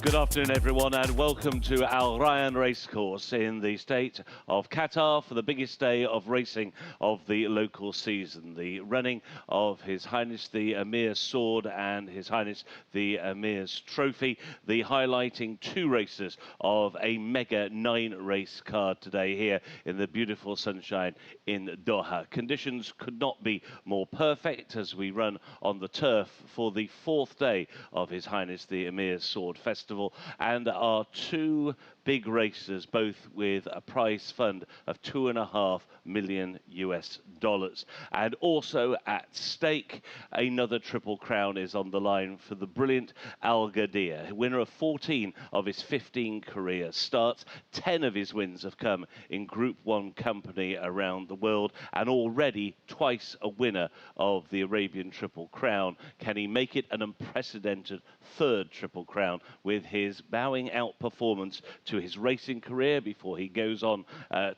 Good afternoon, everyone, and welcome to Al Rayyan Racecourse in the state of Qatar for the biggest day of racing of the local season. The running of His Highness the Amir's sword and His Highness the Amir's trophy. The highlighting two races of a mega 9-race card today here in the beautiful sunshine in Doha. Conditions could not be more perfect as we run on the turf for the fourth day of His Highness the Amir's Sword Festival, and our two big races, both with a prize fund of $2.5 million US. And also at stake, another Triple Crown is on the line for the brilliant Al Ghadir, winner of 14 of his 15 career starts. 10 of his wins have come in Group 1 company around the world, and already twice a winner of the Arabian Triple Crown. Can he make it an unprecedented third Triple Crown with his bowing out performance to his racing career before he goes on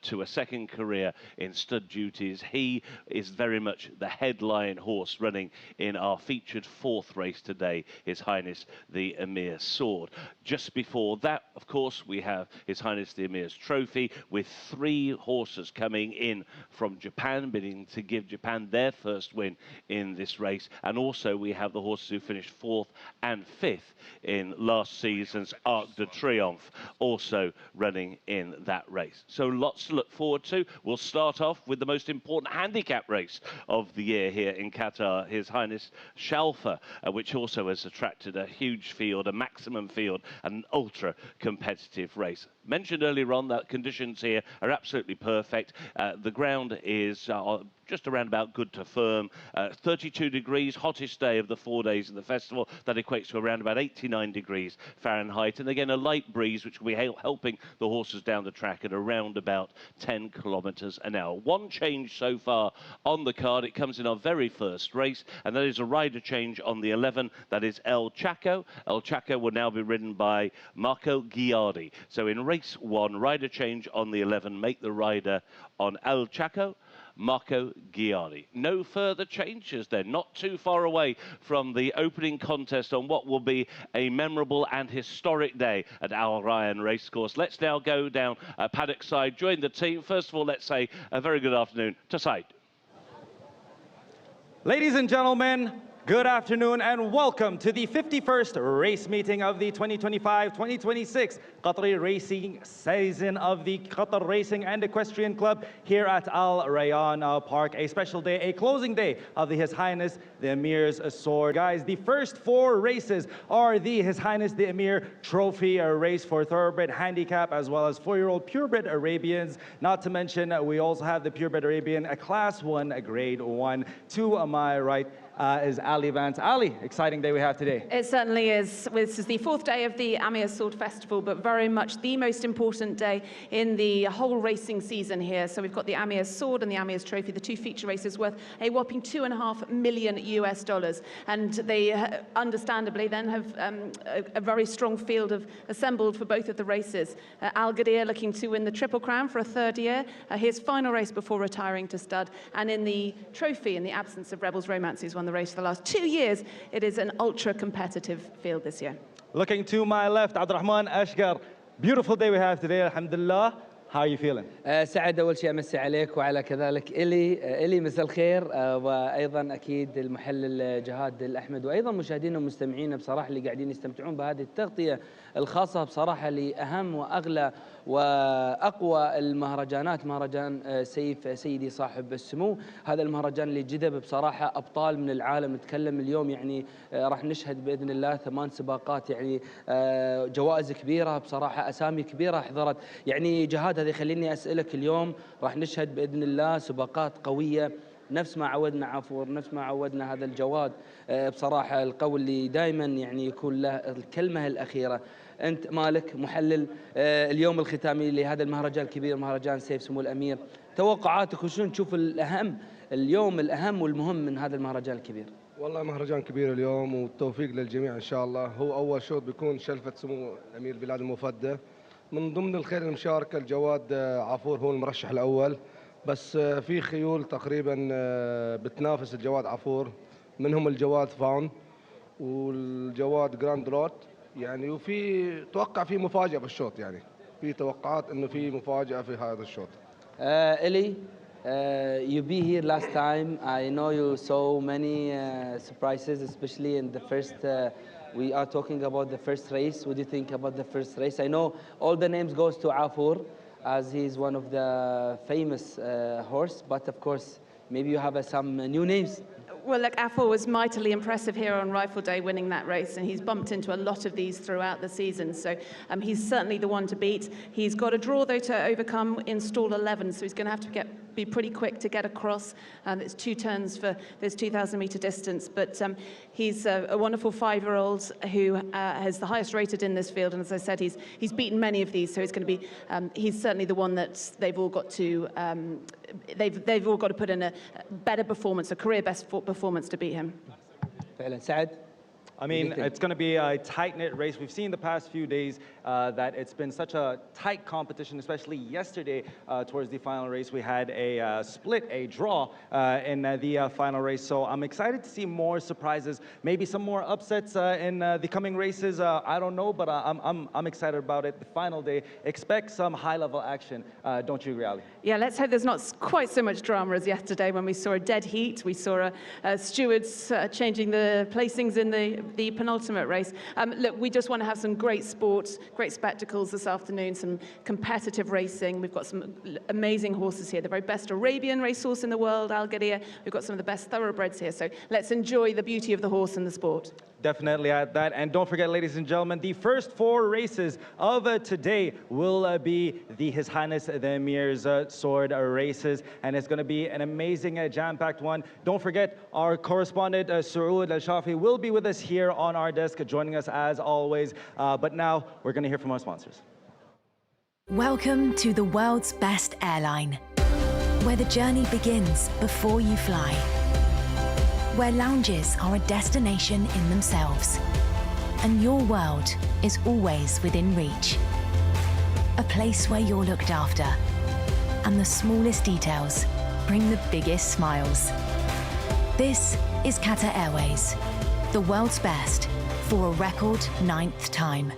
to a second career in stud duties? He is very much the headline horse running in our featured fourth race today, His Highness the Amir's Sword. Just before that, of course, we have His Highness the Amir's trophy, with 3 horses coming in from Japan, bidding to give Japan their first win in this race. And also we have the horses who finished 4th and 5th in last season's Arc de Triomphe, also running in that race. So lots to look forward to. We'll start off with the most important handicap race of the year here in Qatar, His Highness Shalfa, which also has attracted a huge field, a maximum field, an ultra competitive race. Mentioned earlier on that conditions here are absolutely perfect. The ground is just around about good to firm. 32 degrees, hottest day of the 4 days of the festival. That equates to around about 89 degrees Fahrenheit. And again, a light breeze, which will be helping the horses down the track at around about 10 kilometers an hour. One change so far on the card. It comes in our very first race, and that is a rider change on the 11. That is El Chaco. El Chaco will now be ridden by Marco Ghiardi. So in race 1, rider change on the 11, make the rider on El Chaco, Marco Ghiardi. No further changes then, not too far away from the opening contest on what will be a memorable and historic day at Al Rayyan Racecourse. Let's now go down paddock side, join the team. First of all, let's say a very good afternoon to Said. Ladies and gentlemen, good afternoon and welcome to the 51st race meeting of the 2025-2026 Qatari racing season of the Qatar Racing and Equestrian Club here at Al Rayyan Park. A special day, a closing day of the His Highness the Amir's Sword. Guys, the first 4 races are the His Highness the Amir Trophy, a race for thoroughbred handicap, as well as 4-year-old purebred Arabians. Not to mention, we also have the purebred Arabian, a Class 1, a Grade 1. To my right is Ali Vance. Ali, exciting day we have today. It certainly is. This is the 4th day of the Amir's Sword Festival, but very much the most important day in the whole racing season here. So we've got the Amir's Sword and the Amir's Trophy, the 2 feature races worth a whopping $2.5 million US. And they understandably then have a very strong field of assembled for both of the races. Al Ghadir looking to win the Triple Crown for a 3rd year, his final race before retiring to stud. And in the trophy, in the absence of Rebels Romance, who's won the race for the last 2 years, it is an ultra competitive field this year. Looking to my left, Abdurrahman Ashgar. Beautiful day we have today, alhamdulillah. How are you feeling? سعد أول شيء أمسي عليك وعلى كذلك إلي مساء الخير، وأيضا أكيد المحلل جهاد الأحمد، وأيضا مشاهدينا ومستمعينا بصراحة اللي قاعدين يستمتعون بهذه التغطية الخاصة بصراحة لأهم وأغلى وأقوى المهرجانات، مهرجان سيف سيدي صاحب السمو. هذا المهرجان اللي جذب بصراحة أبطال من العالم. نتكلم اليوم يعني راح نشهد بإذن الله 8 سباقات، يعني جوائز كبيرة بصراحة، أسامي كبيرة حضرت. يعني جهاد هذه خليني أسألك، اليوم راح نشهد بإذن الله سباقات قوية نفس ما عودنا عفور، نفس ما عودنا هذا الجواد بصراحة القوي اللي دائما يعني يكون له الكلمة الأخيرة. أنت مالك محلل اليوم الختامي لهذا المهرجان الكبير، مهرجان سيف سمو الأمير، توقعاتك وشون تشوف الأهم اليوم، الأهم والمهم من هذا المهرجان الكبير؟ والله مهرجان كبير اليوم والتوفيق للجميع إن شاء الله. هو أول شوط بيكون شلفة سمو أمير بلاد المفدى. من ضمن الخير المشاركة الجواد عفور هو المرشح الأول، بس في خيول تقريبا بتنافس الجواد عفور، منهم الجواد فاون والجواد جراند روت يعني وفي توقع في مفاجأة بالشوط يعني في توقعات انه في مفاجأة في هذا الشوط. Ellie, you be here last time. I know you saw many surprises, especially in the first. We are talking about the first race. What do you think about the first race? I know all the names goes to Afur, as he's one of the famous horse. But of course, maybe you have some new names. Well, look, Afur was mightily impressive here on Rifle Day, winning that race, and he's bumped into a lot of these throughout the season. So he's certainly the one to beat. He's got a draw, though, to overcome in stall 11, so he's going to have to be pretty quick to get across. It's 2 turns for this 2,000-metre distance, but he's a wonderful 5-year-old who is the highest rated in this field, and as I said, he's beaten many of these, so he's going to be he's certainly the one that they've all got to they've all got to put in a better performance, a career best performance to beat him. فعلا سعد. I mean, it's going to be a tight-knit race. We've seen the past few days that it's been such a tight competition, especially yesterday towards the final race. We had a split, a draw in the final race. So I'm excited to see more surprises, maybe some more upsets in the coming races. I don't know, but I'm excited about it. The final day, expect some high-level action. Don't you agree, Ali? Yeah, let's hope there's not quite so much drama as yesterday when we saw a dead heat. We saw stewards changing the placings in the penultimate race. Look, we just want to have some great sport, great spectacles this afternoon, some competitive racing. We've got some amazing horses here, the very best Arabian racehorse in the world, Algaria. We've got some of the best thoroughbreds here. So let's enjoy the beauty of the horse and the sport. Definitely at that. And don't forget, ladies and gentlemen, the first 4 races of today will be the His Highness the Amir's sword races. And it's going to be an amazing, jam-packed one. Don't forget, our correspondent, Saoud Al-Shafi, will be with us here on our desk, joining us as always. But now, we're going to hear from our sponsors. Welcome to the world's best airline, where the journey begins before you fly, where lounges are a destination in themselves, and your world is always within reach. A place where you're looked after, and the smallest details bring the biggest smiles. This is Qatar Airways, the world's best for a record 9th time.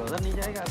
उधर नहीं जाएगा।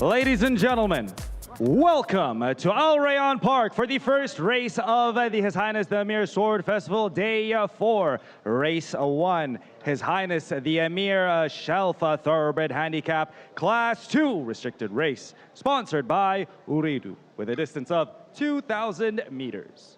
Ladies and gentlemen, welcome to Al Rayyan Park for the first race of the His Highness the Amir Sword Festival, Day 4, Race 1. His Highness the Amir Shelf Thoroughbred Handicap, Class 2 Restricted Race, sponsored by Uridu, with a distance of 2,000 meters.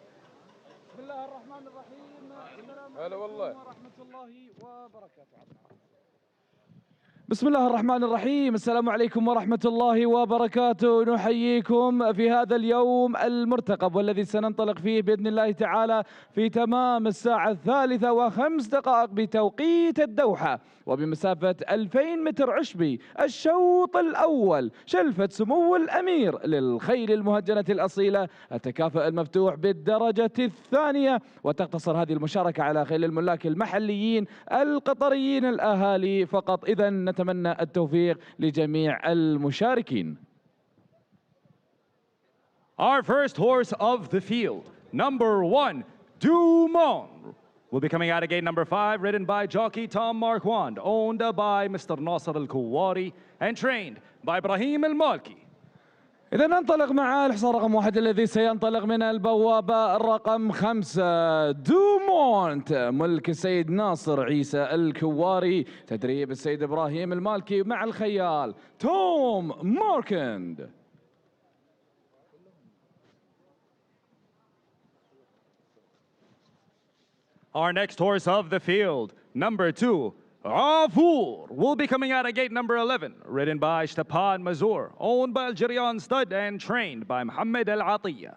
بسم الله الرحمن الرحيم. السلام عليكم ورحمة الله وبركاته. نحييكم في هذا اليوم المرتقب والذي سننطلق فيه بإذن الله تعالى في تمام الساعة 3:05 بتوقيت الدوحة، وبمسافة 2000 متر عشبي. الشوط الأول شلفة سمو الأمير للخيل المهجنة الأصيلة، التكافؤ المفتوح بالدرجة الثانية، وتقتصر هذه المشاركة على خيل الملاك المحليين القطريين الأهالي فقط. إذا نتمنى التوفيق لجميع المشاركين. Our first horse of the field, number 1, Dumont, will be coming out of gate number 5, ridden by jockey Tom Marquand, owned by Mr. Nasser Al-Kuwari, and trained by Ibrahim Al-Malki. إذا ننطلق مع الحصان رقم 1 الذي سينطلق من البوابة رقم 5، دومونت، ملك السيد ناصر عيسى الكواري، تدريب السيد إبراهيم المالكي، مع الخيال توم ماركند. Our next horse of the field, number 2, Afur, will be coming out of gate number 11, ridden by Shtapan Mazur, owned by Algerian Stud and trained by Mohammed Al-Atiyya.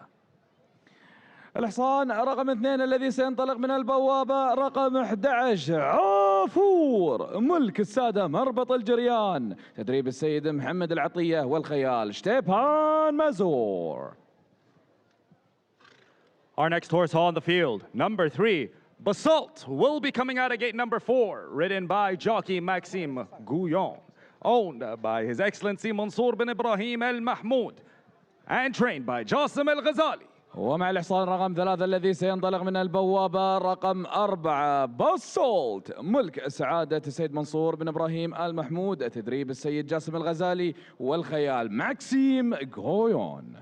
الحصان رقم 2 الذي سينطلق من البوابة رقم 11، عافور، ملك السادة مربط الجريان، تدريب السيد محمد العطية، والخيال شتيبان مازور. Our next horse on the field, number 3, Basalt, will be coming out of gate number 4, ridden by jockey Maxime Gouillon, owned by His Excellency Mansour bin Ibrahim Al Mahmoud, and trained by Jassim Al Ghazali. ومع الحصان رقم 3 الذي سينطلق من البوابة رقم 4، باسولت، ملك سعادة السيد منصور بن إبراهيم آل محمود، تدريب السيد جاسم الغزالي، والخيال ماكسيم غويون.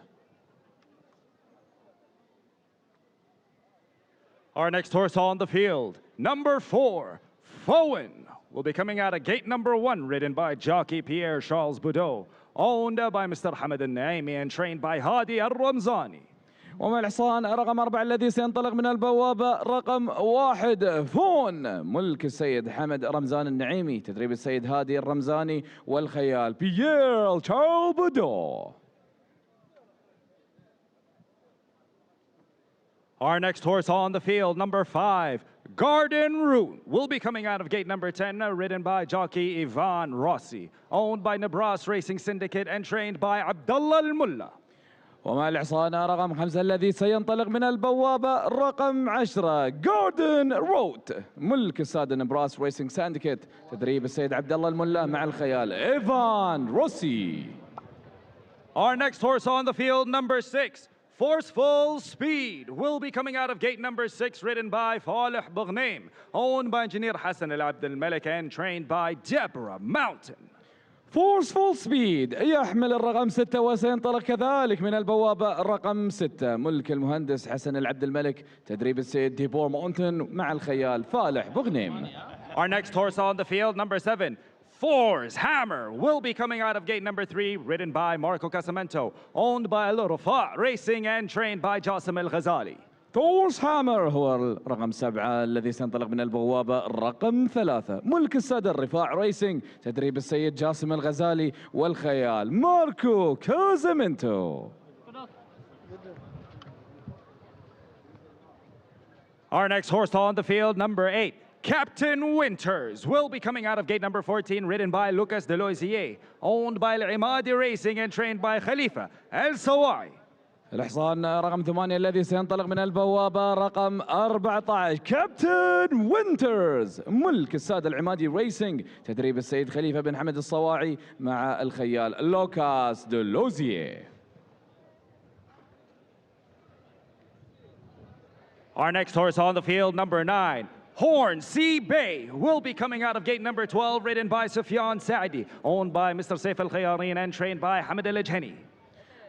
Our next horse on the field, number 4, Fowen, will be coming out of gate number 1, ridden by jockey Pierre Charles Boudot, owned by Mr. Hamad Al-Naimi and trained by Hadi Al-Ramzani. ومع الحصان رقم 4 الذي سينطلق من البوابة رقم 1، فون، ملك السيد حمد رمزان النعيمي، تدريب السيد هادي الرمزاني، والخيال بيير تشارل بودو. Our next horse on the field, number 5, Garden Route, will be coming out of gate number 10, ridden by jockey Ivan Rossi, owned by Nabras Racing Syndicate and trained by Abdullah Al-Mulla. ومع الحصان رقم 5 الذي سينطلق من البوابة رقم 10، جاردن روت، ملك السادة نبراس ريسنج سانديكيت، تدريب السيد عبد الله الملا، مع الخيال ايفان روسي. Our next horse on the field, number 6, Forceful Speed, will be coming out of gate number 6, ridden by Falih Boghnaim, owned by engineer Hassan Al Abd Al Malik and trained by Deborah Mountain. فورسفول سبيد يحمل الرقم 6 وسينطلق كذلك من البوابة رقم 6، ملك المهندس حسن العبد الملك، تدريب السيد ديبور ماونتن، مع الخيال فالح بغنيم. Our next horse on the field, number 7, Force Hammer, will be coming out of gate number 3, ridden by Marco Casamento, owned by Al-Rufa Racing and trained by Jassim Al-Ghazali. فورس هامر هو الرقم 7 الذي سينطلق من البوابة رقم 3، ملك السادة الرفاع ريسنج، تدريب السيد جاسم الغزالي، والخيال ماركو كازامينتو. Our next horse on the field, number 8, Captain Winters, will be coming out of gate number 14, ridden by Lucas Deloisier, owned by Al-Imadi Racing and trained by Khalifa Al-Sawai. الحصان رقم 8 الذي سينطلق من البوابة رقم 14، كابتن وينترز، ملك السادة العمادي ريسنج، تدريب السيد خليفة بن حمد الصواعي، مع الخيال لوكاس دلوزيه. Our next horse on the field, number 9, Hornsey Bay will be coming out of gate number 12, ridden by Sufyan Saadi, owned by Mr. Saif Al Khayarin and trained by Hamid Al Ajhani.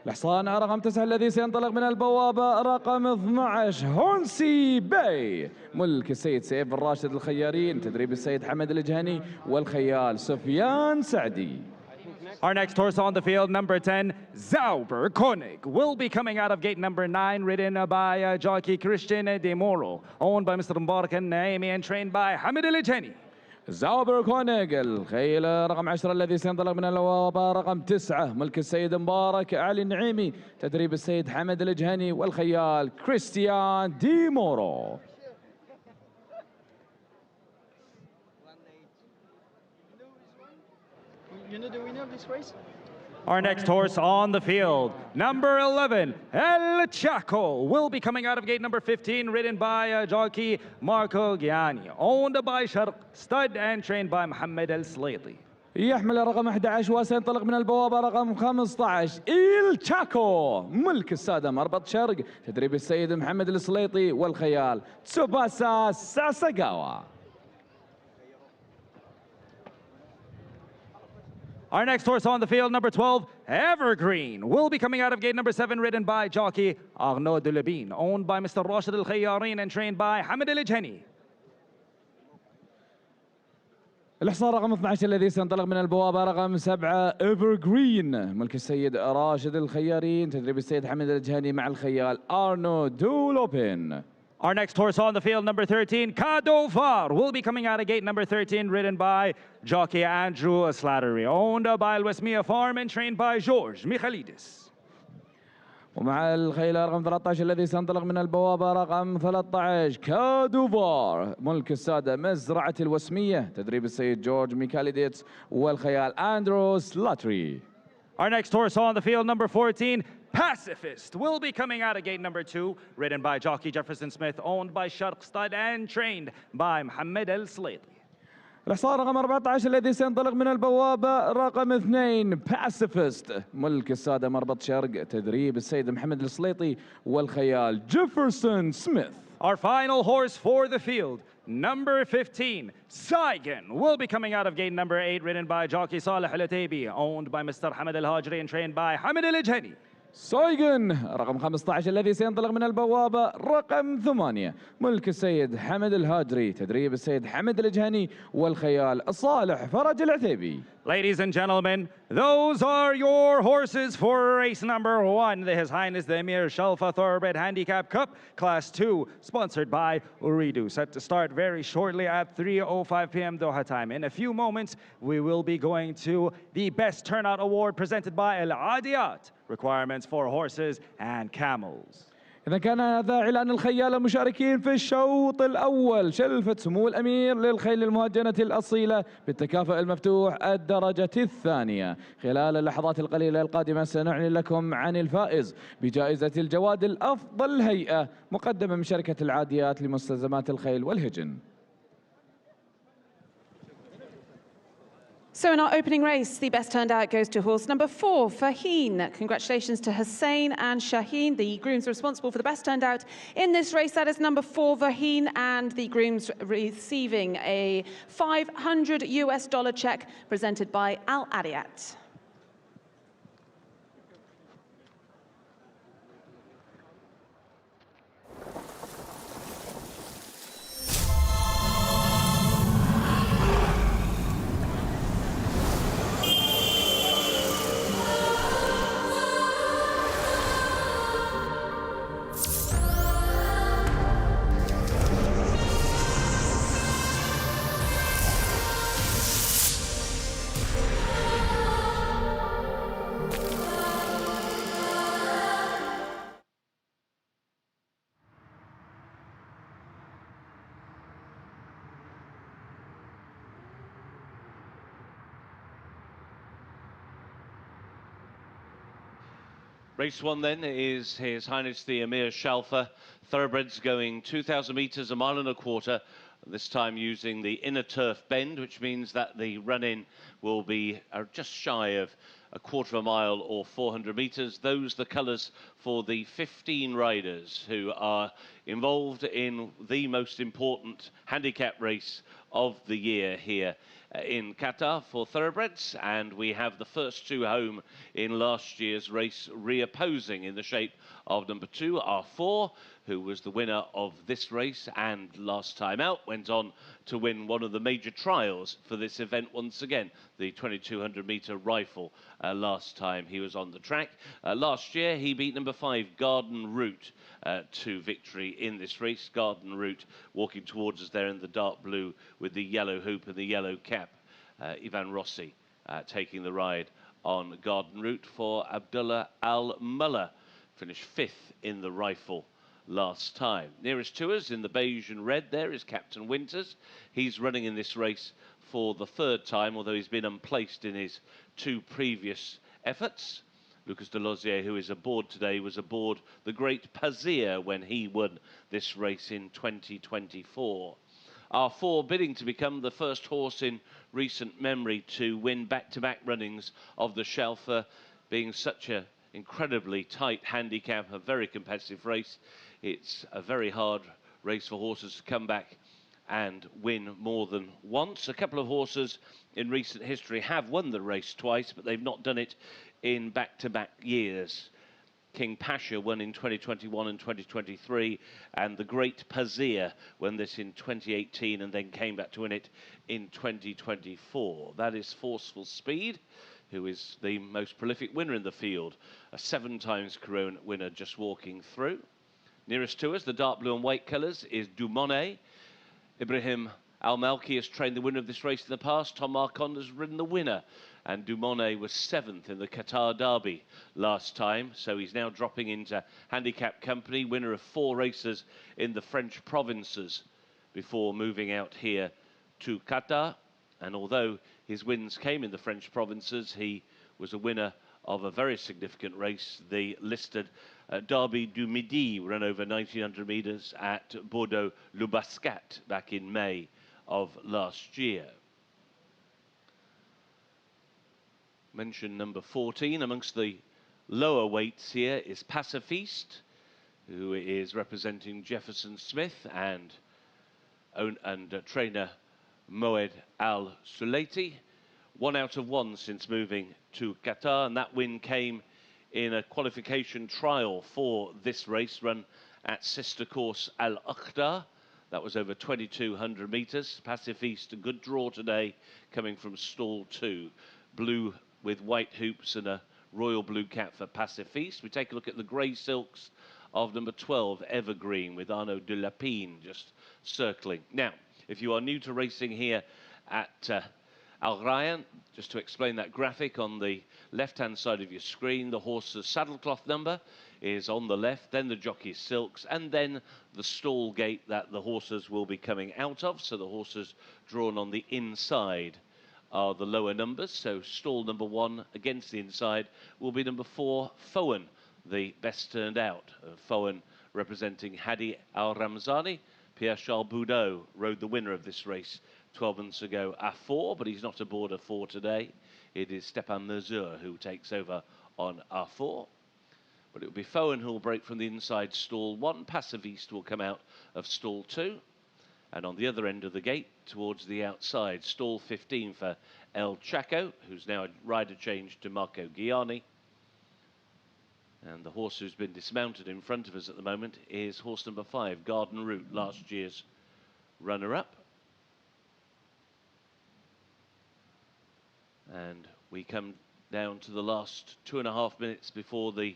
الحصان رقم 9 الذي سينطلق من البوابة رقم 12 هونسي باي، ملك السيد سيف الراشد الخيارين، تدريب السيد حمد الجهني والخيال سفيان سعدي. Our next horse on the field, number 10, Zauber Koenig, will be coming out of gate number 9, ridden by jockey Christian De Moro, owned by Mr. Mbarak Naimi and trained by Hamid Al Ajhani. زاوبر كونيغ الخيل رقم 10 الذي سينطلق من البوابة رقم 9، ملك السيد مبارك علي النعيمي، تدريب السيد حمد الجهني والخيال كريستيان دي مورو. You know the winner of this race? Our next horse on the field, number 11, El Chaco, will be coming out of gate number 15, ridden by jockey Marco Gianni, owned by Sharq, stud and trained by Mohammed El Slaiti. يحمل رقم 11 وسينطلق من البوابة رقم 15 إل تشاكو، ملك السادة مربط شرق، تدريب السيد محمد السليطي والخيال تسوباسا ساساغاوا. Our next horse on the field, number 12, Evergreen, will be coming out of gate number 7, ridden by jockey Arnaud Delebine, owned by Mr. Rashid Al Khayarin and trained by Hamid Al Ajhani. الحصان رقم 12 الذي سينطلق من البوابة رقم 7 ايفرغرين، ملك السيد راشد الخيارين، تدريب السيد حمد الجهني مع الخيال ارنو دولوبين. Our next horse on the field, number 13, Kadofar, will be coming out of gate number 13, ridden by jockey Andrew Slattery, owned by Al Westmia Farm and trained by George Michalidis. ومع الخيل رقم 13 الذي سينطلق من البوابة رقم 13 كادوفار، ملك السادة مزرعة الوسمية، تدريب السيد جورج ميكاليديتس والخيال أندروس لاتري. Our next horse on the field, number 14, Pacifist, will be coming out of gate number 2, ridden by jockey Jefferson Smith, owned by Sharq Stud and trained by Mohammed El Slaiti. الحصان رقم 14 الذي سينطلق من البوابة رقم 2 باسيفست، ملك السادة مربط شرق، تدريب السيد محمد السليطي والخيال جيفرسون سميث. Our final horse for the field, number 15, Saigon, will be coming out of gate number 8, ridden by jockey Saleh Al-Ataibi, owned by Mr. Hamid Al-Hajri and trained by Hamid Al-Ajhani. سايغن رقم 15 الذي سينطلق من البوابة رقم 8، ملك السيد حمد الهاجري، تدريب السيد حمد الجهني والخيال صالح فرج العثيبي. Ladies and gentlemen, those are your horses for race number 1, the His Highness the Amir Shalfa Thoroughbred Handicap Cup, Class 2, sponsored by Ooredoo. Set to start very shortly at 3:05 p.m. Doha time. In a few moments, we will be going to the Best Turnout Award presented by Al Adiyat, requirements for horses and camels. إذا كان هذا إعلان الخيال المشاركين في الشوط الأول، شلفة سمو الأمير للخيل المهجنة الأصيلة بالتكافؤ المفتوح الدرجة الثانية. خلال اللحظات القليلة القادمة سنعلن لكم عن الفائز بجائزة الجواد الأفضل هيئة، مقدمة من شركة العاديات لمستلزمات الخيل والهجن. So in our opening race, the best turned out goes to horse number 4, Faheen. Congratulations to Hussein and Shaheen, the grooms responsible for the best turned out in this race. That is number 4, Faheen, and the grooms receiving a $500 check presented by Al Adiyat. Race 1 then is His Highness the Amir Shalfa. Thoroughbreds going 2,000 metres, a mile and a quarter. This time using the inner turf bend, which means that the run-in will be just shy of a quarter of a mile or 400 metres. Those the colours for the 15 riders who are involved in the most important handicap race of the year here in Qatar for thoroughbreds. And we have the first two home in last year's race reopposing in the shape of number 2, R4, who was the winner of this race and last time out went on to win one of the major trials for this event once again, the 2200 metre rifle, last time he was on the track. Last year he beat number 5, Garden Route, to victory in this race. Garden Route walking towards us there in the dark blue with the yellow hoop and the yellow cap. Ivan Rossi taking the ride on Garden Route for Abdullah Al-Mullah, finished 5th in the rifle last time. Nearest to us in the beige and red there is Captain Winters. He's running in this race for the 3rd time, although he's been unplaced in his 2 previous efforts. Lucas Delosier, who is aboard today, was aboard the Great Pazir when he won this race in 2024. R4 bidding to become the first horse in recent memory to win back-to-back runnings of the Shalfa, being such an incredibly tight handicap, a very competitive race. It's a very hard race for horses to come back and win more than once. A couple of horses in recent history have won the race twice, but they've not done it in back-to-back years. King Pasha won in 2021 and 2023, and the Great Pazir won this in 2018 and then came back to win it in 2024. That is Forceful Speed, who is the most prolific winner in the field, a 7 times Corona winner just walking through. Nearest to us, the dark blue and white colours, is Dumone. Ibrahim Al-Malki has trained the winner of this race in the past. Tom Marquand has ridden the winner, and Dumone was 7th in the Qatar Derby last time, so he's now dropping into handicap company, winner of 4 races in the French provinces before moving out here to Qatar. And although his wins came in the French provinces, he was a winner of a very significant race, the listed Derby du Midi, run over 1900 metres at Bordeaux-Lubascat back in May of last year. Mention number 14 amongst the lower weights here is Pacifiste, who is representing Jefferson Smith and trainer Moed Al-Sulaiti. 1 out of 1 since moving to Qatar, and that win came in a qualification trial for this race run at sister course Al-Akhdar. That was over 2200 metres. Pacifiste, a good draw today, coming from stall 2. Blue with white hoops and a royal blue cap for Pacifiste. We take a look at the grey silks of number 12, Evergreen, with Arnaud de Lapine just circling. Now, if you are new to racing here at Al Rayyan, just to explain that graphic on the left-hand side of your screen, the horse's saddlecloth number is on the left, then the jockey's silks, and then the stall gate that the horses will be coming out of. So the horses drawn on the inside are the lower numbers. So stall number 1 against the inside will be number 4, Fowen, the best turned out. Fowen representing Hadi Al-Ramzani. Pierre-Charles Boudot rode the winner of this race 12 months ago, A4, but he's not aboard A4 today. It is Stepan Mesure who takes over on A4. But it will be Fowen who will break from the inside stall 1. Pacifiste will come out of stall 2. And on the other end of the gate, towards the outside, stall 15 for El Chaco, who's now a rider change to Marco Gianni. And the horse who's been dismounted in front of us at the moment is horse number 5, Garden Route, last year's runner-up. And we come down to the last 2.5 minutes before the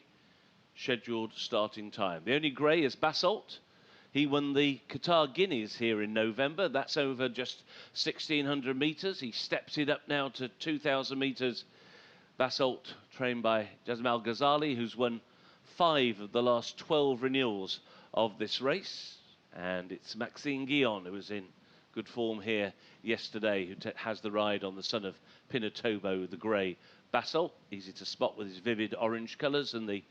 scheduled starting time. The only grey is Basalt. He won the Qatar Guineas here in November. That's over just 1,600 metres. He steps it up now to 2,000 metres. Basalt, trained by Jasm Al-Ghazali, who's won 5 of the last 12 renewals of this race. And it's Maxime Guillon, who was in good form here yesterday, who has the ride on the son of Pinatobo, the grey Basalt. Easy to spot with his vivid orange colours and the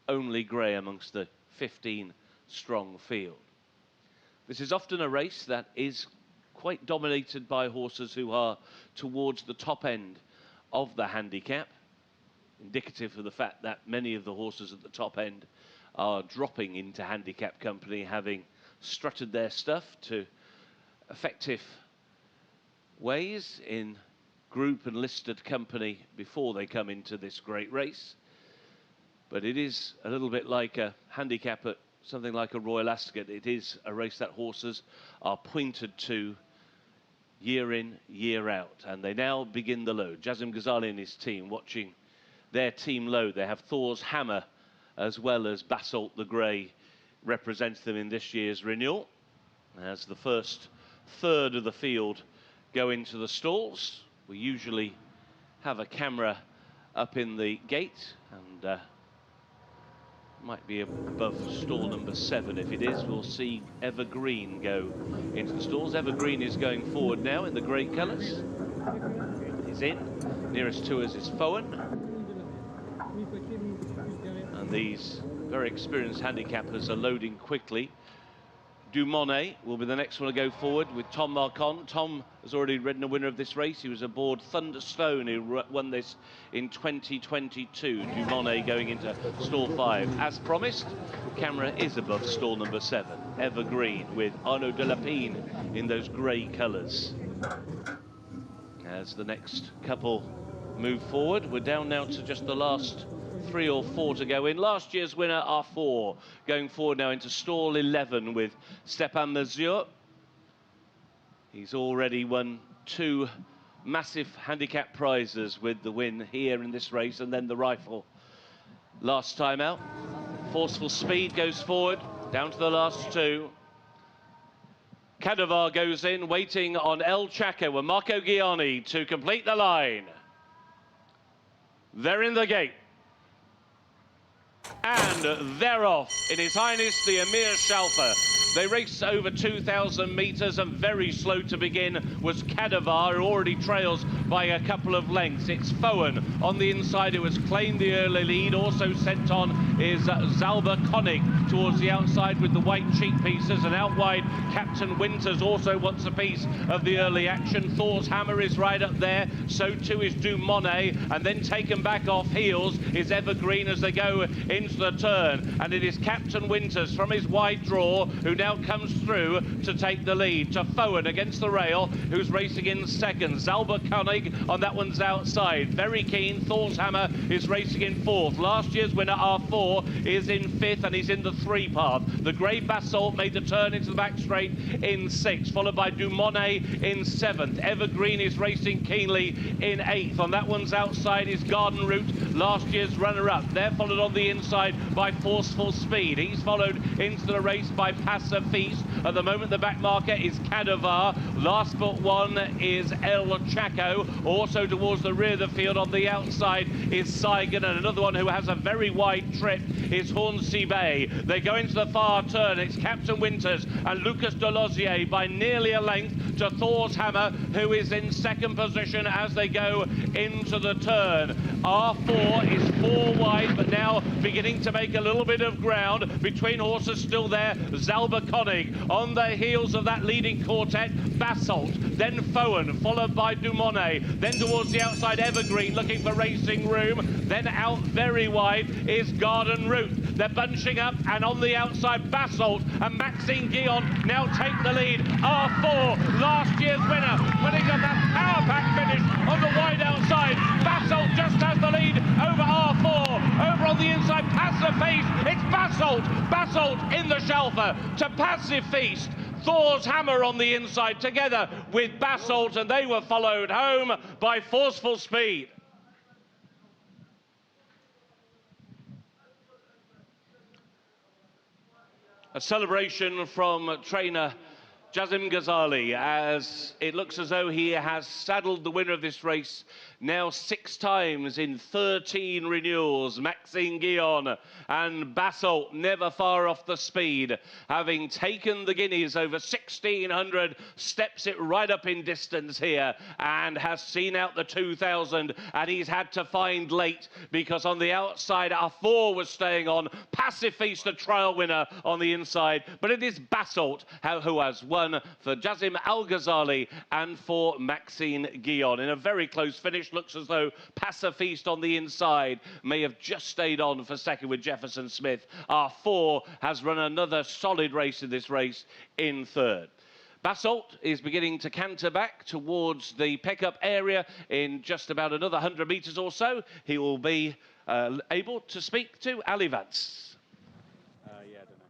only grey amongst the 15-strong field. This is often a race that is quite dominated by horses who are towards the top end of the handicap. indicative of the fact that many of the horses at the top end are dropping into handicap company, having strutted their stuff to effective ways in group and listed company before they come into this great race. But it is a little bit like a handicap at something like a Royal Ascot. It is a race that horses are pointed to year in, year out. And they now begin the load. Jazim Ghazali and his team watching their team load. They have Thor's Hammer as well as Basalt the Grey represents them in this year's renewal. As the first third of the field go into the stalls, we usually have a camera up in the gate, and might be above stall number 7. If it is, we'll see Evergreen go into the stalls. Evergreen is going forward now in the grey colours. He's in. Nearest to us is Fowen. And these very experienced handicappers are loading quickly. Dumonet will be the next one to go forward with Tom Marcon. Tom has already ridden a winner of this race. He was aboard Thunderstone, who won this in 2022. Dumonet going into stall 5. As promised, camera is above stall number 7. Evergreen with Arnaud Delapine in those grey colours. As the next couple move forward, we're down now to just the last 3 or 4 to go in. Last year's winner, R4, going forward now into stall 11 with Stepan Mazur. He's already won 2 massive handicap prizes with the win here in this race, and then the rifle last time out. Forceful Speed goes forward, down to the last 2. Cadavar goes in, waiting on El Chaco and Marco Ghiani to complete the line. They're in the gate. And they're off in His Highness the Amir Shalfa. They race over 2,000 metres, and very slow to begin was Cadavar, who already trails by a couple of lengths. It's Fowen on the inside who has claimed the early lead. Also sent on is Zalba Koenig towards the outside with the white cheek pieces, and out wide Captain Winters also wants a piece of the early action. Thor's Hammer is right up there, so too is Dumonet, and then taken back off heels is Evergreen as they go into the turn, and it is Captain Winters from his wide draw who now comes through to take the lead to Fowen against the rail, who's racing in second. Zalba Koenig on that one's outside, very keen. Thor's Hammer is racing in 4th. Last year's winner R4 is in 5th, and he's in the 3 path. The grey Basalt made the turn into the back straight in 6th, followed by Dumonet in 7th. Evergreen is racing keenly in 8th. On that one's outside is Garden Route, last year's runner-up. They're followed on the inside by Forceful Speed. He's followed into the race by Passa Feast. At the moment, the back marker is Cadavar. Last but one is El Chaco. Also towards the rear of the field on the outside is Saigon, and another one who has a very wide trip is Hornsey Bay. They go into the far turn. It's Captain Winters and Lucas Delosier by nearly a length to Thor's Hammer, who is in 2nd position as they go into the turn. R4 is 4 wide, but now beginning to make a little bit of ground. Between horses still there, Zalba Koenig on the heels of that leading quartet, Basalt, then Fowen, followed by Dumonet, then towards the outside Evergreen looking for racing room, then out very wide is Garden Route. They're bunching up, and on the outside Basalt and Maxime Guillon now take the lead. R4, last year's winner, putting up that power pack finish on the wide outside. Basalt just has the lead over R4. Over on the inside, Passive Feast. It's Basalt in the Shalfa to Passive Feast. Thor's Hammer on the inside together with Basalt, and they were followed home by Forceful Speed. A celebration from trainer Jazim Ghazali, as it looks as though he has saddled the winner of this race now 6 times in 13 renewals. Maxime Guillon and Basalt never far off the speed, having taken the Guineas over 1,600, steps it right up in distance here and has seen out the 2,000, and he's had to find late because on the outside R4 was staying on. Passive Feast, the trial winner on the inside, but it is Basalt who has won one for Jazim Al-Ghazali and for Maxine Guillon. In a very close finish, looks as though Pacifiste on the inside may have just stayed on for second with Jefferson Smith. R4 has run another solid race in this race in third. Basalt is beginning to canter back towards the pickup area in just about another 100 metres or so. He will be able to speak to Ali Vance. Yeah, I don't know.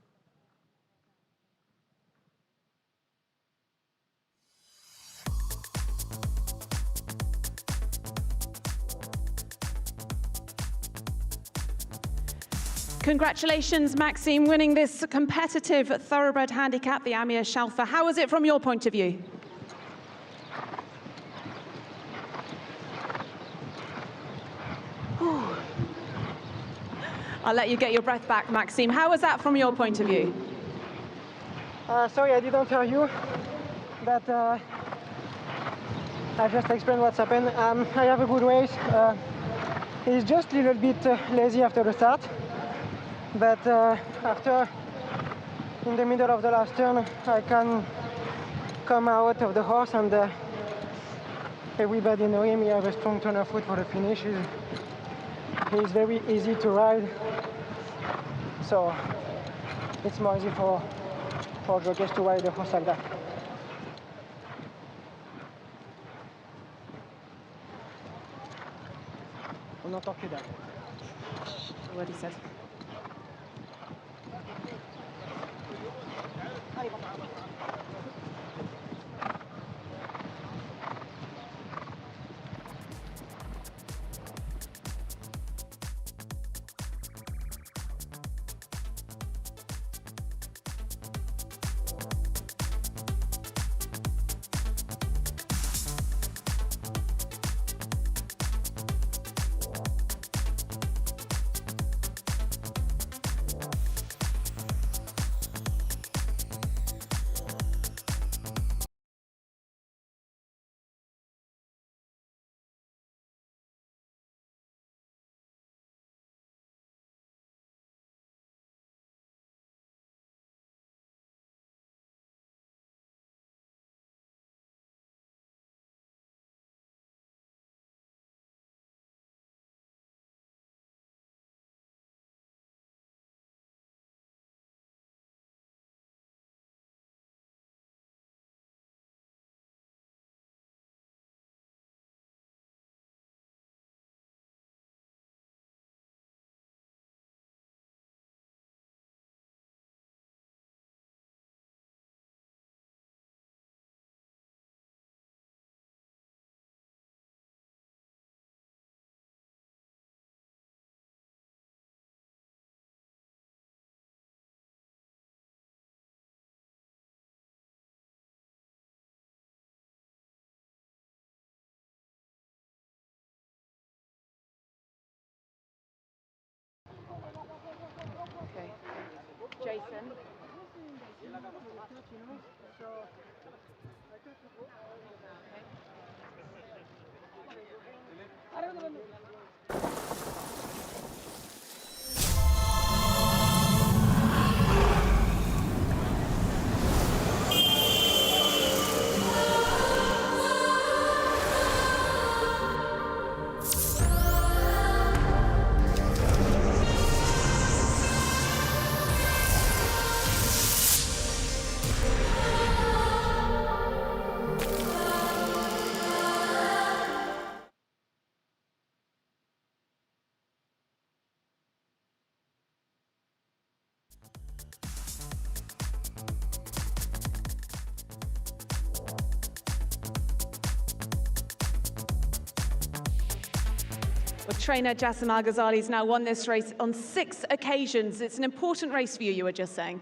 Congratulations, Maxime, winning this competitive thoroughbred handicap, the Amir Shalfa. How was it from your point of view? Whew. I'll let you get your breath back, Maxime. How was that from your point of view? Sorry, I didn't tell you, but I just explained what's happened. I have a good race. He's just a little bit lazy after the start, but after, in the middle of the last turn, I can come out of the horse, and everybody know him. He has a strong turn of foot for the finish. He's very easy to ride, so it's more easy for jockeys to ride the horse like that. On n'entend que dalle. What he said. Okay. Jason. Well, trainer Jazim Al-Ghazali has now won this race on 6 occasions. It's an important race for you, you were just saying.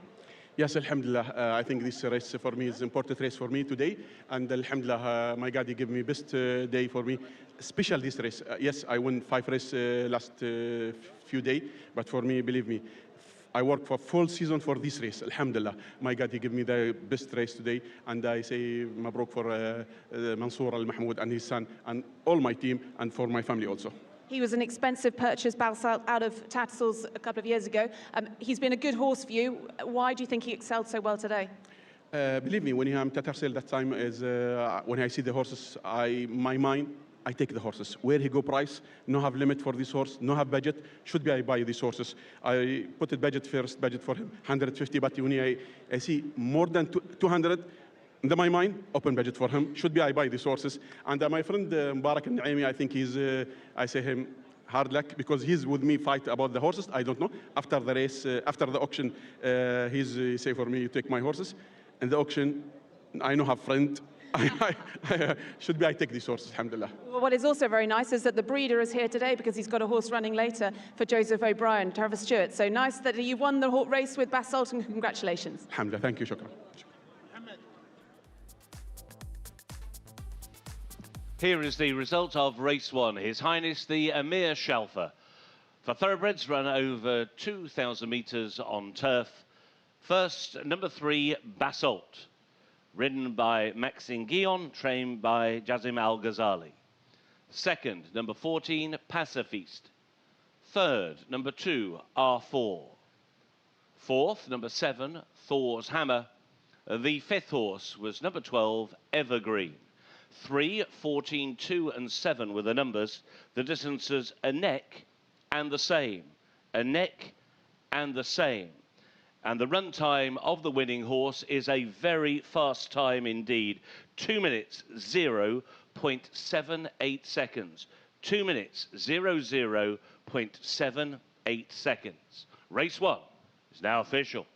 Yes, alhamdulillah. I think this race for me is an important race for me today. And alhamdulillah, my God, he gave me best day for me. Special this race. Yes, I won 5 races last few days. But for me, believe me, I work for full season for this race. Alhamdulillah. My God, he gave me the best race today. And I say mabruk for Mansour Al-Mahmoud and his son and all my team and for my family also. He was an expensive purchase out of Tattersall's a couple of years ago. He's been a good horse for you. Why do you think he excelled so well today? Believe me, when I'm Tatar that time is when I see the horses, my mind, I take the horses. Where he go price, no have limit for this horse, no have budget, should be I buy these horses. I put the budget first, budget for him, 150, but when I see more than 200, in my mind, open budget for him, should be I buy these horses. And my friend Mubarak al-Naimi, I think he's, I say him, hard luck because he's with me fight about the horses. I don't know. After the race, after the auction, he say for me, you take my horses. In the auction, I know have friend. Should be I take these horses, alhamdulillah. Well, what is also very nice is that the breeder is here today because he's got a horse running later for Joseph O'Brien, Travis Stewart. So nice that you won the race with Basalt, and congratulations. Alhamdulillah, thank you, shukran. Here is the result of race 1. His Highness the Amir Shalfa. For thoroughbreds run over 2,000 metres on turf. First, number 3, Basalt, ridden by Maxine Guillon, trained by Jazim Al-Ghazali. Second, number 14, Pacifiste. Third, number 2, R4. Fourth, number 7, Thor's Hammer. The fifth horse was number 12, Evergreen. 3, 14, 2 and 7 were the numbers. The distances a neck and the same. A neck and the same. And the run time of the winning horse is a very fast time indeed. 2 minutes, 0.78 seconds. 2 minutes, 0.78 seconds. Race 1 is now official.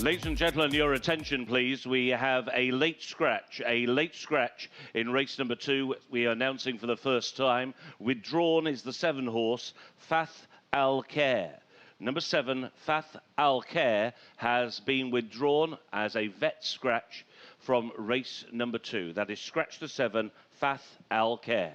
Ladies and gentlemen, your attention, please. We have a late scratch in race number 2. We are announcing for the first time. Withdrawn is the 7 horse, Fath Al-Khair. Number 7, Fath Al-Khair, has been withdrawn as a vet scratch from race number 2. That is scratch to 7, Fath Al-Khair.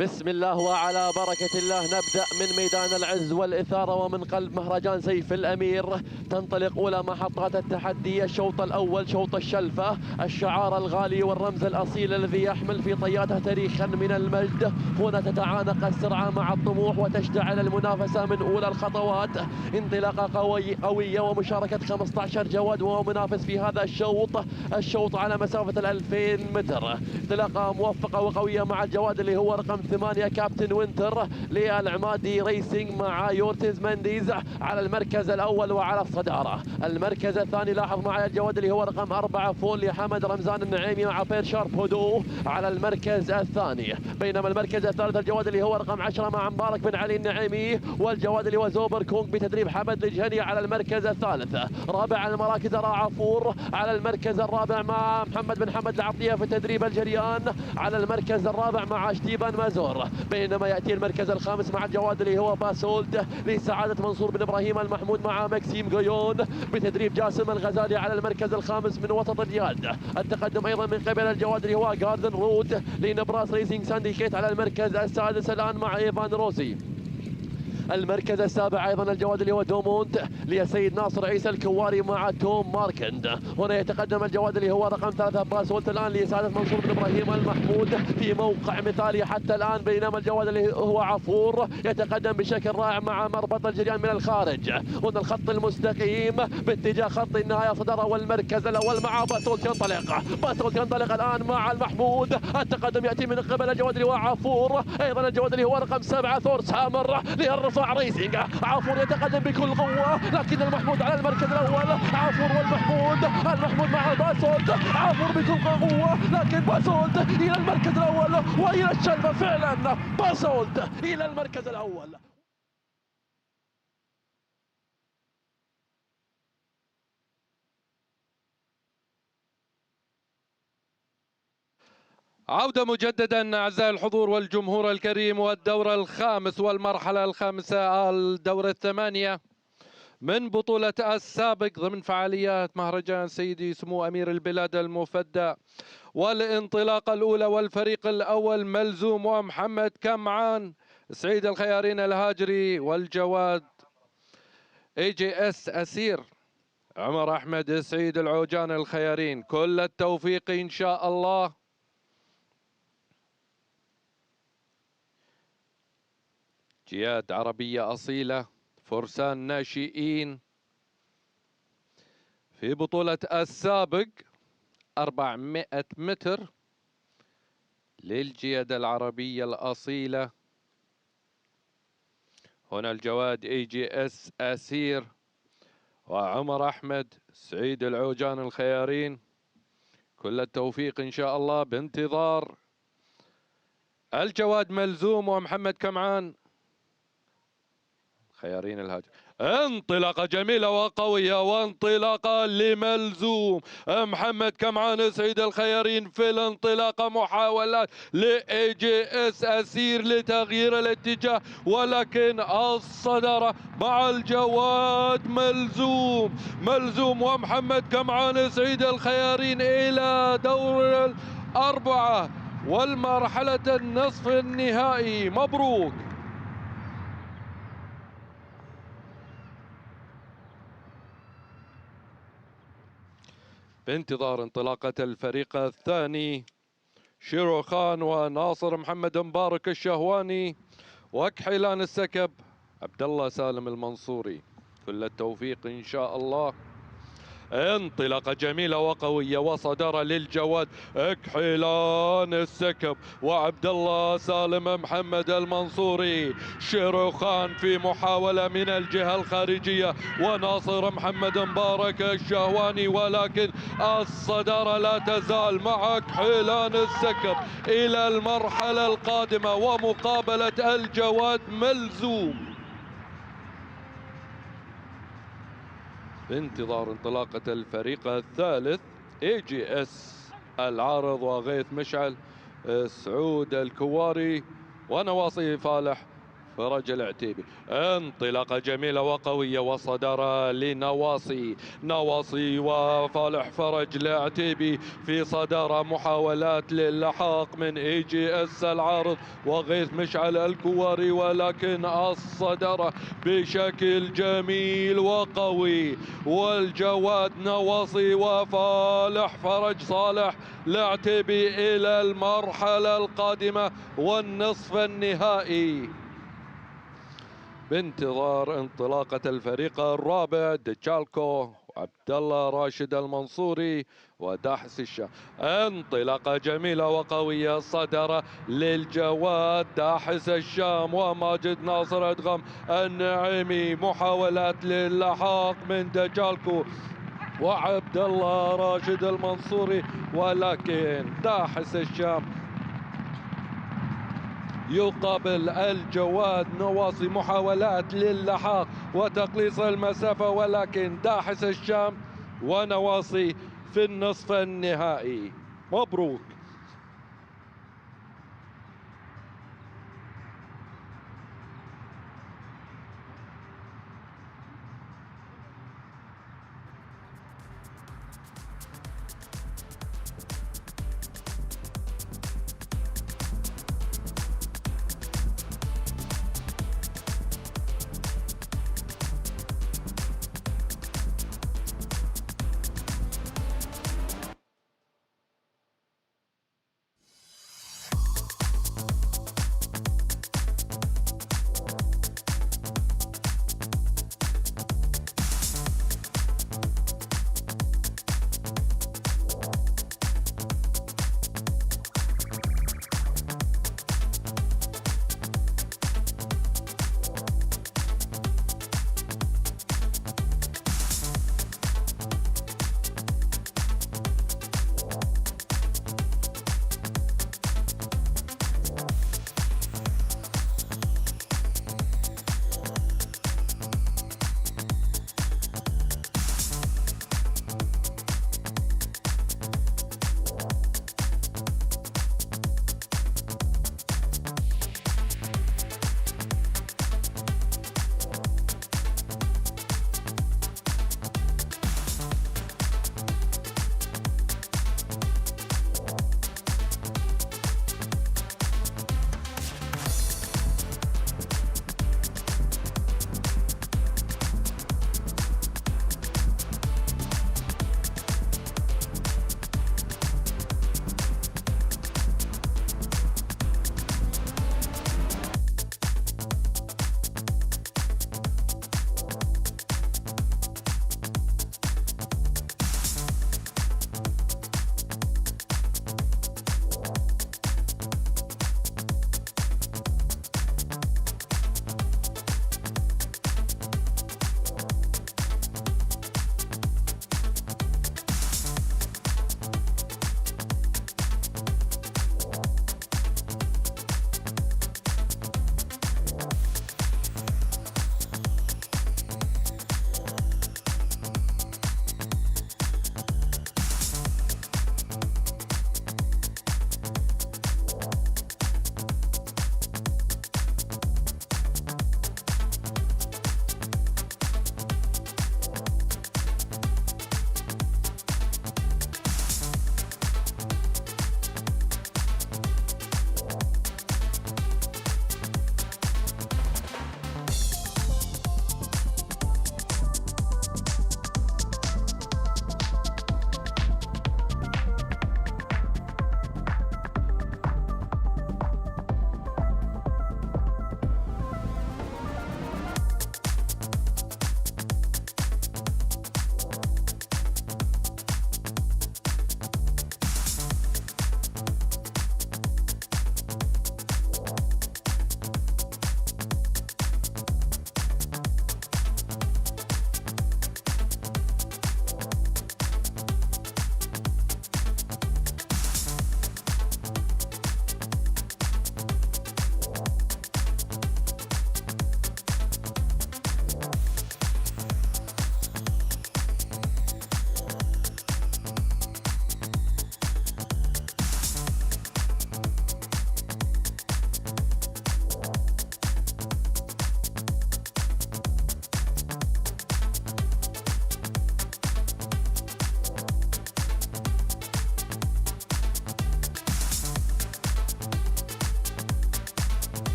بسم الله وعلى بركة الله نبدأ من ميدان العز والإثارة ومن قلب مهرجان سيف الأمير. تنطلق أولى محطات التحدي، الشوط الأول شوط الشلفة، الشعار الغالي والرمز الأصيل الذي يحمل في طياته تاريخا من المجد. هنا تتعانق السرعة مع الطموح وتشتعل المنافسة من أولى الخطوات. انطلاقة قوية ومشاركة 15 جواد ومنافس في هذا الشوط على مسافة 2000 متر. انطلاقة موفقة وقوية مع الجواد اللي هو رقم 8 كابتن وينتر للعمادي ريسينج مع يورتز منديز على المركز الأول وعلى الصدارة. المركز الثاني لاحظ معي الجواد اللي هو رقم 4 فول لحمد رمزان النعيمي مع بير شارب هدوء على المركز الثاني. بينما المركز الثالث الجواد اللي هو رقم 10 مع مبارك بن علي النعيمي، والجواد اللي هو زوبر كونغ بتدريب حمد الجهني على المركز الثالث. رابع المراكز راعفور على المركز الرابع مع محمد بن حمد العطية في تدريب الجريان على المركز الرابع مع شتيبان مازور. بينما يأتي المركز الخامس مع الجواد اللي هو باسولت لسعادة منصور بن إبراهيم المحمود مع ماكسيم غيون بتدريب جاسم الغزالي على المركز الخامس من وسط الرياض. التقدم أيضا من قبل الجواد اللي هو جاردن رود لنبراس ريسينج سانديكيت على المركز السادس الآن مع إيفان روسي. المركز السابع ايضا الجواد اللي هو دومونت لسيد ناصر عيسى الكواري مع توم ماركند. هنا يتقدم الجواد اللي هو رقم 3 باسولت الان لسعادة منصور بن ابراهيم المحمود في موقع مثالي حتى الان. بينما الجواد اللي هو عفور يتقدم بشكل رائع مع مربط الجريان من الخارج. هنا الخط المستقيم باتجاه خط النهايه صدر والمركز الاول مع باسولت ينطلق الان مع المحمود. التقدم ياتي من قبل الجواد اللي هو عفور، ايضا الجواد اللي هو رقم 7 ثور سامر للرفع ريسينج. عفور يتقدم بكل قوه لكن المحمود على المركز الاول. عفور والمحمود مع باسولت. عفور بكل قوه لكن باسولت الى المركز الاول والى الشلفه. فعلا باسولت الى المركز الاول. عودة مجددا أعزائي الحضور والجمهور الكريم، والدور الخامس والمرحلة الخامسة الدور الثمانية من بطولة السابق ضمن فعاليات مهرجان سيدي سمو أمير البلاد المفدى. والانطلاقة الأولى والفريق الأول ملزوم ومحمد كمعان، سعيد الخيارين الهاجري والجواد H.H أسير، عمر أحمد سعيد العوجان الخيارين. كل التوفيق إن شاء الله. جياد عربية أصيلة، فرسان ناشئين في بطولة السابق 400 متر للجياد العربية الأصيلة. هنا الجواد H.H أسير وعمر أحمد سعيد العوجان الخيارين. كل التوفيق إن شاء الله بانتظار الجواد ملزوم ومحمد كمعان خيارين الهاجر. انطلاقة جميلة وقوية وانطلاقة لملزوم محمد كمعان سعيد الخيارين في الانطلاقة. محاولات H.H أسير لتغيير الاتجاه ولكن الصدارة مع الجواد ملزوم ومحمد كمعان سعيد الخيارين إلى دور الأربعة والمرحلة النصف النهائي. مبروك. بانتظار انطلاقة الفريق الثاني شيرو خان وناصر محمد مبارك الشهواني وكحيلان السكب عبد الله سالم المنصوري. كل التوفيق ان شاء الله. انطلاقة جميلة وقوية وصدارة للجواد كحيلان السكب وعبد الله سالم محمد المنصوري. شيروخان في محاولة من الجهة الخارجية وناصر محمد مبارك الشهواني، ولكن الصدارة لا تزال مع كحيلان السكب إلى المرحلة القادمة ومقابلة الجواد ملزوم. بانتظار انطلاقة الفريق الثالث H.H العارض وغيث مشعل، سعود الكواري ونواصي فالح فرج العتيبي. انطلاقة جميلة وقوية وصدارة لنواصي. نواصي وفالح فرج العتيبي في صدارة. محاولات للحاق من HHS العارض وغيث مشعل الكواري، ولكن الصدارة بشكل جميل وقوي. والجواد نواصي وفالح فرج صالح العتيبي إلى المرحلة القادمة والنصف النهائي بانتظار انطلاقة الفريق الرابع دجالكو وعبد الله راشد المنصوري وداحس الشام. انطلاقة جميلة وقوية صدر للجواد داحس الشام وماجد ناصر أدغم النعيمي. محاولات للحاق من دجالكو وعبد الله راشد المنصوري، ولكن داحس الشام يقابل الجواد نواصي. محاولات للحاق وتقليص المسافة، ولكن داحس الشام ونواصي في النصف النهائي. مبروك.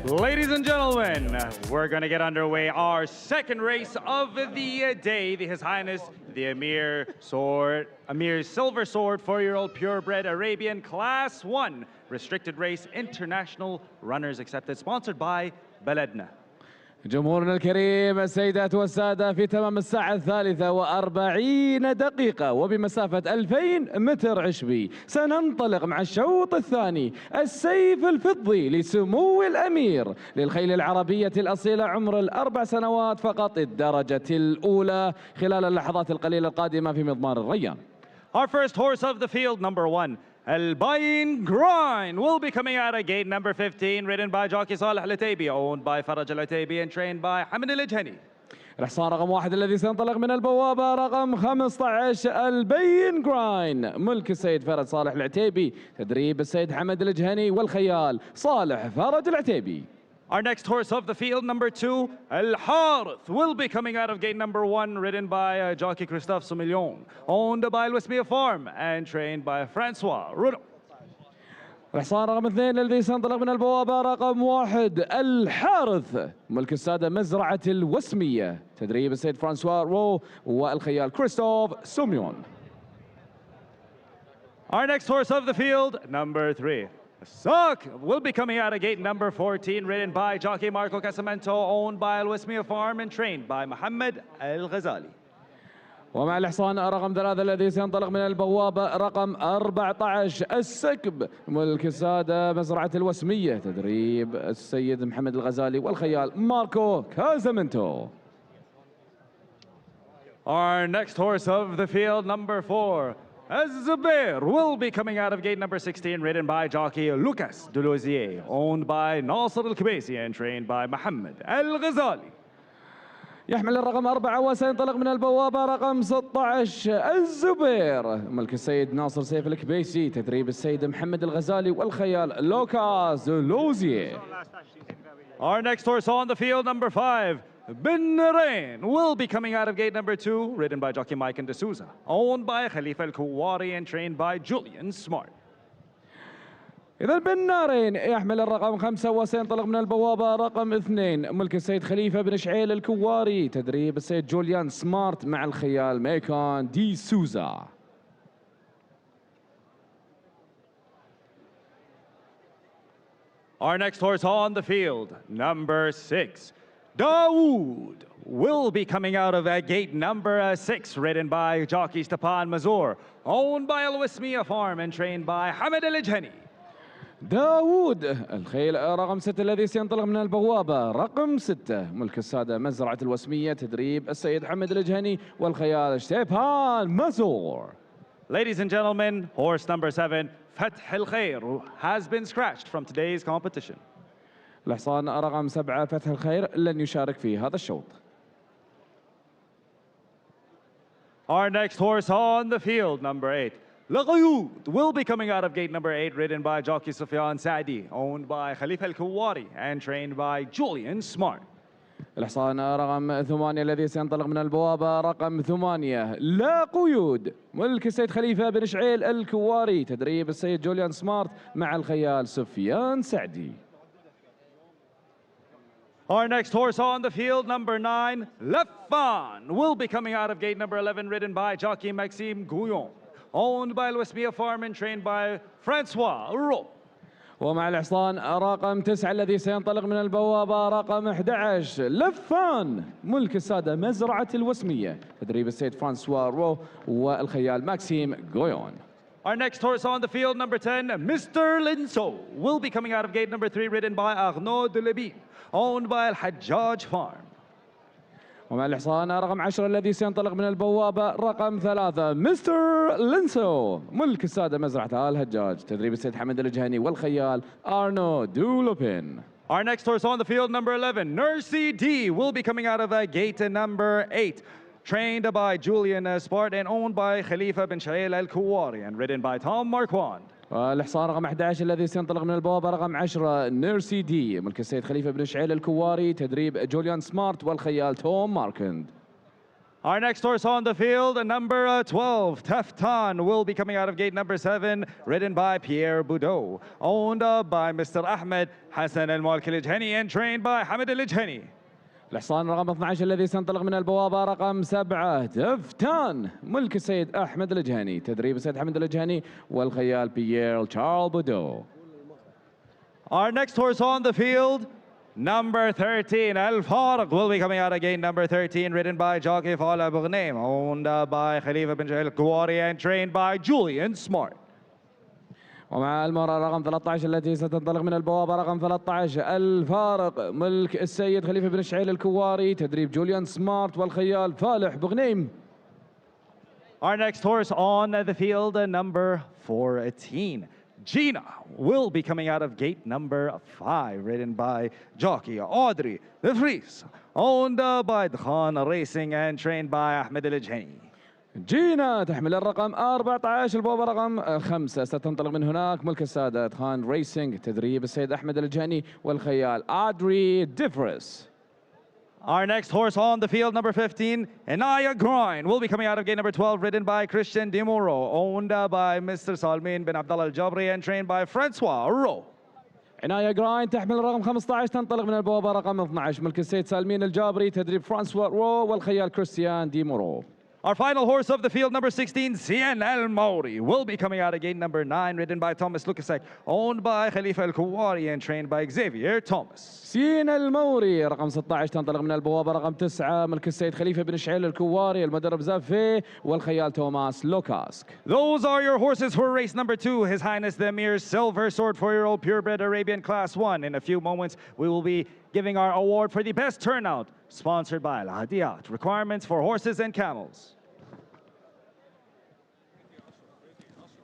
Ladies and gentlemen, we're going to get underway our second race of the day. His Highness the Amir Amir's Silver Sword 4-year-old purebred Arabian Class 1 restricted race international runners accepted, sponsored by بلدنا. جمهورنا الكريم السيدات والسادة، في تمام الساعة 43 دقيقة وبمسافة 2000 متر عشبي سننطلق مع الشوط الثاني، السيف الفضي لسمو الأمير للخيل العربية الأصيلة عمر ال4 سنوات فقط الدرجة الأولى خلال اللحظات القليلة القادمة في مضمار الريان. Our first horse of the field, number 1, Al-Bayin Grind, will be coming out of gate number 15, ridden by jockey Saleh Al-Ataybi, owned by Faraj Al-Ataybi and trained by Hamid Al-Ajhani. الحصان رقم 1 الذي سينطلق من البوابة رقم 15 البين جراين، ملك السيد فرج صالح العتيبي، تدريب السيد حمد الجهني والخيال صالح فرج العتيبي. Our next horse of the field, number 2, Al-Harith, will be coming out of gate number 1, ridden by jockey Christophe Soumillon, owned by Louismia Farm and trained by Francois Rudo. الحصان رقم 2 الذي سينطلق من البوابة رقم 1 الحارث، ملك السادة مزرعة الوسمية، تدريب السيد فرانسوا رو والخيال كريستوف سوميون. Our next horse of the field, number 3, Suck, will be coming out of gate number 14, ridden by jockey Marco Casamento, owned by Louismia Farm and trained by Mohammed Al-Ghazali. ومع الحصان رقم 3 الذي سينطلق من البوابة رقم 14 السكب، ملك السادة مزرعة الوسمية، تدريب السيد محمد الغزالي والخيال ماركو كازامنتو. Our next horse of the field, number 4, Az-Zubair, will be coming out of gate number 16, ridden by jockey Lucas Delozier, owned by Nasser Al-Kbaisi and trained by Mohammed Al-Ghazali. يحمل الرقم 4 وسينطلق من البوابة رقم 16 الزبير، ملك السيد ناصر سيف الكبيسي، تدريب السيد محمد الغزالي والخيال لوكاس لوزيه. Our next horse on the field, number 5, Bin Rain, will be coming out of gate number 2, ridden by jockey Mike D'Souza, owned by Khalifa Al-Kuwari and trained by Julian Smart. إذا بن نارين يحمل الرقم 5 وسينطلق من البوابة رقم 2، ملك السيد خليفة بن شعيل الكواري، تدريب السيد جوليان سمارت مع الخيال ميكان دي سوزا. Our next horse on the field, number 6, Dawood, will be coming out of gate number 6, ridden by jockey Stepan Mazur, owned by Al-Wismiya Farm and trained by Hamid Al-Ajhani. داوود الخيل رقم 6 الذي سينطلق من البوابة رقم 6، ملك السادة مزرعة الوسمية، تدريب السيد حمد الجهني والخيال شتيبان مازور. Ladies and gentlemen, horse number 7, Fath Al-Khair, has been scratched from today's competition. الحصان رقم 7 فتح الخير لن يشارك في هذا الشوط. Our next horse on the field, number 8, Laqayud, will be coming out of gate number 8, ridden by jockey Sufyan Saadi, owned by Khalifa Al-Kuwari and trained by Julian Smart. الحصان رقم 8 الذي سينطلق من البوابة رقم 8 لا قيود، ملك السيد خليفة بن شعيل الكواري، تدريب السيد جوليان سمارت مع الخيال سفيان سعدي. Our next horse on the field, number 9, Lefan, will be coming out of gate number 11, ridden by jockey Maxime Gouillon, owned by Louismia Farm and trained by Francois Ro. ومع الحصان رقم 9 الذي سينطلق من البوابة رقم 11 لفان، ملك السادة مزرعة الوسمية، تدريب السيد فرانسوا رو والخيال ماكسيم غويون. Our next horse on the field, number 10, Mr. Linso, will be coming out of gate number 3, ridden by Arnaud Deleby, owned by Al-Hajjaj Farm. ومع الحصان رقم 10 الذي سينطلق من البوابة رقم 3 مستر لينسو، ملك السادة مزرعة آل هجاج، تدريب السيد حمد الجهني والخيال أرنو دولوبين. Our next horse on the field, number 11, Nursey D, will be coming out of gate number 8, trained by Julian Spart and owned by Khalifa bin Shail Al-Kuwari and ridden by Tom Marquand. الحصان رقم 11 الذي سينطلق من البوابة رقم 10 نيرسي دي، ملك السيد خليفة بن شعيل الكواري، تدريب جوليان سمارت والخيال توم ماركند. Our next horse on the field, number 12, Teftan, will be coming out of gate number 7, ridden by Pierre Boudot, owned by Mr. Ahmed Hassan al-Malki al-Jhani and trained by Hamid al-Jhani. الحصان رقم 12 الذي سينطلق من البوابة رقم 7 تفتان، ملك السيد أحمد الجهني، تدريب السيد أحمد الجهني والخيال بيير تشارل بودو. Our next horse on the field, number 13, Al Farq, will be coming out again. Number 13, ridden by jockey Fala Bournaim, owned by Khalifa bin Jail Kouari and trained by Julian Smart. ومع المرة رقم 13 التي ستنطلق من البوابة رقم 13 الفارق، ملك السيد خليفة بن شعيل الكواري، تدريب جوليان سمارت والخيال فالح بغنيم. Our next horse on the field, number 14, Gina, will be coming out of gate number 5, ridden by jockey Audrey De Vries, owned by Khan Racing and trained by Ahmed al-Jhani. جينا تحمل الرقم 14 البوابة رقم 5 ستنطلق من هناك، ملك السادة خان ريسينج، تدريب السيد أحمد الجهني والخيال أدري ديفرس. Our next horse on the field, number 15, Inaya Grind, will be coming out of gate number 12, ridden by Christian Di Muro, owned by Mr. Salmin bin Abdullah Al-Jabri and trained by Francois Rowe. عناية جراين تحمل الرقم 15 تنطلق من البوابة رقم 12، ملك السيد سالمين الجابري، تدريب فرانسوا رو والخيال كريستيان دي مورو. Our final horse of the field, number 16, Cien El Mauri, will be coming out of gate number 9, ridden by Thomas Lukasek, owned by Khalifa El Kouari and trained by Xavier Thomas. سين الموري رقم 16 تنطلق من البوابة رقم 9، ملك السيد خليفة بن شعيل الكواري، المدرب زافي والخيال توماس لوكاسك. Those are your horses for race number 2, His Highness the Amir's Silver Sword 4-year-old purebred Arabian Class 1. In a few moments, we will be giving our award for the best turnout, sponsored by Al Hadiyat, requirements for horses and camels.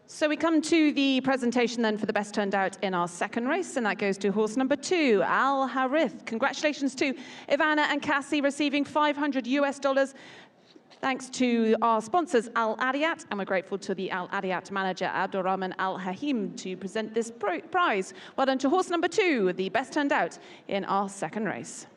So we come to the presentation then for the best turned out in our second race, and that goes to horse number 2, Al Harith. Congratulations to Ivana and Cassie receiving $500 thanks to our sponsors Al Adiyat, and we're grateful to the Al Adiyat manager Abdurrahman Al Hahim to present this prize. Well done to horse number 2, the best turned out in our second race.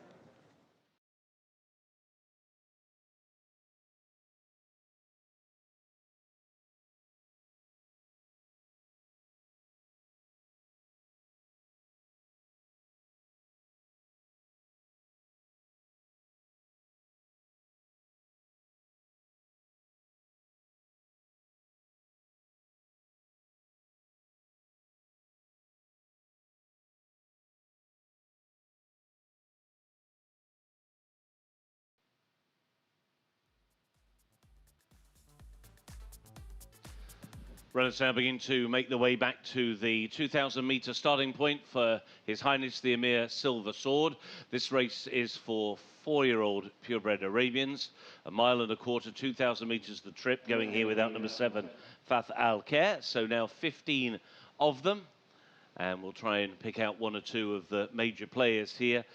Runners now begin to make their way back to the 2,000-metre starting point for His Highness the Amir Silver Sword. This race is for 4-year-old purebred Arabians. 1.25 miles, 2,000 metres the trip, going here without number 7, Fath Al-Khair. So now 15 of them. And we'll try and pick out 1 or 2 of the major players here.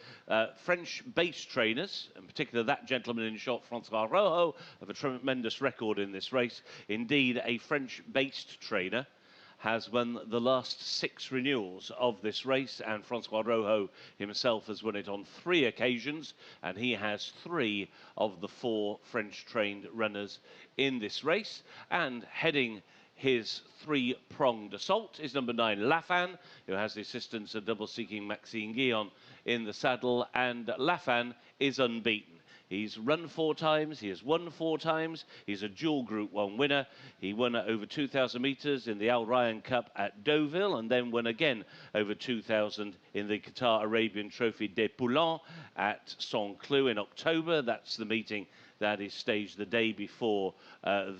French-based trainers, in particular that gentleman in shot, Francois Rojo, have a tremendous record in this race. Indeed, a French-based trainer has won the last 6 renewals of this race, and Francois Rojo himself has won it on 3 occasions, and he has 3 of the 4 French-trained runners in this race. And heading his 3-pronged assault is number 9, Lafan, who has the assistance of double-seeking Maxime Guillon in the saddle, and Lafan is unbeaten. He's run 4 times, he has won 4 times, he's a dual Group 1 winner. He won over 2,000 metres in the Al Ryan Cup at Deauville, and then won again over 2,000 in the Qatar Arabian Trophy des Poulains at Saint-Cloud in October. That's the meeting that is staged the day before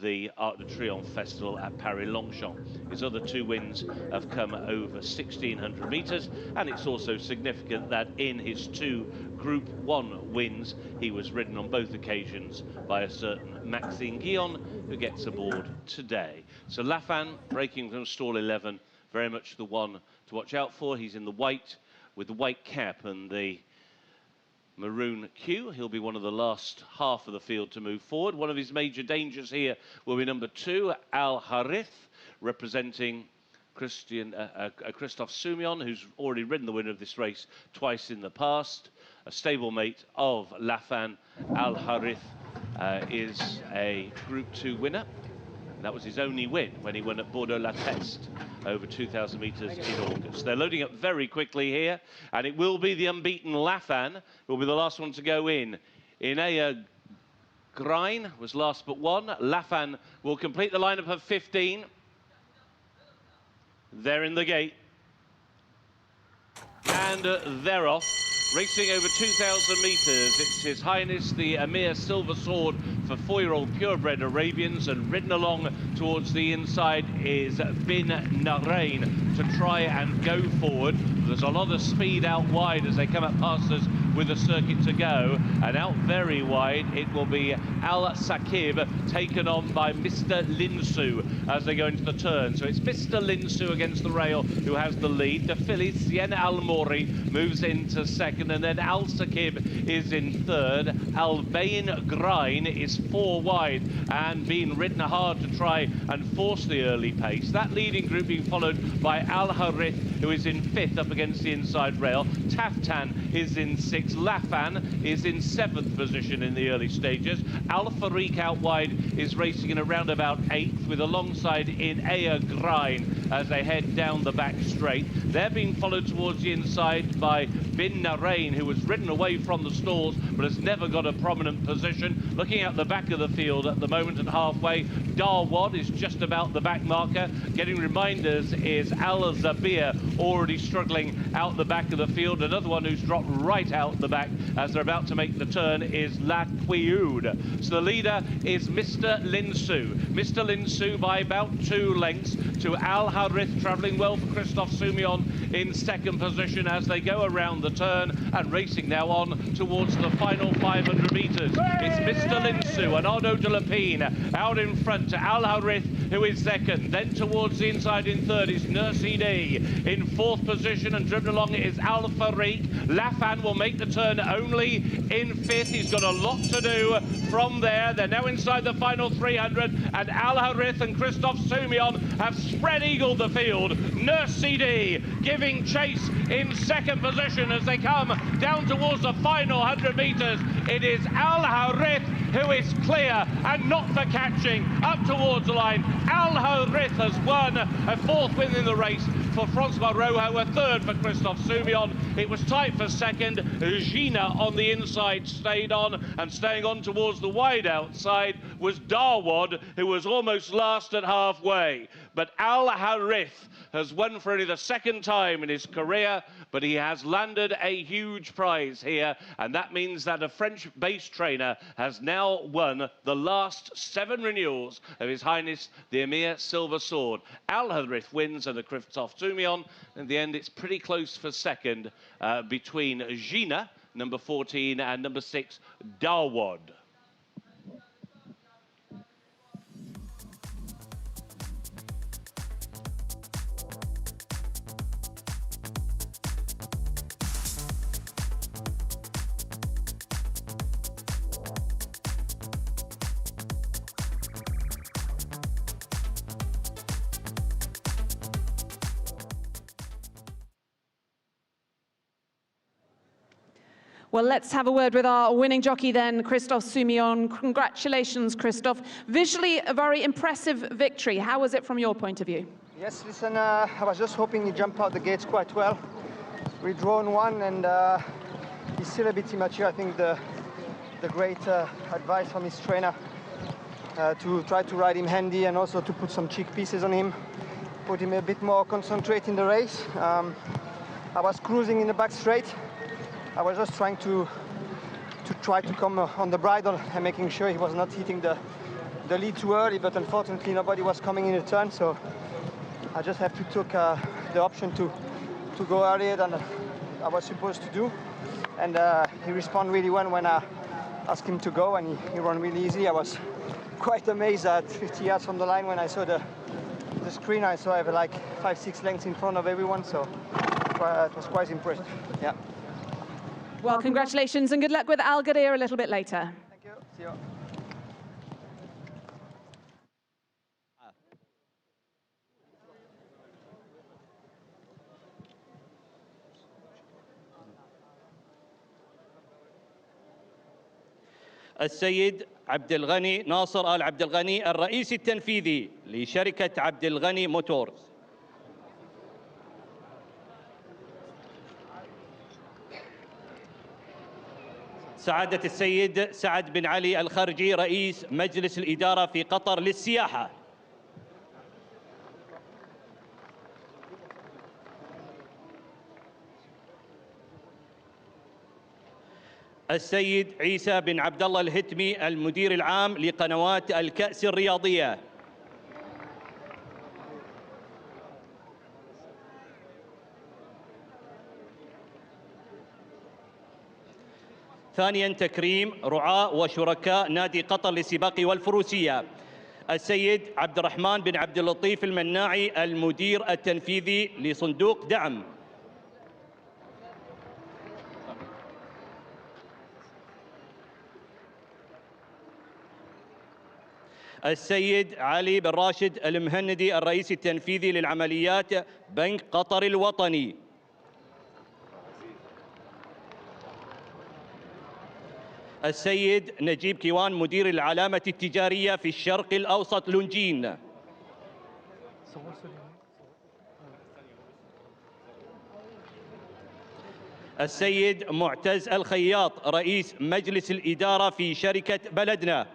the Arc de Triomphe Festival at Paris-Longchamp. His other 2 wins have come over 1,600 metres, and it's also significant that in his 2 Group 1 wins, he was ridden on both occasions by a certain Maxime Guillon, who gets aboard today. So Lafan, breaking from stall 11, very much the one to watch out for. He's in the white with the white cap and the maroon queue. He'll be one of the last half of the field to move forward. One of his major dangers here will be number 2, Al Harith, representing Christophe Soumillon, who's already ridden the winner of this race twice in the past. A stablemate of Lafan, Al Harith, is a Group 2 winner. That was his only win when he won at Bordeaux-La Teste over 2,000 meters in August. They're loading up very quickly here, and it will be the unbeaten Lafan who will be the last one to go in. Inea Grein was last but one. Lafan will complete the lineup of 15. They're in the gate. And they're off. Racing over 2,000 meters, it's His Highness the Amir Silver Sword for 4-year-old purebred Arabians, and ridden along towards the inside is Bin Narain to try and go forward. There's a lot of speed out wide as they come up past us with a circuit to go, and out very wide it will be Al Sakib taken on by Mr. Linsu as they go into the turn. So it's Mr. Linsu against the rail who has the lead. The filly Sienna Al Mori moves into second, and then Al Sakib is in third. Albain Grein is 4 wide and being ridden hard to try and force the early pace. That leading group being followed by Al Harith, who is in 5th up against the inside rail. Taftan is in 6th. Lafan is in 7th position in the early stages. Al Farik out wide is racing in around about 8th, with alongside in Aya Grein as they head down the back straight. They're being followed towards the inside by Bin Narain, who was ridden away from the stalls but has never got a prominent position. Looking at the back of the field at the moment at halfway, Darwad is just about the back marker. Getting reminders is Al Zabir, already struggling out the back of the field. Another one who's dropped right out the back as they're about to make the turn is La Quioude. So the leader is Mr. Linsu. Mr. Linsu by about 2 lengths to Al Harith, travelling well for Christophe Soumillon in 2nd position as they go around the turn, and racing now on towards the final 500 metres. It's Mr. Linsu and Arnaud de Lapine out in front to Al Harith, who is 2nd. Then towards the inside in 3rd is Nursi D. In 4th position and driven along is Al Farik. Lafan will make the turn only in 5th. He's got a lot to do from there. They're now inside the final 300, and Al Harith and Christophe Soumillon have spread-eagled the field. Nursi D giving chase in 2nd position as they come down towards the final 100 metres. It is Al Harith who is clear and not for catching up towards the line. Al Harith has won a 4th win in the race for Francois Rojo, a 3rd for Christophe Soumillon. It was tight for 2nd. Gina on the inside stayed on, and staying on towards the wide outside was Darwad, who was almost last at halfway. But Al Harith has won for only the 2nd time in his career, but he has landed a huge prize here, and that means that a French base trainer has now won the last 7 renewals of His Highness the Amir Silver Sword. Al Harith wins under Christophe Soumillon. In the end, it's pretty close for 2nd between Gina, number 14, and number 6, Darwad. Well, let's have a word with our winning jockey then, Christophe Soumillon. Congratulations, Christophe. Visually, a very impressive victory. How was it from your point of view? Yes, listen, I was just hoping he jumped out the gates quite well. We drawn one, and he's still a bit immature. I think the great advice from his trainer to try to ride him handy, and also to put some cheek pieces on him, put him a bit more concentrate in the race. I was cruising in the back straight. I was just trying to try to come on the bridle and making sure he was not hitting the lead too early, but unfortunately nobody was coming in the turn, so I just have to take the option to go earlier than I was supposed to do. And he responded really well when I asked him to go, and he ran really easy. I was quite amazed at 50 yards from the line when I saw the screen. I saw I have like 5-6 lengths in front of everyone, so it was quite impressive. Yeah. Well, congratulations and good luck with Al Ghadir a little bit later. Thank you. See you. السيد عبد الغني ناصر آل عبد الغني الرئيس التنفيذي لشركة عبد الغني موتورز. سعادة السيد سعد بن علي الخرجي رئيس مجلس الإدارة في قطر للسياحة. السيد عيسى بن عبد الله الهتمي المدير العام لقنوات الكأس الرياضية. ثانياً تكريم رعاة وشركاء نادي قطر للسباق والفروسية. السيد عبد الرحمن بن عبد اللطيف المناعي المدير التنفيذي لصندوق دعم. السيد علي بن راشد المهندي الرئيس التنفيذي للعمليات بنك قطر الوطني. السيد نجيب كيوان مدير العلامة التجارية في الشرق الأوسط لونجين. السيد معتز الخياط رئيس مجلس الإدارة في شركة بلدنا.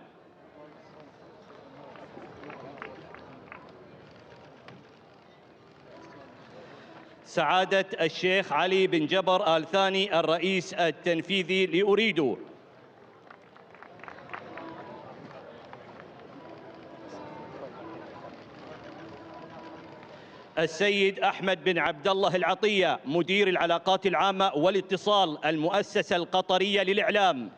سعادة الشيخ علي بن جبر آل ثاني الرئيس التنفيذي لأريدو. السيد أحمد بن عبد الله العطية مدير العلاقات العامة والاتصال المؤسسة القطرية للإعلام.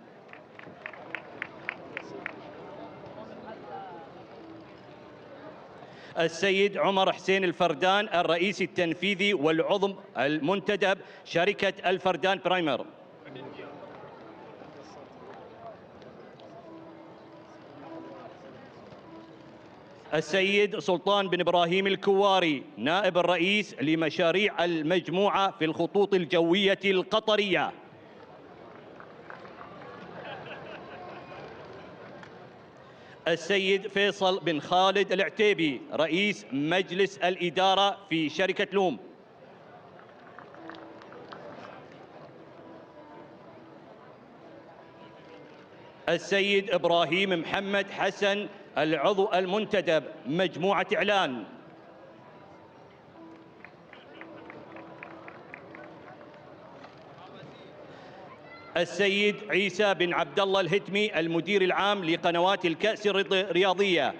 السيد عمر حسين الفردان الرئيس التنفيذي والعضو المنتدب شركة الفردان برايمر. السيد سلطان بن إبراهيم الكواري نائب الرئيس لمشاريع المجموعة في الخطوط الجوية القطرية. السيد فيصل بن خالد العتيبي رئيس مجلس الإدارة في شركة لوم. السيد إبراهيم محمد حسن العضو المنتدب مجموعة إعلان. السيد عيسى بن عبد الله الهتمي المدير العام لقنوات الكأس الرياضية.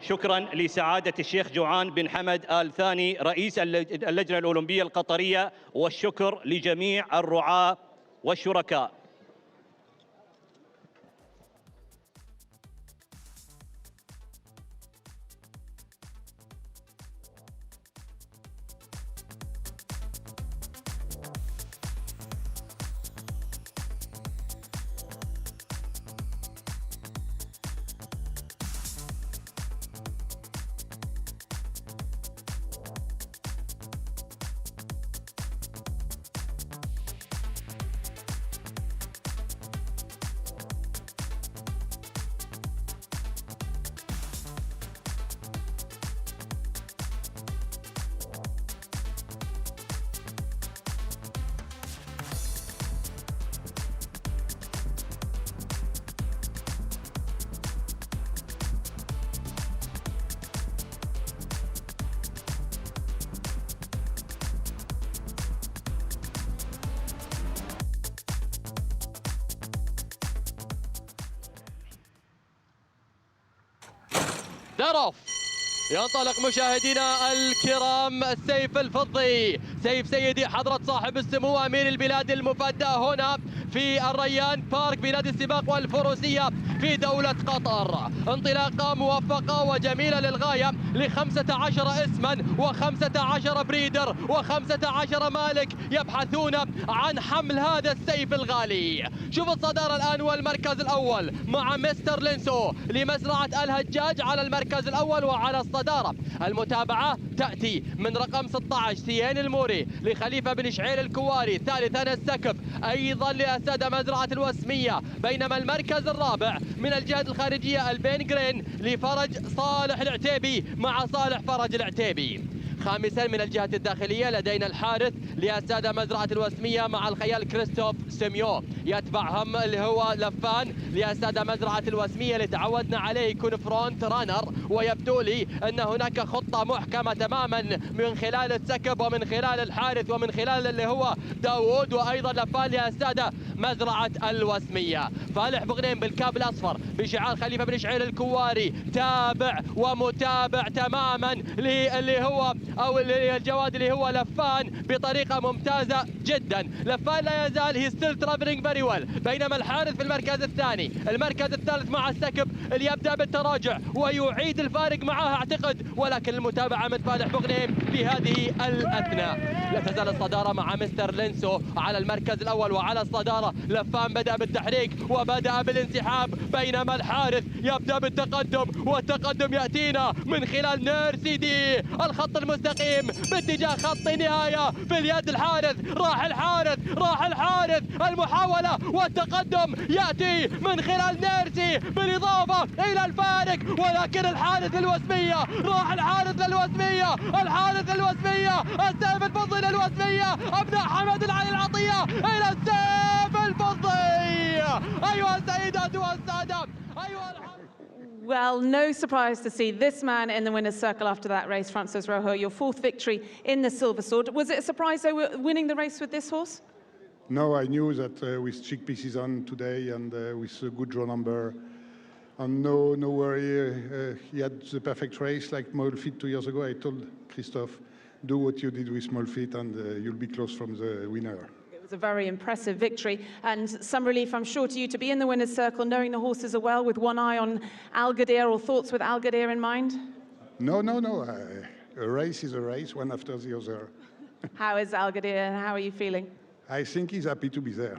شكراً لسعادة الشيخ جوعان بن حمد آل ثاني رئيس اللجنة الأولمبية القطرية، والشكر لجميع الرعاة والشركاء. درف ينطلق مشاهدينا الكرام السيف الفضي، سيف سيدي حضرة صاحب السمو أمير البلاد المفدى هنا في الريان بارك بنادي السباق والفروسية في دولة قطر. انطلاقة موفقة وجميلة للغاية ل15 اسما و15 بريدر و15 مالك يبحثون عن حمل هذا السيف الغالي. شوف الصدارة الآن والمركز الأول مع مستر لينسو لمزرعة الهجاج على المركز الأول وعلى الصدارة. المتابعة تأتي من رقم 16 سيين الموري لخليفة بن شعيل الكواري. ثالثا السكب أيضا لأسد مزرعة الوسمية. بينما المركز الرابع من الجهة الخارجية البين جرين لفرج صالح العتيبي مع صالح فرج العتيبي. خامسا من الجهة الداخلية لدينا الحارث لأسادة مزرعة الوسمية مع الخيال كريستوف سيميو. يتبعهم اللي هو لفان لأسادة مزرعة الوسمية اللي تعودنا عليه يكون فرونت رانر، ويبدو لي أن هناك خطة محكمة تماما من خلال السكب ومن خلال الحارث ومن خلال اللي هو داوود وأيضا لفان لأسادة مزرعة الوسمية. فالح بغنيم بالكاب الأصفر بشعار خليفة بن شعيل الكواري تابع ومتابع تماما اللي هو أو الجواد اللي هو لفان بطريقة ممتازة جدا. لفان لا يزال هي ستيل ترافلينج فيري ويل. بينما الحارث في المركز الثاني. المركز الثالث مع السكب اللي يبدأ بالتراجع ويعيد الفارق معها أعتقد، ولكن المتابعة من فالح بغنيم في هذه الأثناء. لا تزال الصدارة مع مستر لينسو على المركز الأول وعلى الصدارة. لفان بدأ بالتحريك وبدأ بالانسحاب بينما الحارث يبدأ بالتقدم، والتقدم يأتينا من خلال نيرسي دي. الخط المستقيم باتجاه خط نهاية في اليد الحارث. راح الحارث المحاولة والتقدم يأتي من خلال نيرسي بالإضافة إلى الفارق، ولكن الحارث الوسمية راح الحارث للوسمية السيف الفضي للوسمية. أبناء حمد العلي العطية إلى السيف الفضي. أيها السيدات والسادة، أيها Well, no surprise to see this man in the winner's circle after that race, Francis Rojo, your fourth victory in the Silver Sword. Was it a surprise, though, winning the race with this horse? No, I knew that with chickpeas on today and with a good draw number, and no worry, he had the perfect race like Molfit 2 years ago. I told Christophe, do what you did with Molfit and you'll be close from the winner. It was a very impressive victory and some relief, I'm sure, to you to be in the winner's circle, knowing the horses are well, with one eye on Al-Ghadir, or thoughts with Al-Ghadir in mind? No. A race is a race, one after the other. How is Al-Ghadir and how are you feeling? I think he's happy to be there.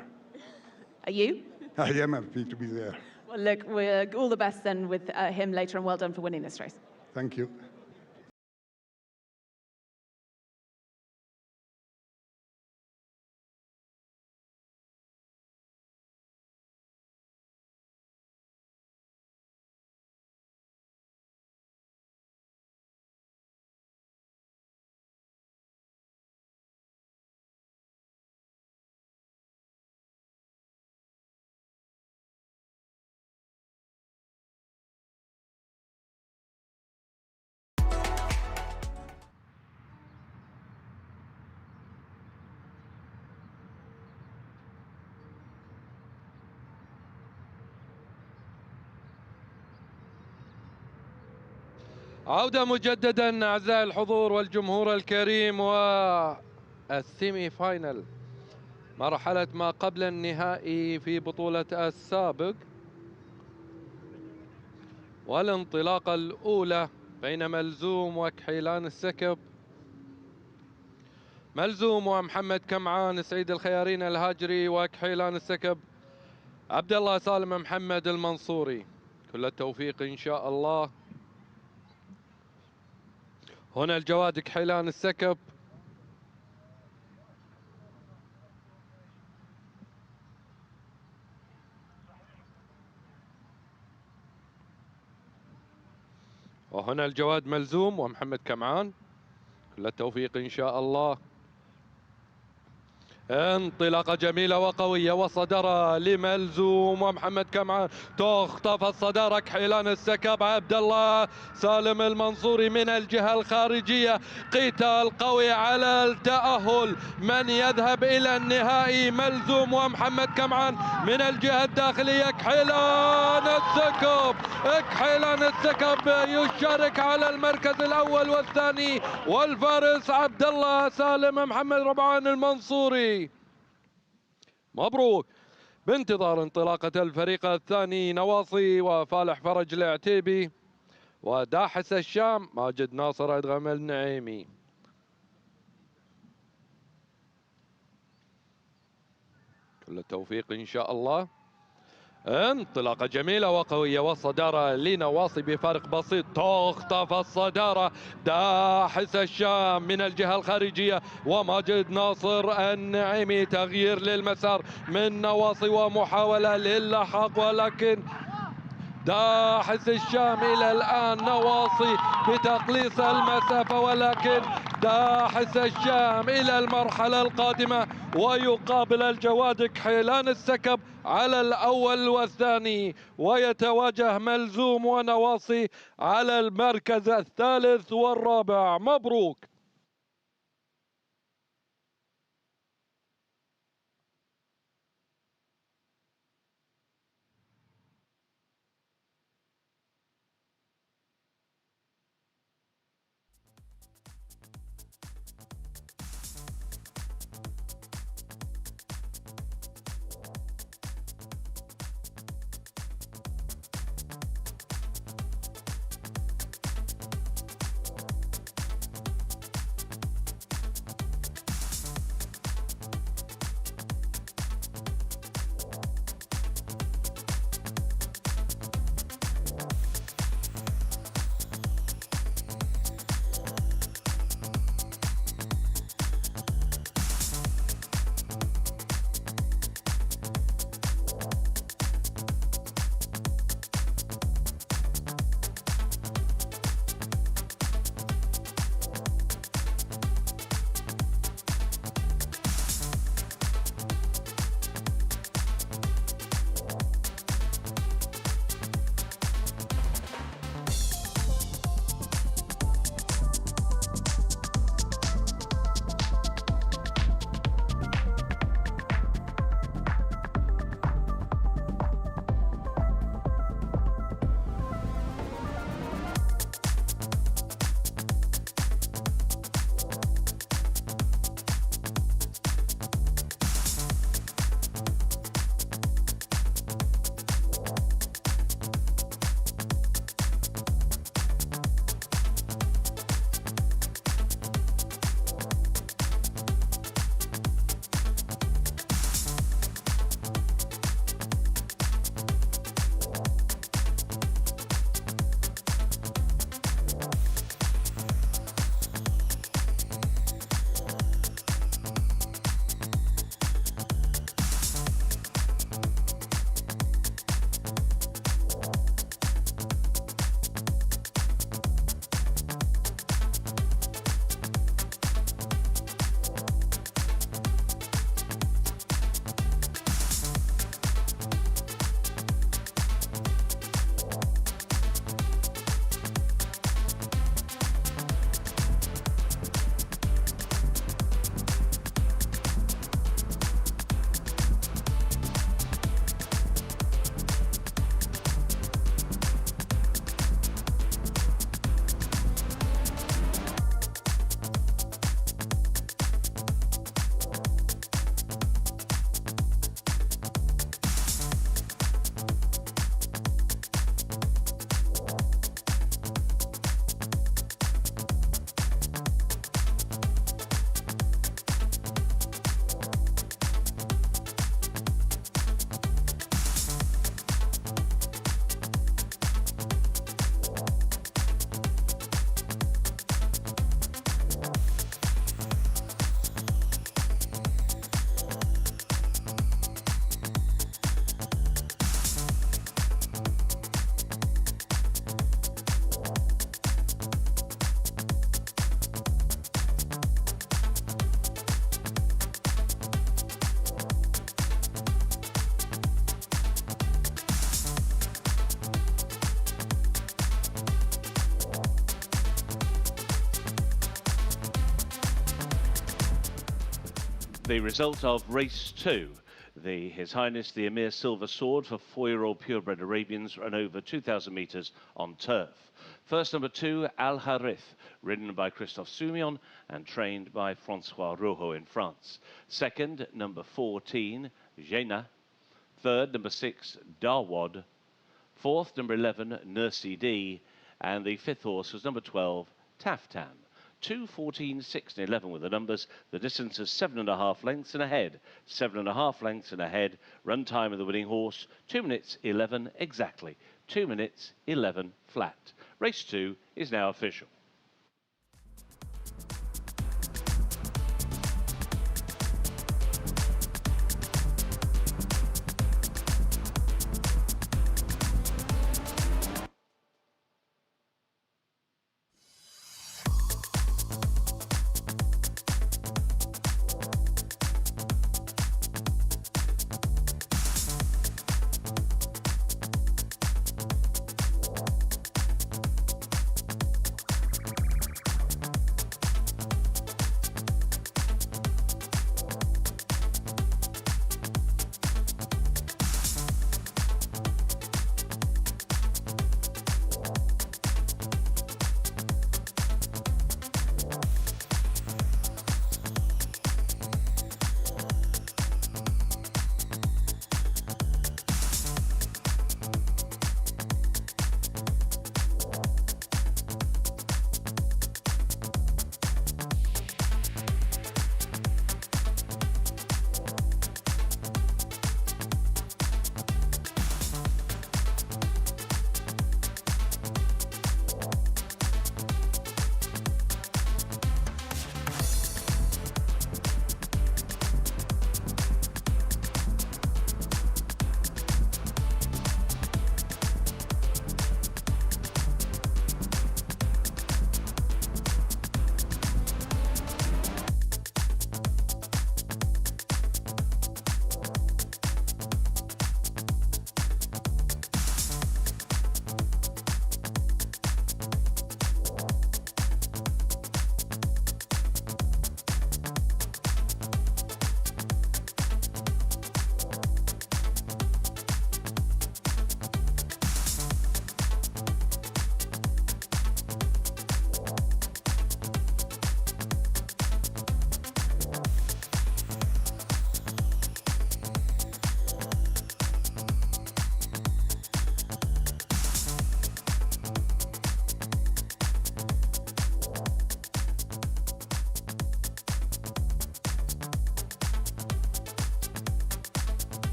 Are you? I am happy to be there. Well, look, we're all the best then with him later, and well done for winning this race. Thank you. عودة مجددا أعزائي الحضور والجمهور الكريم، والسيمي فاينل مرحلة ما قبل النهائي في بطولة السابق، والانطلاقة الأولى بين ملزوم وكحيلان السكب. ملزوم ومحمد كمعان سعيد الخيارين الهاجري، وكحيلان السكب عبد الله سالم محمد المنصوري. كل التوفيق إن شاء الله. هنا الجواد كحيلان السكب، وهنا الجواد ملزوم ومحمد كمعان. كل التوفيق إن شاء الله. انطلاقة جميلة وقوية وصدارة لملزوم ومحمد كمعان. تخطف الصدارة كحيلان السكب عبد الله سالم المنصوري من الجهة الخارجية. قتال قوي على التأهل، من يذهب إلى النهائي ملزوم ومحمد كمعان. من الجهة الداخلية كحيلان السكب. كحيلان السكب يشارك على المركز الأول والثاني، والفارس عبد الله سالم محمد ربعان المنصوري. مبروك بانتظار انطلاقة الفريق الثاني نواصي وفالح فرج العتيبي وداحس الشام ماجد ناصر أدغم النعيمي. كل التوفيق إن شاء الله. انطلاقة جميلة وقوية والصدارة لنواصي بفارق بسيط، تخطف الصدارة داحس الشام من الجهة الخارجية وماجد ناصر النعيمي. تغيير للمسار من نواصي ومحاولة للحاق، ولكن داحس الشام إلى الآن نواصي بتقليص المسافة، ولكن داحس الشام إلى المرحلة القادمة ويقابل الجواد كحيلان السكب على الأول والثاني، ويتواجه ملزوم ونواصي على المركز الثالث والرابع. مبروك. The result of race 2. His Highness the Amir Silver Sword for 4-year-old purebred Arabians ran over 2,000 metres on turf. First, number 2, Al Harith, ridden by Christophe Soumillon and trained by Francois Rojo in France. Second, number 14, Jena. Third, number 6, Darwad. Fourth, number 11, Nursi D. And the fifth horse was number 12, Taftam. 2, 14, 6 and 11 with the numbers. The distance is 7.5 lengths and ahead. 7.5 lengths and ahead. Run time of the winning horse, 2 minutes 11 exactly. 2 minutes 11 flat. Race 2 is now official.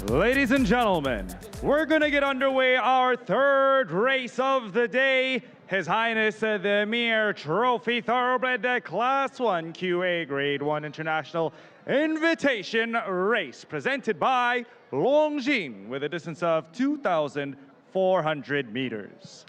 Ladies and gentlemen, we're going to get underway our third race of the day. His Highness the Amir Trophy Thoroughbred Class 1 QA Grade 1 International Invitation Race, presented by Longines with a distance of 2,400 meters.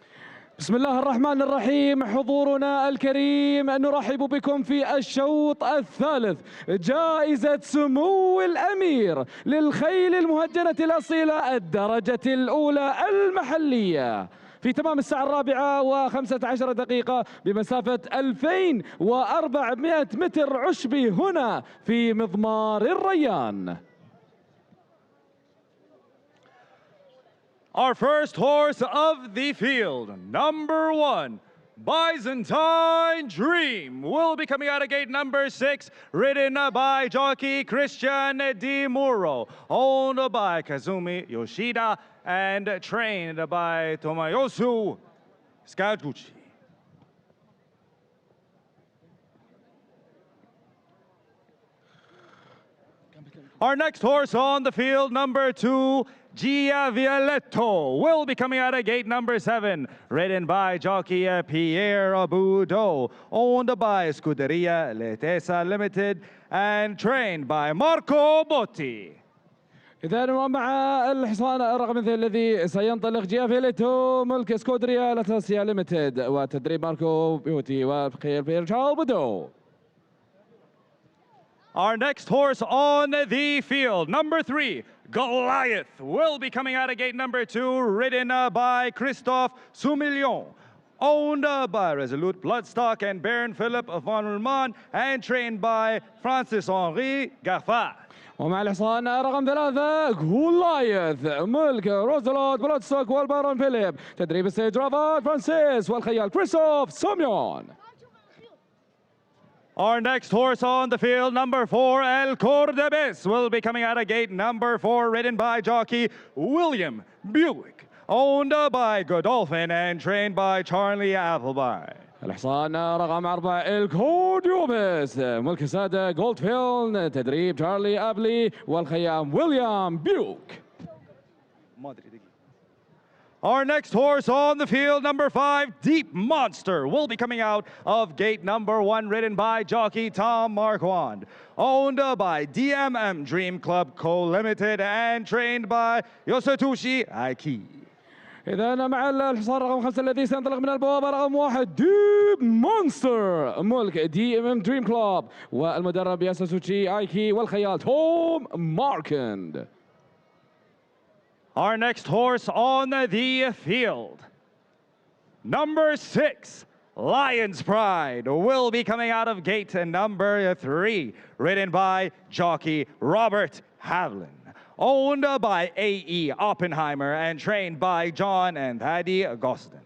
بسم الله الرحمن الرحيم. حضورنا الكريم نرحب بكم في الشوط الثالث، جائزة سمو الأمير للخيل المهجنة الأصيلة الدرجة الأولى المحلية. في تمام الساعة 4:15 بمسافة 2400 متر عشبي هنا في مضمار الريان. Our first horse of the field, number 1, Byzantine Dream, will be coming out of gate number 6, ridden by jockey Christian Di Muro, owned by Kazumi Yoshida, and trained by Tomoyosu Sakaguchi. Our next horse on the field, number 2, Gia Violetto, will be coming out of gate number 7, ridden by jockey Pierre Abudo, owned by Scuderia Letesa Limited, and trained by Marco Botti. إذا ومع الحصان الرقم 2 الذي سينطلق جيا فيليتو ملك سكودريا لاتاسيا ليمتد وتدريب ماركو بيوتي وبخير بيرجاو بدو. Our next horse on the field, number 3, Goliath, will be coming out of gate number 2, ridden by Christophe Soumillon, owned by Resolute Bloodstock and Baron Philip von Rullmann, and trained by Francis-Henri Gaffard. ومع الحصان رقم 3 غولايث ملك روزلوت بلودستوك والبارون فيليب تدريب السيد رافات فرانسيس والخيال كريستوف سوميون. Our next horse on the field, number 4, El Cordobés, will be coming out of gate number 4, ridden by jockey William Buick, owned by Godolphin and trained by Charlie Appleby. الحصان رقم 4 الكورديوبس ملك السادة جولدفيلد تدريب تشارلي أبلي والخيام ويليام بيوك. Our next horse on the field, number 5, Deep Monster, will be coming out of gate number 1, ridden by jockey Tom Marquand, owned by DMM Dream Club Co-Limited and trained by Yosatoshi Aiki. إذا مع الحصان رقم 5 الذي سينطلق من البوابة رقم 1 ديب مونستر ملك دي ام ام دريم كلوب والمدرب ياسوتشي ايكي والخيال توم ماركند. Our next horse on the field, number 6, Lion's Pride, will be coming out of gate number 3, ridden by jockey Robert Havlin, owned by A.E. Oppenheimer and trained by John and Paddy Gosden.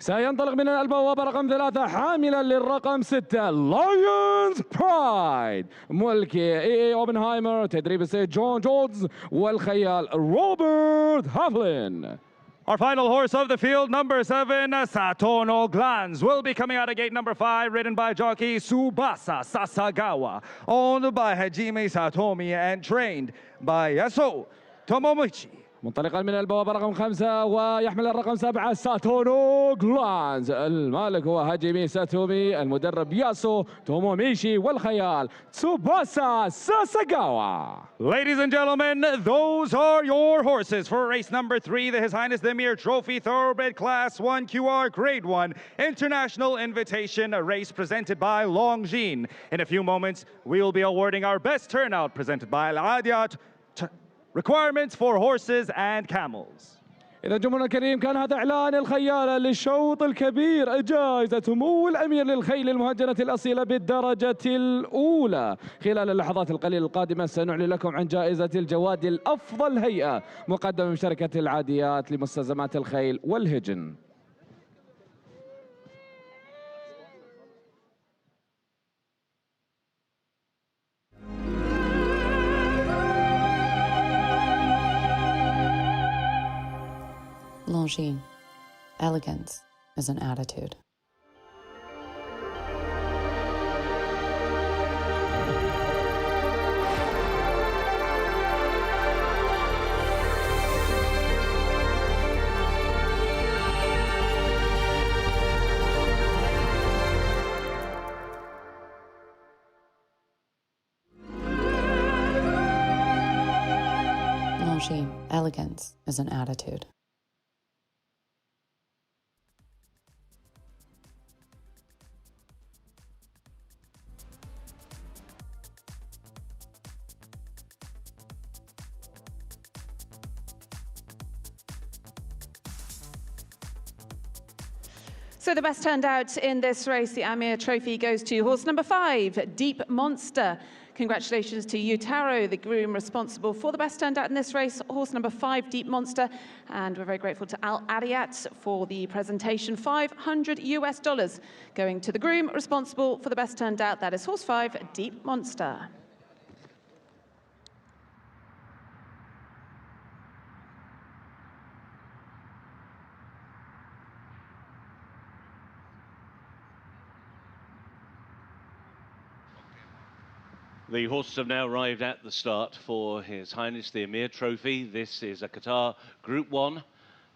سينطلق من البوابة رقم 3 حاملا للرقم 6 لايونز برايد ملك اي اوبنهايمر تدريب السيد جون جولدز والخيال روبرت هافلين. Our final horse of the field, number 7, Satono Glans, will be coming out of gate number 5, ridden by jockey Tsubasa Sasagawa, owned by Hajime Satomi and trained by Yaso Tomomichi. منطلقا من البوابة رقم 5 ويحمل الرقم 7 ساتونو جلانز المالك هو هاجيمي ساتومي المدرب ياسو توموميشي والخيال تسوباسا ساساغاوا. Ladies and gentlemen, those are your horses for race number 3, the His Highness the Amir Trophy Thoroughbred Class 1 QR Grade 1 International Invitation, a race presented by Longines. In a few moments, we will be awarding our best turnout presented by Al-Adiyat requirements for horses and camels. إذا جمهورنا الكريم كان هذا إعلان الخيالة للشوط الكبير جائزة سمو الأمير للخيل المهجنة الأصيلة بالدرجة الأولى. خلال اللحظات القليلة القادمة سنعلن لكم عن جائزة الجواد الأفضل هيئة مقدمة من شركة العاديات لمستلزمات الخيل والهجن. Longines, elegance is an attitude. Longines, elegance is an attitude. So the best turned out in this race, the Amir Trophy, goes to horse number 5, Deep Monster. Congratulations to Utaro, the groom responsible for the best turned out in this race, horse number 5, Deep Monster. And we're very grateful to Al Ariat for the presentation. $500 going to the groom responsible for the best turned out. That is horse 5, Deep Monster. The horses have now arrived at the start for His Highness the Amir Trophy. This is a Qatar Group 1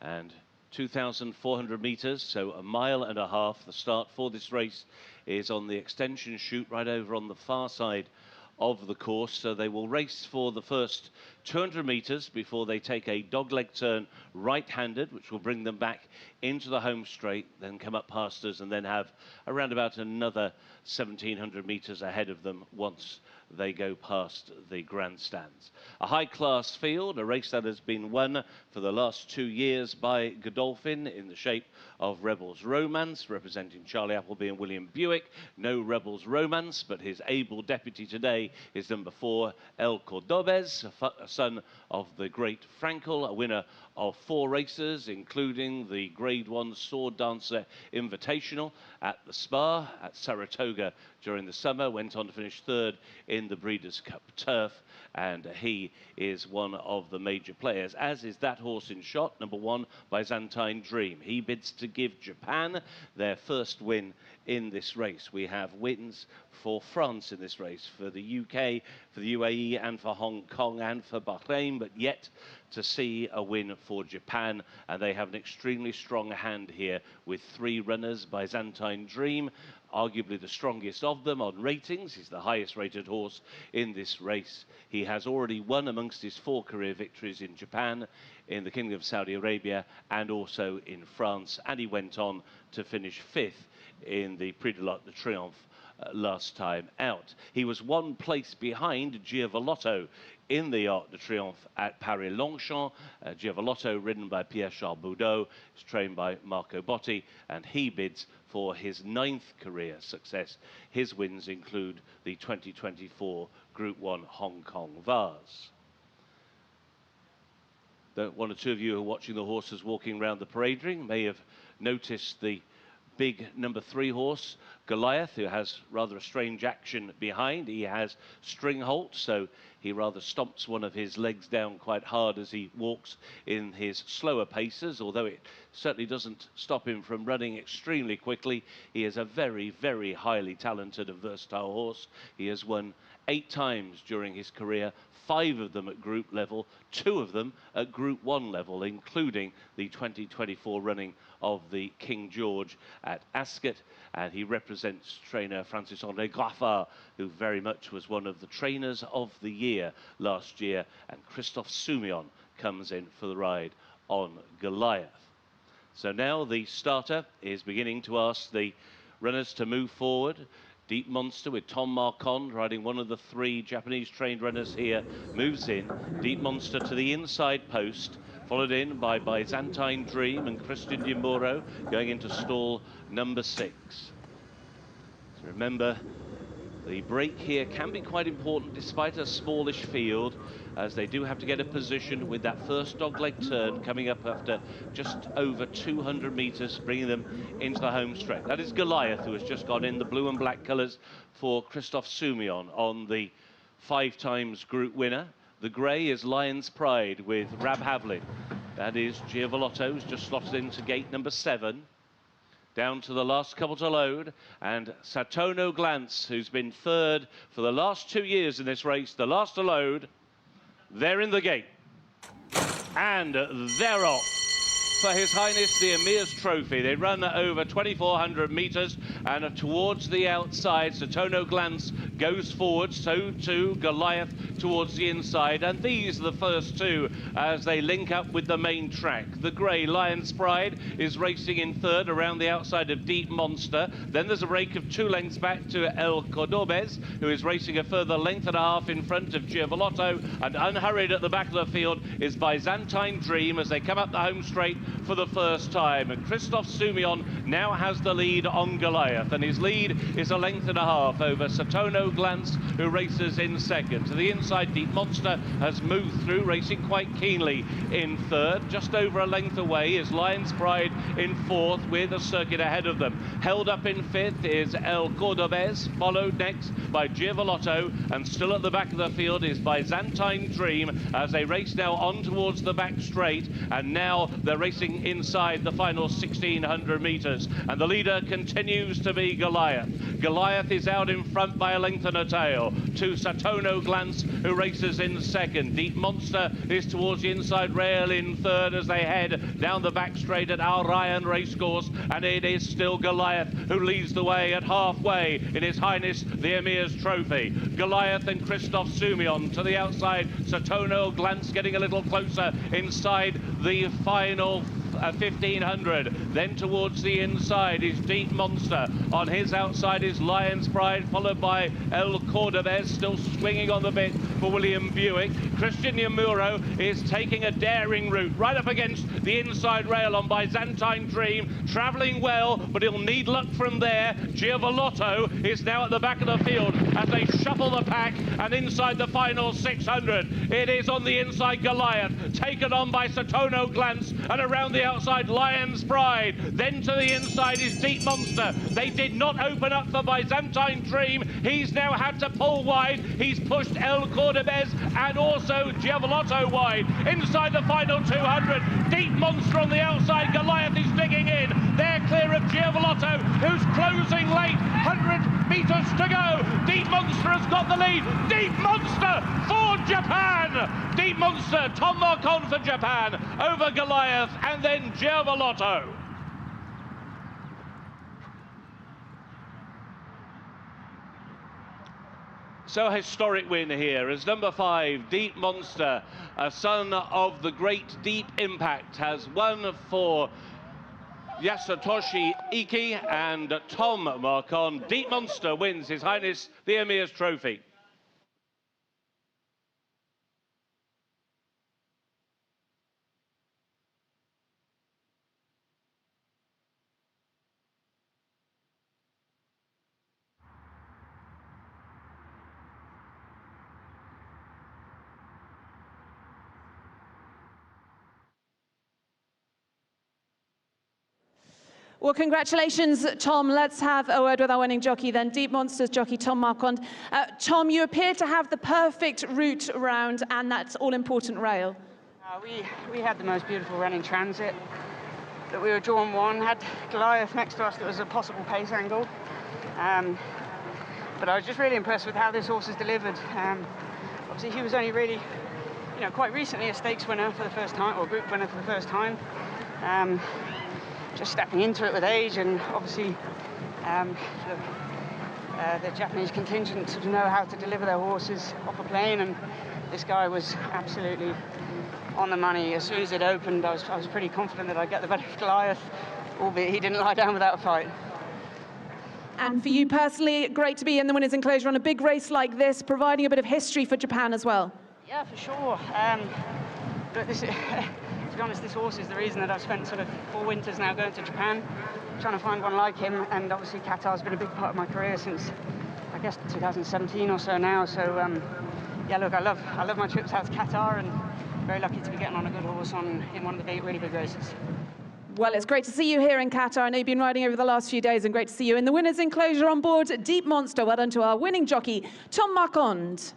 and 2,400 metres, so a mile and a half. The start for this race is on the extension chute right over on the far side of the course. So they will race for the first 200 metres before they take a dogleg turn right-handed, which will bring them back into the home straight, then come up past us and then have around about another 1,700 metres ahead of them once they go past the grandstands. A high-class field, a race that has been won for the last 2 years by Godolphin in the shape of Rebels Romance, representing Charlie Appleby and William Buick. No Rebels Romance, but his able deputy today is number 4, El Cordobes, a son of the great Frankel, a winner of 4 races, including the Grade 1 Sword Dancer Invitational at the Spa at Saratoga during the summer, went on to finish 3rd in the Breeders' Cup Turf, and he is one of the major players, as is that horse in shot, number 1, Byzantine Dream. He bids to give Japan their first win in this race. We have wins for France in this race, for the UK, for the UAE, and for Hong Kong, and for Bahrain, but yet to see a win for Japan, and they have an extremely strong hand here with 3 runners. Byzantine Dream, arguably the strongest of them on ratings. He's the highest rated horse in this race. He has already won amongst his 4 career victories in Japan, in the Kingdom of Saudi Arabia, and also in France, and he went on to finish 5th in the Prix de l'Arc de Triomphe last time out. He was 1 place behind Giavolotto in the Arc de Triomphe at Paris-Longchamp. Giavolotto, ridden by Pierre-Charles Boudot, is trained by Marco Botti, and he bids for his 9th career success. His wins include the 2024 Group 1 Hong Kong Vase. One or two of you who are watching the horses walking around the parade ring may have noticed the big number 3 horse, Goliath, who has rather a strange action behind. He has string halt, so he rather stomps one of his legs down quite hard as he walks in his slower paces, although it certainly doesn't stop him from running extremely quickly. He is a very, very highly talented and versatile horse. He has won 8 times during his career, 5 of them at group level, 2 of them at Group 1 level, including the 2024 running of the King George at Ascot. And he represents trainer Francis-André Graffard, who very much was one of the trainers of the year last year. And Christophe Soumillon comes in for the ride on Goliath. So now the starter is beginning to ask the runners to move forward. Deep Monster with Tom Marquand riding one of the 3 Japanese trained runners here moves in. Deep Monster to the inside post, followed in by Byzantine Dream and Christian Dimboro going into stall number 6. So remember, the break here can be quite important despite a smallish field, as they do have to get a position with that first dogleg turn coming up after just over 200 metres, bringing them into the home straight. That is Goliath, who has just gone in the blue and black colours for Christophe Soumillon on the 5 times group winner. The grey is Lion's Pride with Rab Havlin. That is Giavolotto, who's just slotted into gate number 7. Down to the last couple to load, and Satono Glance, who's been 3rd for the last 2 years in this race, the last to load. They're in the gate, and they're off for His Highness the Amir's Trophy. They run over 2,400 metres, and towards the outside, Satono Glance goes forward, so too Goliath towards the inside, and these are the first two as they link up with the main track. The grey Lion's Pride is racing in third around the outside of Deep Monster. Then there's a break of 2 lengths back to El Cordobes, who is racing a further length and a half in front of Giavolotto, and unhurried at the back of the field is Byzantine Dream as they come up the home straight for the first time. And Christophe Soumillon now has the lead on Goliath, and his lead is a length and a half over Satono Glance, who races in second. To the inside, Deep Monster has moved through, racing quite keenly in third. Just over a length away is Lion's Pride in fourth, with a circuit ahead of them. Held up in fifth is El Cordobes, followed next by Giavolotto, and still at the back of the field is Byzantine Dream as they race now on towards the back straight, and now they're racing inside the final 1600 meters, and the leader continues to be Goliath. Goliath is out in front by a length and a tail to Satono Glance, who races in second. Deep Monster is towards the inside rail in third as they head down the back straight at Al Ryan Racecourse, and it is still Goliath who leads the way at halfway in His Highness the Amir's Trophy. Goliath and Christophe Soumillon to the outside, Satono Glance getting a little closer inside the final 1500. Then towards the inside is Deep Monster. On his outside is Lion's Pride, followed by El Cordobes, still swinging on the bit for William Buick. Christian Yamuro is taking a daring route right up against the inside rail on Byzantine Dream, travelling well, but he'll need luck from there. Giavolotto is now at the back of the field as they shuffle the pack, and inside the final 600, it is on the inside Goliath, taken on by Satono Glance, and around the outside Lion's Pride. Then to the inside is Deep Monster. They did not open up for Byzantine Dream. He's now had to pull wide. He's pushed El Cordobes and also Giavolotto wide. Inside the final 200, Deep Monster on the outside. Goliath is digging in. They're clear of Giavolotto, who's closing late. 100 meters to go. Deep Monster has got the lead. Deep Monster for Japan. Deep Monster, Tom Marcon for Japan over Goliath, and then Giavolotto. So a historic win here as number 5, Deep Monster, a son of the great Deep Impact, has won for Yasutoshi Iki and Tom Marcon. Deep Monster wins His Highness the Amir's Trophy. Well, congratulations, Tom. Let's have a word with our winning jockey then, Deep Monster's jockey, Tom Marcon. Tom, you appear to have the perfect route around and that all-important rail. We had the most beautiful run in transit, that we were drawn one, had Goliath next to us that was a possible pace angle. But I was just really impressed with how this horse has delivered. Obviously, he was only really, quite recently a stakes winner for the first time, or group winner for the first time. Just stepping into it with age, and obviously the Japanese contingent sort of know how to deliver their horses off a plane, and this guy was absolutely on the money. As soon as it opened, I was pretty confident that I'd get the better of Goliath, albeit he didn't lie down without a fight. And for you personally, great to be in the winner's enclosure on a big race like this, providing a bit of history for Japan as well. Yeah, for sure. But this, to be honest, this horse is the reason that I've spent sort of 4 winters now going to Japan, trying to find one like him. And obviously Qatar's been a big part of my career since, I guess, 2017 or so now. So yeah, look, I love my trips out to Qatar, and very lucky to be getting on a good horse in one of the really big races. Well, it's great to see you here in Qatar. I know you've been riding over the last few days, and great to see you in the winner's enclosure on board Deep Monster. Well done to our winning jockey, Tom Marcon.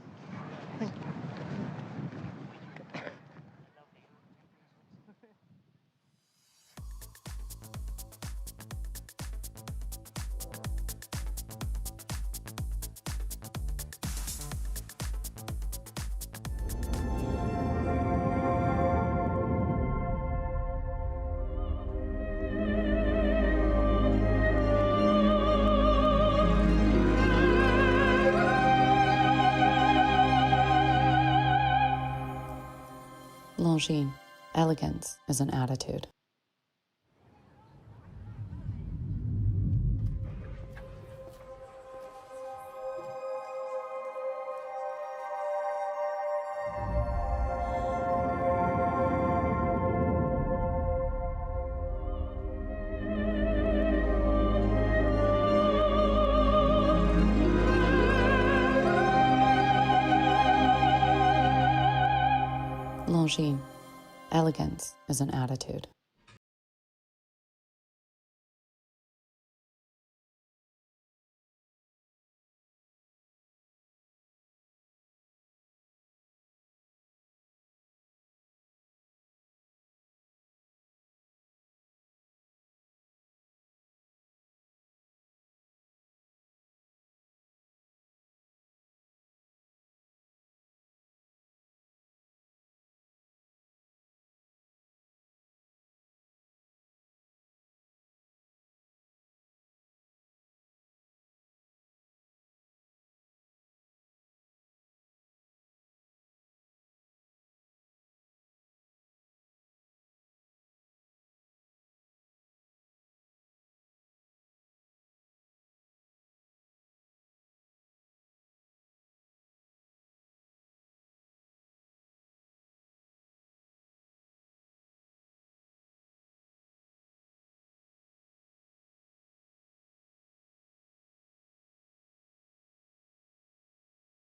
Longines, elegance is an attitude. Longines, elegance is an attitude.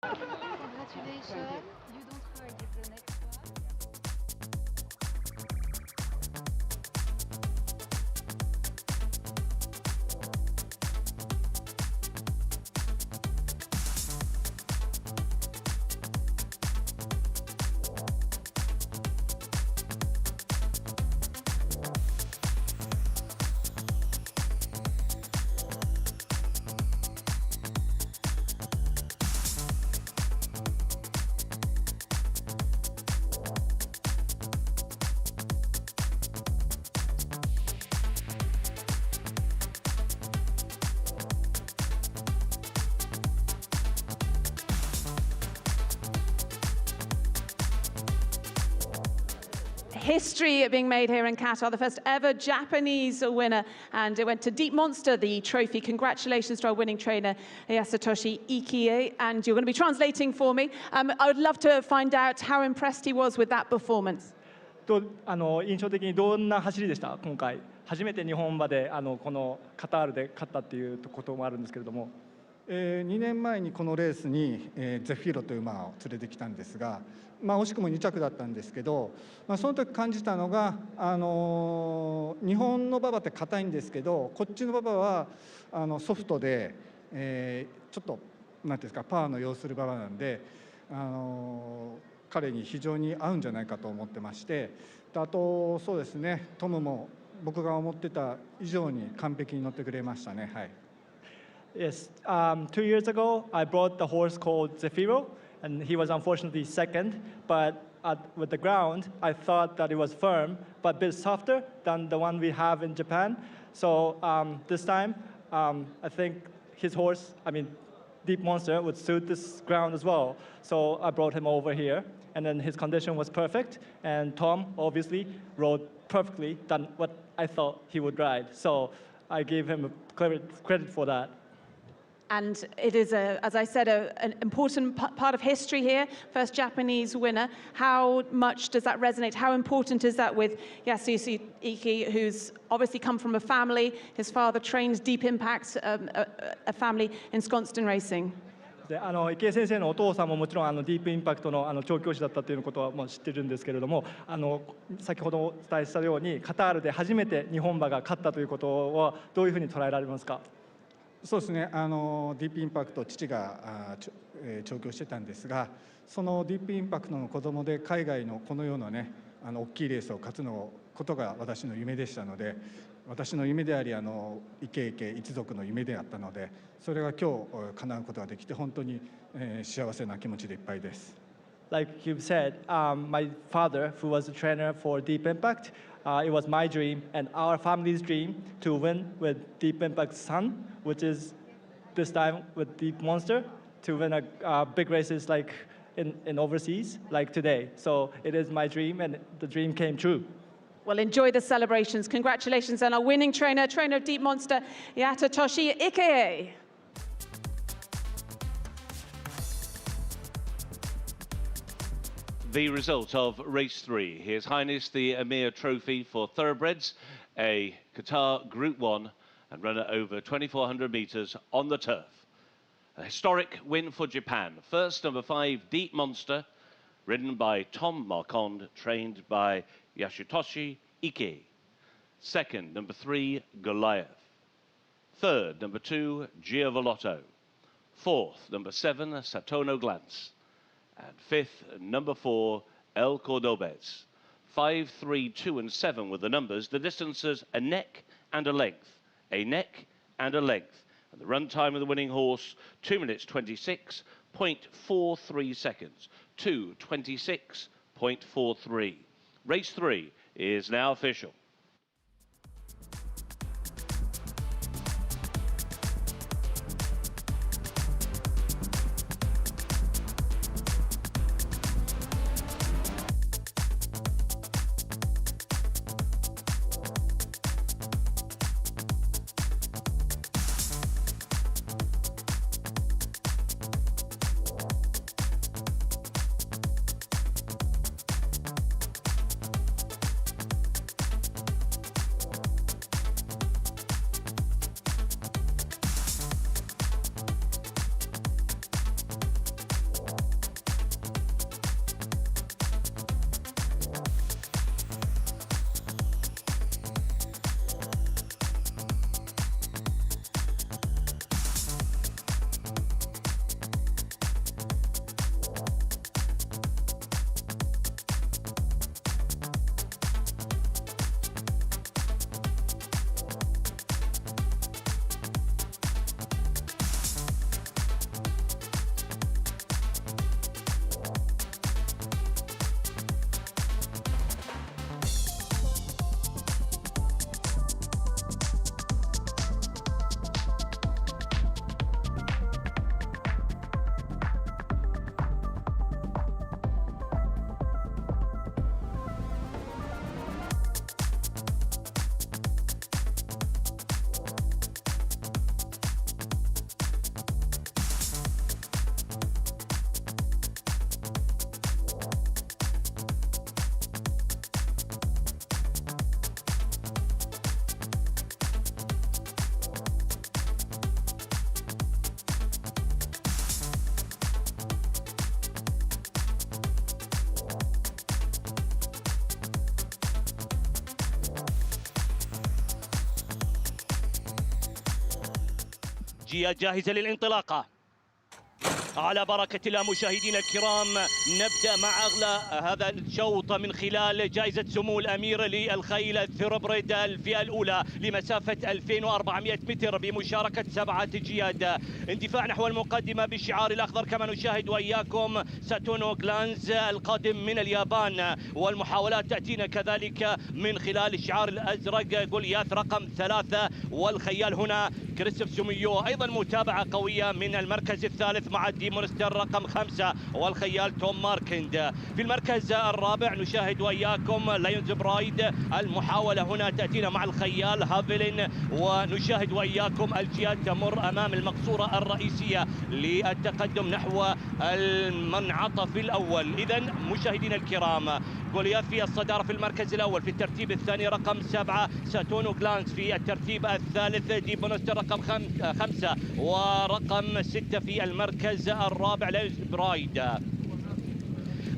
Congratulations. You don't forget the next one. History being made here in Qatar, the first ever Japanese winner, and it went to Deep Monster, the trophy. Congratulations to our winning trainer, Yasutoshi Ikie, and you're going to be translating for me. I would love to find out how impressed he was with that performance. 印象的にどんな走りでした今回初めて日本馬でこのカタールで勝ったっていうこともあるんですけれども、2年前にこのレースに、ゼフィーロという馬を連れてきたんですが、惜しくも2着だったんですけど、その時感じたのが、日本の馬場って硬いんですけど、こっちの馬場はソフトで、ちょっとなんていうんですかパワーの要する馬場なんで、彼に非常に合うんじゃないかと思ってまして、あとそうですね、トムも僕が思ってた以上に完璧に乗ってくれましたね。はい。Yes, 2 years ago, I brought the horse called Zafiro, and he was unfortunately second. But with the ground, I thought that it was firm, but a bit softer than the one we have in Japan. So this time, I think his horse, Deep Monster, would suit this ground as well. So I brought him over here, and then his condition was perfect. And Tom obviously rode perfectly than what I thought he would ride. So I gave him credit for that. And it is, as I said, an important part of history here. First Japanese winner. How much does that resonate? How important is that with Yasutoshi Ikie, who's obviously come from a family? His father trains Deep Impact, a family ensconced in racing. 池江先生のお父さんももちろんディープインパクトの調教師だったということは知ってるんですけれども、先ほどお伝えしたようにカタールで初めて日本馬が勝ったということはどういうふうに捉えられますか？そうですね、ディープインパクト父が調教してたんですが、そのディープインパクトの子供で海外のこのようなね大きいレースを勝つことが私の夢でしたので、私の夢でありイケイケ一族の夢であったので、それが今日叶うことができて本当に幸せな気持ちでいっぱいです。Like you've said, my father, who was a trainer for Deep Impact, it was my dream and our family's dream to win with Deep Impact's son, which is this time with Deep Monster, to win big races like in overseas like today. So it is my dream, and the dream came true. Well, enjoy the celebrations. Congratulations on our winning trainer of Deep Monster, H.H Ike. The result of race 3, His Highness the Amir Trophy for Thoroughbreds, a Qatar Group 1 and runner over 2,400 metres on the turf. A historic win for Japan. First, number 5, Deep Monster, ridden by Tom Marquand, trained by Yasutoshi Ike. Second, number 3, Goliath. Third, number 2, Giavolotto. Fourth, number 7, Satono Glance. And fifth, number 4, El Cordobés. 5, 3, 2 and 7 were the numbers. The distances, a neck and a length. A neck and a length. And the run time of the winning horse, 2 minutes 26.43 seconds. 2:26.43. Race 3 is now official. جياد جاهزة للانطلاقة. على بركة الله مشاهدينا الكرام، نبدأ مع أغلى هذا الشوط من خلال جائزة سمو الأمير للخيل الثروبريد الفئة الأولى لمسافة 2400 متر بمشاركة 7 جياد. اندفاع نحو المقدمة بالشعار الأخضر كما نشاهد وإياكم ساتونو جلانز القادم من اليابان، والمحاولات تأتينا كذلك من خلال الشعار الأزرق جولياث رقم 3، والخيال هنا كريستوف سوميو. أيضا متابعة قوية من المركز الثالث مع دي مونستر رقم 5 والخيال توم ماركند. في المركز الرابع نشاهد وإياكم لايونز برايد. المحاولة هنا تأتينا مع الخيال هافلين، ونشاهد وإياكم الجياد تمر أمام المقصورة الرئيسية للتقدم نحو المنعطف الأول. إذا مشاهدينا الكرام، جولياث في الصدارة في المركز الأول، في الترتيب الثاني رقم 7 ساتونو جلانس، في الترتيب الثالث دي مونستر رقم 5، ورقم 6 في المركز الرابع لايونز برايد.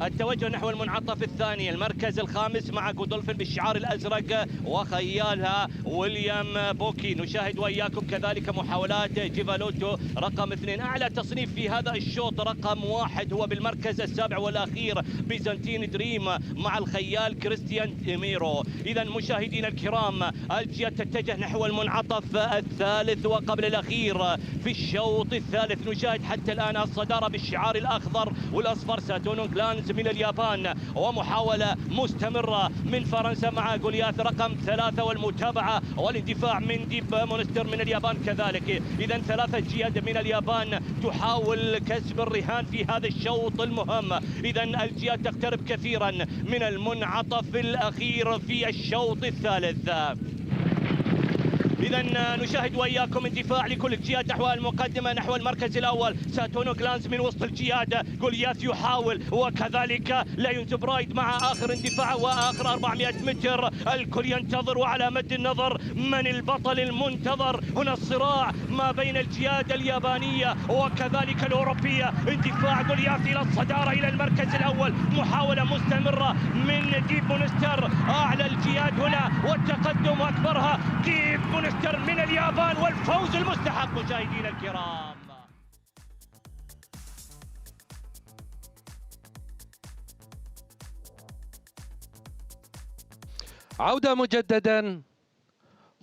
التوجه نحو المنعطف الثاني، المركز الخامس مع جودولفين بالشعار الأزرق وخيالها ويليام بوكي. نشاهد وإياكم كذلك محاولات جيفالوتو رقم 2. أعلى تصنيف في هذا الشوط رقم 1 هو بالمركز السابع والأخير بيزنطين دريم مع الخيال كريستيان ميرو. إذا مشاهدينا الكرام، الجياد تتجه نحو المنعطف الثالث وقبل الأخير في الشوط الثالث. نشاهد حتى الآن الصدارة بالشعار الأخضر والأصفر ساتونو جلانز غلانز من اليابان، ومحاولة مستمرة من فرنسا مع جولياث رقم 3 والمتابعة والاندفاع من ديب مونستر من اليابان كذلك. إذا 3 جياد من اليابان تحاول كسب الرهان في هذا الشوط المهم. إذا الجياد تقترب كثيرا من المنعطف الأخير في الشوط الثالث. إذا نشاهد وإياكم اندفاع لكل الجياد نحو المقدمة، نحو المركز الأول. ساتونو غلانز من وسط الجياد، جولياث يحاول، وكذلك لا ينتب رايد مع آخر اندفاع وآخر 400 متر. الكل ينتظر، وعلى مد النظر من البطل المنتظر. هنا الصراع ما بين الجياد اليابانية وكذلك الأوروبية. اندفاع جولياث إلى الصدارة إلى المركز الأول، محاولة مستمرة من ديب مونستر أعلى الجياد هنا، والتقدم أكبرها ديب مونستر من اليابان، والفوز المستحق مشاهدينا الكرام. عودة مجددا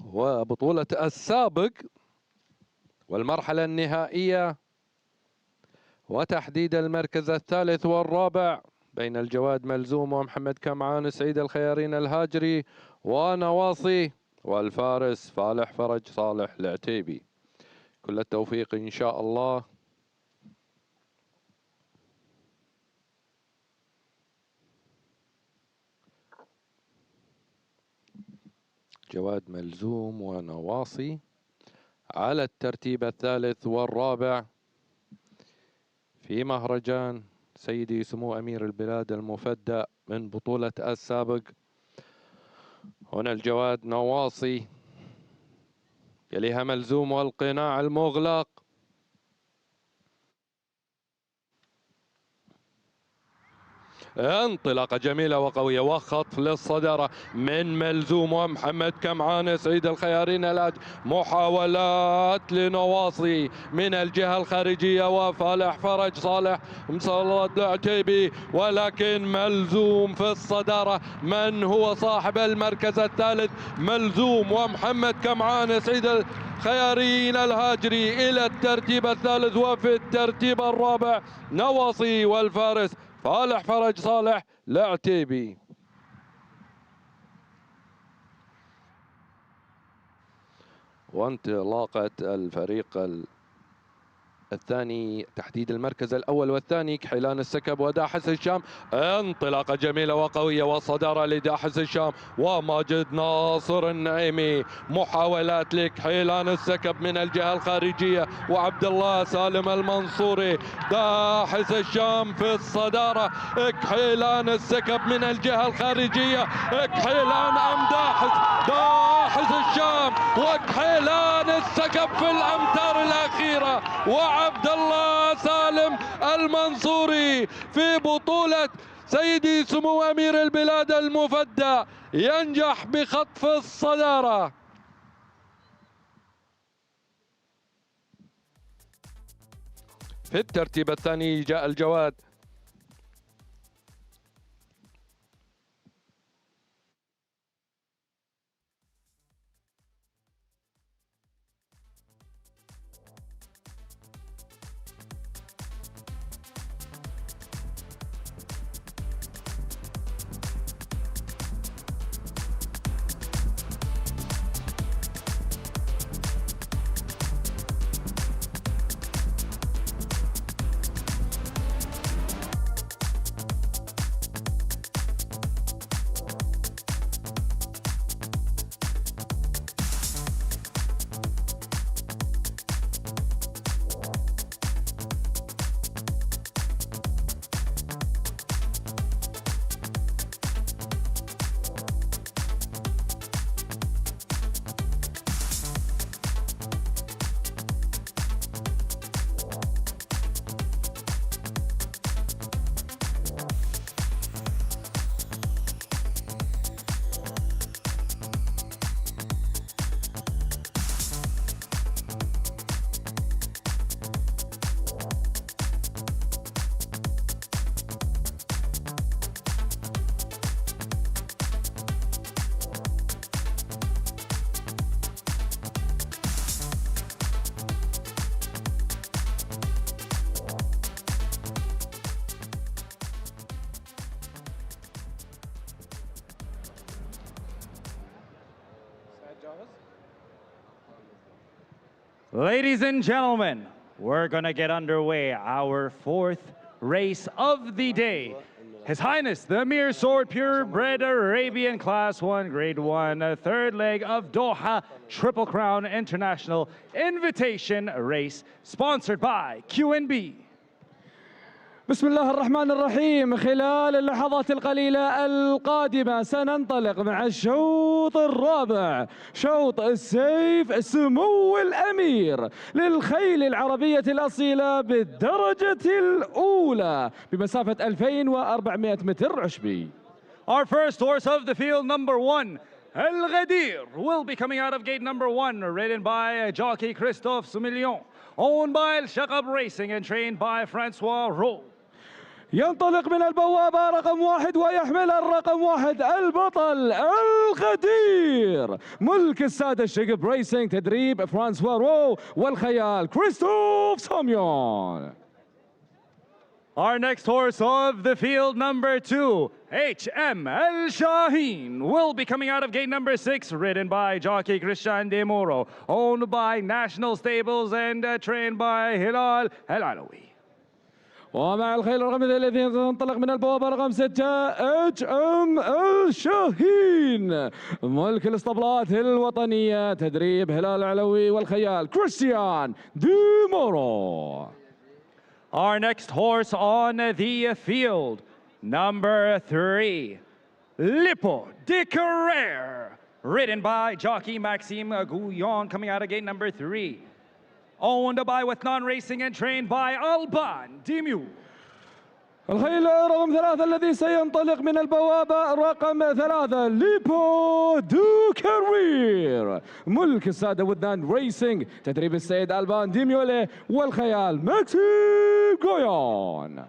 وبطولة السابق والمرحلة النهائية وتحديد المركز الثالث والرابع بين الجواد ملزوم ومحمد كمعان، سعيد الخيارين الهاجري ونواصي، والفارس فالح فرج صالح العتيبي. كل التوفيق إن شاء الله. جواد ملزوم ونواصي على الترتيب الثالث والرابع في مهرجان سيدي سمو أمير البلاد المفدى من بطولة السابق. هنا الجواد نواصي، يليها ملزوم والقناع المغلق. انطلاقة جميلة وقوية وخطف للصدارة من ملزوم ومحمد كمعان، سعيد الخيارين الهاج. محاولات لنواصي من الجهة الخارجية وفالح فرج صالح مصلد العتيبي، ولكن ملزوم في الصدارة. من هو صاحب المركز الثالث؟ ملزوم ومحمد كمعان، سعيد الخيارين الهاجري إلى الترتيب الثالث، وفي الترتيب الرابع نواصي والفارس فالح فرج صالح العتيبي. وانطلاقة الفريق الثاني تحديد المركز الأول والثاني، كحيلان السكب وداحس الشام. انطلاقة جميلة وقوية والصدارة لداحس الشام وماجد ناصر النعيمي. محاولات لكحيلان السكب من الجهة الخارجية وعبد الله سالم المنصوري. داحس الشام في الصدارة، كحيلان السكب من الجهة الخارجية. كحيلان أم داحس؟ داحس الشام وكحيلان السكب في الأمتار الأخيرة، وعبد الله سالم المنصوري في بطولة سيدي سمو أمير البلاد المفدى ينجح بخطف الصدارة. في الترتيب الثاني جاء الجواد Ladies and gentlemen, we're gonna get underway our fourth race of the day. His Highness the Amir Sword Purebred Arabian Class 1 Grade 1 third leg of Doha Triple Crown International Invitation Race sponsored by QNB. بسم الله الرحمن الرحيم. خلال اللحظات القليلة القادمة سننطلق مع الشوط الرابع، شوط السيف سمو الأمير للخيل العربية الأصيلة بالدرجة الأولى بمسافة 2400 متر عشبي. Our first horse of the field, number 1, El Ghadir, will be coming out of gate number 1, ridden by jockey Christophe Soumillon, owned by El Shaqab Racing and trained by Francois Rowe. ينطلق من البوابة رقم 1 ويحمل الرقم 1 البطل الغدير ملك السادة الشقب ريسينج تدريب فرانسوا رو والخيال كريستوف سوميون. Our next horse of the field, number 2, H.M El Shaheen, will be coming out of gate number 6, ridden by jockey Christian De Moro, owned by National Stables and trained by Hilal El Alawi. ومع الخيل رقم 30 تنطلق من البوابة رقم 6 H.M El Shaheen ملك الاسطبلات الوطنية تدريب هلال العلوي والخيال كريستيان دي مورو. Our next horse on the field, number 3, Lipo de Carrere, ridden by jockey Maxime Gouillon, coming out of gate number 3. Owned by Wethnon Racing and trained by Alban Dimiu. الخيل رقم 3 الذي سينطلق من البوابة رقم 3 ليبو دو كارير ملك السادة وذنان ريسينج تدريب السيد ألبان ديميولي والخيال ماكسي غويون.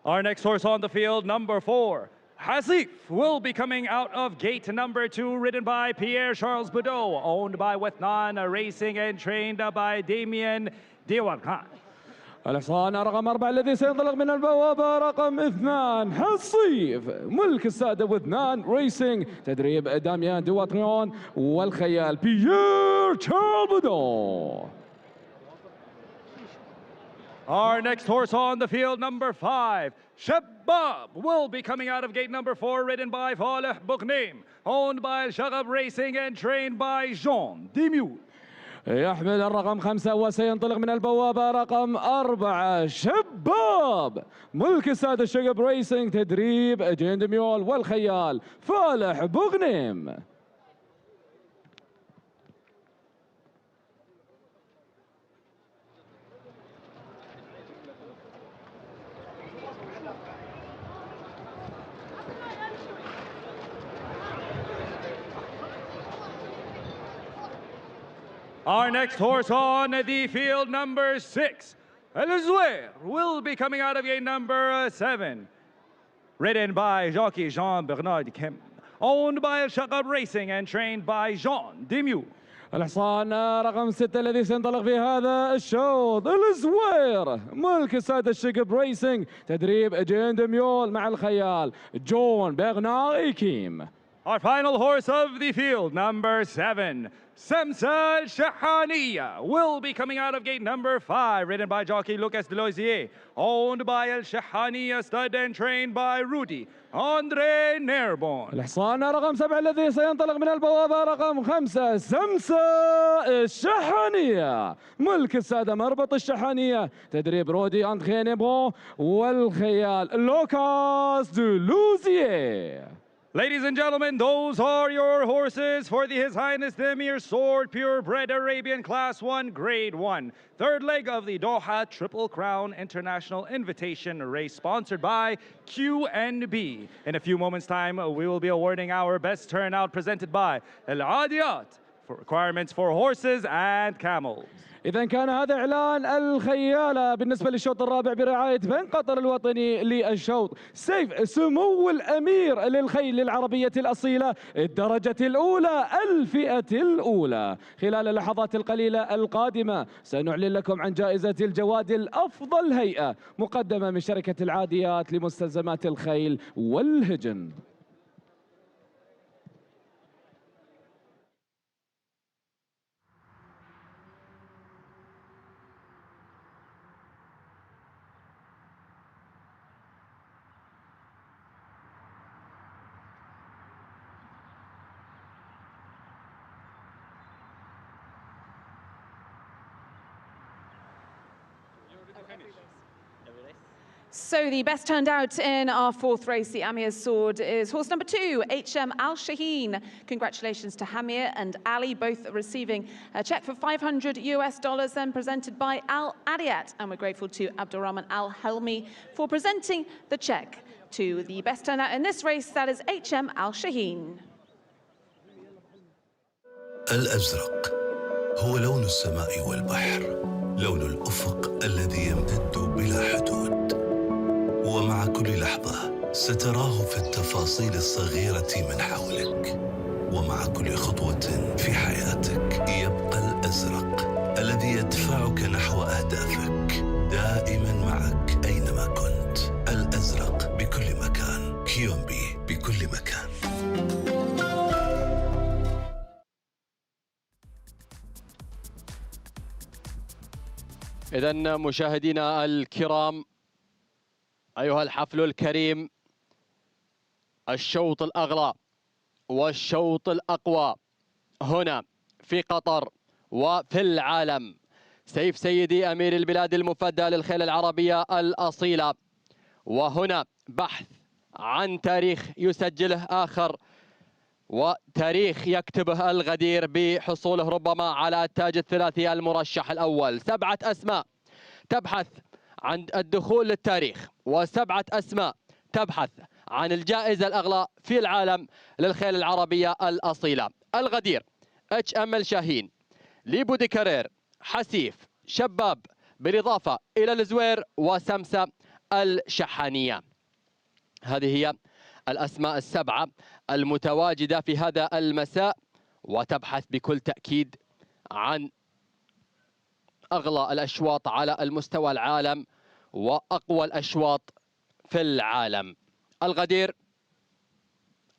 Our next horse on the field, number 4, Hasif, will be coming out of gate number 2, ridden by Pierre-Charles Boudot, owned by Wethnan Racing and trained by Damien Dewarkan. الحصان رقم 4 الذي سينطلق من البوابة رقم 2 حصيف ملك السادة وذنان ريسينج تدريب داميان دواتريون والخيال بيير تشارل بودو. Our next horse on the field, number 5, Shabab, will be coming out of gate number 4, ridden by Faleh Boukneim, owned by Shagab Racing and trained by Jean Dimiu. يحمل الرقم 5 وسينطلق من البوابة رقم 4 شباب ملك السادة الشقب ريسينج تدريب جين دميول والخيال فالح بوغنيم. Our next horse on the field, number 6, El Zouer, will be coming out of gate number 7, ridden by jockey Jean-Bernard Kemp, owned by El Shaqab Racing and trained by Jean Dimiu. الحصان رقم 6 الذي سينطلق في هذا الشوط الزوير ملك السادة الشقب ريسينج تدريب جين دميول مع الخيال جون بيرنار إيكيم. Our final horse of the field, number 7, Samsa Shahaniya, will be coming out of gate number 5, ridden by jockey Lucas Deloisier, owned by El Shahaniya stud and trained by Rudy André Nerbon. الحصان رقم 7 الذي سينطلق من البوابة رقم 5 سمسة الشحانية ملك السادة مربط الشحانية تدريب رودي أندري نيربون والخيال لوكاس دولوزييه. Ladies and gentlemen, those are your horses for the His Highness the Amir Sword Purebred Arabian Class 1 Grade 1, third leg of the Doha Triple Crown International Invitation Race sponsored by QNB. In a few moments' time, we will be awarding our best turnout presented by El Adiyat for requirements for horses and camels. إذا كان هذا إعلان الخيالة بالنسبة للشوط الرابع برعاية بنك قطر الوطني للشوط سيف سمو الأمير للخيل العربية الأصيلة الدرجة الأولى الفئة الأولى. خلال اللحظات القليلة القادمة سنعلن لكم عن جائزة الجواد الأفضل هيئة مقدمة من شركة العاديات لمستلزمات الخيل والهجن. So the best turned out in our fourth race, the Amir's Sword, is horse number 2, H.M Al-Shaheen. Congratulations to Amir and Ali, both receiving a check for $500 then presented by Al Adiyat. And we're grateful to Abdurrahman Al-Helmi for presenting the check to the best turned out in this race, that is H.M Al-Shaheen. الأزرق هو لون السماء والبحر، لون الأفق الذي يمتد بلا حدود. ومع كل لحظة ستراه في التفاصيل الصغيرة من حولك، ومع كل خطوة في حياتك يبقى الأزرق الذي يدفعك نحو أهدافك، دائما معك أينما كنت. الأزرق بكل مكان، كيومبي بكل مكان. إذن مشاهدينا الكرام، أيها الحفل الكريم، الشوط الأغلى والشوط الأقوى هنا في قطر وفي العالم. سيف سيدي أمير البلاد المفدى للخيل العربية الأصيلة، وهنا بحث عن تاريخ يسجله آخر وتاريخ يكتبه الغدير بحصوله ربما على التاج الثلاثي المرشح الأول. 7 أسماء تبحث عن الدخول للتاريخ، و7 أسماء تبحث عن الجائزة الأغلى في العالم للخيل العربية الأصيلة. الغدير، H.M الشاهين، ليبوديكارير، حسيف، شباب، بالإضافة إلى الزوير وسمسة الشحانية. هذه هي الأسماء ال7 المتواجدة في هذا المساء، وتبحث بكل تأكيد عن أغلى الأشواط على المستوى العالم وأقوى الأشواط في العالم. الغدير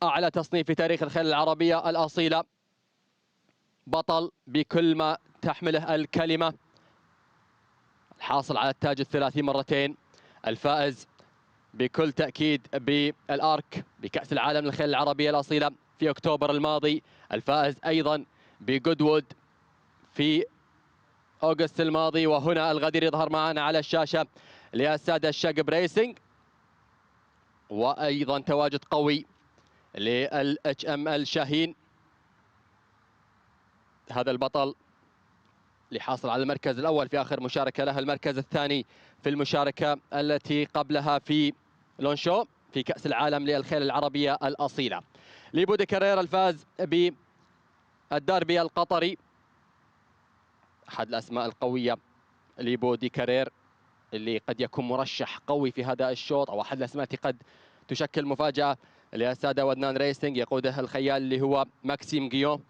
أعلى تصنيف في تاريخ الخيل العربية الأصيلة، بطل بكل ما تحمله الكلمة، الحاصل على التاج الثلاثي مرتين، الفائز بكل تأكيد بالآرك بكأس العالم للخيل العربية الأصيلة في أكتوبر الماضي، الفائز أيضا بجودوود في أغسطس الماضي. وهنا الغدير يظهر معنا على الشاشة للسادة الشقب ريسنج، وأيضا تواجد قوي لل-H.M الشاهين، هذا البطل اللي حاصل على المركز الأول في آخر مشاركة له، المركز الثاني في المشاركة التي قبلها في لونشو في كأس العالم للخيل العربية الأصيلة. ليبوديكارير الفاز بالدربي القطري، أحد الأسماء القوية ليبوديكارير اللي قد يكون مرشح قوي في هذا الشوط، أو أحد الأسماء التي قد تشكل مفاجأة للسادة ودنان ريسنج، يقوده الخيال اللي هو ماكسيم غيون.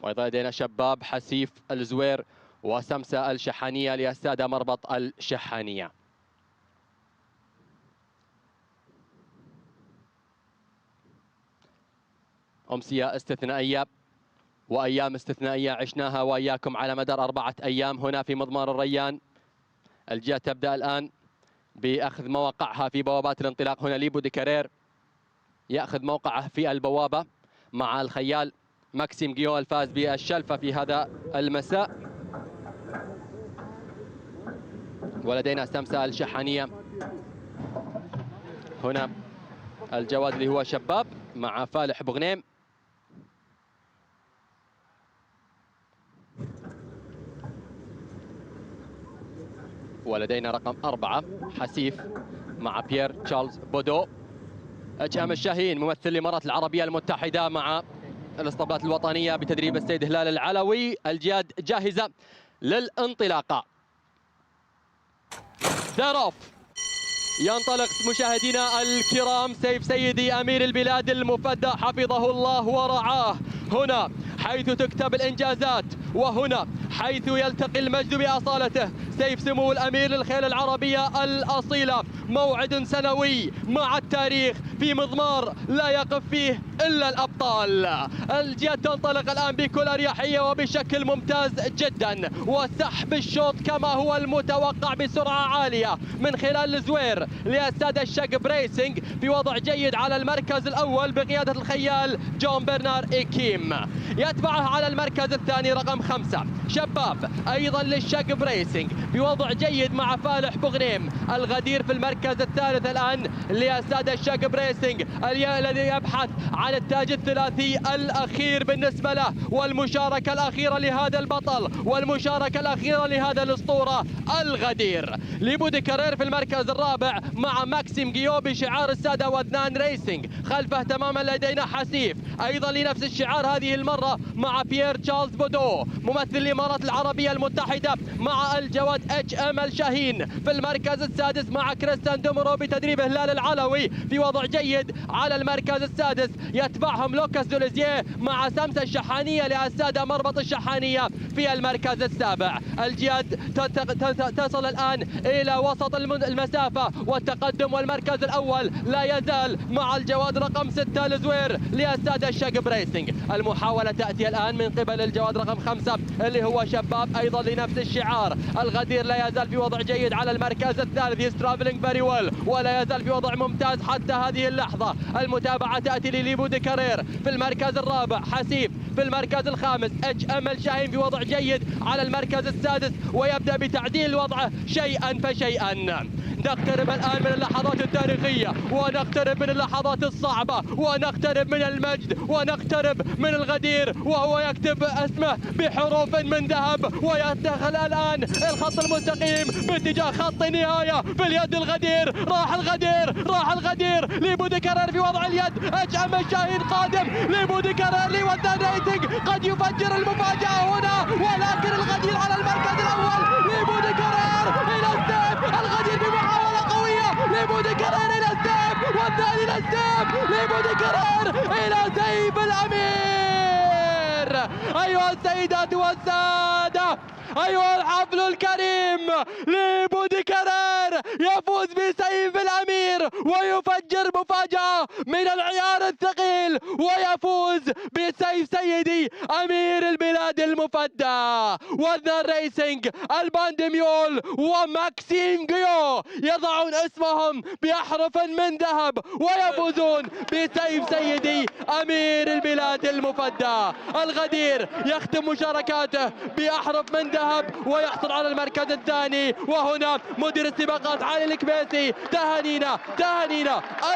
وأيضا لدينا شباب، حسيف، الزوير وسمسة الشحانية للسادة مربط الشحانية. أمسية استثنائية وأيام استثنائية عشناها وإياكم على مدار 4 أيام هنا في مضمار الريان. الجهة تبدأ الآن بأخذ مواقعها في بوابات الانطلاق. هنا ليبوديكارير يأخذ موقعه في البوابة مع الخيال ماكسيم غيون الفاز بالشلفة في هذا المساء. ولدينا سمسة الشحانية، هنا الجواد اللي هو شباب مع فالح بغنيم. ولدينا رقم 4 حسيف مع بيير تشارلز بودو. H.M الشاهين ممثل الإمارات العربية المتحدة مع الاسطبلات الوطنية بتدريب السيد هلال العلوي. الجياد جاهزة للانطلاقة. ثيروف ينطلق مشاهدينا الكرام سيف سيدي أمير البلاد المفدى حفظه الله ورعاه، هنا حيث تكتب الإنجازات، وهنا حيث يلتقي المجد بأصالته. سيف سمو الأمير للخيل العربية الأصيلة، موعد سنوي مع التاريخ في مضمار لا يقف فيه إلا الأبطال. الجياد تنطلق الآن بكل أريحية وبشكل ممتاز جدا، وسحب الشوط كما هو المتوقع بسرعة عالية من خلال الزوير للسادة الشقب ريسنج في وضع جيد على المركز الأول بقيادة الخيال جون برنار إيكيم. يتبعه على المركز الثاني رقم 5 شباب أيضا للشقب ريسنج بوضع جيد مع فالح بغنيم. الغدير في المركز الثالث الآن للسادة الشقب ريسنج الذي يبحث عن التاج الثلاثي الأخير بالنسبة له، والمشاركة الأخيرة لهذا البطل والمشاركة الأخيرة لهذا الأسطورة الغدير. لبودكارير في المركز الرابع مع ماكسيم جيو بشعار السادة واثنان ريسنج. خلفه تماما لدينا حسيف أيضا لنفس الشعار هذه المرة مع بيير تشارلز بودو ممثل الإمارات العربية المتحدة مع الجواد H.M الشاهين. في المركز السادس مع كريستيان دومورو بتدريب هلال العلوي في وضع جيد على المركز السادس. يتبعهم لوكاس دوليزيه مع سمسة الشحانية للسادة مربط الشحانية في المركز السابع. الجياد تصل الآن إلى وسط المسافة والتقدم، والمركز الأول لا يزال مع الجواد رقم 6 الزوير للسادة الشقب ريسنج. المحاولة تأتي الآن من قبل الجواد رقم 5 اللي هو شباب أيضا لنفس الشعار. الغدير لا يزال في وضع جيد على المركز الثالث، هيز ترافلينج فيري ويل ولا يزال في وضع ممتاز حتى هذه اللحظة. المتابعة تأتي لبودكارير في المركز الرابع، حسيف في المركز الخامس، H.M الشاهين في وضع جيد على المركز السادس، ويبدأ بتعديل الوضع شيئا فشيئا. نقترب الآن من اللحظات التاريخية ونقترب من اللحظات الصعبة ونقترب من المجد ونقترب من الغدير وهو يكتب اسمه بحروف من ذهب ويدخل الآن الخط المستقيم باتجاه خط النهاية في اليد. الغدير راح الغدير لبودكارير في وضع اليد. H.M الشاهين قادم لبودكارير لوثان ريسنج، قد يفجر المفاجأة هنا، ولكن الغدير على المركز الأول لبودكارير إلى السيف. الغدير بمحاولة قوية لبودكارير إلى السيف، والثاني إلى السيف لبودكارير إلى سيف الأمير. أيها السيدات والسادة، أيها الحفل الكريم، لبودكارير يفوز بسيف الأمير ويفجر مفاجأة من العيار الثقيل ويفوز بسيف سيدي أمير البلاد المفدى. واثنان ريسنج الباندميول وماكسيم جيو يضعون اسمهم بأحرف من ذهب ويفوزون بسيف سيدي أمير البلاد المفدى. الغدير يختم مشاركاته بأحرف من ذهب ويحصل على المركز الثاني. وهنا مدير السباقات علي الكبيسي، تهانينا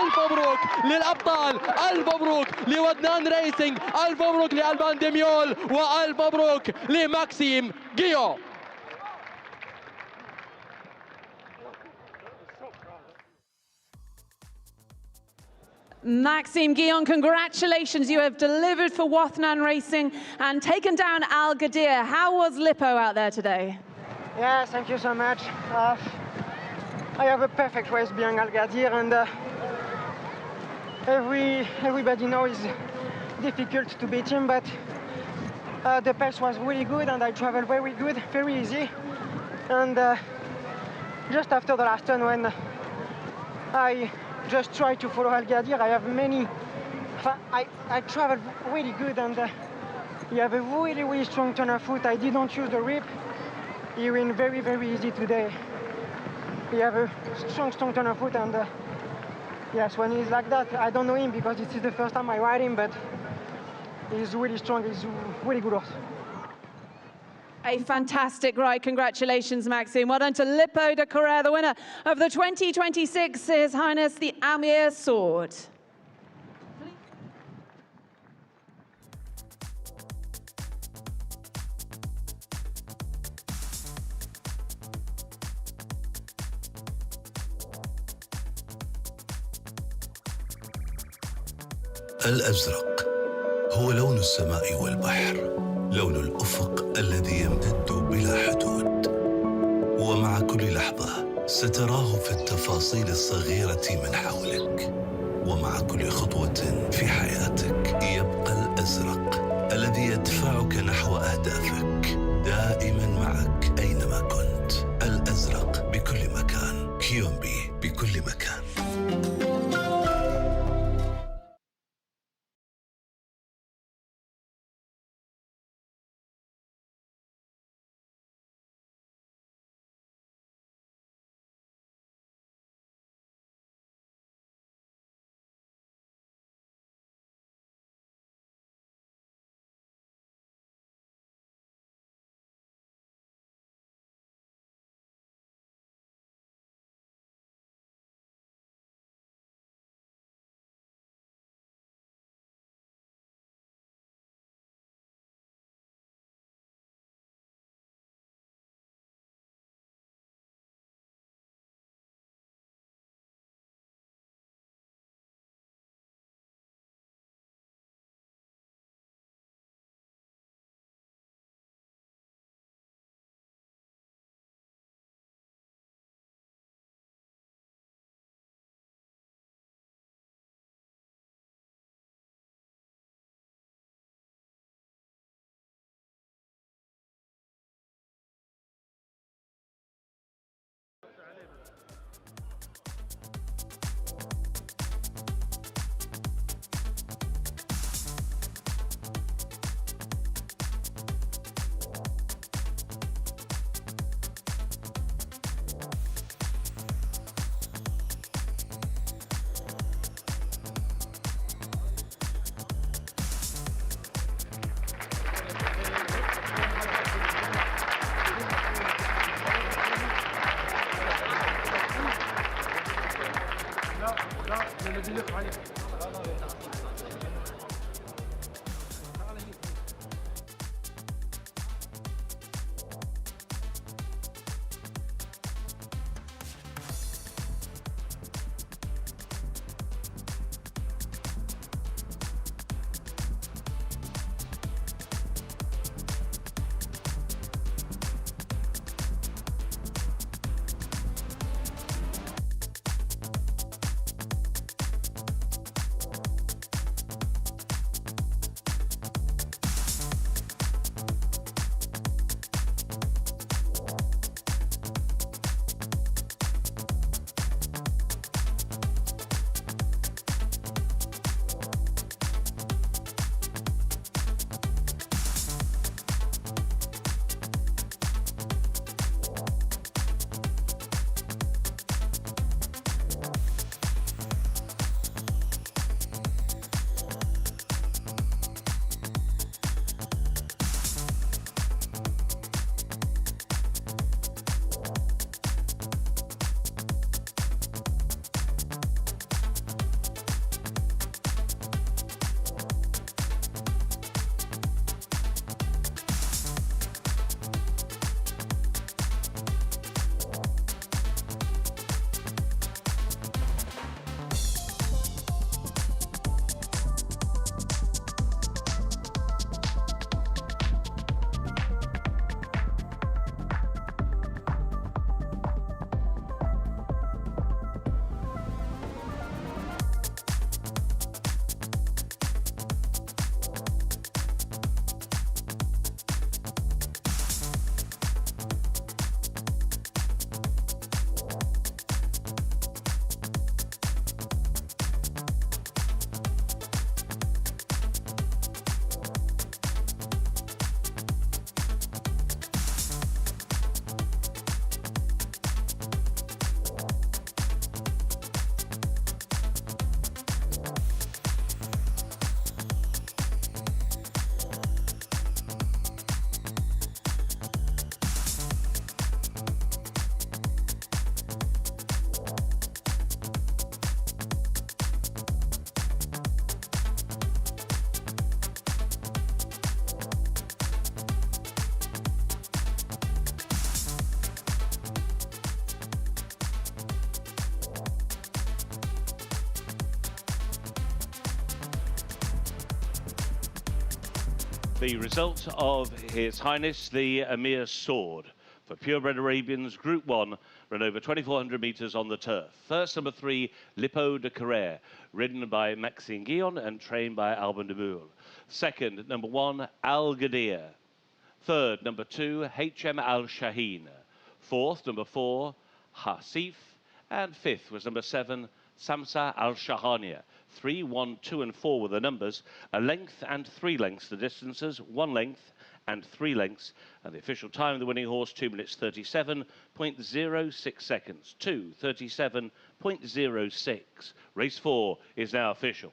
ألف مبروك للأبطال، ألف مبروك لودنان ريسنج، ألف مبروك لألباندميول، وألف مبروك لماكسيم جيو. Maxime Guillon, congratulations. You have delivered for Wathnan Racing and taken down Al Ghadir. How was Lippo out there today? Yeah, thank you so much. I have a perfect race behind Al Ghadir, and everybody knows it's difficult to beat him, but the pace was really good and I traveled very good, very easy. And just after the last turn, when I just try to follow Al Ghadir, I have many, I traveled really good, and he have a really strong turn of foot. I didn't use the rip. He went very easy today. He have a strong turn of foot, and yes, when he's like that, I don't know him because this is the first time I ride him, but he's really strong, he's really good horse. A fantastic ride. Congratulations, Maxime. Well done to Lippo de Correa, the winner of the 2026 His Highness the Amir Sword. الأزرق هو لون السماء والبحر، لون الأفق الذي يمتد بلا حدود، ومع كل لحظة ستراه في التفاصيل الصغيرة من حولك، ومع كل خطوة في حياتك يبقى الأزرق الذي يدفعك نحو أهدافك، دائما معك أينما كنت. الأزرق بكل مكان، كيومبي بكل مكان. The result of His Highness the Amir's sword for purebred Arabians, Group 1, ran over 2,400 meters on the turf. First, number 3, Lippo de Carrere, ridden by Maxime Guillon and trained by Alban de Boule. Second, number 1, Al Ghadir. Third, number 2, H.M. Al Shaheen. Fourth, number 4, Hasif. And fifth was number 7, Samsa Al Shahania. 3, 1, 2, and 4 were the numbers. A length and 3 lengths the distances, 1 length and 3 lengths. And the official time of the winning horse, 2 minutes 37.06 seconds. 2:37.06. Race 4 is now official.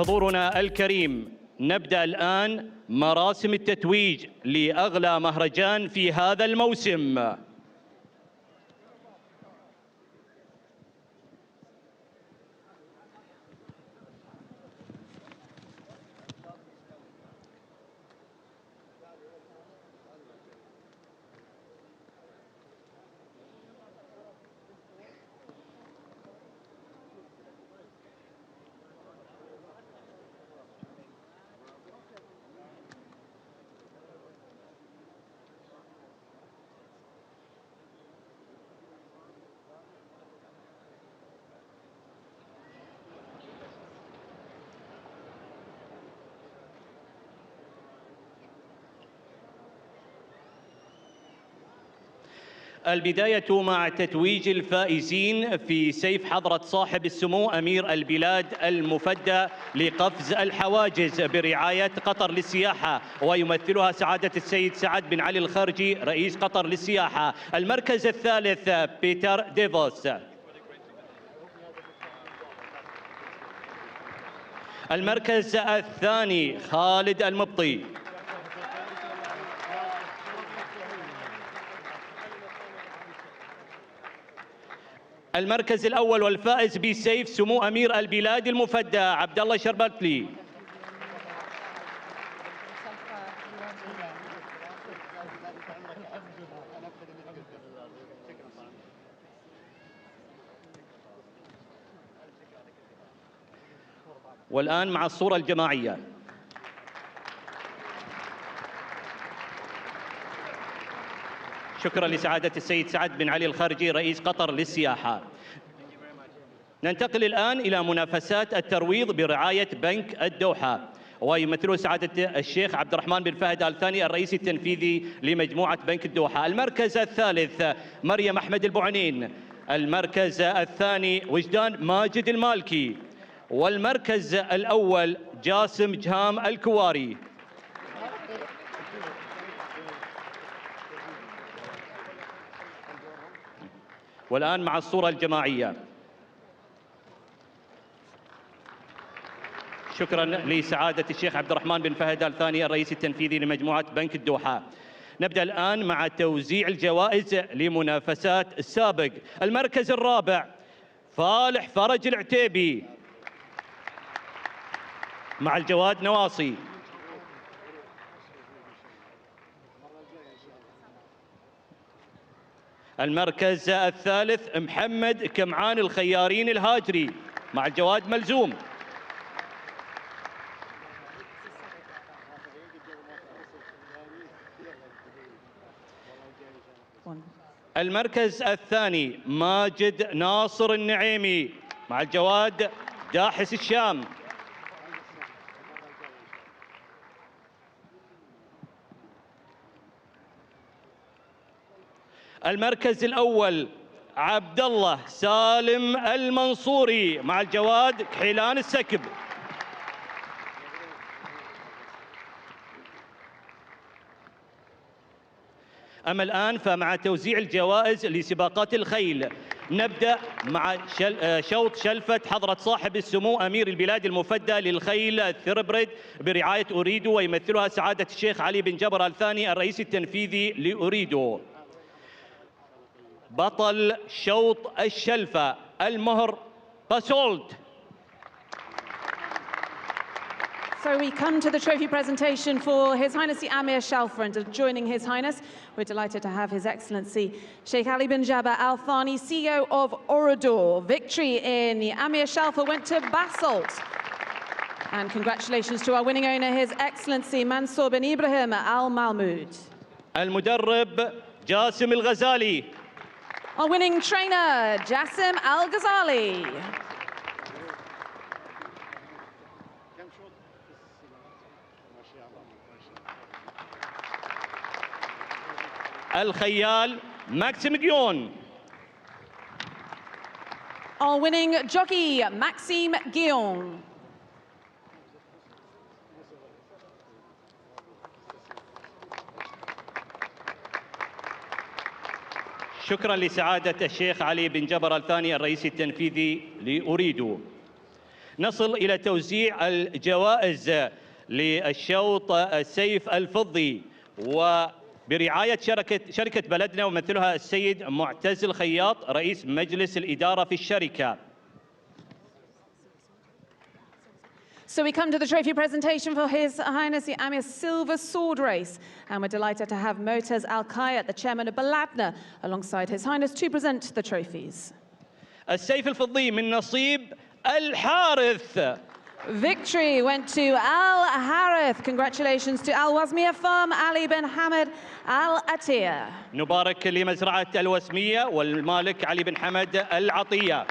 حضورنا الكريم، نبدأ الآن مراسم التتويج لأغلى مهرجان في هذا الموسم. البداية مع تتويج الفائزين في سيف حضرة صاحب السمو أمير البلاد المفدى لقفز الحواجز برعاية قطر للسياحة، ويمثلها سعادة السيد سعد بن علي الخرجي رئيس قطر للسياحة. المركز الثالث بيتر ديفوس. المركز الثاني خالد المبطي. المركز الأول والفائز بسيف سمو أمير البلاد المفدى عبد الله شربتلي. والآن مع الصورة الجماعية. شكرا لسعادة السيد سعد بن علي الخرجي رئيس قطر للسياحة. ننتقل الآن إلى منافسات الترويض برعاية بنك الدوحة، ويمثله سعادة الشيخ عبد الرحمن بن فهد آل ثاني الرئيس التنفيذي لمجموعة بنك الدوحة. المركز الثالث مريم أحمد البعنين. المركز الثاني وجدان ماجد المالكي. والمركز الأول جاسم جهام الكواري. والآن مع الصورة الجماعية. شكرا لسعادة الشيخ عبد الرحمن بن فهد آل ثاني الرئيس التنفيذي لمجموعة بنك الدوحة. نبدأ الآن مع توزيع الجوائز لمنافسات السابق. المركز الرابع فالح فرج العتيبي مع الجواد نواصي. المركز الثالث محمد كمعان الخيارين الهاجري مع الجواد ملزوم. المركز الثاني ماجد ناصر النعيمي مع الجواد داحس الشام. المركز الأول عبد الله سالم المنصوري مع الجواد كحيلان السكب. أما الآن فمع توزيع الجوائز لسباقات الخيل. نبدأ مع شوط شلفة حضرة صاحب السمو أمير البلاد المفدى للخيل الثربريد برعاية أوريدو، ويمثلها سعادة الشيخ علي بن جبر آل ثاني الرئيس التنفيذي لأوريدو. بطل شوط الشلفة المهر باسولت. So we come to the trophy presentation for His Highness the Amir Shalfa, and joining His Highness, we're delighted to have His Excellency Sheikh Ali bin Jabbar Al Thani, CEO of Ooredoo. Victory in the Amir Shalfa went to Basalt. And congratulations to our winning owner, His Excellency Mansour bin Ibrahim Al Malmoud. المدرب جاسم الغزالي. Our winning trainer, Jassim Al Ghazali. الخيال ماكسيم جيون. Our winning jockey, Maxime Guillon. شكرا لسعادة الشيخ علي بن جبر آل ثاني الرئيس التنفيذي لأوريدو. نصل إلى توزيع الجوائز للشوط السيف الفضي وبرعاية شركة بلدنا وممثلها السيد معتز الخياط رئيس مجلس الإدارة في الشركة. So we come to the trophy presentation for His Highness the Amir Silver Sword Race. And we're delighted to have Motaz Al-Kayat, the chairman of Baladna, alongside His Highness to present the trophies. السيف الفضي من نصيب الحارث. Victory went to Al Harith. Congratulations to Al Wazmiyah firm Ali bin Hamad Al Atiyah. نبارك لمزرعة الوسمية والمالك علي بن حمد العطية.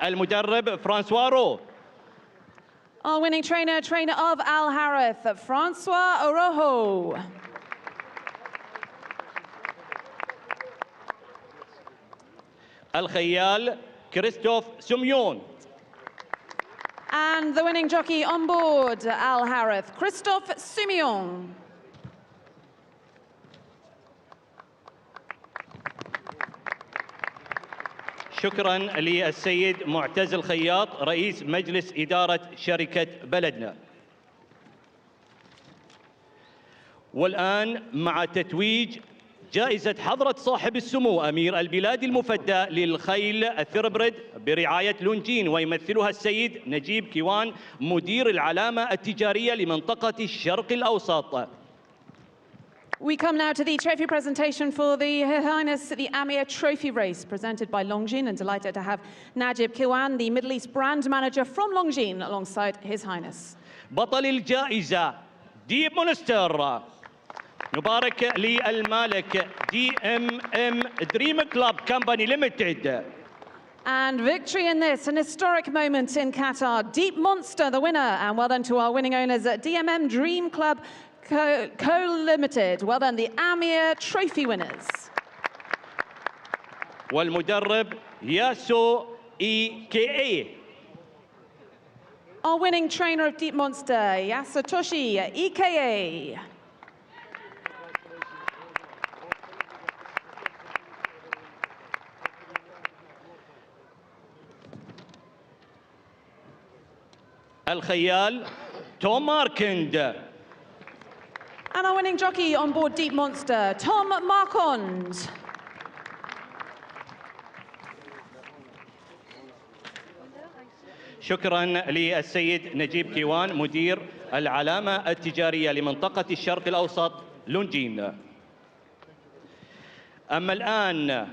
المدرب فرانسوا رو. Our winning trainer of Al Harith, Francois Orojo. الخيال كريستوف سميون. And the winning jockey on board Al Harith, Christophe Simeon. شكرا للسيد معتز الخياط رئيس مجلس إدارة شركة بلدنا. والآن مع تتويج جائزة حضرة صاحب السمو أمير البلاد المفدى للخيل الثربرد برعاية لونجين ويمثلها السيد نجيب كيوان مدير العلامة التجارية لمنطقة الشرق الأوسط. We come now to the trophy presentation for the Her Highness the Amir Trophy Race, presented by Longjin, and delighted to have Najib Kiwan, the Middle East brand manager from Longjin, alongside His Highness. بطل الجائزة ديب مونستر. نبارك للمالك DMM Dream Club Company Limited. And victory in this, an historic moment in Qatar. Deep Monster, the winner, and well done to our winning owners at DMM Dream Club Co-Limited. Well done, the Amir Trophy winners. والمدرب ياسو EKA. Our winning trainer of Deep Monster, Yasutoshi EKA. الخيال توم ماركند. And our winning jockey on board Deep Monster, Tom Marquand. شكرا للسيد نجيب كيوان مدير العلامة التجارية لمنطقة الشرق الأوسط لونجين. أما الآن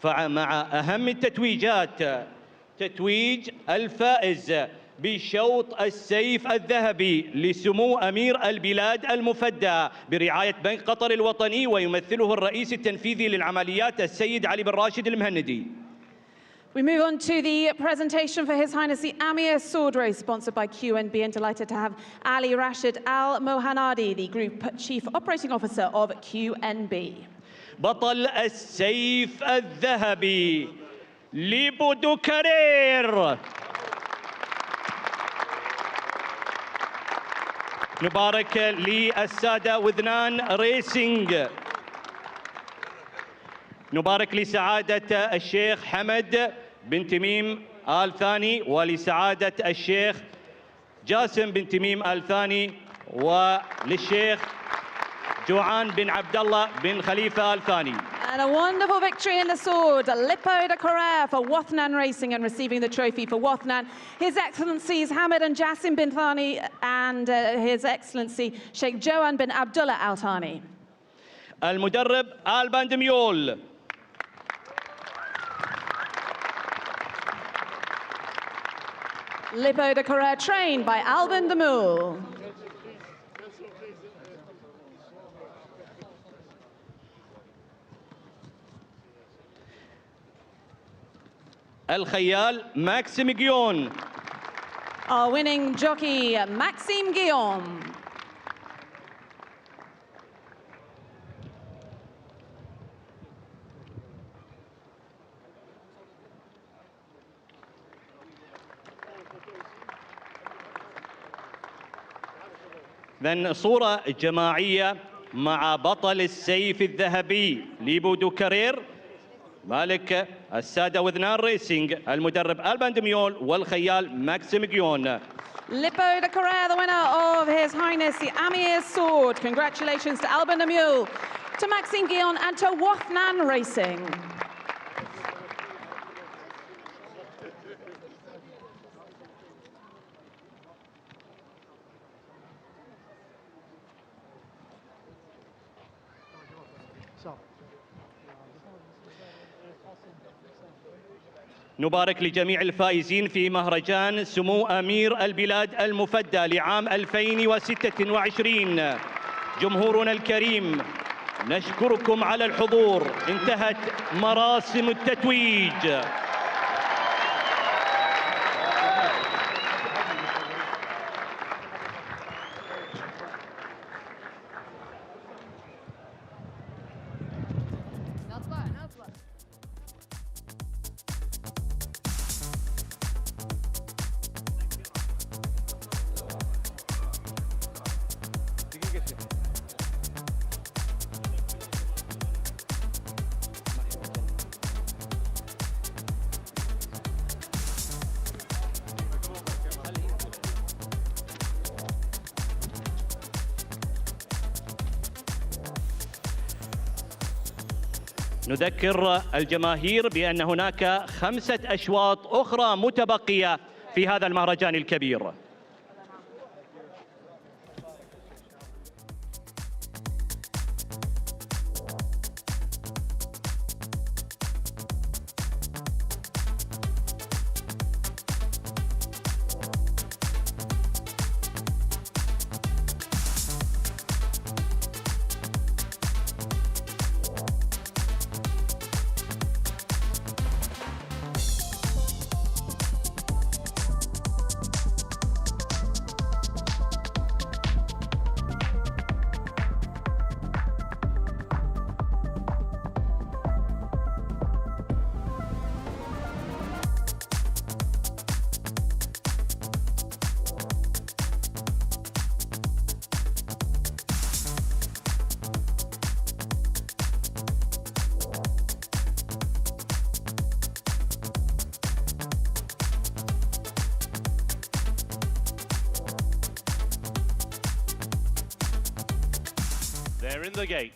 فمع أهم التتويجات تتويج الفائز بشوط السيف الذهبي لسمو أمير البلاد المفدى برعاية بنك قطر الوطني ويمثله الرئيس التنفيذي للعمليات السيد علي بن راشد المهندي. We move on to the presentation for His Highness the Amir Sword Race, sponsored by QNB, and delighted to have Ali Rashid Al Mohanadi, the Group Chief Operating Officer of QNB. بطل السيف الذهبي لبودو كارير. نبارك للسادة وذنان ريسينج. نبارك لسعادة الشيخ حمد بن تميم آل ثاني ولسعادة الشيخ جاسم بن تميم آل ثاني وللشيخ جوعان بن عبد الله بن خليفة آل ثاني. And a wonderful victory in the sword, Lippo de Correa for Wathnan Racing, and receiving the trophy for Wathnan, His Excellencies Hamid and Jassim bin Thani and His Excellency Sheikh Joan bin Abdullah Al Thani. المدرب آلبان دميول. Lippo de Correa trained by Alban Demul. الخيال ماكسيم جيون. Our winning jockey, Maxime Guillaume. إذن صورة جماعية مع بطل السيف الذهبي لبودو كارير مالك السادة وذنان ريسينج المدرب ألبان دميول والخيال ماكسيم جيون. Lippo de Carrère, the winner of His Highness the Amir Sword. Congratulations to Alban de Mule, to Maxime Guillon and to Wathnan Racing. نبارك لجميع الفائزين في مهرجان سمو أمير البلاد المفدى لعام 2026. جمهورنا الكريم نشكركم على الحضور. انتهت مراسم التتويج. نذكر الجماهير بأن هناك 5 أشواط أخرى متبقية في هذا المهرجان الكبير. They're in the gate.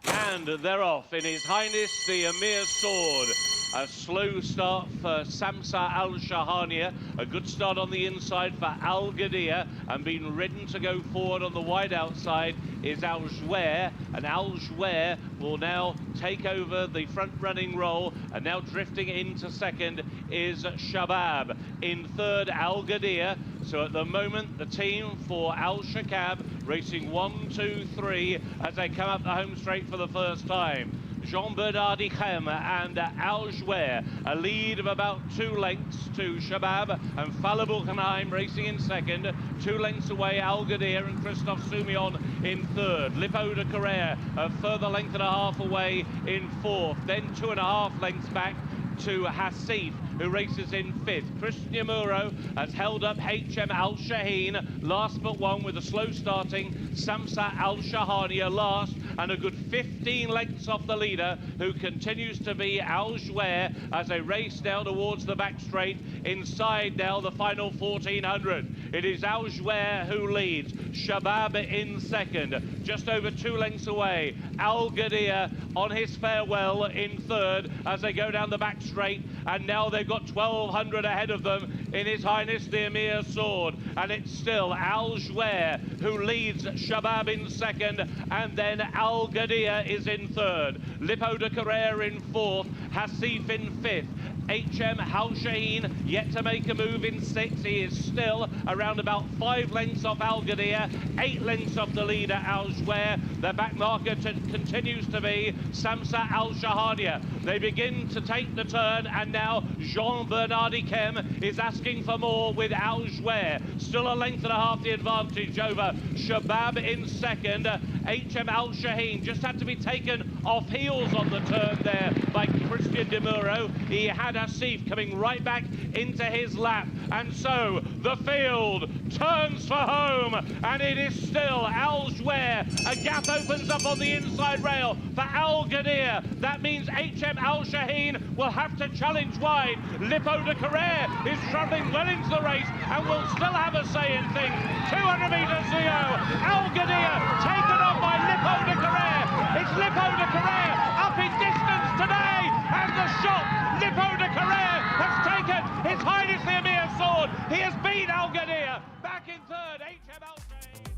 And they're off in His Highness the Amir Sword. A slow start for Samsa Al Shahania. A good start on the inside for Al Ghadir. And being ridden to go forward on the wide outside is Al Jouer. And Al Jouer will now take over the front running role. And now drifting into second is Shabab. In third, Al Ghadir. So at the moment, the team for Al Shakab racing 1, 2, 3 as they come up the home straight for the first time. Jean-Bernard Ichem and Al Jouer, a lead of about 2 lengths to Shabab, and Falabou Khanheim racing in second. 2 lengths away, Al Ghadir and Christophe Soumion in third. Lippo de Carrère, a further length and a half away in fourth. Then 2.5 lengths back to Hasif, who races in fifth. Christian Muro has held up H.M Al Shaheen, last but one, with a slow starting Samsa Al Shahania last, and a good 15 lengths off the leader, who continues to be Al Jouer as they race now towards the back straight. Inside now the final 1400. It is Al Jouer who leads. Shabab in second, just over 2 lengths away. Al Ghadir on his farewell in third as they go down the back straight, and now they've got 1200 ahead of them in His Highness the Amir Sword, and it's still Al Jouer who leads Shabab in second, and then Al Ghadir is in third. Lippo de Carrère in fourth, Hasif in fifth. H.M Al Shaheen yet to make a move in sixth. He is still around about 5 lengths off Al Ghadir, 8 lengths off the leader Al Jouer. The back marker continues to be Samsa Al Shahania. They begin to take the turn, and now Jean-Bernard Ichem is asking for more with Al Jouer. Still a length and a half the advantage over Shabab in second. H.M Al Shaheen just had to be taken off heels on the turn there by Christian de Muro. He had Asif coming right back into his lap, and so The field turns for home, and it is still Al Jouer. A gap opens up on the inside rail for Al Ghadir. That means H.M Al Shaheen will have to challenge wide. Lippo de Carrere is travelling well into the race and will still have a say in things. 200 metres to go. Al Ghadir taken on by Lippo de Carrere. It's Lippo de Carrere up in distance today, and the shot Lippo de Carrere has taken His Highness the Amir sword. He has beat Al Ghadir. Back in third, H.M Al Shaheen.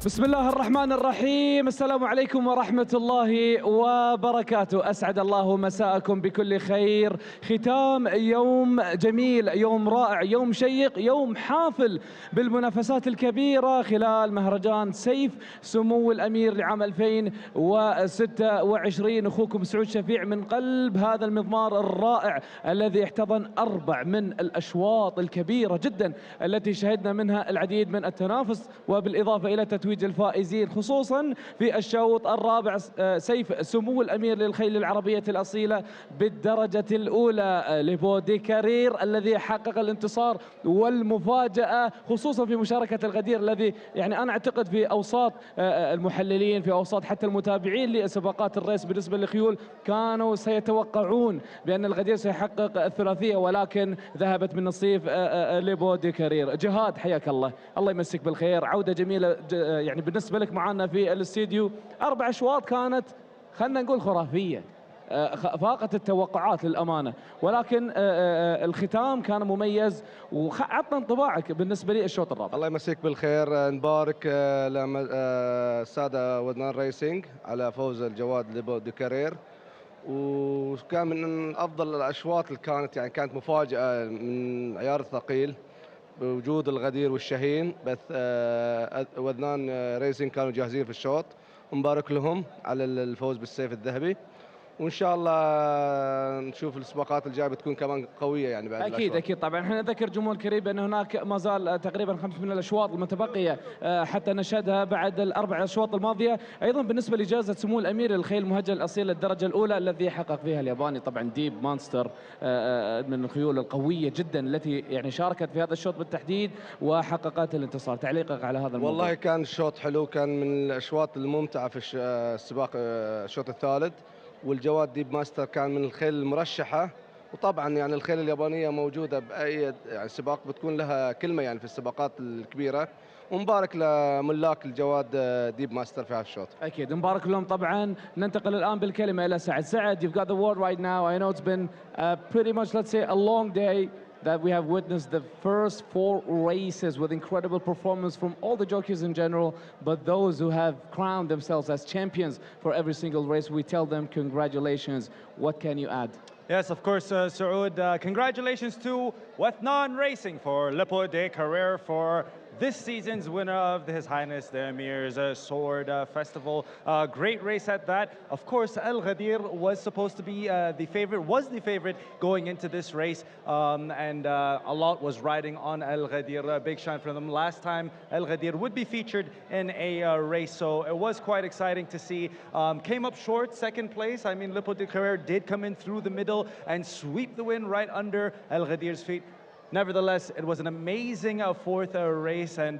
بسم الله الرحمن الرحيم. السلام عليكم ورحمة الله وبركاته. أسعد الله مساءكم بكل خير. ختام يوم جميل، يوم رائع، يوم شيق، يوم حافل بالمنافسات الكبيرة خلال مهرجان سيف سمو الأمير لعام 2026. أخوكم سعود شفيع من قلب هذا المضمار الرائع الذي احتضن 4 من الأشواط الكبيرة جدا التي شهدنا منها العديد من التنافس، وبالإضافة إلى تتويج الفائزين خصوصا في الشوط الرابع سيف سمو الأمير للخيل العربية الأصيلة بالدرجة الأولى ليبو دي كارير الذي حقق الانتصار والمفاجأة، خصوصا في مشاركة الغدير الذي يعني أنا أعتقد في أوساط المحللين، في أوساط حتى المتابعين لسباقات الريس بالنسبة للخيول كانوا سيتوقعون بأن الغدير سيحقق الثلاثية، ولكن ذهبت من نصيب ليبو دي كارير. جهاد حياك الله، الله يمسك بالخير، عودة جميلة يعني بالنسبة لك معنا في الاستديو. 4 أشواط كانت خلنا نقول خرافية، فاقت التوقعات للأمانة، ولكن الختام كان مميز وعطنا انطباعك بالنسبة لي الشوط الرابع. الله يمسيك بالخير. نبارك للسادة ودنان ريسينج على فوز الجواد ليبو دي كارير، وكان من أفضل الأشواط اللي كانت مفاجأة من عيار الثقيل بوجود الغدير والشهين. بس وذنان ريسينج كانوا جاهزين في الشوط، نبارك لهم على الفوز بالسيف الذهبي، وان شاء الله نشوف السباقات الجايه بتكون كمان قويه يعني بعد اكيد الأشواط. اكيد. طبعا احنا نذكر جمهور الكريم بان هناك ما زال تقريبا 5 من الاشواط المتبقيه حتى نشهدها بعد ال4 اشواط الماضيه. ايضا بالنسبه لجائزه سمو الامير للخيل المهجن الاصيل الدرجه الاولى الذي حقق فيها الياباني طبعا ديب مانستر من الخيول القويه جدا التي يعني شاركت في هذا الشوط بالتحديد وحققت الانتصار. تعليقك على هذا الموضوع؟ والله كان الشوط حلو، كان من الاشواط الممتعه في السباق الشوط الثالث، والجواد ديب ماستر كان من الخيل المرشحه، وطبعا يعني الخيل اليابانيه موجوده باي يعني سباق بتكون لها كلمه يعني في السباقات الكبيره، ومبارك لملاك الجواد ديب ماستر في هذا الشوط. اكيد مبارك لهم. طبعا ننتقل الان بالكلمه الى سعد. سعد, you've got the word right now. I know it's been pretty much, let's say, a long day that we have witnessed the first 4 races with incredible performance from all the jockeys in general, but those who have crowned themselves as champions for every single race, we tell them congratulations. What can you add? Yes, of course, Saud. Congratulations to Wathnan Racing for Lipo de Carrera for this season's winner of His Highness the Amir's Sword Festival. Great race at that. Of course, Al Ghadir was supposed to be was the favorite going into this race, and a lot was riding on Al Ghadir. Big shine for them. Last time Al Ghadir would be featured in a race, so it was quite exciting to see. Came up short, second place. I mean, Lipo de Carrera did come in through the middle and sweep the win right under Al Ghadir's feet. Nevertheless, it was an amazing 4th race, and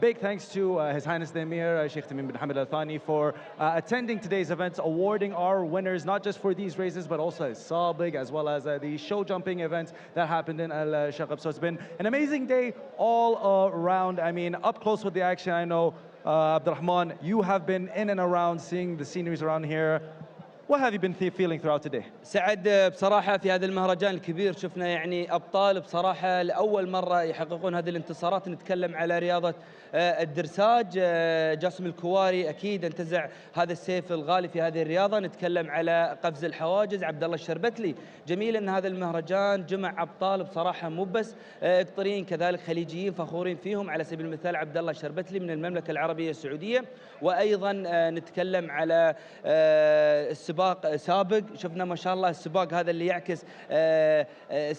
big thanks to His Highness the Amir, H.H bin Hamad Al Thani, for attending today's events, awarding our winners, not just for these races, but also Sabig, as well as the show jumping events that happened in Al Shaqab. So it's been an amazing day all around. I mean, up close with the action. I know, Abdurrahman, you have been in and around, seeing the sceneries around here. What have you been feeling throughout today? سعد بصراحة في هذا المهرجان الكبير شفنا يعني أبطال بصراحة لأول مرة يحققون هذه الانتصارات. نتكلم على رياضة الدرساج، جاسم الكواري أكيد انتزع هذا السيف الغالي في هذه الرياضة. نتكلم على قفز الحواجز عبد الله الشربتلي. جميل أن هذا المهرجان جمع أبطال بصراحة مو بس قطريين، كذلك خليجيين فخورين فيهم، على سبيل المثال عبد الله الشربتلي من المملكة العربية السعودية. وأيضا نتكلم على السباق سابق، شفنا ما شاء الله السباق هذا اللي يعكس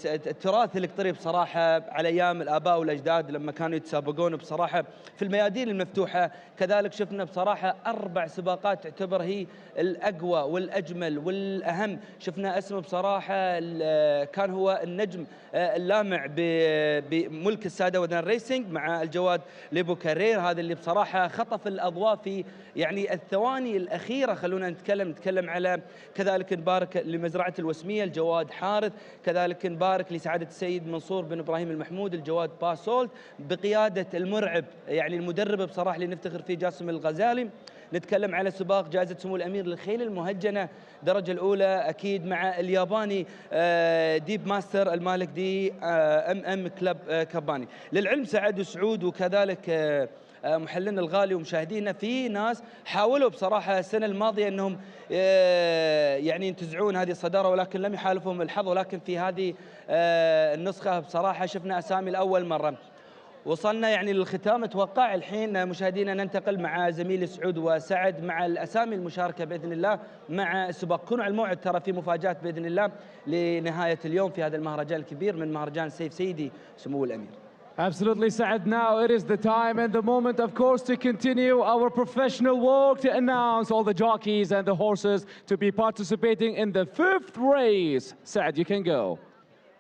التراث القطري بصراحة على أيام الآباء والأجداد لما كانوا يتسابقون بصراحة في الميادين المفتوحة. كذلك شفنا بصراحة 4 سباقات تعتبر هي الأقوى والأجمل والأهم. شفنا اسمه بصراحة كان هو النجم اللامع بملك السادة ودنان ريسينج مع الجواد ليبو كارير، هذا اللي بصراحة خطف الأضواء في يعني الثواني الأخيرة. خلونا نتكلم على كذلك نبارك لمزرعة الوسمية الجواد حارث، كذلك نبارك لسعادة السيد منصور بن إبراهيم المحمود الجواد باسولت بقيادة المرعب يعني المدرب بصراحة اللي نفتخر فيه جاسم الغزالي. نتكلم على سباق جائزة سمو الأمير للخيل المهجنة درجة الأولى أكيد مع الياباني ديب ماستر المالك دي أم كلاب كاباني. للعلم سعد وسعود وكذلك محللنا الغالي ومشاهدينا، في ناس حاولوا بصراحة السنة الماضية أنهم يعني ينتزعون هذه الصدارة ولكن لم يحالفهم الحظ، ولكن في هذه النسخة بصراحة شفنا أسامي لأول مرة. وصلنا يعني للختام. اتوقع الحين مشاهدينا ننتقل مع زميلي سعود وسعد مع الاسامي المشاركه باذن الله مع السباق. كونوا على الموعد، ترى في مفاجات باذن الله لنهايه اليوم في هذا المهرجان الكبير من مهرجان سيف سيدي سمو الامير. Absolutely, Saad. Now it is the time and the moment, of course, to continue our professional work to announce all the jockeys and the horses to be participating in the 5th race. Saad, you can go.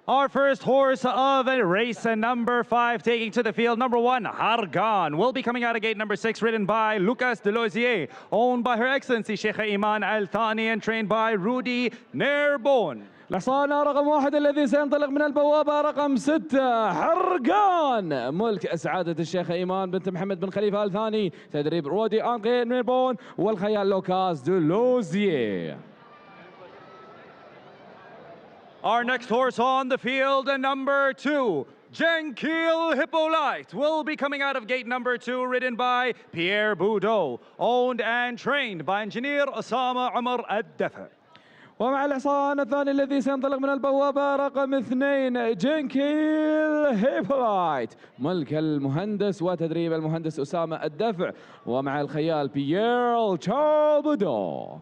Our first horse of race number 5 taking to the field, number 1, Hargan, will be coming out of gate number 6, ridden by Lucas Delosier, owned by Her Excellency Sheikh Iman Al Thani and trained by Rudy Nerbon. الحصان رقم 1 الذي سينطلق من البوابة رقم 6 حرقان، ملك سعادة الشيخ إيمان بنت محمد بن خليفة آل ثاني، تدريب رودي أنقي نيربون والخيال لوكاس دولوزييه. Our next horse on the field, number 2, Jenkil Hippolyte, will be coming out of gate number 2, ridden by Pierre Boudreau, owned and trained by engineer Osama Umar Ad-Dafa. ومع الحصان الثاني الذي سينطلق من البوابة رقم 2 جينكيل هيبولايت، ملك المهندس وتدريب المهندس أسامة الدفع، ومع الخيال بيير تشارل بودو.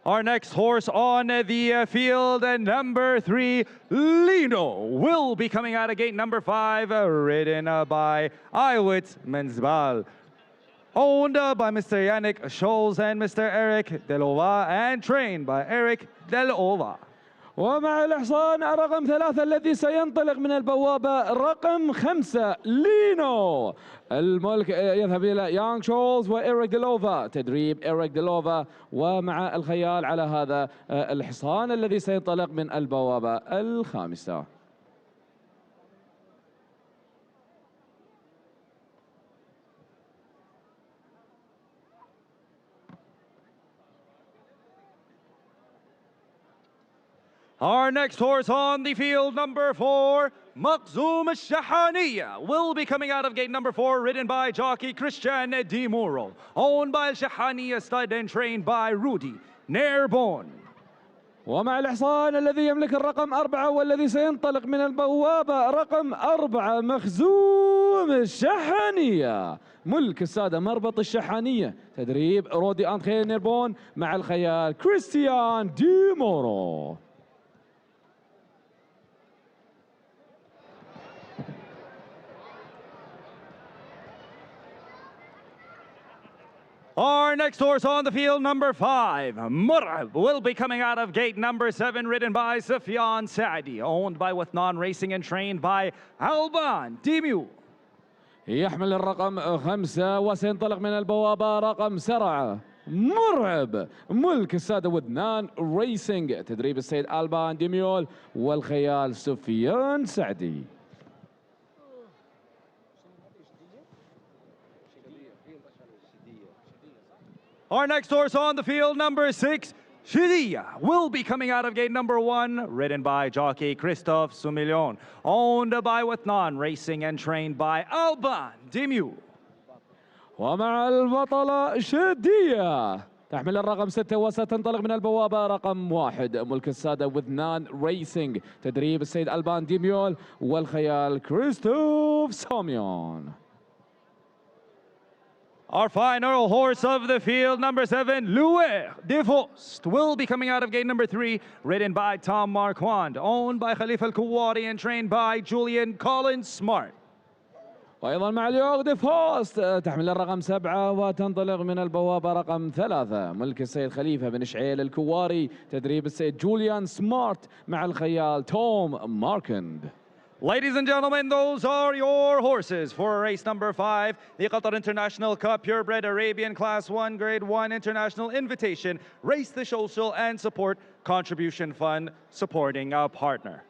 Our next horse on the field, number 3, Lino, will be coming out of gate number 5, ridden by Iwitz Menzbal, owned by Mr. Yannick Scholz and Mr. Eric Delova, and trained by Eric Delova. ومع الحصان رقم 3 الذي سينطلق من البوابة رقم 5 لينو، الملك يذهب إلى يانغ شولز وإيريك ديلوفا، تدريب إيريك ديلوفا، ومع الخيال على هذا الحصان الذي سينطلق من البوابة الخامسة. Our next horse on the field, number 4, Makhzoum Shahaniya, will be coming out of gate number 4, ridden by jockey Christian Di Muro, owned by Shahaniya stud and trained by Rudy Nerbon. ومع الحصان الذي يملك الرقم 4 والذي سينطلق من البوابة رقم 4 مخزوم الشحانية، ملك السادة مربط الشحانية، تدريب رودي أنخي نيربون، مع الخيال كريستيان دي مورو. Our next horse on the field, number 5, Mur'ab, will be coming out of gate number 7, ridden by Sufyan Saadi, owned by Wathnan Racing and trained by Alban Dimiu. يحمل الرقم 5 وسينطلق من البوابة رقم 7 مرعب، ملك السادة وذنان ريسينج، تدريب السيد ألبان ديميول والخيال سفيان سعدي. Our next horse on the field, number 6, Shidia, will be coming out of gate number 1, ridden by jockey Christophe Soumillon, owned by Wathnan Racing and trained by Alban Dimiu. ومع البطلة شدية تحمل الرقم 6 وستنطلق من البوابة رقم 1 ملك السادة وذنان ريسينج، تدريب السيد ألبان ديميول والخيال كريستوف سوميون. Our final horse of the field, number 7, Louis de Fost, will be coming out of gate number 3, ridden by Tom Marquand, owned by Khalifa Al-Kuwari and trained by Julian Collins Smart. وأيضا مع ليوغ دي فوست تحمل الرقم 7 وتنطلق من البوابة رقم 3 ملك السيد خليفة بن شعيل الكواري، تدريب السيد جوليان سمارت مع الخيال توم ماركند. Ladies and gentlemen, those are your horses for race number 5, the Qatar International Cup Purebred Arabian Class 1 Grade 1 International Invitation Race the Social and Support Contribution Fund supporting our partner.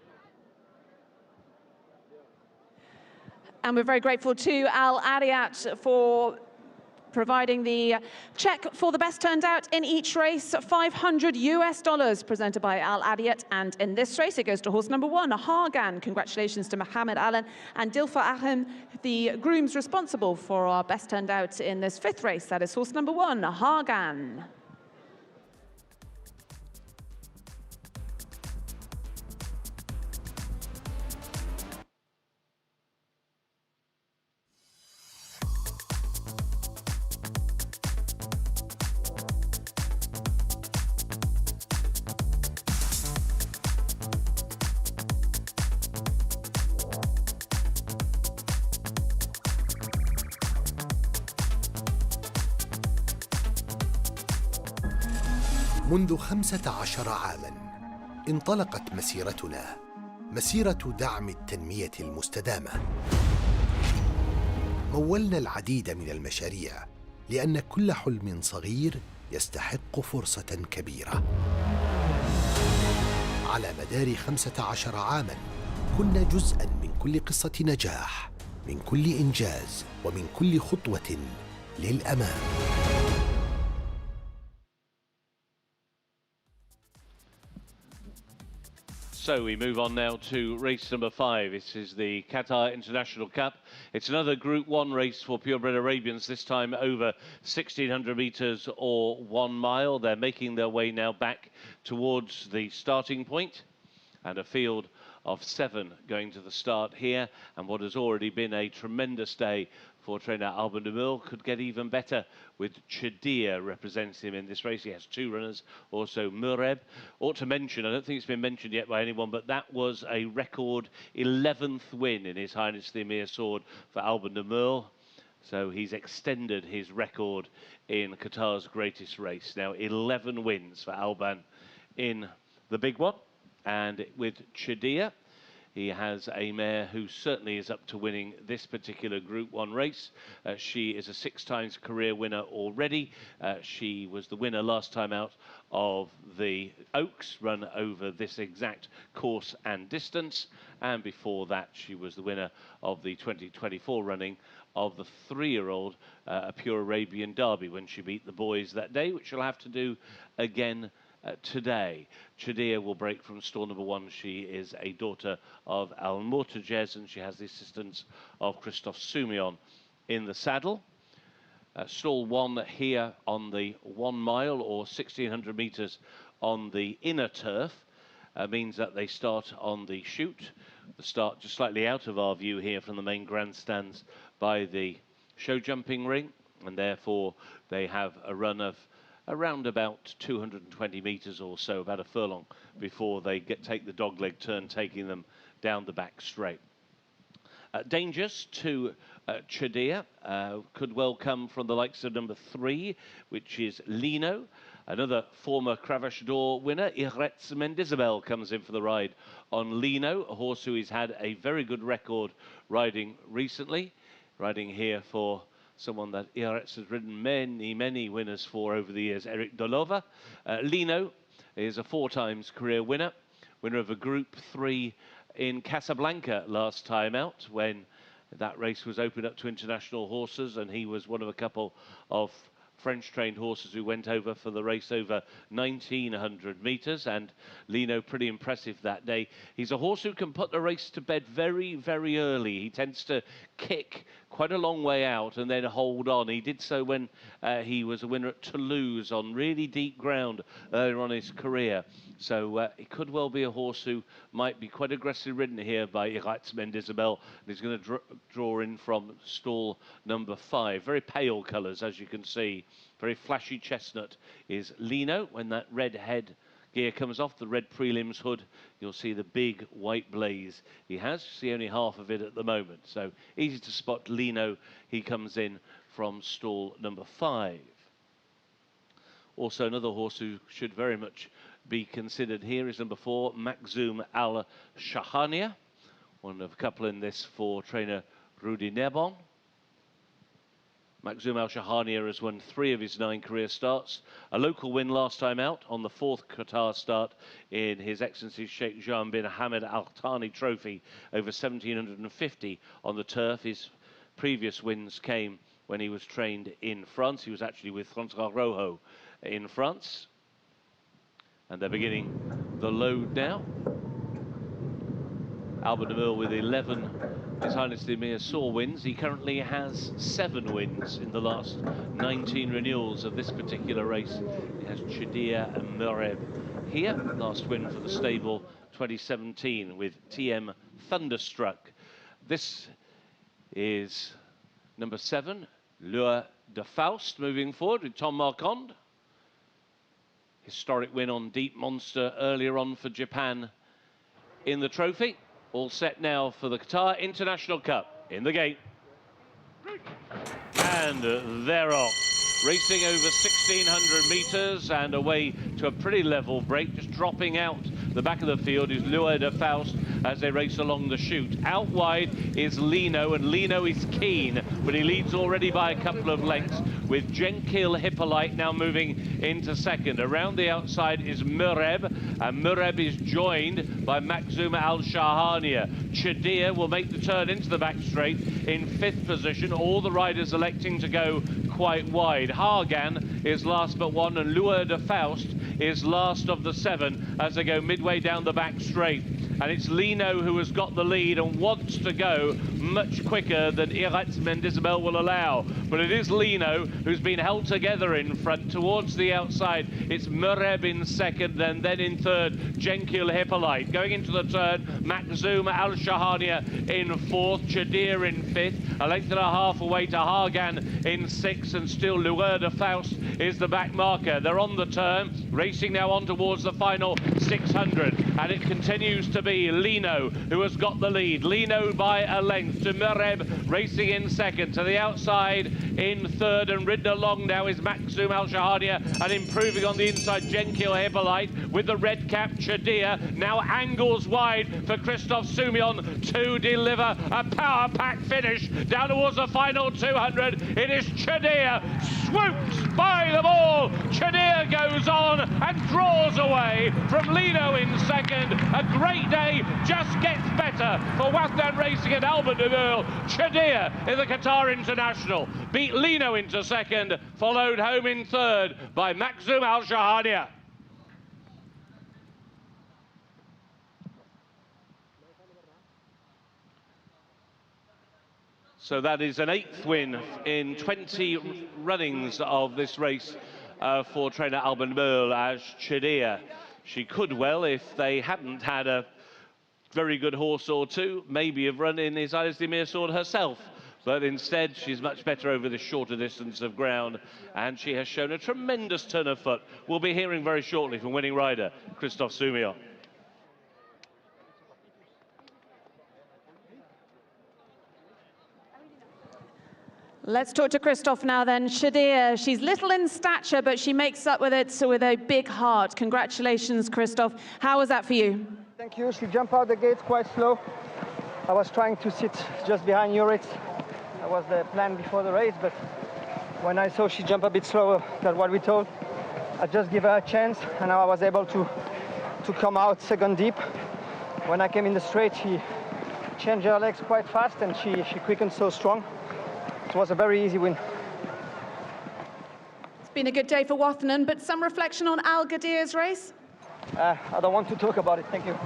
And we're very grateful to Al Ariat for providing the check for the best turned out in each race, $500 presented by Al Adiyat. And in this race, it goes to horse number 1, Hargan. Congratulations to Mohammed Allen and Dilfa Ahim, the grooms responsible for our best turned out in this 5th race. That is horse number 1, Hargan. منذ 15 عاماً انطلقت مسيرتنا، مسيرة دعم التنمية المستدامة. مولنا العديد من المشاريع لأن كل حلم صغير يستحق فرصة كبيرة. على مدار 15 عاماً كنا جزءاً من كل قصة نجاح، من كل إنجاز ومن كل خطوة للأمام. So we move on now to race number 5. This is the Qatar International Cup. It's another Group 1 race for purebred Arabians, this time over 1,600 meters or 1 mile. They're making their way now back towards the starting point, and a field of 7 going to the start here. And what has already been a tremendous day for trainer Alban de Mul could get even better with Chadir representing him in this race. He has 2 runners, also Mureb. Ought to mention, I don't think it's been mentioned yet by anyone, but that was a record 11th win in His Highness the Amir Sword for Alban de Mul. So he's extended his record in Qatar's greatest race. Now 11 wins for Alban in the big one. And with Chadir, he has a mare who certainly is up to winning this particular Group 1 race. She is a 6 times career winner already. She was the winner last time out of the Oaks run over this exact course and distance. And before that, she was the winner of the 2024 running of the 3-year-old a Pure Arabian Derby when she beat the boys that day, which she'll have to do again today. Chadir will break from stall number 1. She is a daughter of Al Mortajez, and she has the assistance of Christophe Soumillon in the saddle. Stall 1 here on the 1 mile or 1,600 meters on the inner turf means that they start on the chute. The start just slightly out of our view here from the main grandstands by the show jumping ring, and therefore they have a run of around about 220 meters or so, about a furlong, before they take the dogleg turn, taking them down the back straight. Dangers to Chadir could well come from the likes of number 3, which is Lino. Another former Cravache d'Or winner, H.H Mendizabel, comes in for the ride on Lino, a horse who has had a very good record riding recently, riding here for someone that H.H has ridden many winners for over the years, Eric Dolova. Lino is a 4 times career winner, winner of a Group 3 in Casablanca last time out when that race was opened up to international horses, and he was one of a couple of French-trained horses who went over for the race over 1,900 meters, and Lino pretty impressive that day. He's a horse who can put the race to bed very early. He tends to kick quite a long way out and then hold on. He did so when he was a winner at Toulouse on really deep ground earlier on in his career. So it could well be a horse who might be quite aggressively ridden here by H.H Mendizabel. He's going to draw in from stall number 5. Very pale colours, as you can see. Very flashy chestnut is Lino. When that red head gear comes off, the red prelims hood, you'll see the big white blaze he has. See only half of it at the moment. So easy to spot Lino. He comes in from stall number 5. Also another horse who should very much be considered here is number 4, Makhzoum Al Shahania, one of a couple in this for trainer Rudy Nebon. Makhzoum Al Shahania has won 3 of his 9 career starts. A local win last time out on the 4th Qatar start in His Excellency Sheikh Jean bin Hamad Al Thani Trophy over 1,750 on the turf. His previous wins came when he was trained in France. He was actually with François Rojo in France. And they're beginning the load now. Albert de Mille with 11 His Highness the Amir Soar wins. He currently has 7 wins in the last 19 renewals of this particular race. He has Chedia and Mereb here. Last win for the stable 2017 with TM Thunderstruck. This is number 7, Lure de Faust, moving forward with Tom Marquand. Historic win on Deep Monster earlier on for Japan in the trophy. All set now for the Qatar International Cup. In the gate. And they're off. Racing over 1,600 metres and away to a pretty level break. Just dropping out the back of the field is Lure de Faust as they race along the chute. Out wide is Lino, and Lino is keen, but he leads already by a couple of lengths, with Jenkil Hippolyte now moving into second. Around the outside is Mereb, and Mereb is joined by Maxuma Al Shahania. Chedia will make the turn into the back straight in 5th position. All the riders electing to go quite wide. Hagan is last but one, and Lure de Faust is last of the 7 as they go midway down the back straight. And it's Lino who has got the lead and wants to go much quicker than Irat Mendizabel will allow. But it is Lino who's been held together in front. Towards the outside, it's Mereb in second, and then in third, Jenkil Hippolyte. Going into the turn, Maxuma Al Shahania in 4th, Chedia in 5th, a length and a half away to Hagan in 6th, and still Lure de Faust is the back marker. They're on the turn, racing now on towards the final 600, and it continues to be Lino who has got the lead. Lino by a length to Mereb, racing in second. To the outside in third, and ridden along now is Maxuma Al Shahania, and improving on the inside Jenkil Hippolyte with the red cap. Chedia now angles wide for Christophe Soumillon to deliver a power pack finish down towards the final 200. It is Chedia, swoops by them all. Chedia goes on and draws away from Lino in second. A great day just gets better for Wathnan Racing and Albert de Mille. Chedia in the Qatar International beat Lino into second, followed home in third by Maxuma Al Shahania. So that is an 8th win in 20 runnings of this race for trainer Albert de Mille as Chedia. She could well, if they hadn't had a very good horse or two, maybe have run in His Highness the Amir Sword herself. But instead, she's much better over this shorter distance of ground, and she has shown a tremendous turn of foot. We'll be hearing very shortly from winning rider Christophe Soumillon. Let's talk to Christophe now then. Chedia, she's little in stature, but she makes up with it with a big heart. Congratulations, Christophe. How was that for you? Thank you. She jumped out the gate quite slow. I was trying to sit just behind Yurit. That was the plan before the race, but when I saw she jumped a bit slower than what we told, I just give her a chance, and now I was able to come out second deep. When I came in the straight, she changed her legs quite fast, and she quickened so strong. It was a very easy win. It's been a good day for Wathnan, but some reflection on Al Ghadir's race? I don't want to talk about it. Thank you.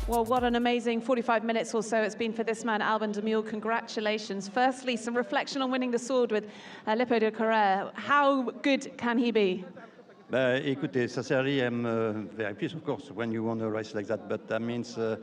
Well, what an amazing 45 minutes or so it's been for this man, Alban de Mul. Congratulations. Firstly, some reflection on winning the sword with Lippo de Carrère. How good can he be? Écoutez, sincerely, I'm very pleased, of course, when you won a race like that. But that means the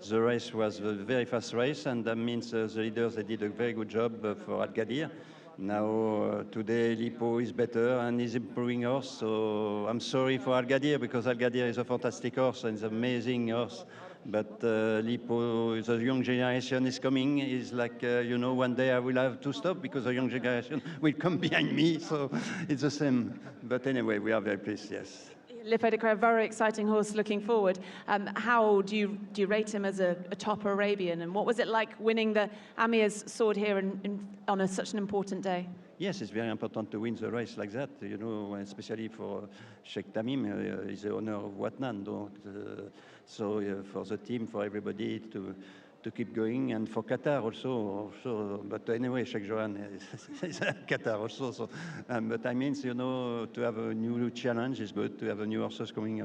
race was a very fast race, and that means the leaders, they did a very good job for Al Ghadir. Now, today, Lippo is better and is improving horse. So I'm sorry for Al Ghadir, because Al Ghadir is a fantastic horse and is an amazing horse. But Lippo, the young generation is coming. It's like, you know, one day I will have to stop because the young generation will come behind me. So it's the same. But anyway, we are very pleased, yes. Lippo de Carrère, very exciting horse looking forward. How do you rate him as a top Arabian? And what was it like winning the Amir's sword here on such an important day? Yes, it's very important to win the race like that, you know, especially for H.H Tamim, he's the owner of Watnan. So for the team, for everybody to keep going, and for Qatar also. But anyway, Sheikh Johan is Qatar also. So, but I mean, you know, to have a new challenge is good. To have a new horses coming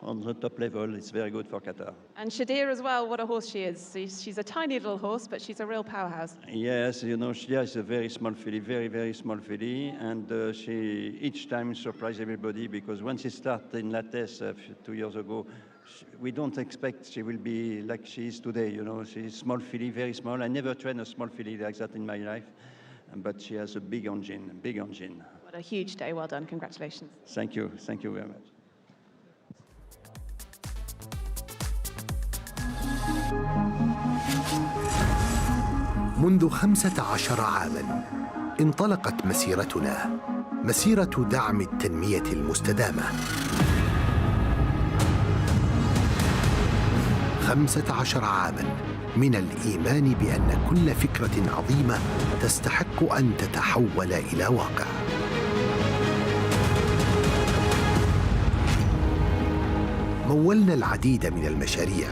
on the top level, it's very good for Qatar. And Shadir as well, what a horse she is. She's a tiny little horse, but she's a real powerhouse. Yes, you know, Shadir is a very small filly, very, very small filly, and she each time surprised everybody, because when she started in Lattes 2 years ago, we don't expect she will be like she is today, you know. She's small filly, very small. I never trained a small filly like that in my life, but she has a big engine, big engine. What a huge day, well done, congratulations. Thank you very much. منذ 15 عاماً انطلقت مسيرتنا، مسيرة دعم التنمية المستدامة. 15 عاماً من الإيمان بأن كل فكرة عظيمة تستحق أن تتحول إلى واقع. مولنا العديد من المشاريع،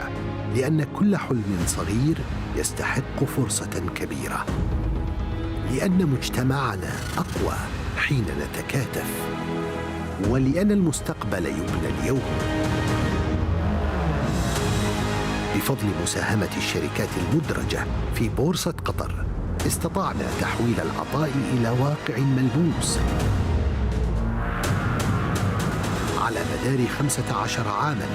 لأن كل حلم صغير يستحق فرصة كبيرة، لأن مجتمعنا أقوى حين نتكاتف، ولأن المستقبل يبنى اليوم. بفضل مساهمة الشركات المدرجة في بورصة قطر، استطعنا تحويل العطاء إلى واقع ملموس. على مدار 15 عاماً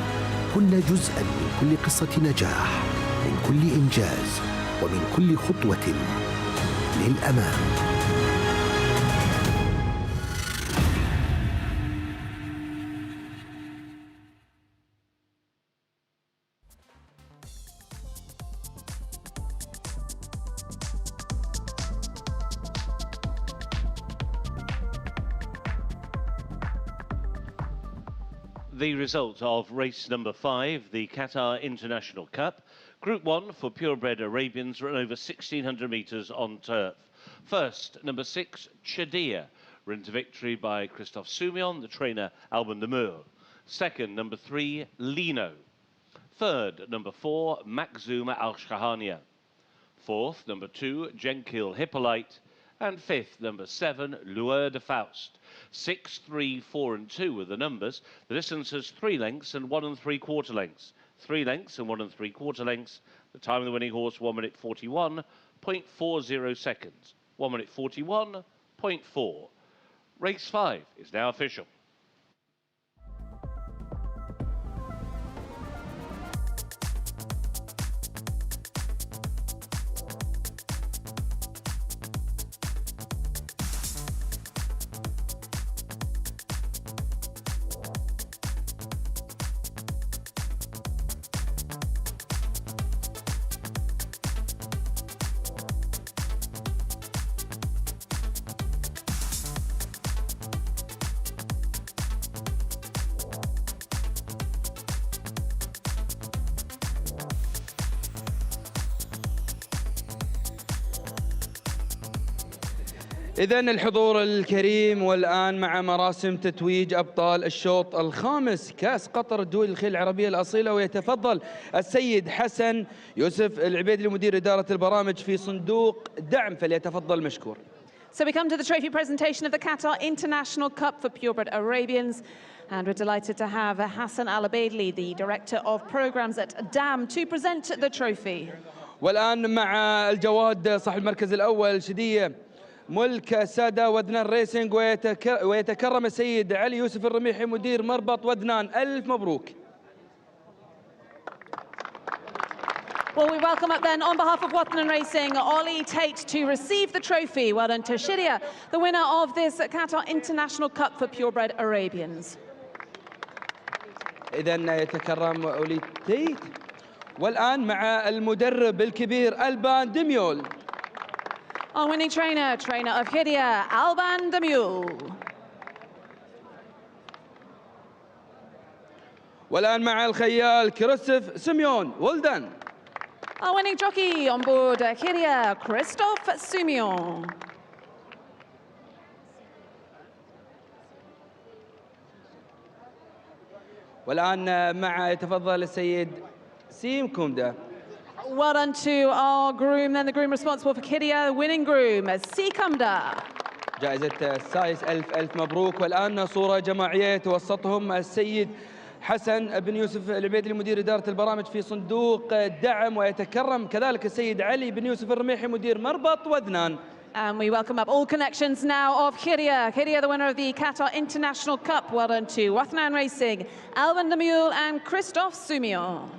كنا جزءاً من كل قصة نجاح، من كل إنجاز، ومن كل خطوة للأمام. The result of race number 5, the Qatar International Cup. Group 1 for purebred Arabians ran over 1,600 metres on turf. First, number 6, Chadia, ridden to victory by Christophe Soumillon, the trainer Alban de Mul. Second, number 3, Lino. Third, number 4, Makzoum Al-Shahania. Fourth, number 2, Jenkil Hippolyte. And fifth, number 7, Lueur de Faust. 6, 3, 4 and 2 were the numbers. The distance is 3 lengths and 1 3/4 lengths. 3 lengths and 1 3/4 lengths. The time of the winning horse, 1 minute 41.40 seconds. 1 minute 41.4. Race 5 is now official. إذن الحضور الكريم، والآن مع مراسم تتويج أبطال الشوط الخامس كأس قطر الدولي للخيل العربية الأصيلة، ويتفضل السيد حسن يوسف العبيدلي مدير إدارة البرامج في صندوق دعم، فليتفضل مشكور. So we come to the trophy presentation of the Qatar International Cup for purebred Arabians. And we're delighted to have Hassan Al-Abaidli, the Director of Programs at DAM, to present the trophy. والآن مع الجواد صاحب المركز الأول شدية ملك السادة ودنان ريسنج، ويتكرم السيد علي يوسف الرميحي مدير مربط ودنان. ألف مبروك. Well, we welcome up then, on behalf of Wathanan Racing, Ollie Tate to receive the trophy. Well done to Shiria, the winner of this Qatar International Cup for purebred Arabians. إذن يتكرم أولي تيت. والآن مع المدرب الكبير ألبان دميول. Our winning trainer of Hidia, Alban Demule. والآن مع الخيال كريستوف سيميون. Well done. Our winning jockey on board Hidia, Christophe Simeon. والآن مع يتفضل السيد سيم كومدا. Well done to our groom, then the groom responsible for Hidia, winning groom, Sikamda. جائزة السايس ألف مبروك. والآن صورة جماعية يتوسطهم السيد حسن بن يوسف العبيدلي مدير إدارة البرامج في صندوق الدعم، ويتكرم كذلك السيد علي بن يوسف الرميحي مدير مربط ودنان. And we welcome up all connections now of Hidia. Hidia, the winner of the Qatar International Cup. Well done to Wathanan Racing, Alban Demule and Christophe Simeon.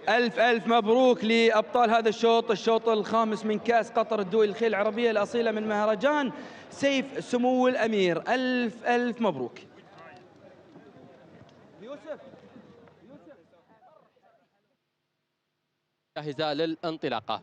ألف مبروك لأبطال هذا الشوط الخامس من كأس قطر الدولي للخيل العربية الأصيلة من مهرجان سيف سمو الأمير. ألف مبروك. جاهزة للانطلاقة.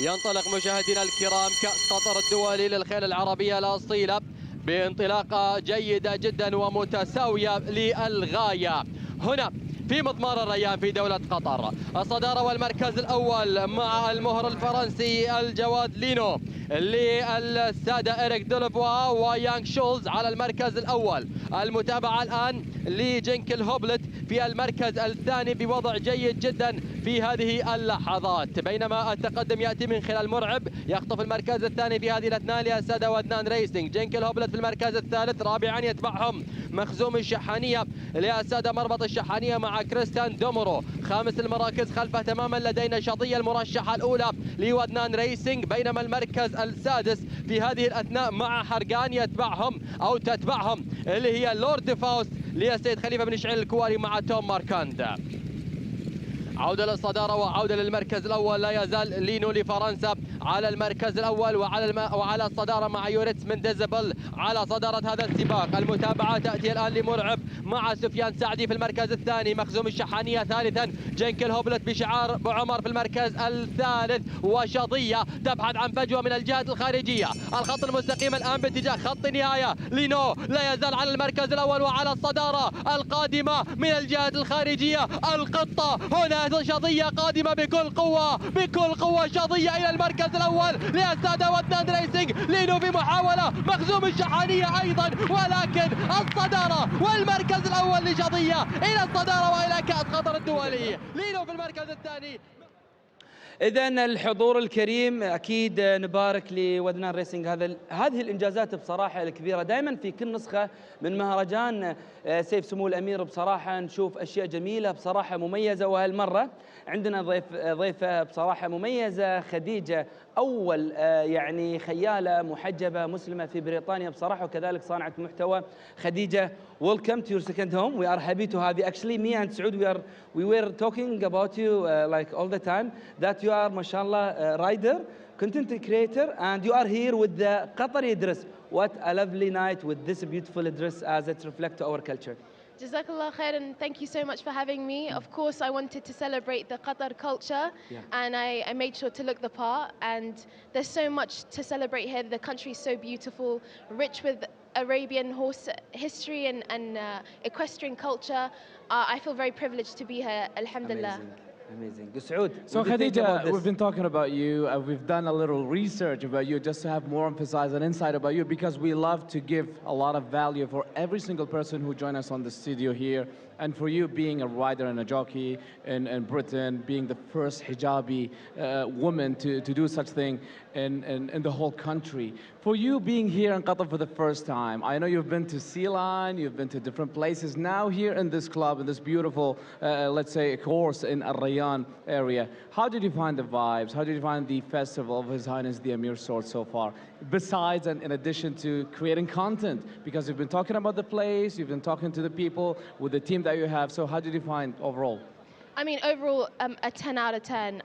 ينطلق مشاهدينا الكرام كأس قطر الدولي للخيل العربية الأصيلة بانطلاقة جيدة جدا ومتساوية للغاية هنا في مضمار الريان في دولة قطر. الصدارة والمركز الأول مع المهر الفرنسي الجواد لينو للسادة إريك دولفوا ويانغ شولز على المركز الأول. المتابعة الآن لجنكل هوبلت في المركز الثاني بوضع جيد جدا في هذه اللحظات، بينما التقدم يأتي من خلال مرعب يخطف المركز الثاني في هذه الأثناء للسادة ودنان ريسنج. جنكل هوبلت في المركز الثالث، رابعا يتبعهم مخزوم الشحانية للسادة مربط الشحانية مع كريستيان دومورو. خامس المراكز خلفه تماما لدينا شطية المرشحة الأولى لودنان ريسنج، بينما المركز السادس في هذه الأثناء مع حرقان يتبعهم أو تتبعهم اللي هي لورد فاوست للسيد خليفة بن شعيل الكواري مع توم ماركاند. عودة للصدارة وعودة للمركز الأول، لا يزال لينو لفرنسا على المركز الأول وعلى الصدارة مع يوريتس من ديزبل على صدارة هذا السباق. المتابعة تأتي الآن لمرعب مع سفيان سعدي في المركز الثاني، مخزوم الشحانية ثالثا، جنكل هوبلت بشعار بعمر في المركز الثالث، وشظية تبحث عن فجوة من الجهة الخارجية. الخط المستقيم الآن باتجاه خط النهاية. لينو لا يزال على المركز الأول وعلى الصدارة القادمة من الجهة الخارجية. القطة هنا شظية قادمة بكل قوة شظية إلى المركز الأول للسادة ودنان ريسنج. لينو في محاولة، مخزوم الشحانية أيضا، ولكن الصدارة والمركز الأول لشظية إلى الصدارة وإلى كأس قطر الدولي. لينو في المركز الثاني. إذن الحضور الكريم أكيد نبارك لودنان ريسنج هذه الإنجازات بصراحة الكبيرة. دائما في كل نسخة من مهرجان سيف سمو الأمير بصراحة نشوف أشياء جميلة بصراحة مميزة، وهالمرة عندنا ضيفة بصراحة مميزة، خديجة، أول يعني خيالة محجبة مسلمة في بريطانيا بصراحة، وكذلك صانعة محتوى. خديجة, welcome to your second home. We are happy to have you. Actually, me and Saud, we were talking about you like all the time, that you are, mashallah, rider, content creator, and you are here with the Qatari dress. What a lovely night with this beautiful dress as it reflects to our culture. Jazakallah khair, and thank you so much for having me. Of course, I wanted to celebrate the Qatar culture, and I made sure to look the part. And there's so much to celebrate here. The country is so beautiful, rich with Arabian horse history and equestrian culture. I feel very privileged to be here, alhamdulillah. Amazing. Saud, so Khadija, we've been talking about you. We've done a little research about you just to have more emphasize and insight about you, because we love to give a lot of value for every single person who joins us on the studio here And for you being a rider and a jockey in Britain, being the first hijabi woman to do such thing in the whole country. For you being here in Qatar for the first time, I know you've been to Sea Line, you've been to different places. Now here in this club, in this beautiful, let's say, course in Al Rayyan area, how did you find the vibes? How did you find the festival of His Highness the Amir Sword so far? Besides and in addition to creating content, because you've been talking about the place, you've been talking to the people with the team that you have. So how did you find overall? I mean, overall, a 10 out of 10.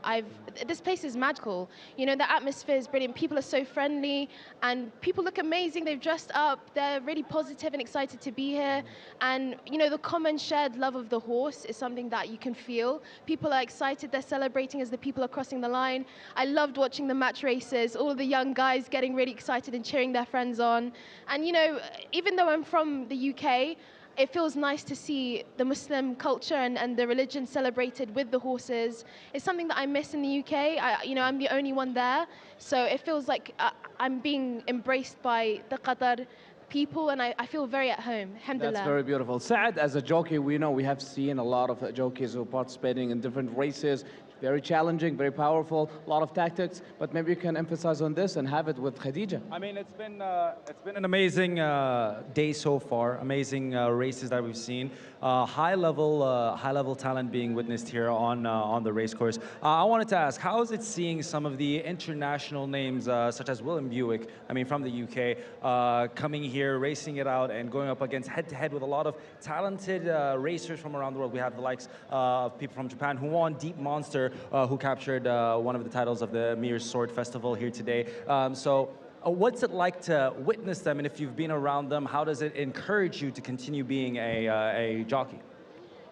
This place is magical. You know, the atmosphere is brilliant. People are so friendly, and people look amazing. They've dressed up. They're really positive and excited to be here. And, you know, the common shared love of the horse is something that you can feel. People are excited. They're celebrating as the people are crossing the line. I loved watching the match races, all of the young guys getting really excited and cheering their friends on. And, you know, even though I'm from the UK, it feels nice to see the Muslim culture and the religion celebrated with the horses. It's something that I miss in the UK. You know, I'm the only one there. So it feels like I'm being embraced by the Qatar people, and I feel very at home. Alhamdulillah. That's very beautiful. Saad, as a jockey, we know we have seen a lot of jockeys who are participating in different races. Very challenging, very powerful, a lot of tactics, but maybe you can emphasize on this and have it with Khadija. I mean, it's been an amazing day so far. Amazing races that we've seen. High level talent being witnessed here on the race course. I wanted to ask, how is it seeing some of the international names such as William Buick, I mean from the UK, coming here, racing it out and going up against head-to-head with a lot of talented racers from around the world. We have the likes of people from Japan who won Deep Monster, who captured one of the titles of the Amir Sword Festival here today. What's it like to witness them, and if you've been around them, how does it encourage you to continue being a jockey?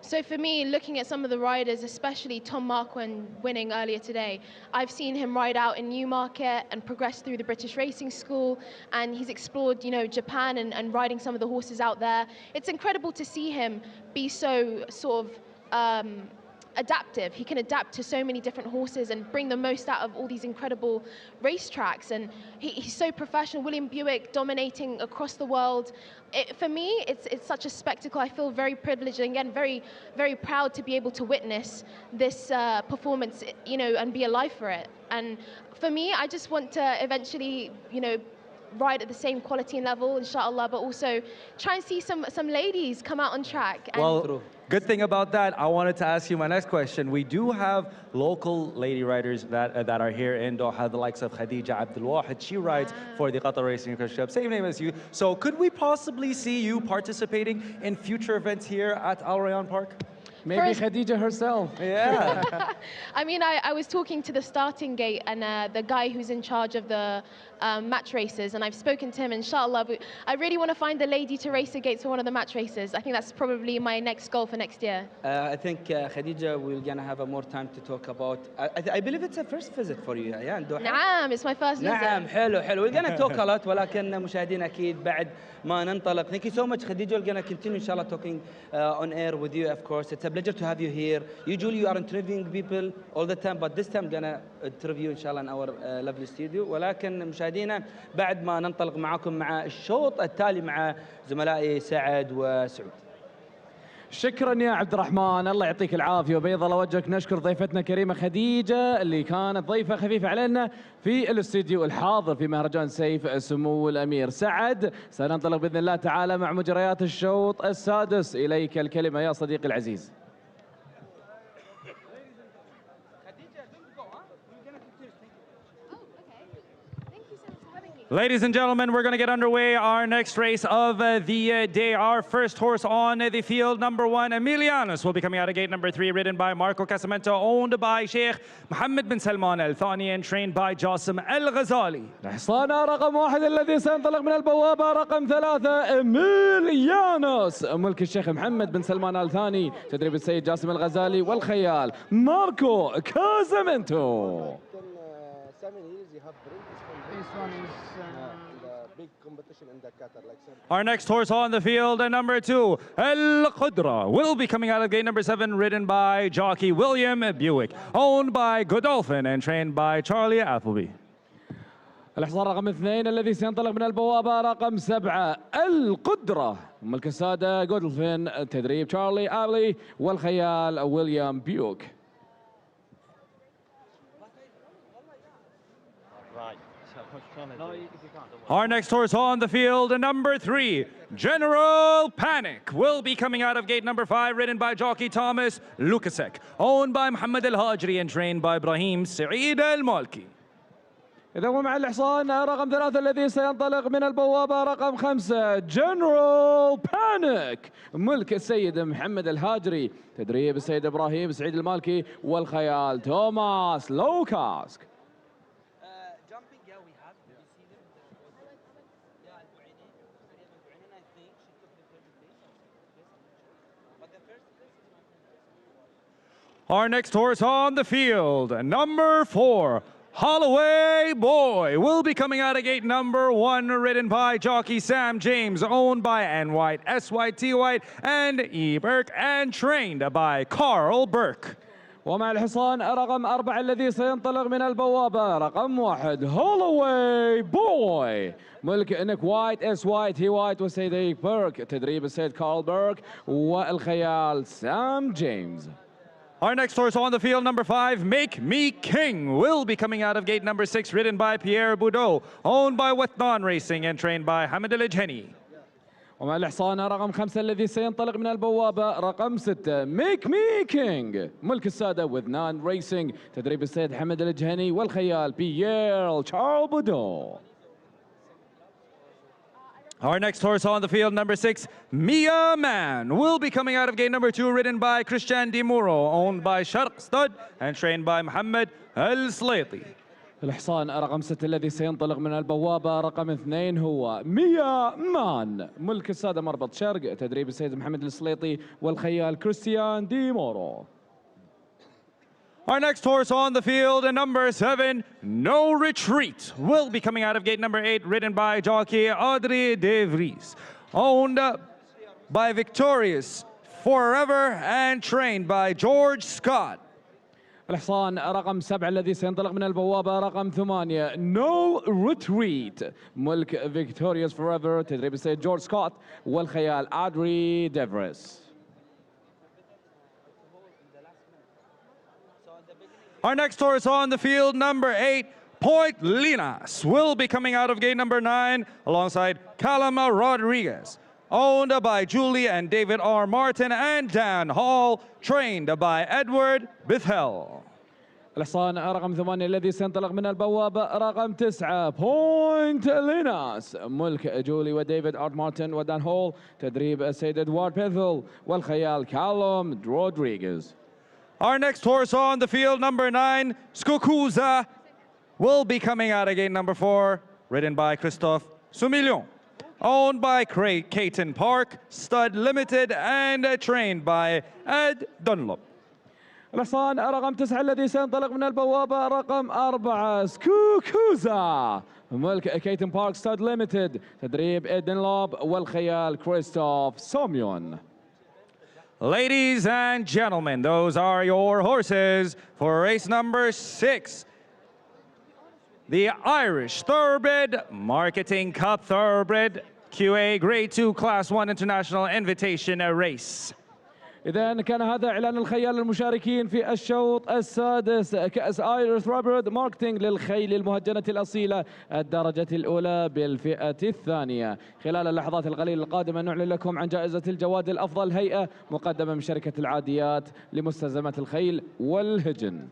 So for me, looking at some of the riders, especially Tom Marquand winning earlier today, I've seen him ride out in Newmarket and progress through the British Racing School, and he's explored, you know, Japan and riding some of the horses out there. It's incredible to see him be so sort of adaptive. He can adapt to so many different horses and bring the most out of all these incredible racetracks, and he's so professional. William Buick dominating across the world. For me, it's such a spectacle. I feel very privileged and again very, very proud to be able to witness this performance, you know, and be alive for it. And for me, I just want to eventually, you know, ride at the same quality and level, inshallah, but also try and see some ladies come out on track. And well, good thing about that, I wanted to ask you my next question. We do have local lady riders that are here in Doha, the likes of Khadija Abdul Wahid. She rides for the Qatar Racing Club, same name as you. So could we possibly see you participating in future events here at Al Rayyan Park? Maybe Khadija herself. Yeah. I mean, I was talking to the starting gate and the guy who's in charge of the match races, and I've spoken to him, inshallah. But I really want to find a lady to race against for one of the match races. I think that's probably my next goal for next year. I think Khadija, we're going to have more time to talk about. I believe it's a first visit for you, yeah, in Doha. نعم, it's my first visit. نعم, حلو. We're going to talk a lot, ولكن مشاهدين أكيد بعد ما ننطلق. Thank you so much, Khadija. We're going to continue, inshallah, talking on air with you, of course. It's a pleasure to have you here. Usually you are interviewing people all the time, but this time we're going to interview, inshallah, in our lovely studio. ولكن مشاهدينا بعد ما ننطلق معكم مع الشوط التالي مع زملائي سعد وسعود. شكرا يا عبد الرحمن، الله يعطيك العافيه وبيض الله وجهك. نشكر ضيفتنا كريمه خديجه اللي كانت ضيفه خفيفه علينا في الاستديو الحاضر في مهرجان سيف سمو الامير. سعد، سننطلق باذن الله تعالى مع مجريات الشوط السادس. اليك الكلمه يا صديقي العزيز. Ladies and gentlemen, we're going to get underway our next race of the day. Our first horse on the field, number 1, Emilianus, will be coming out of gate number 3, ridden by Marco Casamento, owned by Sheikh Mohammed bin Salman Al Thani and trained by Jassim Al Ghazali. الحصان رقم 1 الذي سينطلق من البوابة رقم 3 إميليانوس، ملك الشيخ محمد بن سلمان آل ثاني، تدريب السيد جاسم الغزالي والخيال ماركو كازامنتو. Our next horse on the field, number 2, El Qudra, will be coming out of gate number 7, ridden by jockey William Buick, owned by Godolphin and trained by Charlie Appleby. الحصان رقم 2 الذي سينطلق من البوابة رقم 7 القدرة، ملك السادة جودلفين تدريب تشارلي آبلي والخيال ويليام بيوك. Our next horse on the field, number 3, General Panic, will be coming out of gate number 5, ridden by jockey Thomas Lukasek, owned by Muhammad Al-Hajri and trained by Ibrahim Saeed Al-Malki. إذا ومع الحصان رقم 3 الذي سينطلق من البوابة رقم 5 جنرال بانيك ملك السيد محمد الهاجري تدريب السيد إبراهيم سعيد المالكي والخيال توماس لوكاسك. Our next horse on the field, number 4, Holloway Boy, will be coming out of gate number 1, ridden by jockey Sam James, owned by N. White, S. White, T. White, and E. Burke, and trained by Carl Burke. ومع الحصان رقم 4 الذي سينطلق من البوابة رقم 1 هولوواي بوي ملك نيك وايت اس وايت هي وايت والسيد اي بيرك تدريب السيد كارل بيرك والخيال سام جيمس. Our next horse on the field, number 5, Make Me King, will be coming out of gate number 6, ridden by Pierre Boudot, owned by Wetnon Racing and trained by Hamid Al-Ejheni. ومع الحصان رقم 5 الذي سينطلق من البوابة رقم 6 ميك مي كينج ملك السادة وذنان ريسينج تدريب السيد حمد الجهني والخيال بيير تشارل بودو. Our next horse on the field, number 6, Mia Man, will be coming out of gate number 2, ridden by Christian Di Muro, owned by Sharq Stud and trained by Muhammad Al-Slaiti. الحصان رقم 6 الذي سينطلق من البوابة رقم 2 هو ميا مان ملك السادة مربط شرق تدريب السيد محمد السليطي والخيال كريستيان دي مورو. Our next horse on the field, number 7, No Retreat, will be coming out of gate number 8, ridden by jockey Audrey De Vries, owned by Victorious Forever and trained by George Scott. الحصان رقم 7 الذي سينطلق من البوابة رقم 8 No Retreat ملك Victorious Forever تدريب السيد جورج سكوت والخيال أدري ديفريس. Our next horse on the field, number 8, Point Linas, will be coming out of gate number 9 alongside Calama Rodriguez, owned by Julie and David R. Martin and Dan Hall, trained by Edward Bithell. الحصان رقم 8 الذي سينطلق من البوابة رقم 9 بوينت ليناس ملك جولي وديفيد ارت مارتن ودان هول تدريب السيد ادوارد بيثل والخيال كالوم رودريغيز. Our next horse on the field, number 9, Skukuza, will be coming out of gate number 4, ridden by Christophe Soumillon, owned by Caton Park, Stud Limited, and trained by Ed Dunlop. الحصان رقم 9 الذي سينطلق من البوابة رقم 4 سكوكوزا ملك كيتن بارك ستاد ليميتد تدريب إد دنلوب والخيال كريستوف سوميون. Ladies and gentlemen, those are your horses for race number 6. The Irish Thoroughbred Marketing Cup Thoroughbred QA Grade 2 Class 1 International Invitation Race. إذا كان هذا إعلان الخيال المشاركين في الشوط السادس كأس آيرش روبرت ماركتينج للخيل المهجنة الأصيلة الدرجة الأولى بالفئة الثانية. خلال اللحظات القليلة القادمة نعلن لكم عن جائزة الجواد الأفضل هيئة مقدمة من شركة العاديات لمستلزمات الخيل والهجن.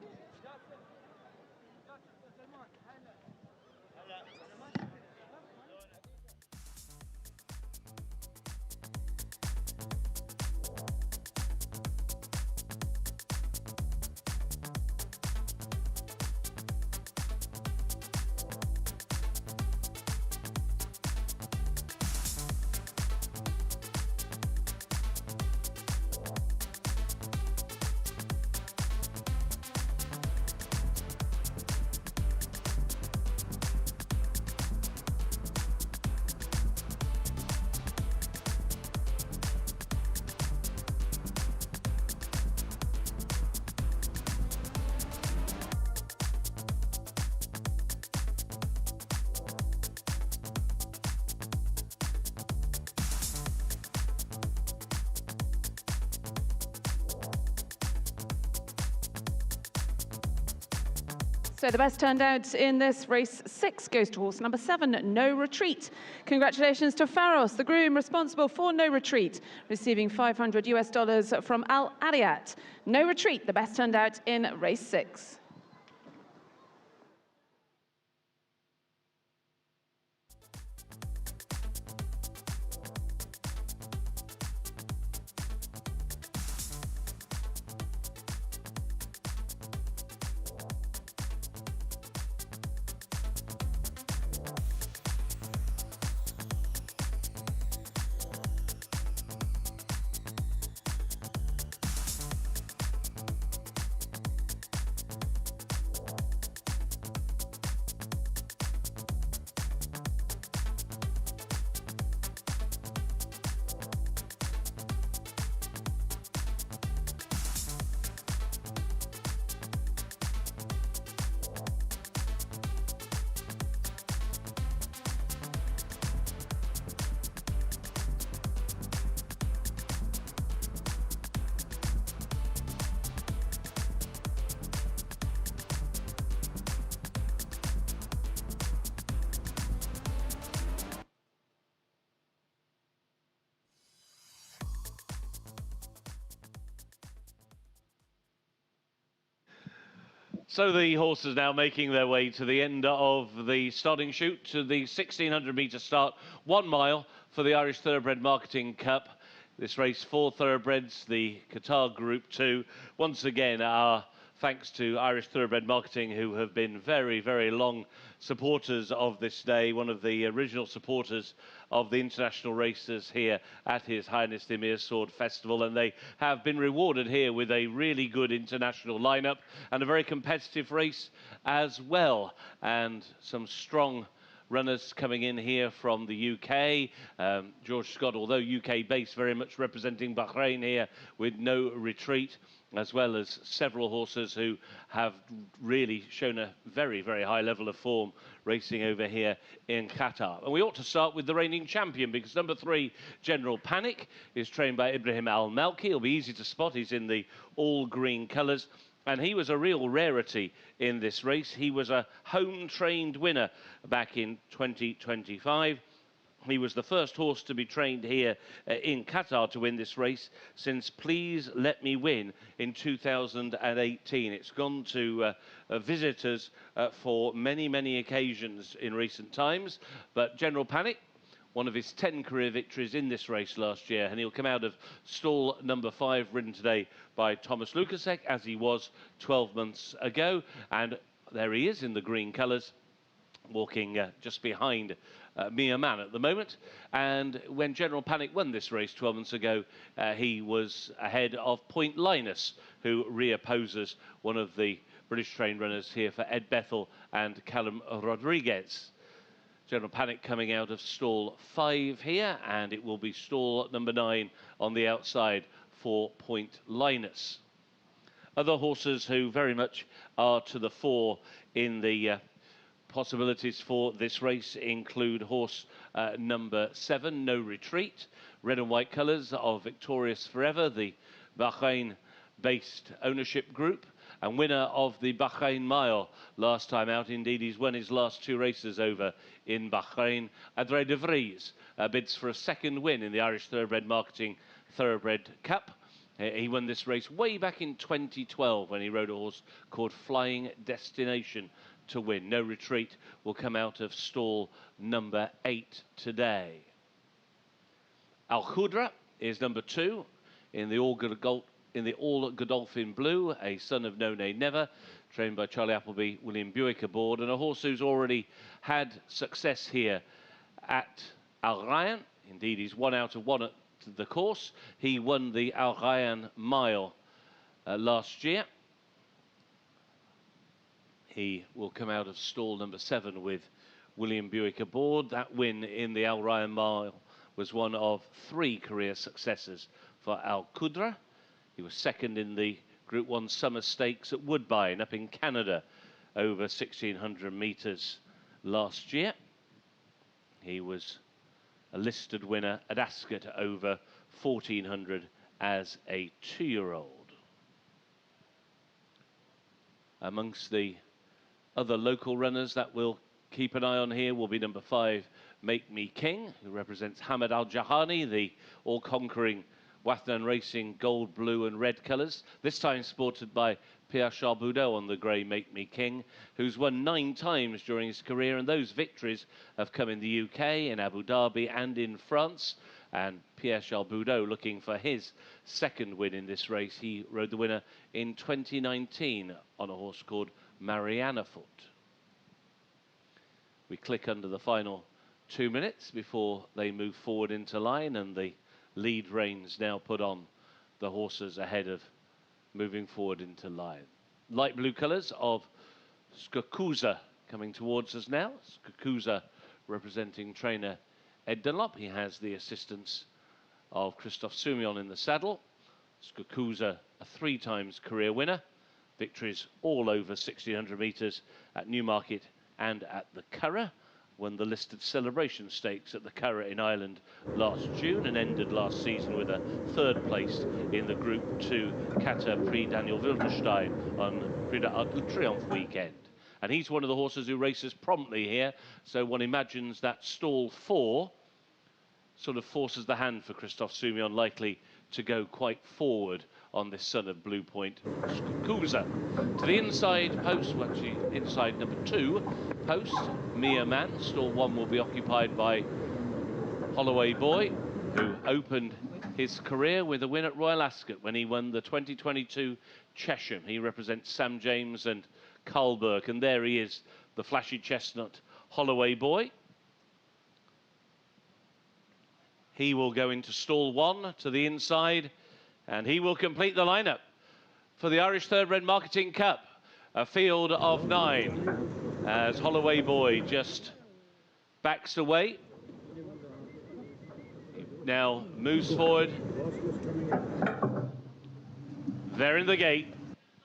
So the best turned out in this race 6 goes to horse number 7, No Retreat. Congratulations to Faros, the groom responsible for No Retreat, receiving $500 from Al Ariat. No Retreat, the best turned out in race 6. So the horses now making their way to the end of the starting chute, to the 1600-metre start, 1 mile for the Irish Thoroughbred Marketing Cup. This race, 4 thoroughbreds, the Qatar Group 2. Once again, our thanks to Irish Thoroughbred Marketing, who have been very, very long supporters of this day, one of the original supporters of the international races here at His Highness the Amir Sword Festival, and they have been rewarded here with a really good international lineup and a very competitive race as well, and some strong runners coming in here from the UK. George Scott, although UK based, very much representing Bahrain here with No Retreat, as well as several horses who have really shown a very, very high level of form racing over here in Qatar. And we ought to start with the reigning champion, because number 3, General Panic, is trained by Ibrahim Al-Malki. He'll be easy to spot. He's in the all-green colours. And he was a real rarity in this race. He was a home-trained winner back in 2025. He was the first horse to be trained here in Qatar to win this race since Please Let Me Win in 2018. It's gone to visitors for many, many occasions in recent times. But General Panic, one of his 10 career victories in this race last year, and he'll come out of stall number 5, ridden today by Thomas Lukasek, as he was 12 months ago. And there he is in the green colours, walking just behind Mia Man at the moment. And when General Panic won this race 12 months ago, he was ahead of Point Linus, who reopposes one of the British trained runners here for Ed Bethel and Callum Rodriguez. General Panic coming out of stall 5 here, and it will be stall number 9 on the outside for Point Linus. Other horses who very much are to the fore in the possibilities for this race include horse number 7, No Retreat, red and white colours of Victorious Forever, the Bahrain-based ownership group, and winner of the Bahrain Mile last time out. Indeed, he's won his last 2 races over in Bahrain. Adré de Vries bids for a 2nd win in the Irish Thoroughbred Marketing Thoroughbred Cup. He won this race way back in 2012 when he rode a horse called Flying Destination to win. No Retreat will come out of stall number 8 today. Al Khudra is number 2 in the All Godolphin Blue, a son of No Nay Never, trained by Charlie Appleby, William Buick aboard, and a horse who's already had success here at Al Rayyan. Indeed, he's 1 out of 1 at the course. He won the Al Rayyan Mile last year. He will come out of stall number 7 with William Buick aboard. That win in the Al Rayyan Mile was one of 3 career successes for Al Khudra. He was 2nd in the Group 1 Summer Stakes at Woodbine up in Canada over 1,600 metres last year. He was a listed winner at Ascot over 1,400 as a 2-year-old. Amongst the other local runners that we'll keep an eye on here will be number 5, Make Me King, who represents Hamad Al-Jahani, the all-conquering Wathnan Racing gold, blue and red colours. This time sported by Pierre Charles Boudot on the grey Make Me King, who's won 9 times during his career, and those victories have come in the UK, in Abu Dhabi and in France. And Pierre Charles Boudot looking for his second win in this race. He rode the winner in 2019 on a horse called Mariana Foot. We click under the final 2 minutes before they move forward into line, and the lead reins now put on the horses ahead of moving forward into line. Light blue colours of Skukuza coming towards us now. Skukuza representing trainer Ed Dunlop. He has the assistance of Christophe Soumillon in the saddle. Skukuza, a 3 times career winner. Victories all over 1600 metres at Newmarket and at the Curragh. Won the listed celebration stakes at the Curragh in Ireland last June and ended last season with a 3rd place in the Group 2 Qatar Prix Daniel Wildenstein on Prix d'Arc de Triomphe weekend. And he's one of the horses who races promptly here, so one imagines that stall 4 sort of forces the hand for Christophe Soumillon, likely to go quite forward on this son of Blue Point, Skukuza. To the inside post, well, actually inside number 2 post, Mia Man. Stall 1 will be occupied by Holloway Boy, who opened his career with a win at Royal Ascot when he won the 2022 Chesham. He represents Sam James and Carl Burke, and there he is, the flashy chestnut Holloway Boy. He will go into stall 1 to the inside, and he will complete the lineup for the Irish Thoroughbred Marketing Cup. A field of 9 as Holloway Boy just backs away. Now moves forward. They're in the gate.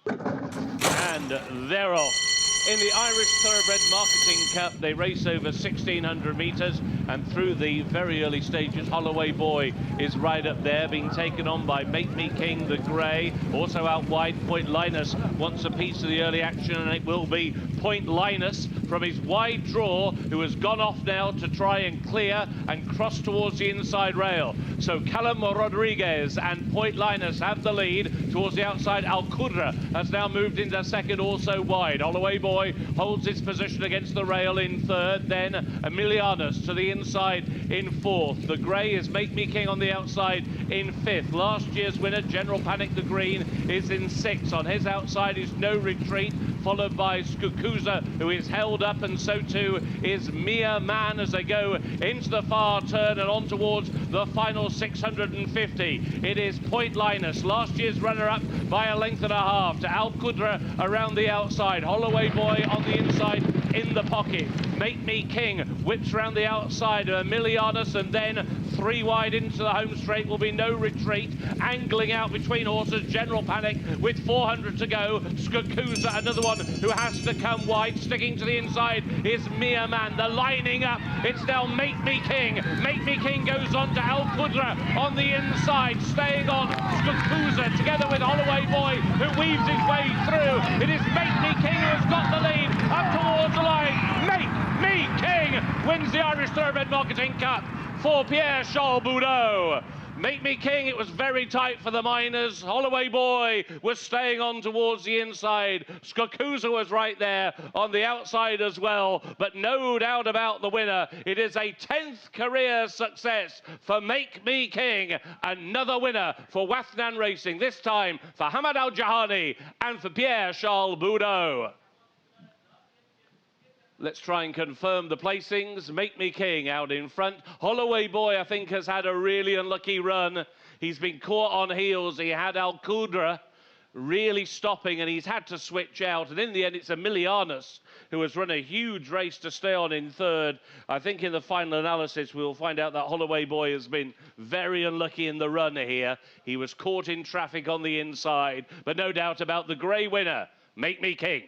And they're off. In the Irish Thoroughbred Marketing Cup, they race over 1600 metres, and through the very early stages, Holloway Boy is right up there, being taken on by Make Me King, the grey. Also out wide, Point Linus wants a piece of the early action, and it will be Point Linus from his wide draw, who has gone off now to try and clear and cross towards the inside rail. So Callum Rodriguez and Point Linus have the lead towards the outside. Al Qudra has now moved into second, also wide. Holloway Boy holds its position against the rail in 3rd, then Emilianus to the inside in 4th. The grey is Make Me King on the outside in 5th. Last year's winner, General Panic the green, is in 6th. On his outside is No Retreat, followed by Skukuza, who is held up, and so too is Mia Man as they go into the far turn and on towards the final 650. It is Point Linus, last year's runner-up by a length and a half, to Al Qudra around the outside. Holloway Boy on the inside in the pocket. Make Me King whips round the outside of Emilianus, and then 3 wide into the home straight will be No Retreat. Angling out between horses, General Panic with 400 to go. Skukuza, another one who has to come wide. Sticking to the inside is Mia Man. The lining up, it's now Make Me King. Make Me King goes on to Al Qudra on the inside, staying on Skukuza together with Holloway Boy, who weaves his way through. It is Make Me King who has got the lead up towards the line. Make Me King wins the Irish Thoroughbred Marketing Cup for Pierre Charles Boudot. Make Me King, it was very tight for the miners. Holloway Boy was staying on towards the inside. Skukuza was right there on the outside as well, but no doubt about the winner. It is a 10th career success for Make Me King. Another winner for Wathnan Racing, this time for Hamad Al-Jahani and for Pierre Charles Boudot. Let's try and confirm the placings. Make Me King out in front. Holloway Boy, I think, has had a really unlucky run. He's been caught on heels. He had Al Qudra really stopping, and he's had to switch out. And in the end, it's Emilianus who has run a huge race to stay on in 3rd. I think in the final analysis, we'll find out that Holloway Boy has been very unlucky in the run here. He was caught in traffic on the inside, but no doubt about the grey winner, Make Me King.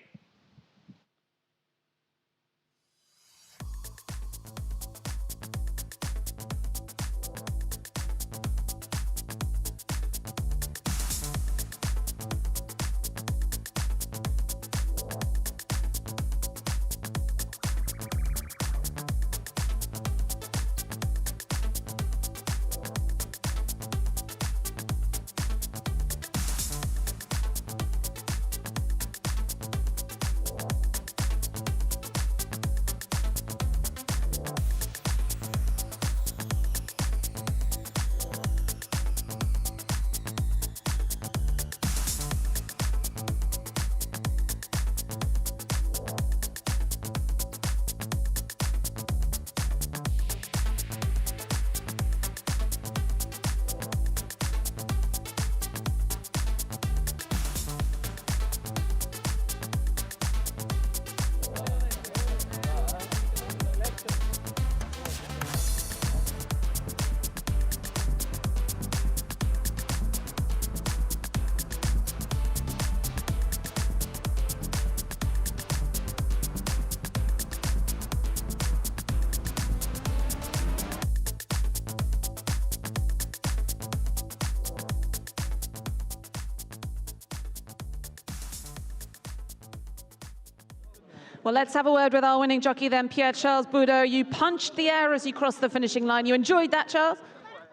Well, let's have a word with our winning jockey then, Pierre-Charles Boudot. You punched the air as you crossed the finishing line. You enjoyed that, Charles?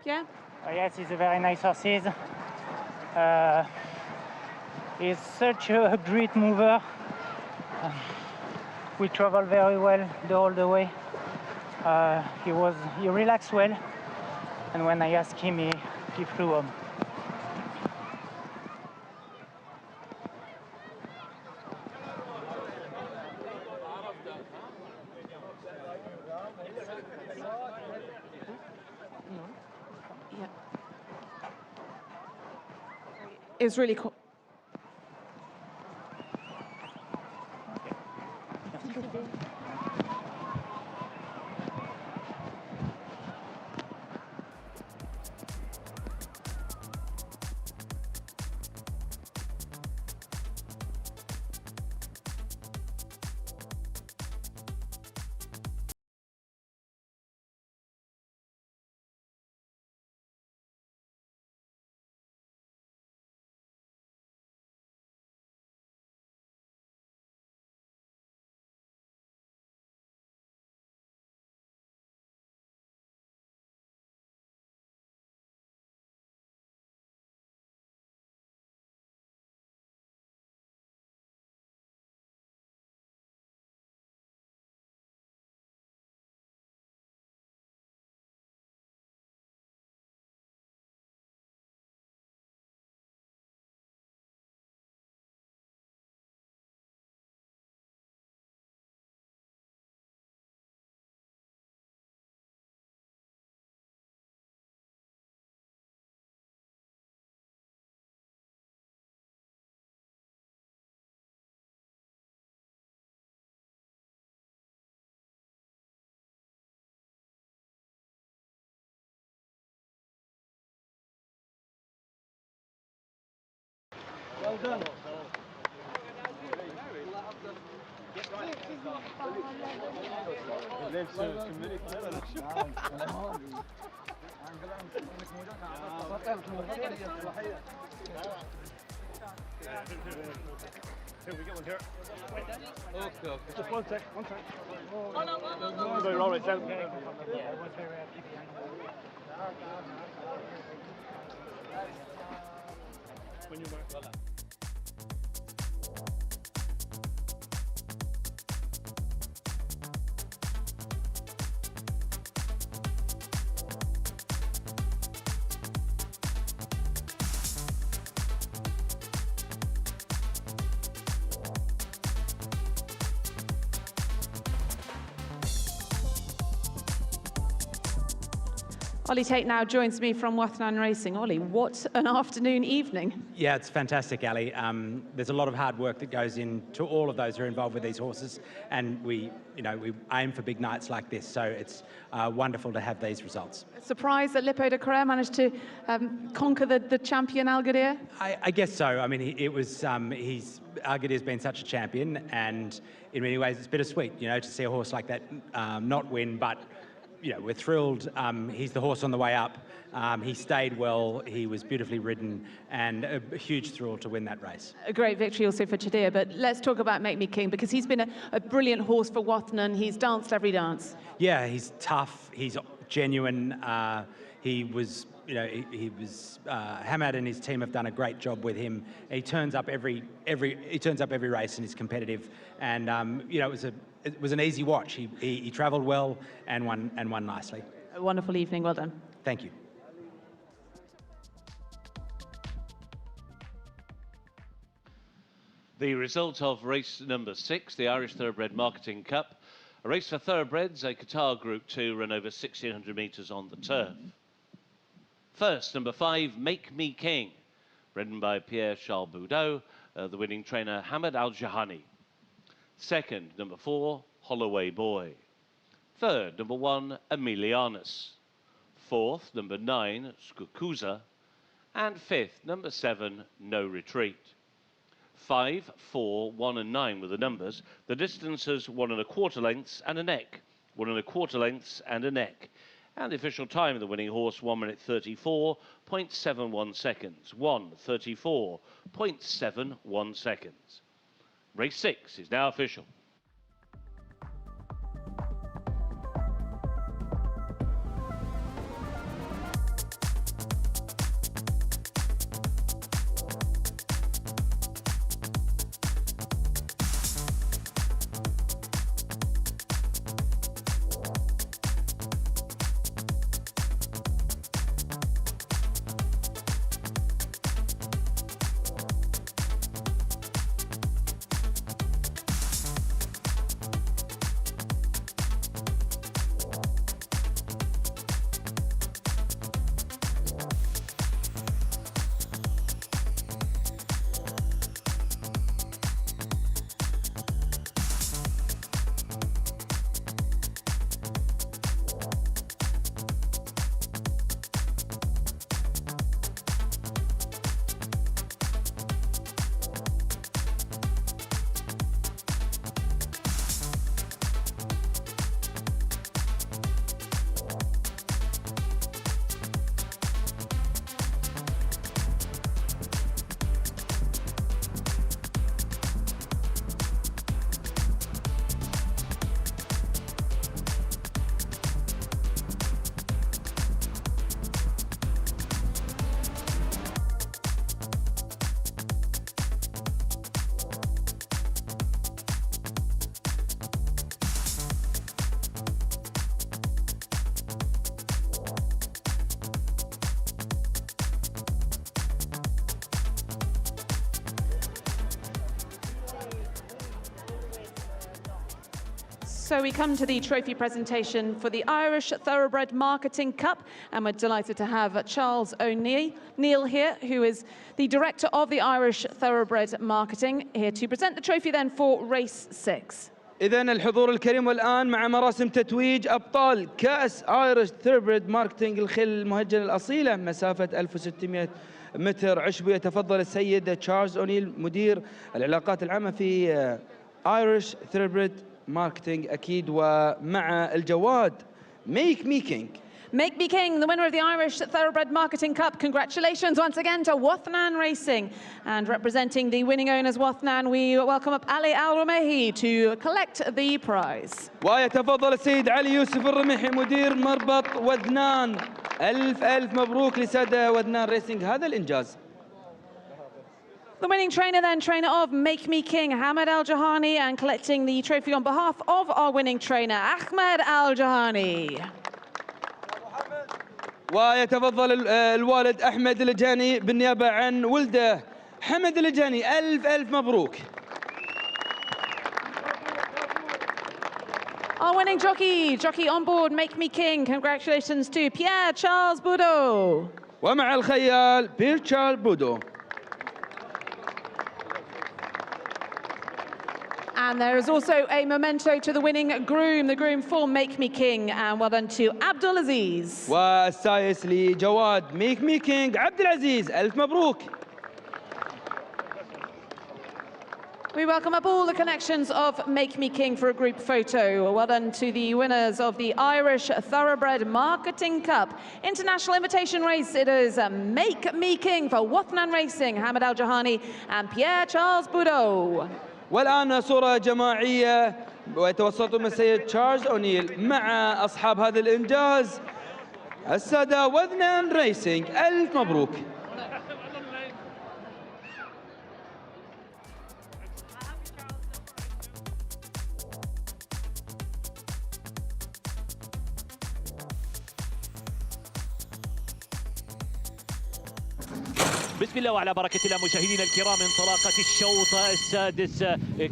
Yeah? Yes, he's a very nice horse. He's such a great mover. We traveled very well all the way. He relaxed well, and when I asked him, he flew home. It was really cool. Well done. Here, we get one here. Okay. Just one sec, one sec. Oh, no. Very all right, down. Yeah, I was very happy. When you mark. Ollie Tate now joins me from Wathnan Racing. Ollie, what an afternoon, evening. Yeah, it's fantastic, Ali. There's a lot of hard work that goes into all of those who are involved with these horses, and we aim for big nights like this. So it's wonderful to have these results. Surprised that Lippo de Carrère managed to conquer the champion Agadir? I guess so. I mean, Agadir's been such a champion, and in many ways it's bittersweet, to see a horse like that not win, but. We're thrilled. He's the horse on the way up. He stayed well. He was beautifully ridden, and a huge thrill to win that race. A great victory also for Chadir, but let's talk about Make Me King, because he's been a brilliant horse for Wathnan. He's danced every dance. Yeah, he's tough. He's genuine. He was, Hamad and his team have done a great job with him. He turns up every race and is competitive, and it was an easy watch. He travelled well and won nicely. A wonderful evening. Well done. Thank you. The result of race number 6, the Irish Thoroughbred Marketing Cup, a race for thoroughbreds, a Qatar Group 2, run over 1,600 metres on the turf. First, number 5, Make Me King, ridden by Pierre-Charles Boudot, the winning trainer Hamad Al-Jahani. Second, number 4, Holloway Boy. Third, number 1, Emilianus. Fourth, number 9, Skukuza. And fifth, number 7, No Retreat. 5, 4, 1 and 9 were the numbers. The distances 1 1/4 lengths and a neck. 1 1/4 lengths and a neck. And the official time of the winning horse, 1 minute 34.71 seconds. 1:34.71 seconds. Race 6 is now official. So we come to the trophy presentation for the Irish Thoroughbred Marketing Cup, and we're delighted to have Charles O'Neill here, who is the director of the Irish Thoroughbred Marketing, here to present the trophy then for race 6. إذن الحضور الكريم والآن مع مراسم تتويج أبطال كأس آيرش ثيربريد ماركتينج الخيل المهجنة الأصيلة مسافة 1600 متر عشبي. يتفضل السيد تشارلز أونيل مدير العلاقات العامة في آيرش ثيربريد ماركتينج أكيد، ومع الجواد ميك مي كينج. Make Me King, the winner of the Irish Thoroughbred Marketing Cup. Congratulations once again to Wathnan Racing. And representing the winning owners, Wathnan, we welcome up Ali Al-Rumehi to collect the prize. ويتفضل السيد علي يوسف الرميحي مدير مربط وذنان. ألف مبروك لسادة وذنان ريسينج هذا الإنجاز. The winning trainer then, trainer of Make Me King, Hamad Al-Jahani, and collecting the trophy on behalf of our winning trainer, Ahmed Al-Jahani. ويتفضل الوالد أحمد الجاني بالنيابة عن ولده حمد الجاني. ألف مبروك. Our winning jockey on board, Make Me King. Congratulations to Pierre Charles Boudot. ومع الخيال بير تشارل بودو. And there is also a memento to the winning groom, the groom for Make Me King, and well done to Abdul Aziz. والسايس لجواد ميك مي كينج عبد العزيز. ألف مبروك. We welcome up all the connections of Make Me King for a group photo. Well done to the winners of the Irish Thoroughbred Marketing Cup International Invitation Race. It is Make Me King for Wathnan Racing, Hamad Al-Jahani and Pierre Charles Boudot. والآن صورة جماعية ويتوسط من السيد تشارلز أونيل مع أصحاب هذا الإنجاز السادة وذنان ريسينج. ألف مبروك. بسم الله وعلى بركة الله مشاهدينا الكرام، انطلاقة الشوط السادس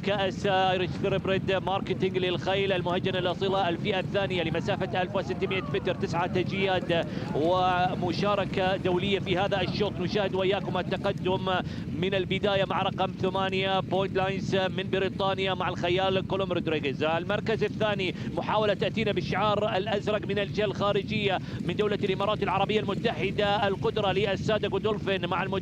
كأس ايرش ثيربريد ماركتينج للخيل المهجنة الأصيلة الفئة الثانية لمسافة 1600 متر، 9 تجياد ومشاركة دولية في هذا الشوط. نشاهد وإياكم التقدم من البداية مع رقم 8 بوينت لاينز من بريطانيا مع الخيال كولوم رودريغيز. المركز الثاني محاولة تأتينا بالشعار الأزرق من الجهة الخارجية من دولة الإمارات العربية المتحدة، القدرة للسادة جودولفين مع المدرب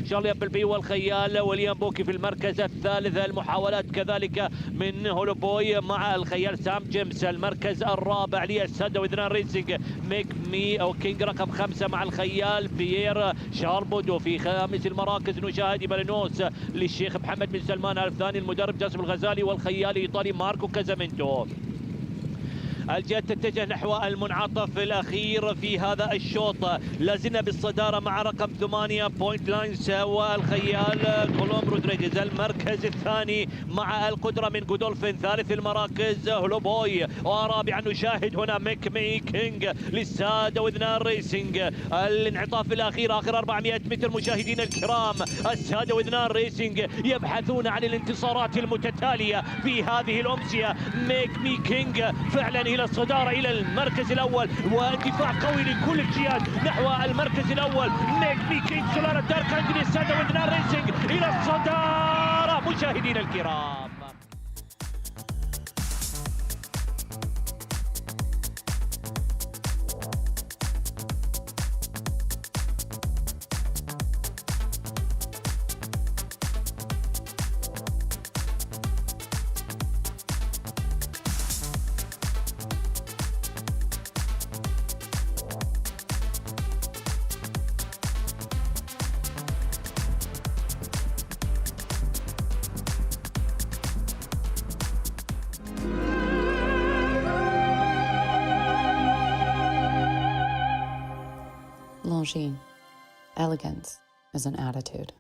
شارلي أبلبي والخيال وليام بوكي في المركز الثالث. المحاولات كذلك من هولوبوي مع الخيال سام جيمس. المركز الرابع للسادة وذنان ريسينج ميك مي أو كينج رقم 5 مع الخيال بيير شارل بودو. في خامس المراكز نشاهد بالينوس للشيخ محمد بن سلمان الثاني المدرب جاسم الغزالي والخيال الإيطالي ماركو كازامينتو. الجهة تتجه نحو المنعطف الأخير في هذا الشوط. لازلنا بالصدارة مع رقم 8 بوينت لاينز والخيال كولوم رودريغيز. المركز الثاني مع القدرة من جودولفين. ثالث المراكز هولوبوي. ورابعا نشاهد هنا ميك مي كينج للسادة وذنان ريسينج. الانعطاف الأخير آخر 400 متر مشاهدينا الكرام. السادة وذنان ريسينج يبحثون عن الانتصارات المتتالية في هذه الأمسية. ميك مي كينج فعلا إلى الصدارة إلى المركز الأول، واندفاع قوي لكل الجهات نحو المركز الأول. ميك مي كينج سلالة دارك أنجلي السادة وذنان ريسينج إلى الصدارة مشاهدينا الكرام. Longines. Elegance is an attitude.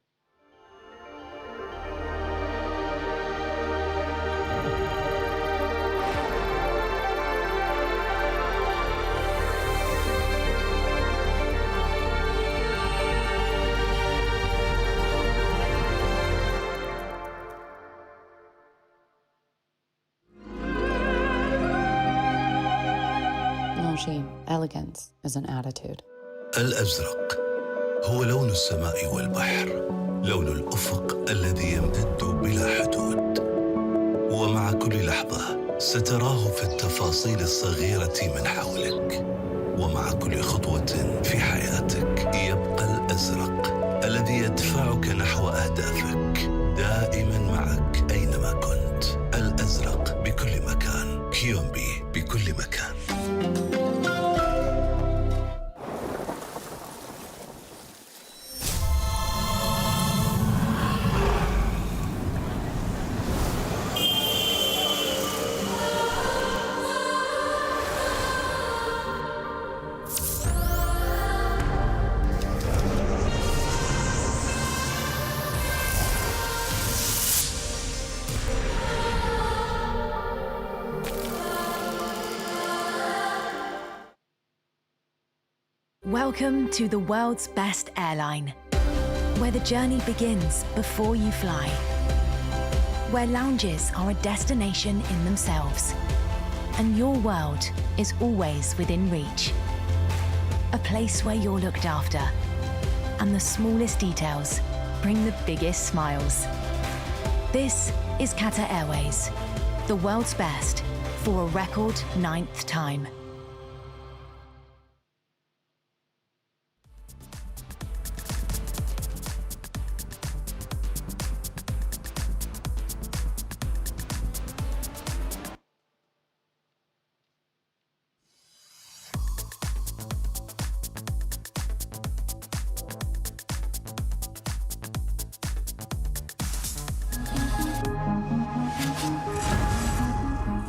machine. Elegance is an attitude. الأزرق هو لون السماء والبحر، لون الأفق الذي يمتد بلا حدود، ومع كل لحظة ستراه في التفاصيل الصغيرة من حولك، ومع كل خطوة في حياتك يبقى الأزرق الذي يدفعك نحو أهدافك، دائما معك أينما كنت. الأزرق بكل مكان، كيومبي بكل مكان. Welcome to the world's best airline, where the journey begins before you fly, where lounges are a destination in themselves, and your world is always within reach. A place where you're looked after, and the smallest details bring the biggest smiles. This is Qatar Airways, the world's best for a record 9th time.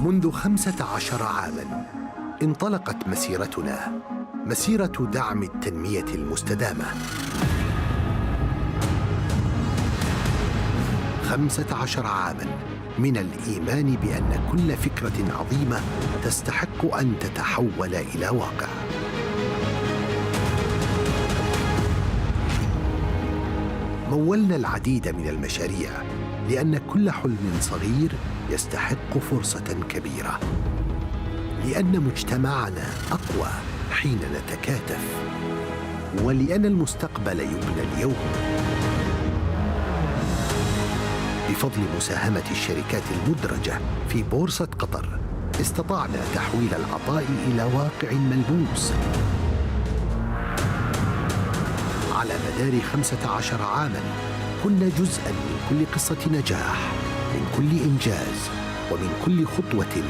منذ 15 عاماً انطلقت مسيرتنا، مسيرة دعم التنمية المستدامة. 15 عاماً من الإيمان بأن كل فكرة عظيمة تستحق أن تتحول إلى واقع. مولنا العديد من المشاريع لأن كل حلم صغير يستحق فرصة كبيرة، لأن مجتمعنا أقوى حين نتكاتف، ولأن المستقبل يبنى اليوم. بفضل مساهمة الشركات المدرجة في بورصة قطر استطعنا تحويل العطاء إلى واقع ملموس. على مدار 15 عاماً كنا جزءاً من كل قصة نجاح، من كل إنجاز، ومن كل خطوة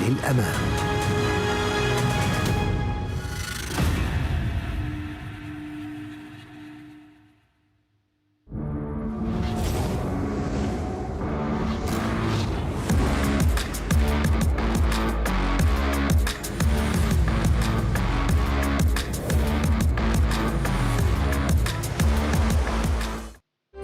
للأمام.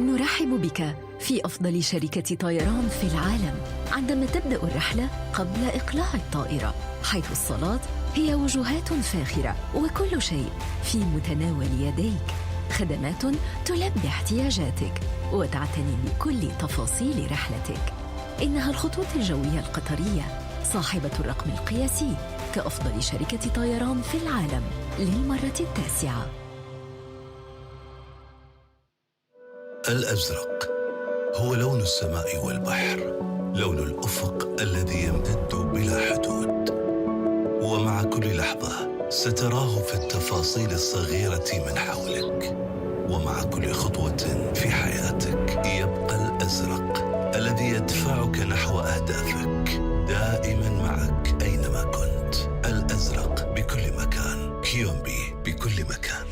نرحب بك في أفضل شركة طيران في العالم عندما تبدأ الرحلة قبل إقلاع الطائرة، حيث الصالات هي وجهات فاخرة وكل شيء في متناول يديك، خدمات تلبي احتياجاتك وتعتني بكل تفاصيل رحلتك. إنها الخطوط الجوية القطرية صاحبة الرقم القياسي كأفضل شركة طيران في العالم للمرة التاسعة. الأزرق هو لون السماء والبحر، لون الأفق الذي يمتد بلا حدود، ومع كل لحظة ستراه في التفاصيل الصغيرة من حولك، ومع كل خطوة في حياتك يبقى الأزرق الذي يدفعك نحو أهدافك، دائما معك أينما كنت. الأزرق بكل مكان، كيومبي بكل مكان.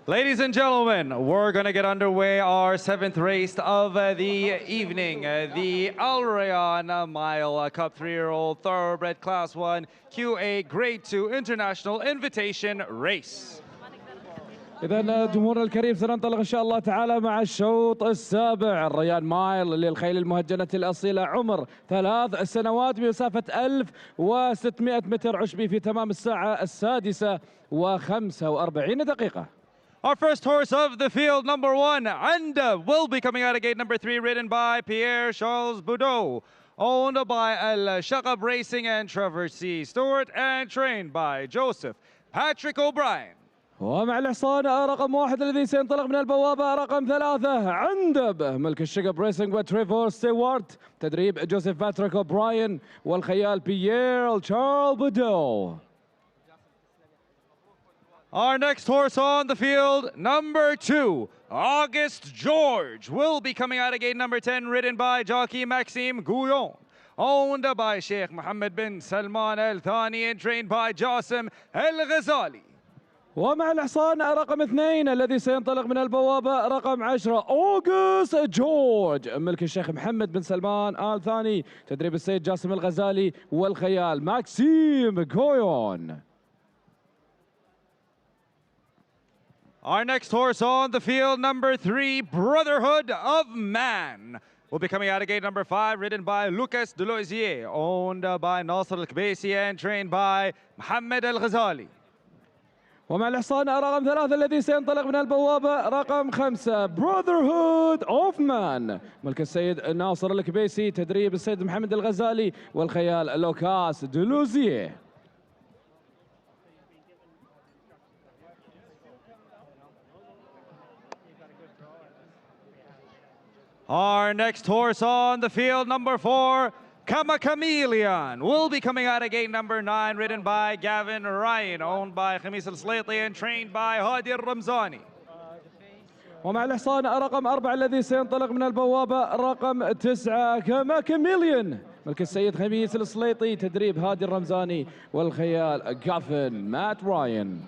Ladies and gentlemen, we're going to get underway our 7th race of the evening. The Al Rayyan Mile Cup 3-year-old Thoroughbred Class 1 QA Grade 2 International Invitation Race. إذا جمهورنا الكريم سننطلق إن شاء الله تعالى مع الشوط السابع الريان مايل للخيل المهجنة الأصيلة عمر 3 سنوات بمسافة 1600 متر عشبي في تمام الساعة 6:45 دقيقة. Our first horse of the field, number 1, Anda, will be coming out of gate number 3, ridden by Pierre Charles Boudreau, owned by Al Shaqab Racing and Trevor C. Stewart, and trained by Joseph Patrick O'Brien. ومع الحصان رقم 1 الذي سينطلق من البوابة رقم 3 عندب ملك الشقب ريسنج وتريفور ستيوارت تدريب جوزيف باتريك أوبراين والخيال بيير تشارل بودو. Our next horse on the field, number 2, August George, will be coming out of gate number 10, ridden by jockey Maxime Gouillon, owned by Sheikh Mohammed bin Salman Al Thani and trained by Jassim El Ghazali. ومع الحصان رقم 2 الذي سينطلق من البوابة رقم 10 أوغست جورج ملك الشيخ محمد بن سلمان آل ثاني تدريب السيد جاسم الغزالي والخيال ماكسيم غويون. Our next horse on the field, number 3, Brotherhood of Man, will be coming out of gate number 5, ridden by Lucas Deloisier, owned by Nasser Al-Kbaisi and trained by Mohammed Al-Ghazali. ومع الحصان رقم 3 الذي سينطلق من البوابة رقم 5 Brotherhood of Man ملك السيد ناصر الكبيسي تدريب السيد محمد الغزالي والخيال لوكاس دلوزيه. Our next horse on the field, number 4, Kama Chameleon, will be coming out of gate number 9, ridden by Gavin Ryan, owned by Khamis Al-Slayti and trained by Hadi Al-Ramzani. ومع الحصان رقم 4 الذي سينطلق من البوابة رقم 9 كما كاميليون ملك السيد خميس السليطي تدريب هادي الرمزاني والخيال جافن مات راين.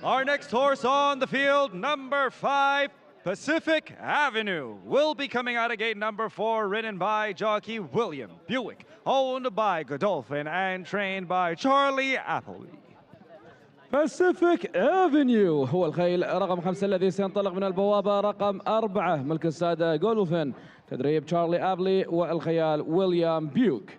Our next horse on the field, number 5, Pacific Avenue, will be coming out of gate number 4, ridden by jockey William Buick, owned by Godolphin and trained by Charlie Appleby. Pacific Avenue هو الخيل رقم 5 الذي سينطلق من البوابة رقم 4 ملك السادة جولفن تدريب تشارلي أبلي والخيال ويليام بيوك.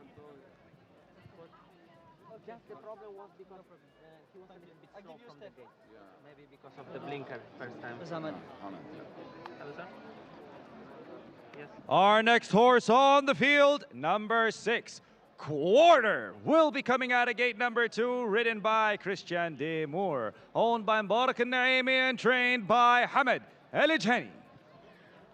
Our next horse on the field, number 6, Quarter, will be coming out of gate number 2, ridden by Christian De Moore, owned by Mbarak Al-Naimi and trained by Hamid El-Ijhani.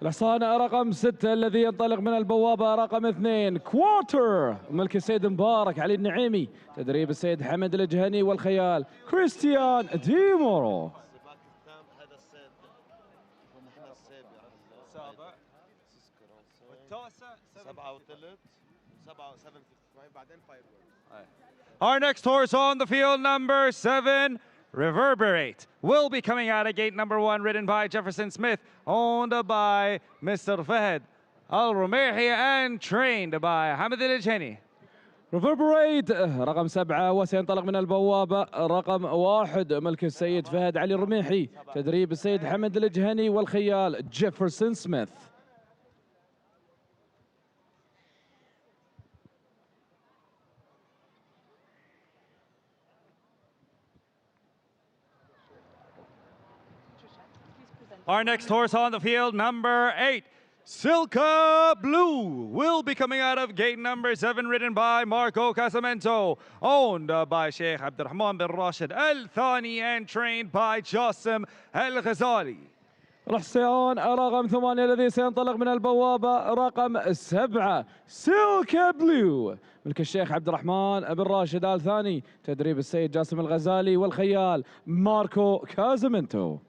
الحصان رقم 6 الذي ينطلق من البوابة رقم 2 كوارتر ملك السيد مبارك علي النعيمي تدريب السيد حمد الجهني والخيال كريستيان دي مورو. Our next horse on the field, number 7, Reverberate, will be coming out of gate number 1, ridden by Jefferson Smith, owned by Mr. Fahad Al-Rumayhi and trained by Hamid Al-Ijhani. Reverberate رقم 7 وسينطلق من البوابة رقم 1 ملك السيد فهد علي الرميحي تدريب السيد حمد الجهني والخيال جيفرسون سميث. Our next horse on the field, number 8, Silka Blue, will be coming out of gate number 7, ridden by Marco Casamento, owned by Sheikh Abdurrahman bin Rashid Al Thani and trained by Jassim El Ghazali. الحصان رقم 8 الذي سينطلق من البوابة رقم 7 سيلكا بلو ملك الشيخ عبد الرحمن بن راشد آل ثاني تدريب السيد جاسم الغزالي والخيال ماركو كازامنتو.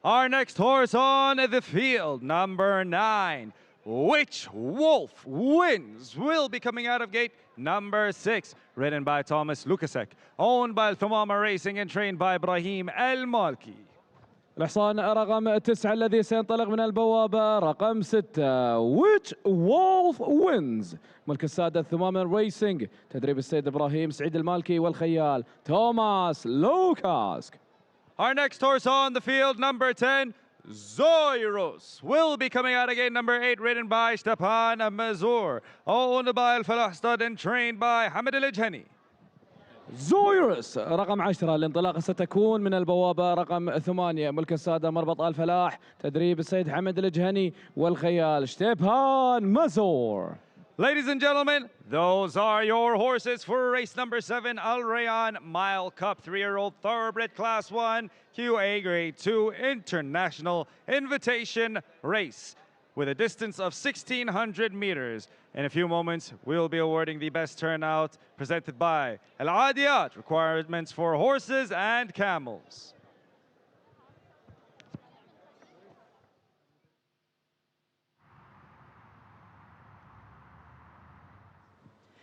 Our next horse on the field, number 9, Which Wolf Wins will be coming out of gate number 6, ridden by Thomas Lukasek, owned by Thumama Racing and trained by Ibrahim El Malki. الحصان رقم 9 الذي سينطلق من البوابة رقم 6 Which Wolf Wins ملك السادة ثمامة ريسينج تدريب السيد إبراهيم سعيد المالكي والخيال توماس لوكاسك. Our next horse on the field, number 10, Zoiros, will be coming out again, number 8, ridden by Stepan Mazur, owned by Al Falah Stud and trained by Hamid Al Ijhani. زويرس رقم 10 الانطلاقة ستكون من البوابة رقم 8 ملك السادة مربط الفلاح تدريب السيد حمد الجهني والخيال شتيبان مازور. Ladies and gentlemen, those are your horses for race number 7, Al Rayyan Mile Cup 3-year-old thoroughbred class 1 QA grade 2 international invitation race with a distance of 1,600 meters. In a few moments, we'll be awarding the best turnout presented by Al Adiyat, requirements for horses and camels.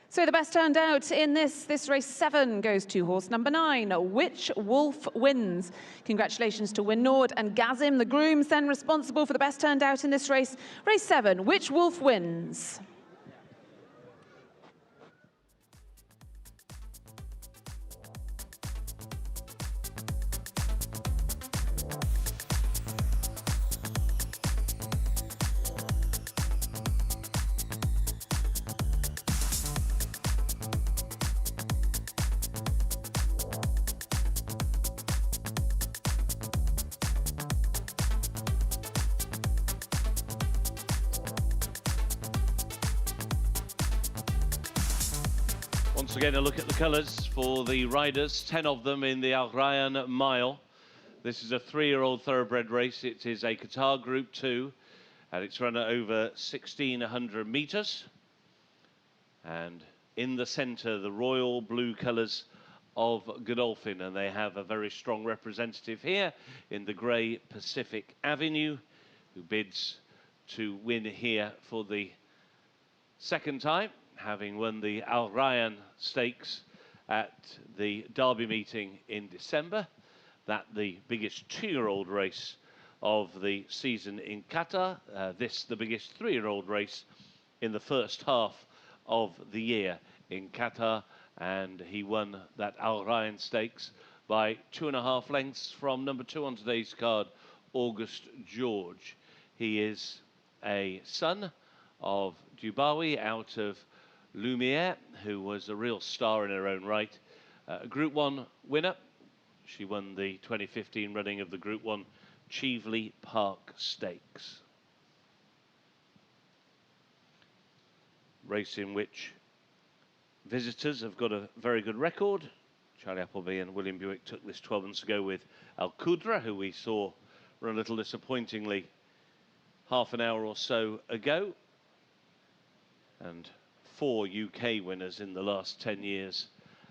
So the best turned out in this race 7 goes to horse number 9, Which Wolf Wins. Congratulations to Winord and Gazim, the grooms then responsible for the best turned out in this race. Race 7, Which Wolf Wins. Once again, a look at the colours for the riders, 10 of them in the Al Rayyan Mile. This is a 3-year-old thoroughbred race. It is a Qatar Group 2, and it's run at over 1,600 metres. And in the centre, the royal blue colours of Godolphin, and they have a very strong representative here in the grey Pacific Avenue, who bids to win here for the second time, having won the Al Rayyan Stakes at the Derby meeting in December. That the biggest 2-year-old race of the season in Qatar. This the biggest 3-year-old race in the first half of the year in Qatar, and he won that Al Rayyan Stakes by 2.5 lengths from number 2 on today's card, August George. He is a son of Dubawi out of Lumiere, who was a real star in her own right. Group 1 winner. She won the 2015 running of the Group 1 Cheveley Park Stakes. Race in which visitors have got a very good record. Charlie Appleby and William Buick took this 12 months ago with Al Qudra, who we saw run a little disappointingly half an hour or so ago. And 4 UK winners in the last 10 years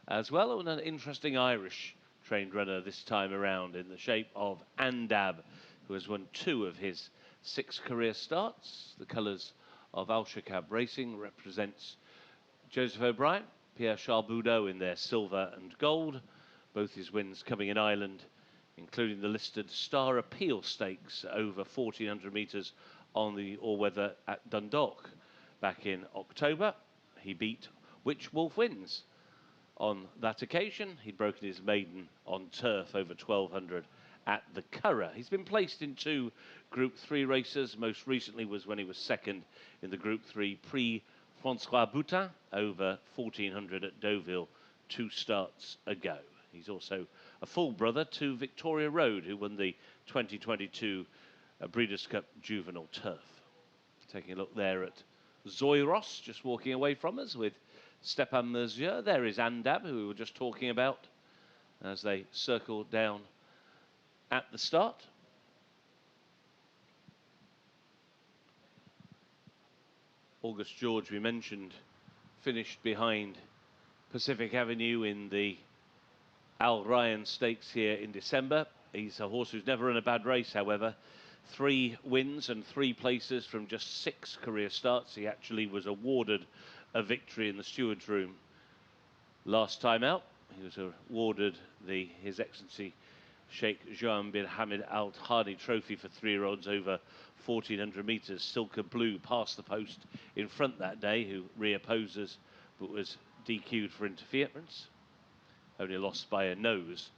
as well, and an interesting Irish trained runner this time around in the shape of Andab, who has won 2 of his 6 career starts. The colours of Al Shakab Racing represents Joseph O'Brien, Pierre Charles Boudot in their silver and gold, both his wins coming in Ireland, including the listed Star Appeal Stakes over 1,400 metres on the all-weather at Dundalk back in October. He beat Which Wolf Wins on that occasion. He'd broken his maiden on turf over 1,200 at the Curragh. He's been placed in 2 Group 3 races. Most recently was when he was second in the Group 3 Prix François Boutin over 1,400 at Deauville 2 starts ago. He's also a full brother to Victoria Road, who won the 2022 Breeders' Cup Juvenile Turf. Taking a look there at Zoiros, just walking away from us with Stepan Merzier. There is Andab, who we were just talking about, as they circle down at the start. August George, we mentioned, finished behind Pacific Avenue in the Al Rayyan Stakes here in December. He's a horse who's never run a bad race, however. 3 wins and 3 places from just 6 career starts. He actually was awarded a victory in the stewards' room last time out. He was awarded the His Excellency Sheikh Johan bin Hamid Al Thani Trophy for 3-year-olds over 1,400 metres. Silka Blue passed the post in front that day, who reopposes but was DQ'd for interference. Only lost by a nose.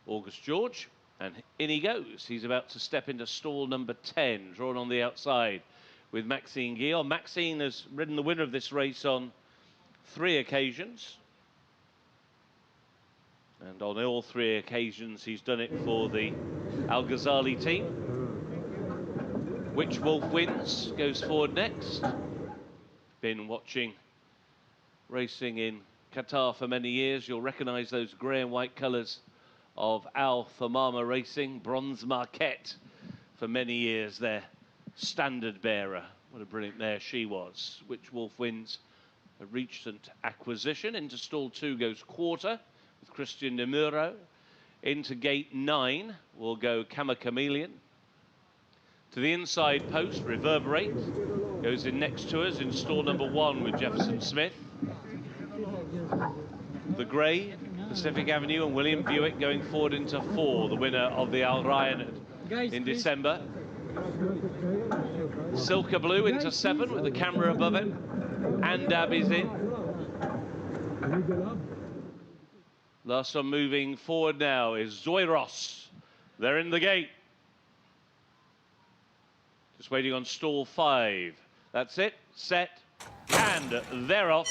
August George, and in he goes. He's about to step into stall number 10, drawn on the outside with Maxime Guillaume. Maxime has ridden the winner of this race on 3 occasions. And on all 3 occasions, he's done it for the Al Ghazali team. Which Wolf Wins goes forward next. Been watching racing in Qatar for many years. You'll recognise those grey and white colours of Al Thamama Racing. Bronze Marquette for many years, their standard bearer. What a brilliant mare she was. Which Wolf Wins, a recent acquisition. Into stall 2 goes Quarter with Christian De Muro. Into gate 9 will go Kama Chameleon. To the inside post, Reverberate goes in next to us in stall number 1 with Jefferson Smith. The grey, Pacific Avenue, and William Buick going forward into 4, the winner of the Al Ryan in December. Silka Blue into 7 with the camera above him. Andab is in. Last one moving forward now is Zoiros. They're in the gate. Just waiting on stall 5. That's it, set, and they're off.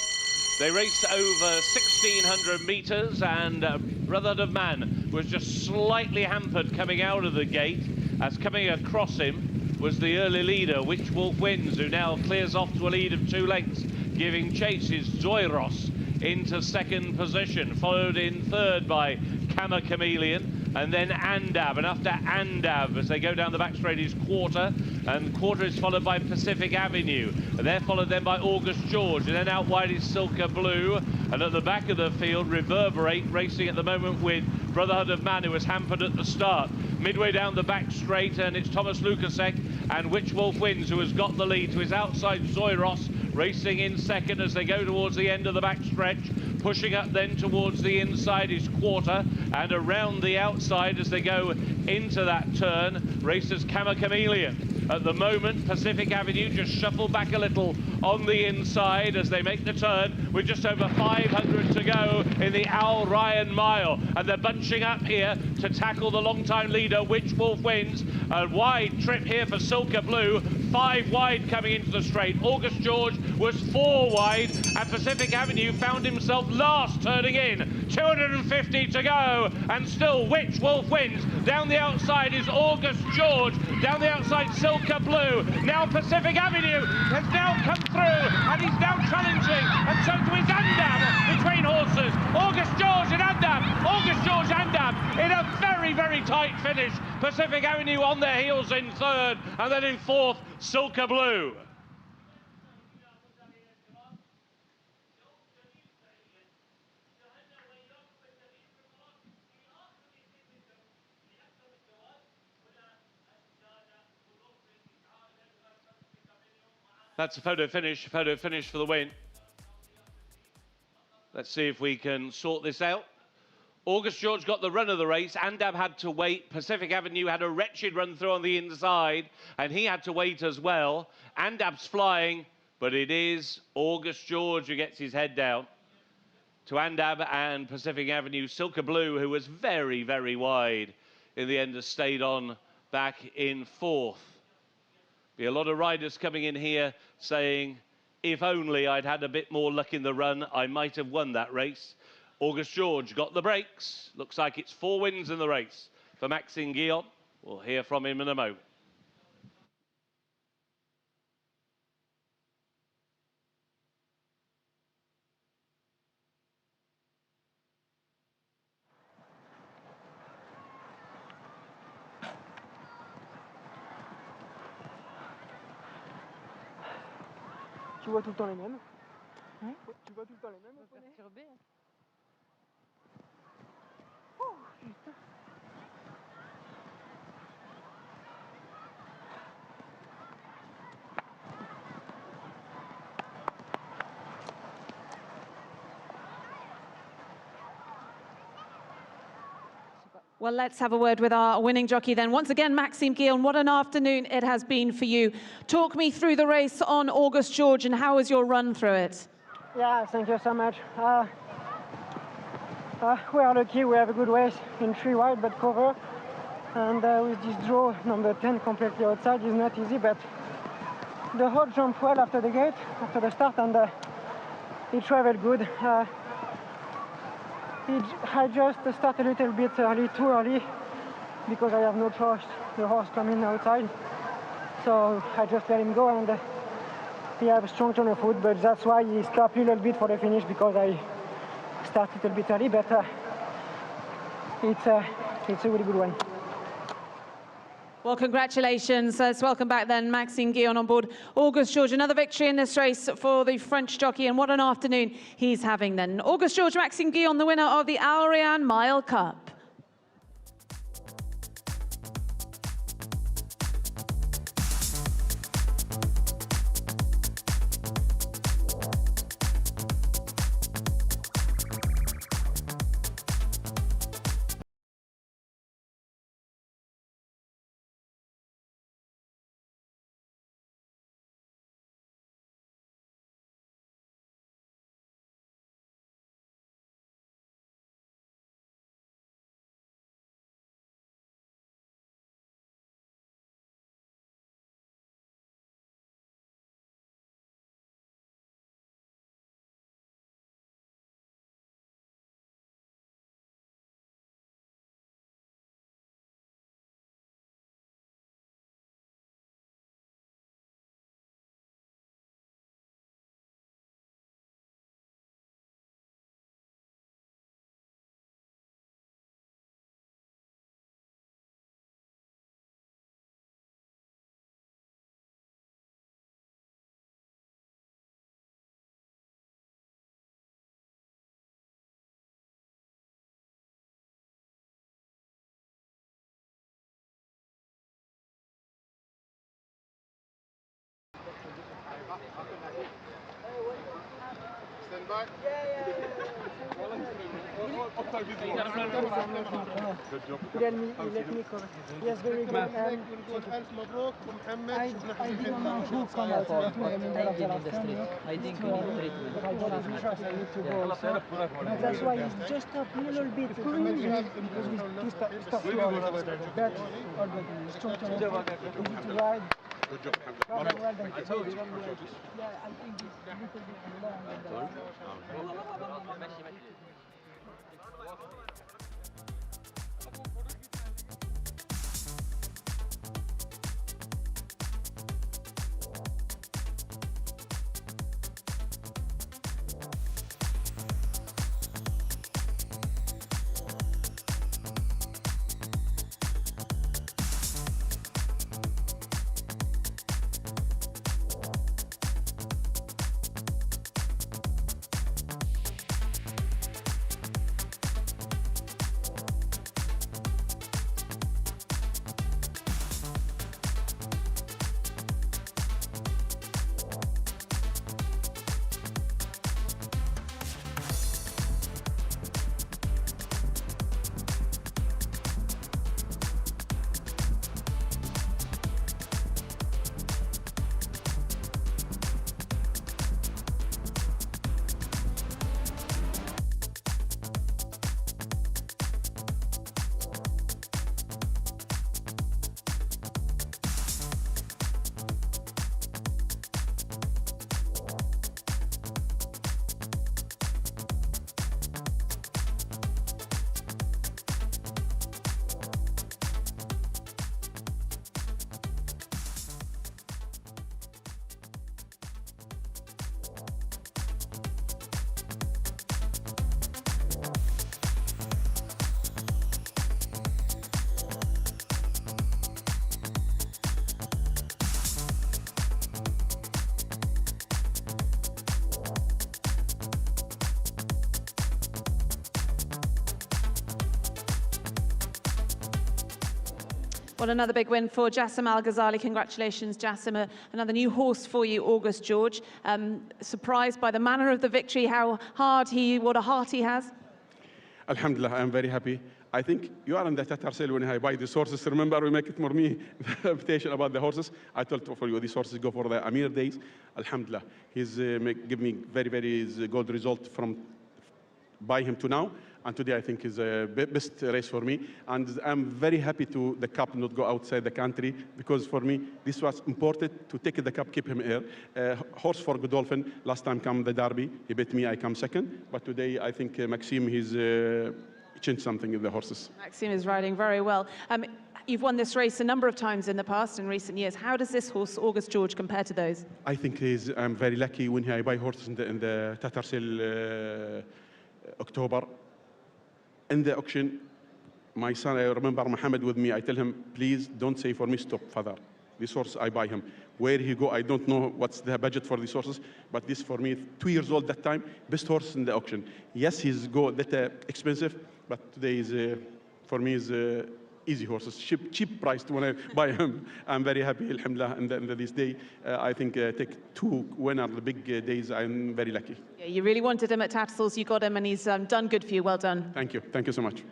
They raced over 1,600 metres, and Brotherhood of Man was just slightly hampered coming out of the gate, as coming across him was the early leader, Which Wolf Wins, who now clears off to a lead of 2 lengths. Giving chase is Zoiros into 2nd position, followed in 3rd by Kama Chameleon, and then Andab. And after Andab, as they go down the back straight, is Quarter, and Quarter is followed by Pacific Avenue. And they're followed then by August George, and then out wide is Silka Blue, and at the back of the field, Reverberate, racing at the moment with Brotherhood of Man, who was hampered at the start. Midway down the back straight, and it's Thomas Lukasek and Which Wolf Wins, who has got the lead. To his outside, Zoiros, racing in 2nd as they go towards the end of the back stretch. Pushing up then towards the inside is Quarter, and around the outside as they go into that turn, races Kama Chameleon. At the moment, Pacific Avenue just shuffled back a little on the inside as they make the turn with just over 500 to go in the Al Ryan Mile. And they're bunching up here to tackle the long-time leader, Which Wolf Wins. A wide trip here for Silka Blue. 5 wide coming into the straight. August George was 4 wide, and Pacific Avenue found himself last turning in. 250 to go, and still Which Wolf Wins. Down the outside is August George. Down the outside, Silka Blue. Now Pacific Avenue has now come through, and he's now challenging, and so to his Andab between horses. August George and Andab. August George Andab in a very, very tight finish. Pacific Avenue on their heels in 3rd, and then in 4th, Silka Blue. That's a photo finish for the win. Let's see if we can sort this out. August George got the run of the race. Andab had to wait. Pacific Avenue had a wretched run through on the inside, and he had to wait as well. Andab's flying, but it is August George who gets his head down. To Andab and Pacific Avenue, Silka Blue, who was very, very wide in the end, has stayed on back in 4th. Be a lot of riders coming in here saying, if only I'd had a bit more luck in the run, I might have won that race. August George got the breaks. Looks like it's 4 wins in the race for Maxime Guillaume. We'll hear from him in a moment. Tu vois tout le temps les mêmes? Tu vois tout le temps les mêmes? Oh, putain. Well, let's have a word with our winning jockey then. Once again, Maxime Guillon, what an afternoon it has been for you. Talk me through the race on August George and how was your run through it? Yeah, thank you so much. We are lucky, we have a good race in 3 wide but cover. And with this draw, number 10 completely outside is not easy, but the horse jumped well after the gate, after the start, and he traveled good. I just started a little bit early, too early, because I have no choice. The horse coming outside, so I just let him go, and he have a strong turn of foot, but that's why he stopped a little bit for the finish, because I started a little bit early, but it's a really good one. Well, congratulations. Let's welcome back then Maxime Guillon on board August George. Another victory in this race for the French jockey, and what an afternoon he's having then. August George, Maxime Guillon, the winner of the Al Rayyan Mile Cup. Stand by. Let me cover. Yes, very good. ألف مبروك ومحمد. I didn't know who come out with me. I think we need treatment. I need to go also. But that's why it's just a little bit crazy because we stop too early. That's all good. Strong turn, easy to ride. Good job, Well done. I told you. Yeah, I think it's a little bit long. Well, another big win for Jassim Al-Ghazali. Congratulations, Jassim. Another new horse for you, August George. Surprised by the manner of the victory, what a heart he has? Alhamdulillah, I'm very happy. I think you are in the Tatar sale when I buy these horses. Remember, we make it more me the invitation about the horses. I told for you these horses go for the Amir days. Alhamdulillah, he's give me very good result from buy him to now. And today I think is the best race for me. And I'm very happy to the cup not go outside the country, because for me this was important to take the cup, keep him here. Horse for Godolphin. Last time come the Derby, he beat me, I come second. But today I think Maxime he's changed something in the horses. Maxime is riding very well. You've won this race a number of times in the past, in recent years. How does this horse, August George, compare to those? I think I'm very lucky when I buy horses in the Tatar sale October. In the auction, my son, I remember Mohammed with me, I tell him, please don't say for me, stop, father. This horse, I buy him. Where he go, I don't know what's the budget for these horses, but this for me, 2 years old that time, best horse in the auction. Yes, he's go that expensive, but today is, for me, is easy horses, cheap priced when I buy him. I'm very happy, alhamdulillah, in this day. I think take 2 winners, the big days, I'm very lucky. Yeah, you really wanted him at Tattersall's, you got him, and he's done good for you. Well done. Thank you so much.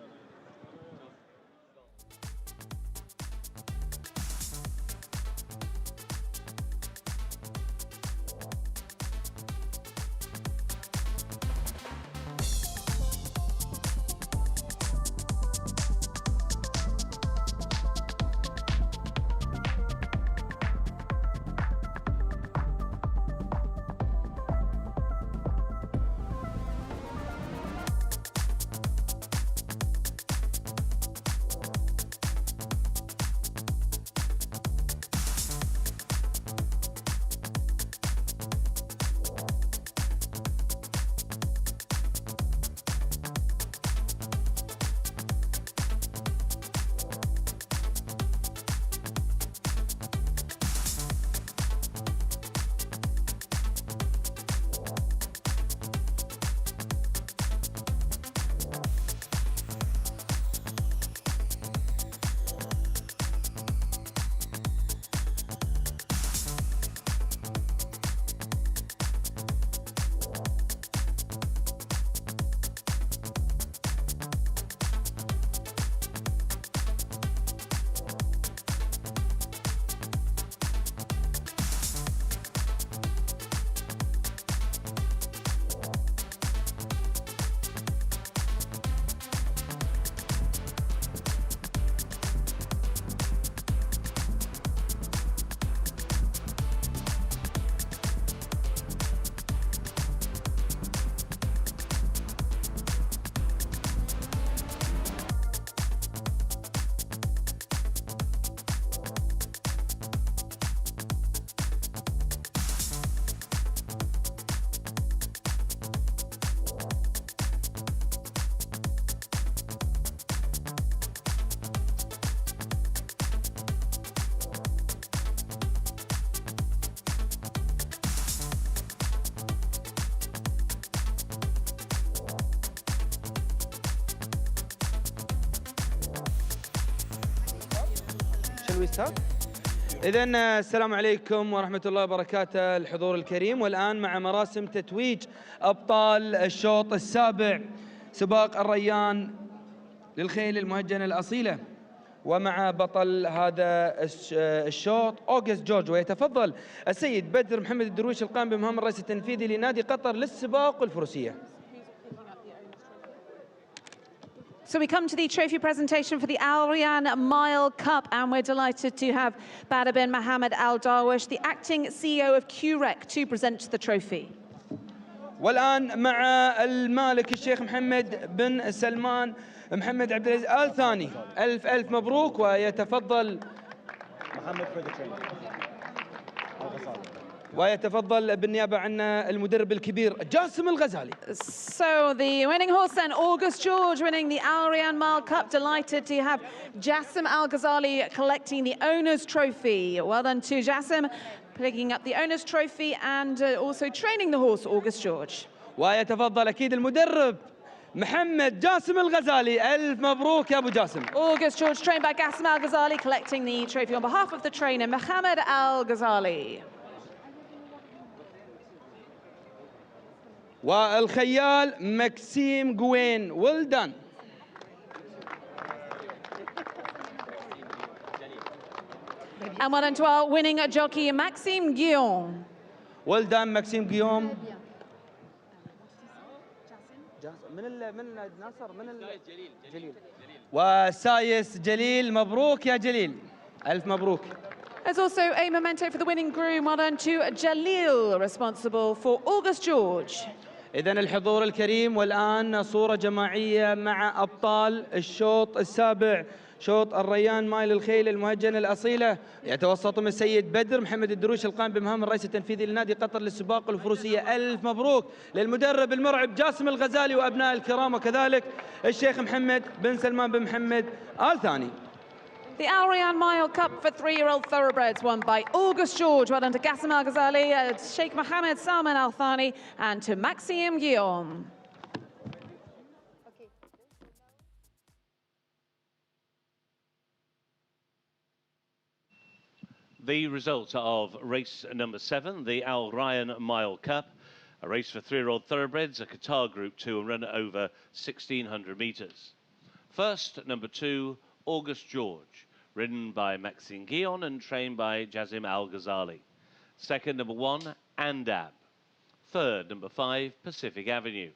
إذن السلام عليكم ورحمة الله وبركاته الحضور الكريم، والآن مع مراسم تتويج أبطال الشوط السابع سباق الريان للخيل المهجنة الأصيلة، ومع بطل هذا الشوط أوغست جورج. ويتفضل السيد بدر محمد الدرويش القائم بمهام الرئيس التنفيذي لنادي قطر للسباق والفروسية. So we come to the trophy presentation for the Al Rayyan Mile Cup, and we're delighted to have Badr bin Mohammed Al Darwish, the acting CEO of QREC, to present the trophy. والآن مع المالك الشيخ محمد بن سلمان محمد عبد العزيز آل ثاني. ألف مبروك، ويتفضل محمد ويتفضل بالنيابة عنا المدرب الكبير جاسم الغزالي. So the winning horse then, August George, winning the Al Rayyan Mile Cup. Delighted to have Jassim Al Ghazali collecting the owner's trophy. Well done to Jassim, picking up the owner's trophy and also training the horse August George. ويتفضل أكيد المدرب محمد جاسم الغزالي. ألف مبروك يا أبو جاسم. August George, trained by Jassim Al Ghazali, collecting the trophy on behalf of the trainer Mohammed Al Ghazali. والخيال ماكسيم جوين. well done. And well done to our winning jockey, Maxime Guillaume. Well done, Maxime Guillaume. من ناصر من جليل وسايس جليل. مبروك يا جليل. ألف مبروك. There's also a memento for the winning groom. Well done to Jalil, responsible for August George. إذن الحضور الكريم، والآن صورة جماعية مع أبطال الشوط السابع، شوط الريان مايل الخيل المهجنة الأصيلة. يتوسطهم السيد بدر محمد الدروش القائم بمهام الرئيس التنفيذي لنادي قطر للسباق والفروسية. ألف مبروك للمدرب المرعب جاسم الغزالي وأبناء الكرام، وكذلك الشيخ محمد بن سلمان بن محمد آل ثاني. The Al Rayyan Mile Cup for 3-year-old thoroughbreds won by August George. Well done to Gassim Al Ghazali, Sheikh Mohammed Salman Al Thani, and to Maxime Guillaume. The results of race number 7, the Al Rayyan Mile Cup, a race for 3-year-old thoroughbreds, a Qatar Group 2, and run over 1,600 metres. First, number 2, August George, ridden by Maxime Guillaume and trained by Jazim Al Ghazali. Second, number 1, Andab. Third, number 5, Pacific Avenue.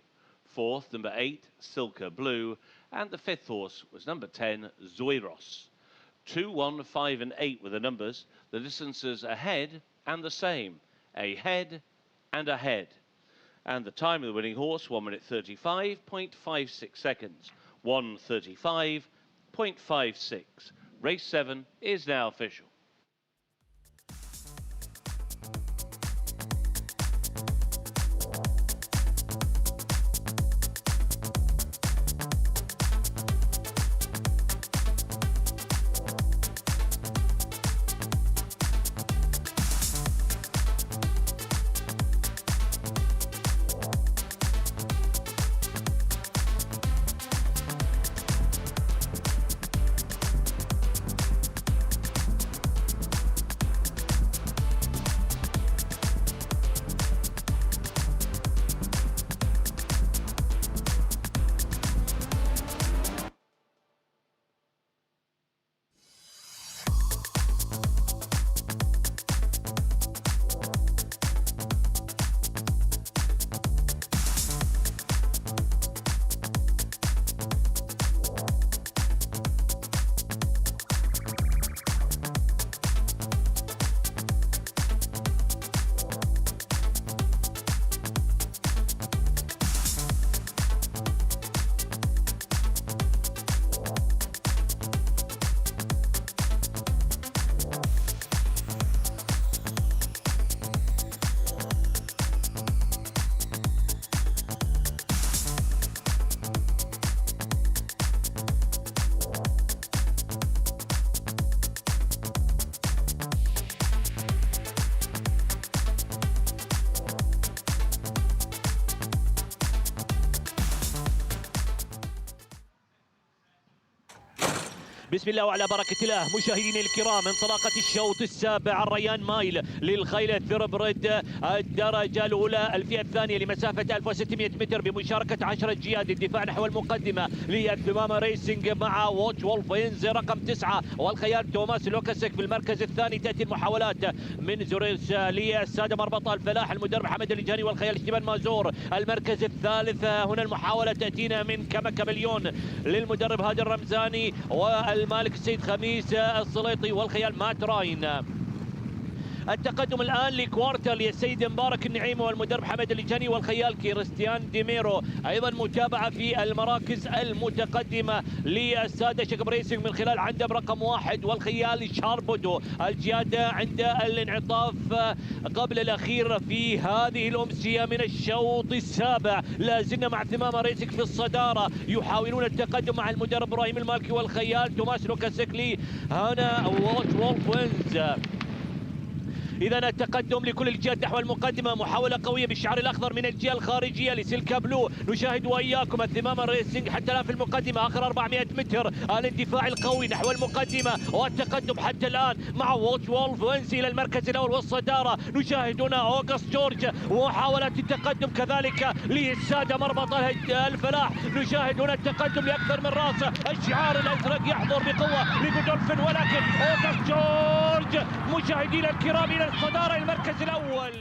Fourth, number 8, Silka Blue. And the fifth horse was number 10, Zoiros. 2, 1, 5 and 8 were the numbers. The distances ahead and the same. Ahead and ahead. And the time of the winning horse, 1 minute 35.56 seconds. 1:35.56. Race 7 is now official. بسم الله وعلى بركة الله. مشاهدينا الكرام، انطلاقة الشوط السابع الريان مايل للخيل الثربرد الدرجة الأولى الفئة الثانية لمسافة 1600 متر بمشاركة 10 جياد. الدفاع نحو المقدمة للثمامة ريسنج مع واتش وولفينز رقم 9 والخيال توماس لوكاسك في المركز الثاني. تأتي المحاولات من زوريس للسادة مربط الفلاح المدرب حمد اللجاني والخيال اشتبان مازور. المركز الثالث هنا المحاولة تأتينا من كمكة مليون للمدرب هادي الرمزاني والمالك السيد خميس السليطي والخيال مات راين. التقدم الآن لكوارتر للسيد مبارك النعيمي والمدرب حمد اللجاني والخيال كريستيان ديميرو. أيضا متابعة في المراكز المتقدمة للسادة شكب ريسنج من خلال عندب رقم 1 والخيال شاربودو. الجيادة عند الانعطاف قبل الأخير في هذه الأمسية من الشوط السابع. لا زلنا مع ثمامة ريسنج في الصدارة، يحاولون التقدم مع المدرب إبراهيم المالكي والخيال توماس لوكاسكلي. هنا واتش وولف وينز إذا التقدم لكل الجهات نحو المقدمة، محاولة قوية بالشعار الأخضر من الجهة الخارجية لسيلكا بلو. نشاهد وإياكم الثمام الريسنج حتى الآن في المقدمة، آخر 400 متر، الاندفاع القوي نحو المقدمة والتقدم حتى الآن مع ووتش وولف وينزي إلى المركز الأول والصدارة. نشاهد هنا أوغست جورج ومحاولة التقدم كذلك للسادة مربط الفلاح. نشاهد هنا التقدم لأكثر من راسه، الشعار الأزرق يحضر بقوة لجودولفين، ولكن أوغست جورج مشاهدينا الكرام إلى الصدارة المركز الأول.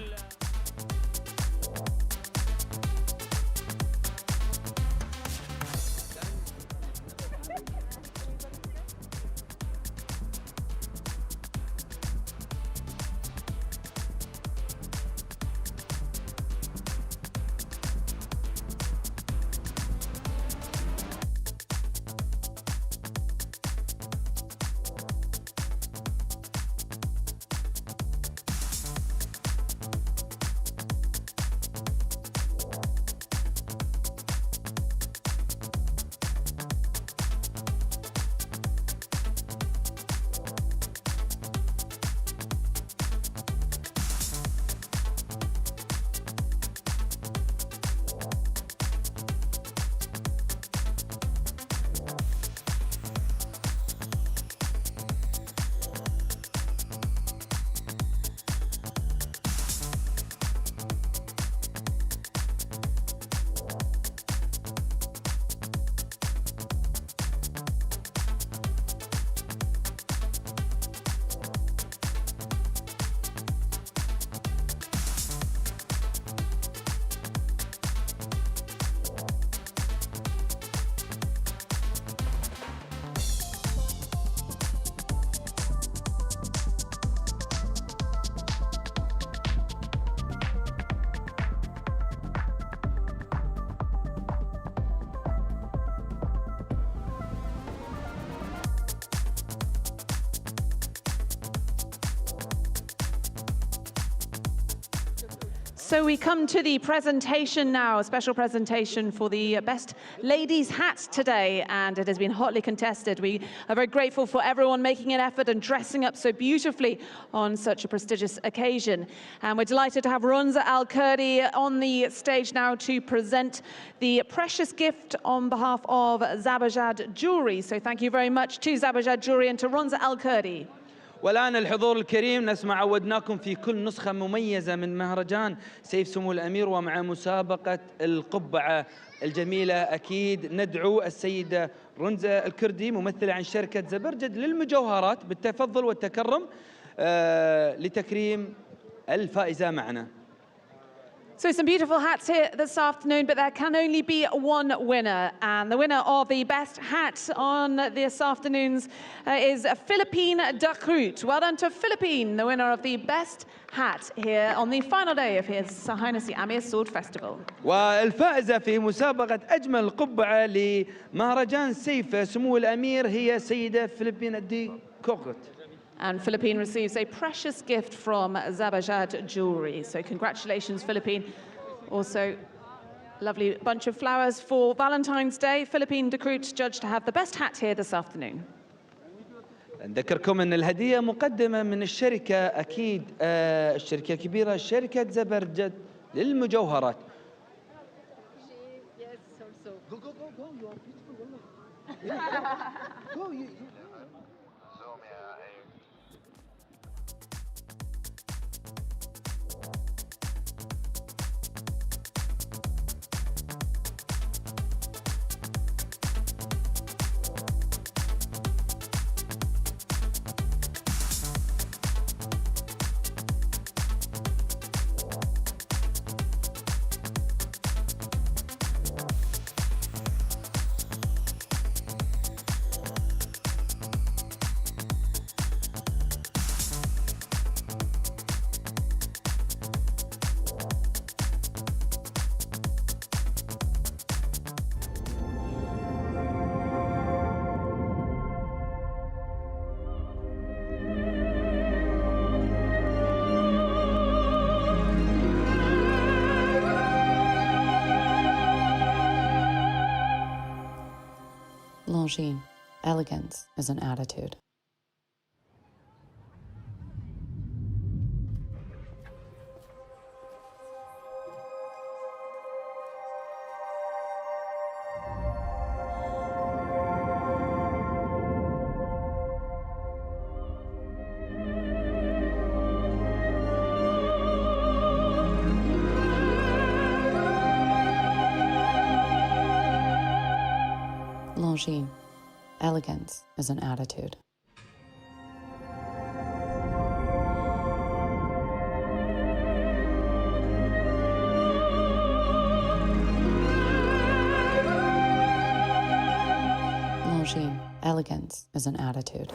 So we come to the presentation now, a special presentation for the best ladies' hat today, and it has been hotly contested. We are very grateful for everyone making an effort and dressing up so beautifully on such a prestigious occasion. And we're delighted to have Runza Al-Kurdi on the stage now to present the precious gift on behalf of Zabajad Jewelry. So thank you very much to Zabajad Jewelry and to Runza Al-Kurdi. والآن الحضور الكريم، نسمع عودناكم في كل نسخة مميزة من مهرجان سيف سمو الأمير ومع مسابقة القبعة الجميلة. أكيد ندعو السيدة رنزة الكردي ممثلة عن شركة زبرجد للمجوهرات بالتفضل والتكرم لتكريم الفائزة معنا. So some beautiful hats here this afternoon, but there can only be one winner. And the winner of the best hat on this afternoon's is Philippine Dakrut. Well done to Philippine, the winner of the best hat here on the final day of His Highness the Amir Sword Festival. والفائزة في مسابقة أجمل قبعة لمهرجان سيف سمو الأمير هي سيدة فيلبين دي كوكوت. And Philippine receives a precious gift from Zabajad Jewelry. So congratulations, Philippine. Also, lovely bunch of flowers for Valentine's Day. Philippine Dakrut judged to have the best hat here this afternoon. نذكركم أن الهدية مقدمة من الشركة، أكيد الشركة الكبيرة شركة زبرجد للمجوهرات. Longines, elegance is an attitude. Longines. Elegance is an attitude. Longines. Elegance is an attitude.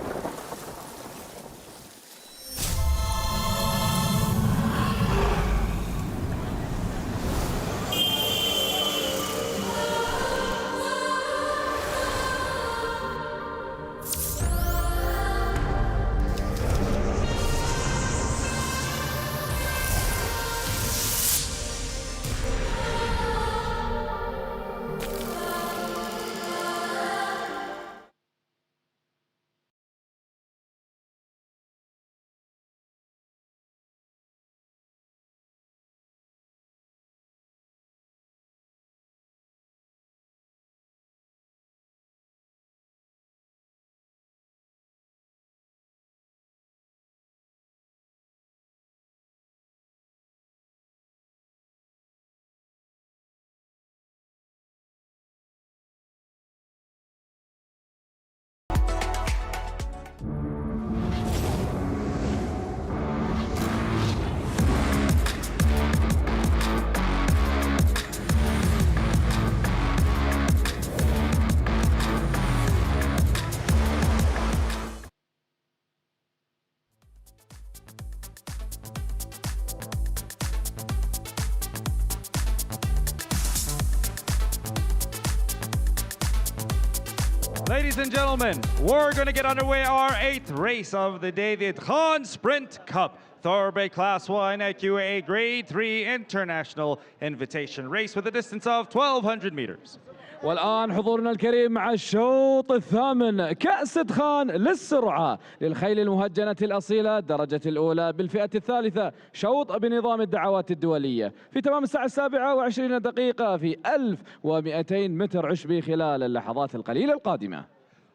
Ladies and gentlemen, we're going to get underway our 8th race of the day, the Khan Sprint Cup Thoroughbred Class 1 at QREC Grade 3 International Invitation Race with a distance of 1,200 meters. والآن حضورنا الكريم مع الشوط الثامن كأس خان للسرعة للخيل المهجنة الأصيلة الدرجة الأولى بالفئة الثالثة شوط بنظام الدعوات الدولية في تمام الساعة 27 دقيقة في 1200 متر عشبي خلال اللحظات القليلة القادمة.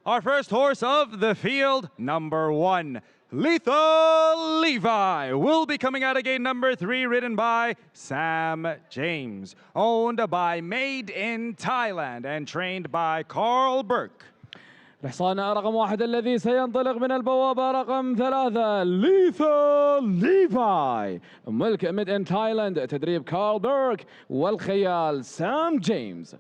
Our first horse of the field, number 1, Lethal Levi, will be coming out of gate number 3, ridden by Sam James, owned by Made in Thailand and trained by Carl Burke. الحصان رقم 1 الذي سينطلق من البوابة رقم 3 Lethal Levi ملك Made in Thailand تدريب كارل بيرك والخيال سام جيمس.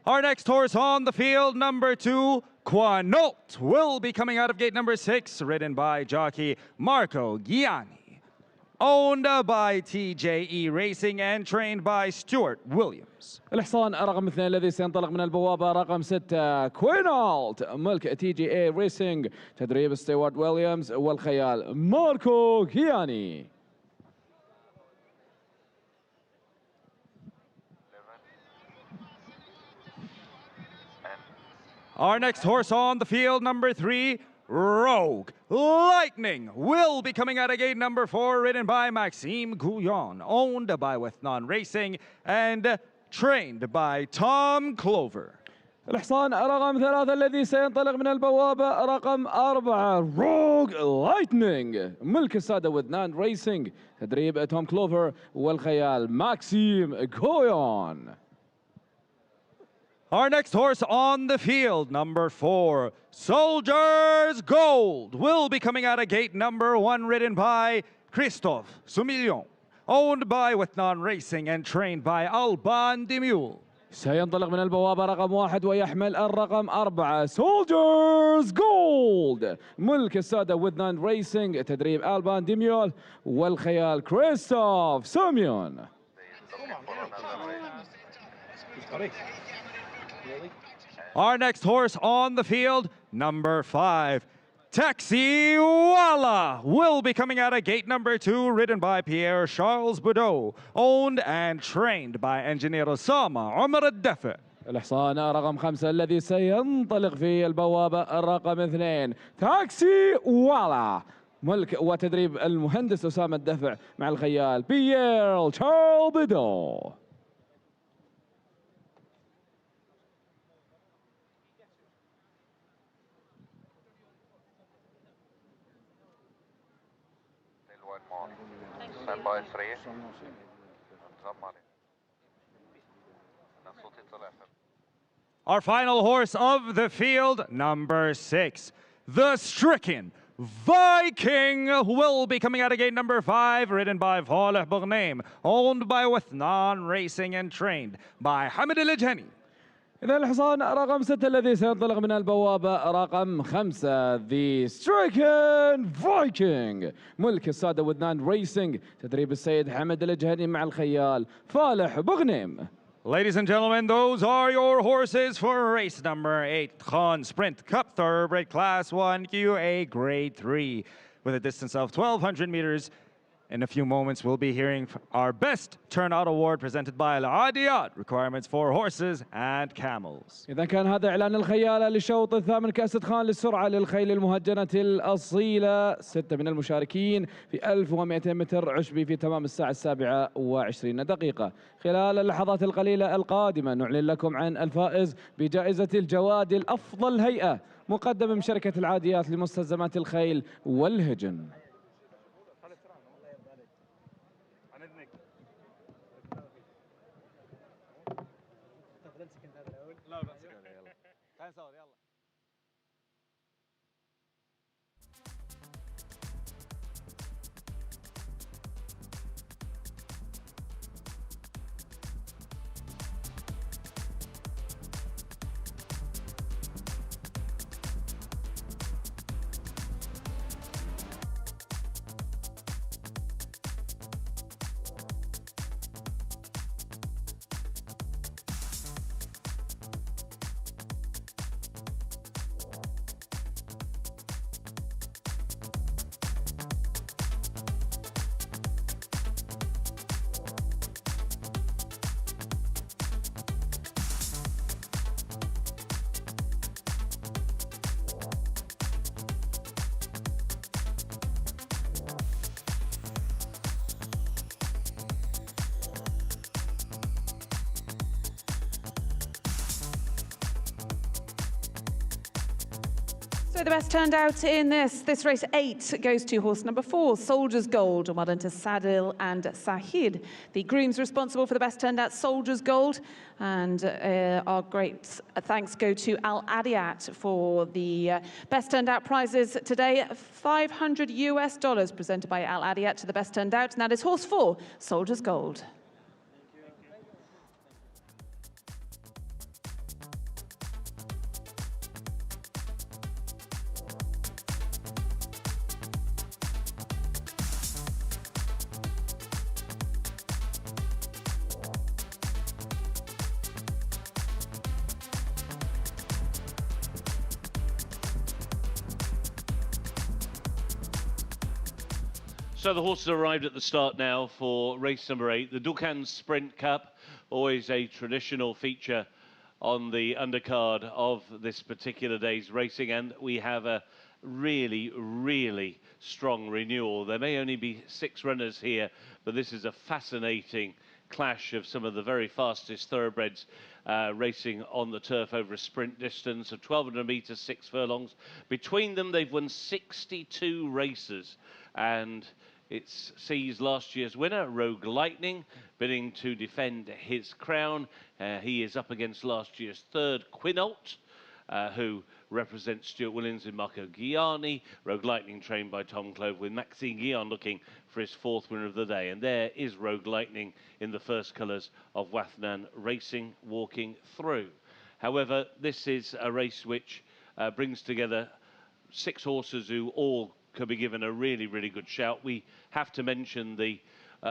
Our next horse on the field, number 2, Quanault, will be coming out of gate number 6, ridden by jockey Marco Gianni, owned by TJE Racing and trained by Stuart Williams. الحصان رقم 2 الذي سينطلق من البوابة رقم 6 كوينالت ملك TJE Racing تدريب ستيوارت ويليامز والخيال ماركو غياني. Our next horse on the field, number 3, Rogue Lightning, will be coming out of gate number 4, ridden by Maxime Gouillon, owned by Wethnon Racing and trained by Tom Clover. الحصان رقم 3 الذي سينطلق من البوابة رقم 4 روج لايتنينج ملك السادة وذنان ريسينج تدريب توم كلوفر والخيال ماكسيم غويون. Our next horse on the field, number 4, Soldier's Gold, will be coming out of gate number 1, ridden by Christophe Soumillon, owned by Wethnon Racing and trained by Alban Demule. سينطلق من البوابة رقم 1 ويحمل الرقم 4 Soldier's Gold ملك السادة وذنان ريسينج تدريب ألبان ديميول والخيال كريستوف سوميون. Our next horse on the field, number 5, Taxi Walla, will be coming out of gate number 2, ridden by Pierre Charles Boudreau, owned and trained by engineer Osama Omar الدفع. الحصان رقم 5 الذي سينطلق في البوابة رقم 2 تاكسي والا ملك وتدريب المهندس أسامة الدفع مع الخيال بيير تشارل بيدو. Stand by 3 نظام عليه. أنا صوتي طلع. Our final horse of the field, number 6, the Stricken Viking, will be coming out of gate number 5, ridden by H.H The Amir, owned by Wathnan Racing and trained by Hamid Al-Ajhani. إذا الحصان رقم 6 الذي سينطلق من البوابة رقم 5 The Stricken Viking، ملك السادة وذنان ريسنج، تدريب السيد حمد الأجهني مع الخيال فالح بغنيم. Ladies and gentlemen, those are your horses for race number 8, Khan Sprint Cup Thoroughbred Class 1 QA Grade 3, with a distance of 1,200 meters. In a few moments, we'll be hearing our Best Turnout Award presented by Al-Adiyat, requirements for horses and camels. إذا كان هذا إعلان الخيالة للشوط الثامن كأس خان للسرعة للخيل المهجنة الأصيلة، 6 من المشاركين في 1200 متر عشبي في تمام الساعة 27:20. خلال اللحظات القليلة القادمة نعلن لكم عن الفائز بجائزة الجواد الأفضل هيئة، مقدمة من شركة العاديات لمستلزمات الخيل والهجن. So the best turned out in this race 8 goes to horse number 4, Soldier's Gold. Well done to Sadil and Sahid. The grooms responsible for the best turned out, Soldier's Gold. And our great thanks go to Al-Adiyat for the best turned out prizes today. $500 presented by Al-Adiyat to the best turned out. And that is horse 4, Soldier's Gold. So the horses arrived at the start now for race number 8, the Dukan Sprint Cup, always a traditional feature on the undercard of this particular day's racing, and we have a really strong renewal. There may only be 6 runners here, but this is a fascinating clash of some of the very fastest thoroughbreds racing on the turf over a sprint distance of 1,200 meters, 6 furlongs. Between them, they've won 62 races, and it sees last year's winner, Rogue Lightning, bidding to defend his crown. He is up against last year's 3rd, Quinault, who represents Stuart Williams in Marco Ghiani. Rogue Lightning trained by Tom Clove, with Maxime Guillon looking for his 4th winner of the day. And there is Rogue Lightning in the first colours of Wathnan Racing walking through. However, this is a race which brings together 6 horses who all could be given a really good shout. We have to mention the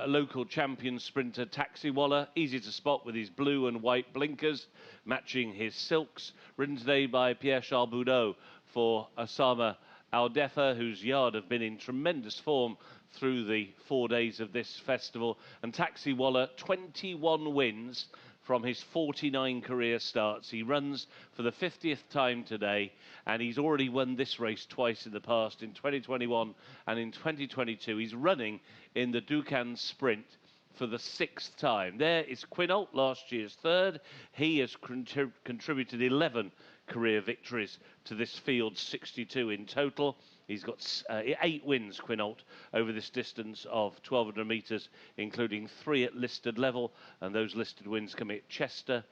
local champion sprinter Taxiwala, easy to spot with his blue and white blinkers, matching his silks, ridden today by Pierre-Charles Boudot for Osama Aldefa, whose yard have been in tremendous form through the 4 days of this festival. And Taxiwala, 21 wins from his 49 career starts. He runs for the 50th time today, and he's already won this race twice in the past, in 2021 and in 2022. He's running in the Dukan Sprint for the 6th time. There is Quinault, last year's 3rd. He has contributed 11 career victories to this field, 62 in total. He's got 8 wins, Quinault, over this distance of 1,200 metres, including 3 at listed level, and those listed wins coming at Chester,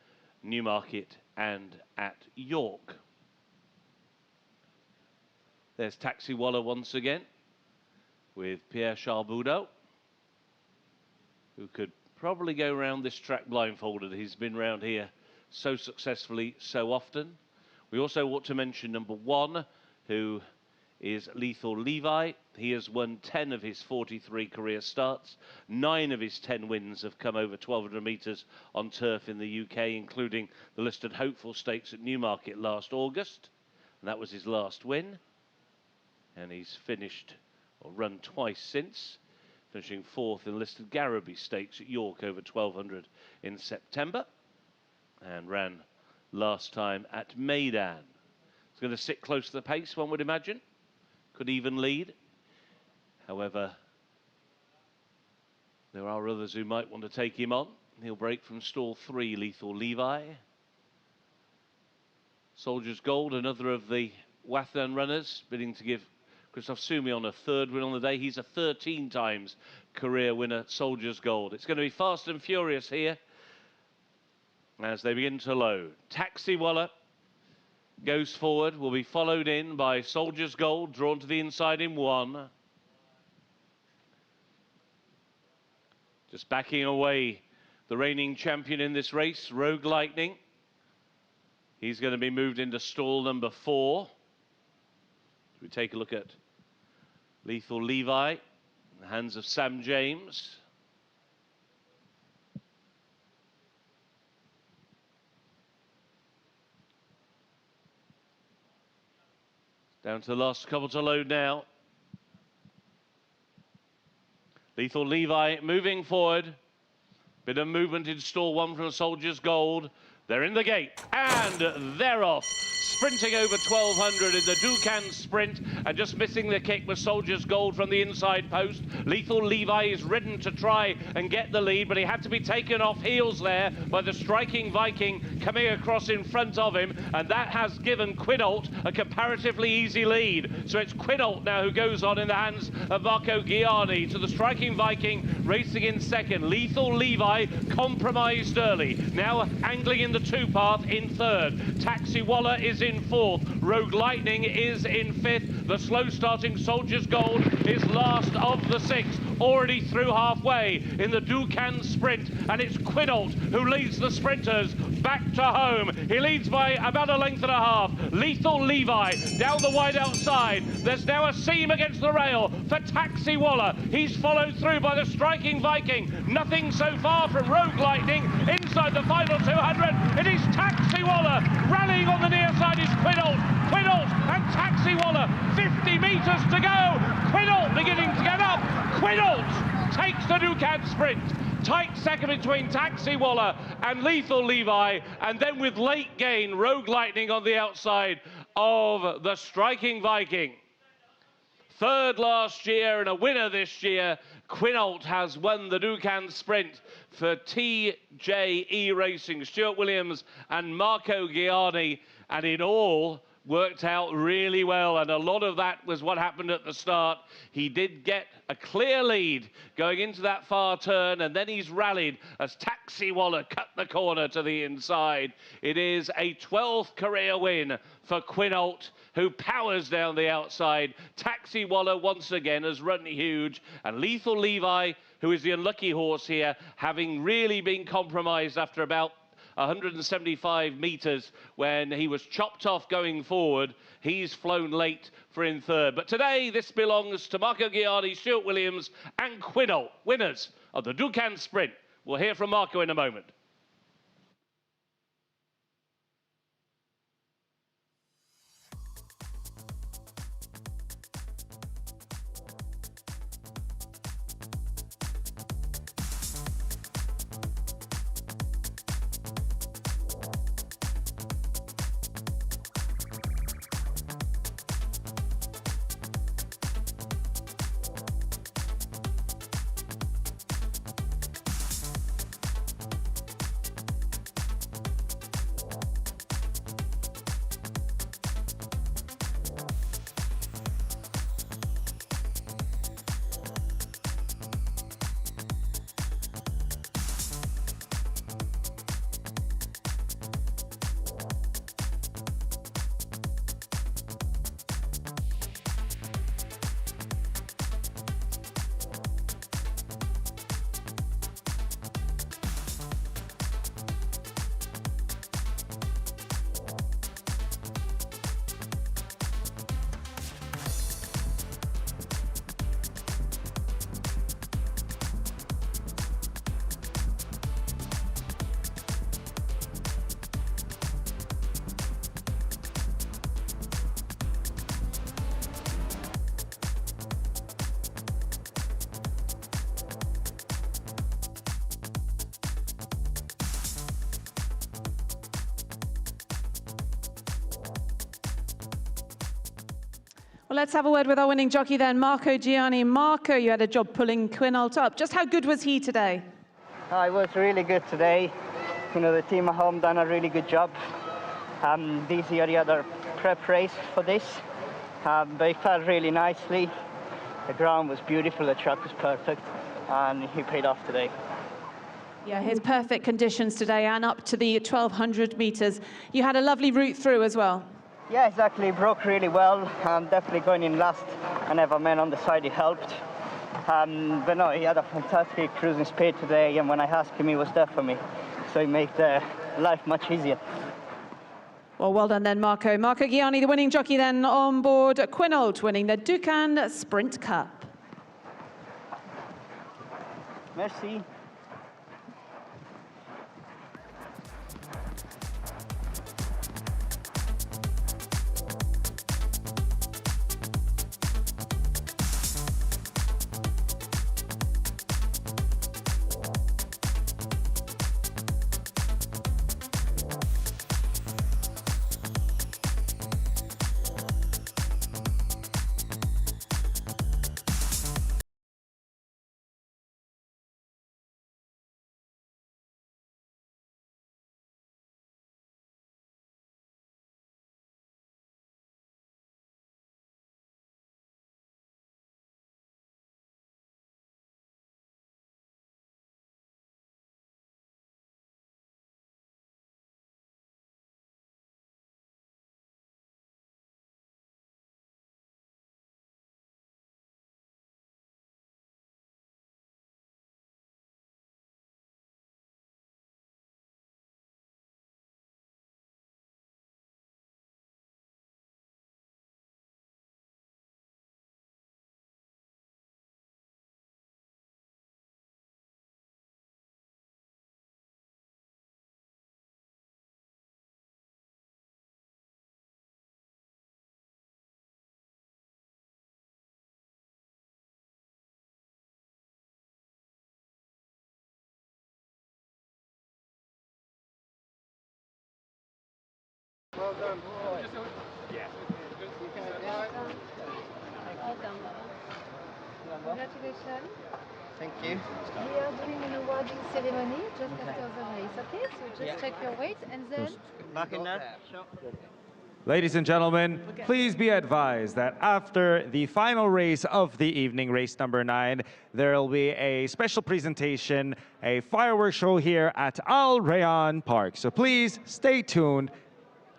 Newmarket and at York. There's Taxi Waller once again with Pierre Charboudeau, who could probably go around this track blindfolded. He's been round here so successfully so often. We also want to mention number 1, who is Lethal Levi. He has won 10 of his 43 career starts. 9 of his 10 wins have come over 1,200 metres on turf in the UK, including the listed Hopeful Stakes at Newmarket last August. And that was his last win. And he's finished, or run twice since, finishing 4th in listed Garraby Stakes at York over 1,200 in September. And ran last time at Meydan. It's going to sit close to the pace, one would imagine. Could even lead. However, there are others who might want to take him on. He'll break from stall 3, Lethal Levi. Soldier's Gold, another of the Wathan runners, bidding to give Christophe Soumillon a 3rd win on the day. He's a 13 times career winner, Soldier's Gold. It's going to be fast and furious here as they begin to load. Taxi Waller goes forward, will be followed in by Soldier's Gold, drawn to the inside in 1. Just backing away the reigning champion in this race, Rogue Lightning. He's going to be moved into stall number 4. We take a look at Lethal Levi in the hands of Sam James. Down to the last couple to load now. Lethal Levi moving forward. Bit of movement in stall 1 from Soldier's Gold. They're in the gate and they're off. Sprinting over 1,200 in the Dukan sprint, and just missing the kick was Soldier's Gold from the inside post. Lethal Levi is ridden to try and get the lead, but he had to be taken off heels there by the Striking Viking coming across in front of him, and that has given Quinault a comparatively easy lead. So it's Quinault now who goes on in the hands of Marco Ghiani to the Striking Viking racing in 2nd. Lethal Levi compromised early, now angling in the 2 path in 3rd. Taxi Waller is in 4th. Rogue Lightning is in 5th. The slow starting Soldier's Gold is last of the 6, already through halfway in the Dukan sprint, and it's Quinault who leads the sprinters back to home. He leads by about a length and a half. Lethal Levi down the wide outside. There's now a seam against the rail for Taxi Waller. He's followed through by the Striking Viking. Nothing so far from Rogue Lightning. Inside the final 200, it is Taxi Waller. Rallying on the near side is Quinault. Quinault and Taxi Waller. 50 metres to go. Quinault beginning to get up. Quinault takes the Dukan sprint. Tight second between Taxi Waller and Lethal Levi, and then with late gain, Rogue Lightning on the outside of the Striking Viking. 3rd last year and a winner this year, Quinault has won the Dukan sprint for TJE Racing, Stuart Williams and Marco Ghiani, and in all worked out really well, and a lot of that was what happened at the start. He did get a clear lead going into that far turn, and then he's rallied as Taxi Waller cut the corner to the inside. It is a 12th career win for Quinault, who powers down the outside. Taxi Waller once again has run huge, and Lethal Levi, who is the unlucky horse here, having really been compromised after about 175 metres when he was chopped off going forward. He's flown late for in 3rd. But today, this belongs to Marco Ghiani, Stuart Williams and Quinault, winners of the Dukan sprint. We'll hear from Marco in a moment. Well, let's have a word with our winning jockey then, Marco Gianni. Marco, you had a job pulling Quinault up. Just how good was he today? I was really good today. You know, the team at home done a really good job. This is the other prep race for this. But he felt really nicely. The ground was beautiful, the track was perfect, and he paid off today. Yeah, his perfect conditions today and up to the 1,200 meters. You had a lovely route through as well. Yeah, exactly. Broke really well. Definitely going in last and have a man on the side, it helped. But no, he had a fantastic cruising speed today, and when I asked him, he was there for me. So it made life much easier. Well done then, Marco. Marco Gianni, the winning jockey then on board Quinault, winning the Dukan Sprint Cup. Merci. Well done. Yeah. Congratulations. Thank you. We are doing an awarding ceremony just after the race, okay? So just check your weight and then... Back in there? Sure. Ladies and gentlemen, please be advised that after the final race of the evening, race number 9, there will be a special presentation, a fireworks show here at Al Rayyan Park. So please stay tuned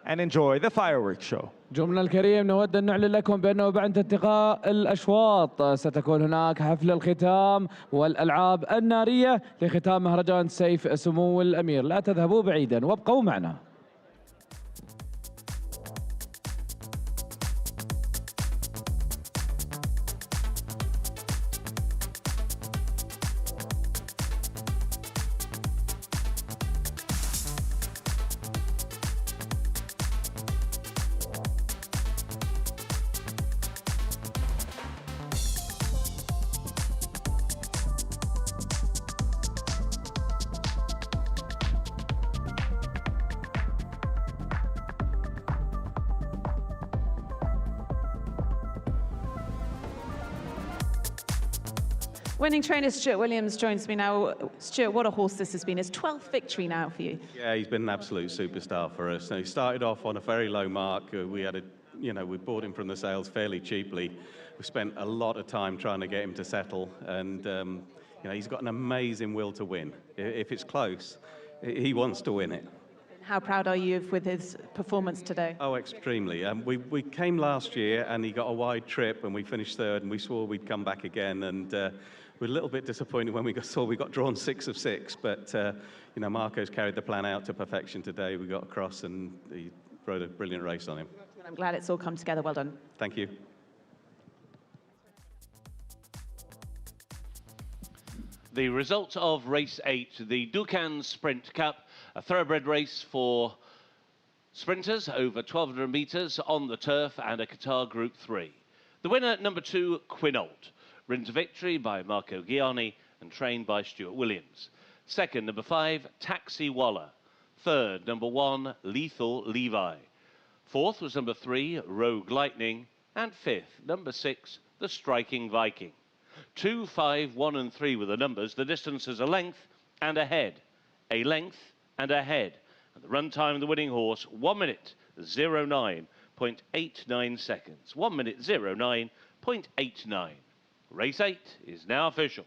and enjoy the fireworks show. جمهورنا الكريم، نود أن نعلن لكم بأنه بعد انتهاء الأشواط ستكون هناك حفل الختام والألعاب النارية لختام مهرجان سيف سمو الأمير. لا تذهبوا بعيدا وابقوا معنا. Winning trainer Stuart Williams joins me now. Stuart, what a horse this has been. His 12th victory now for you. Yeah, he's been an absolute superstar for us. So he started off on a very low mark. We bought him from the sales fairly cheaply. We spent a lot of time trying to get him to settle, and he's got an amazing will to win. If it's close, he wants to win it. How proud are you with his performance today? Oh, extremely. We came last year and he got a wide trip and we finished third, and we swore we'd come back again, and we're a little bit disappointed when we saw we got drawn 6 of 6, but Marco's carried the plan out to perfection today. We got across and he rode a brilliant race on him. I'm glad it's all come together. Well done. Thank you. The result of race 8, the Dukan Sprint Cup, a thoroughbred race for sprinters over 1,200 metres on the turf and a Qatar Group 3. The winner, number 2, Quinault, ridden to victory by Marco Gianni and trained by Stuart Williams. Second, number 5, Taxi Waller. Third, number 1, Lethal Levi. Fourth was number 3, Rogue Lightning. And 5th, number 6, the Striking Viking. 2, 5, 1 and 3 were the numbers. The distance is a length and a head. A length and a head. And the run time of the winning horse, 1 minute, 09.89 seconds. 1 minute, 09.89. Race 8 is now official.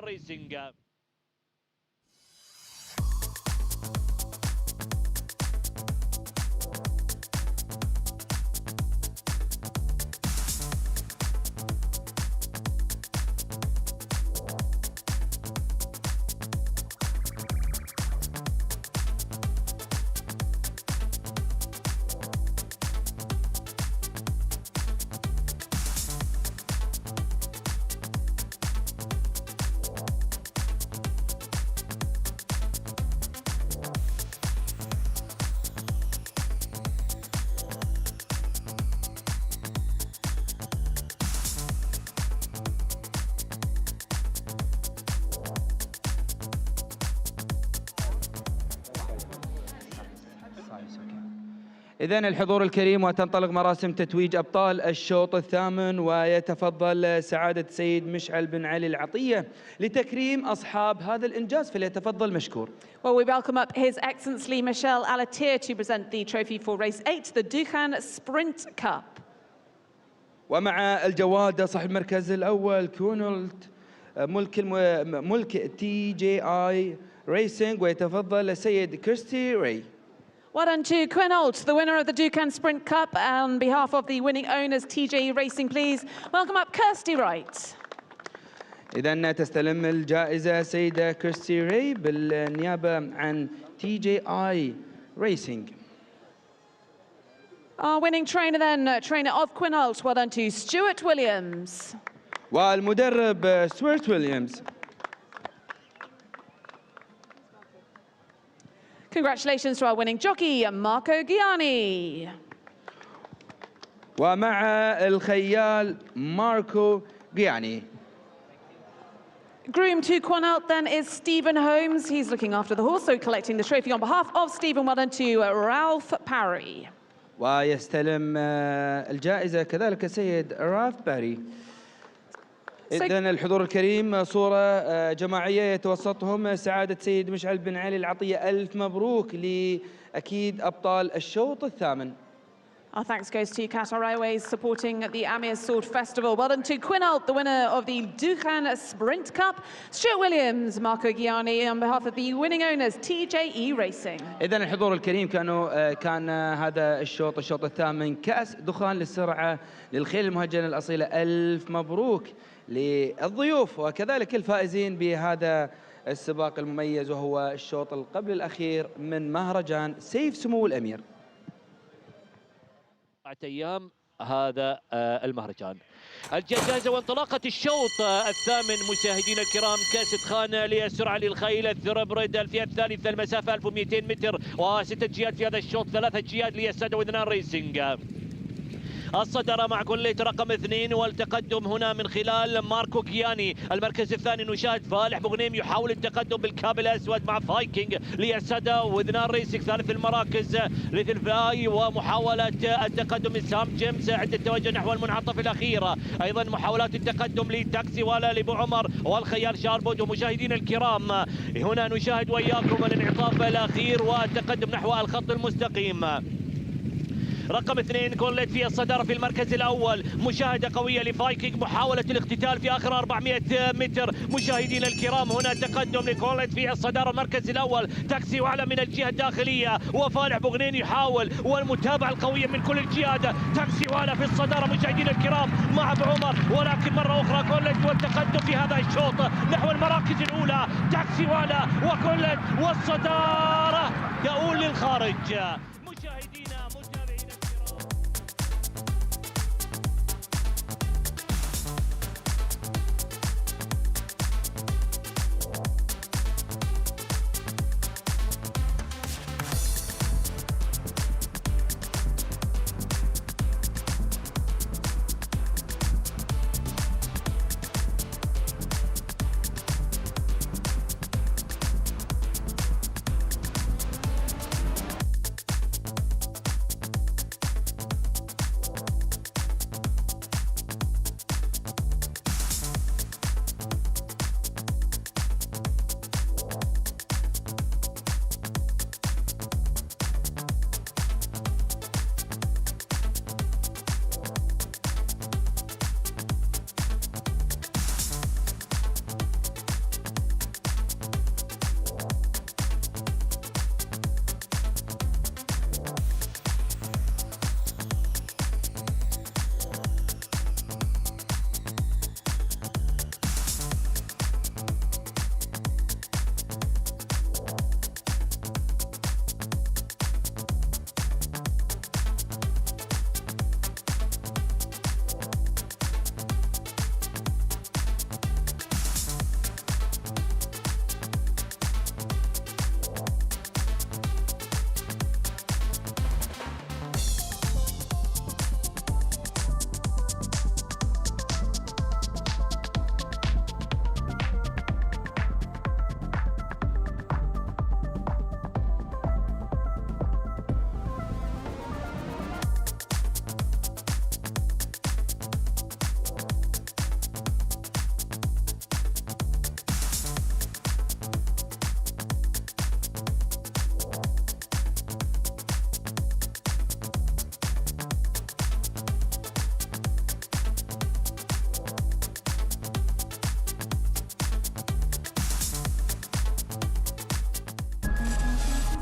Racing. إذن الحضور الكريم وتنطلق مراسم تتويج أبطال الشوط الثامن، ويتفضل سعادة السيد مشعل بن علي العطية لتكريم أصحاب هذا الإنجاز، فليتفضل مشكور. Well, we welcome up His Excellency Michel Alatir to present the trophy for race 8, the Dukan Sprint Cup. ومع الجواد صاحب المركز الأول كونولت ملك TJI Racing، ويتفضل السيد كريستي راي. Well done to Quinault, the winner of the Dukan Sprint Cup. On behalf of the winning owners, TJE Racing, please welcome up Kirsty Wright. إذن تستلم الجائزة سيدة كريستي راي بالنيابة عن TJI Racing. Our winning trainer then, trainer of Quinault, well done to Stuart Williams. والمدرب ستوارت ويليامز. Congratulations to our winning jockey, Marco Gianni. ومع الخيال ماركو غياني. Groom to Quinault then is Stephen Holmes. He's looking after the horse, so collecting the trophy on behalf of Stephen. Well done to Ralph Parry. ويستلم الجائزة كذلك السيد راف باري. إذن الحضور الكريم صورة جماعية يتوسطهم سعادة سيد مشعل بن علي العطية. ألف مبروك لأكيد أبطال الشوط الثامن. Our thanks goes to Qatar Airways supporting the Amir Sword Festival. Well done to Quinault, the winner of the Dukhan Sprint Cup. Stuart Williams, Marco Gianni on behalf of the winning owners, TJE Racing. إذن الحضور الكريم كان هذا الشوط الثامن كأس دخان للسرعة للخيل المهجنة الأصيلة. ألف مبروك للضيوف وكذلك الفائزين بهذا السباق المميز، وهو الشوط قبل الأخير من مهرجان سيف سمو الأمير. أيام هذا المهرجان الجائزة وانطلاقة الشوط الثامن. مشاهدينا الكرام، كأس دخان للسرعة للخيل الثروبريد الفئة الثالثة، المسافة 1200 متر وستة جياد في هذا الشوط، ثلاثة جياد للسادة وذنان ريسينج. الصدارة مع كلية رقم 2 والتقدم هنا من خلال ماركو جياني. المركز الثاني نشاهد فالح بوغنيم يحاول التقدم بالكابل الأسود مع فايكنج ليسادة وذنان ريسك. ثالث المراكز لثلفاي ومحاولة التقدم من سام جيمس عند التوجه نحو المنعطف الأخير. أيضا محاولات التقدم لتاكسي ولا لبو عمر والخيال شاربود. ومشاهدينا الكرام، هنا نشاهد وإياكم الانعطاف الأخير والتقدم نحو الخط المستقيم. رقم 2 كوليت في الصدارة في المركز الأول. مشاهدة قوية لفايكينج، محاولة الاقتتال في آخر 400 متر. مشاهدينا الكرام، هنا تقدم لكوليت في الصدارة المركز الأول. تاكسي وعلى من الجهة الداخلية وفالح بوغنين يحاول، والمتابعة القوية من كل الجهات. تاكسي وعلى في الصدارة مشاهدينا الكرام مع ابو عمر، ولكن مرة أخرى كوليت والتقدم في هذا الشوط نحو المراكز الأولى. تاكسي وعلى وكوليت والصدارة تؤول للخارج. مشاهدينا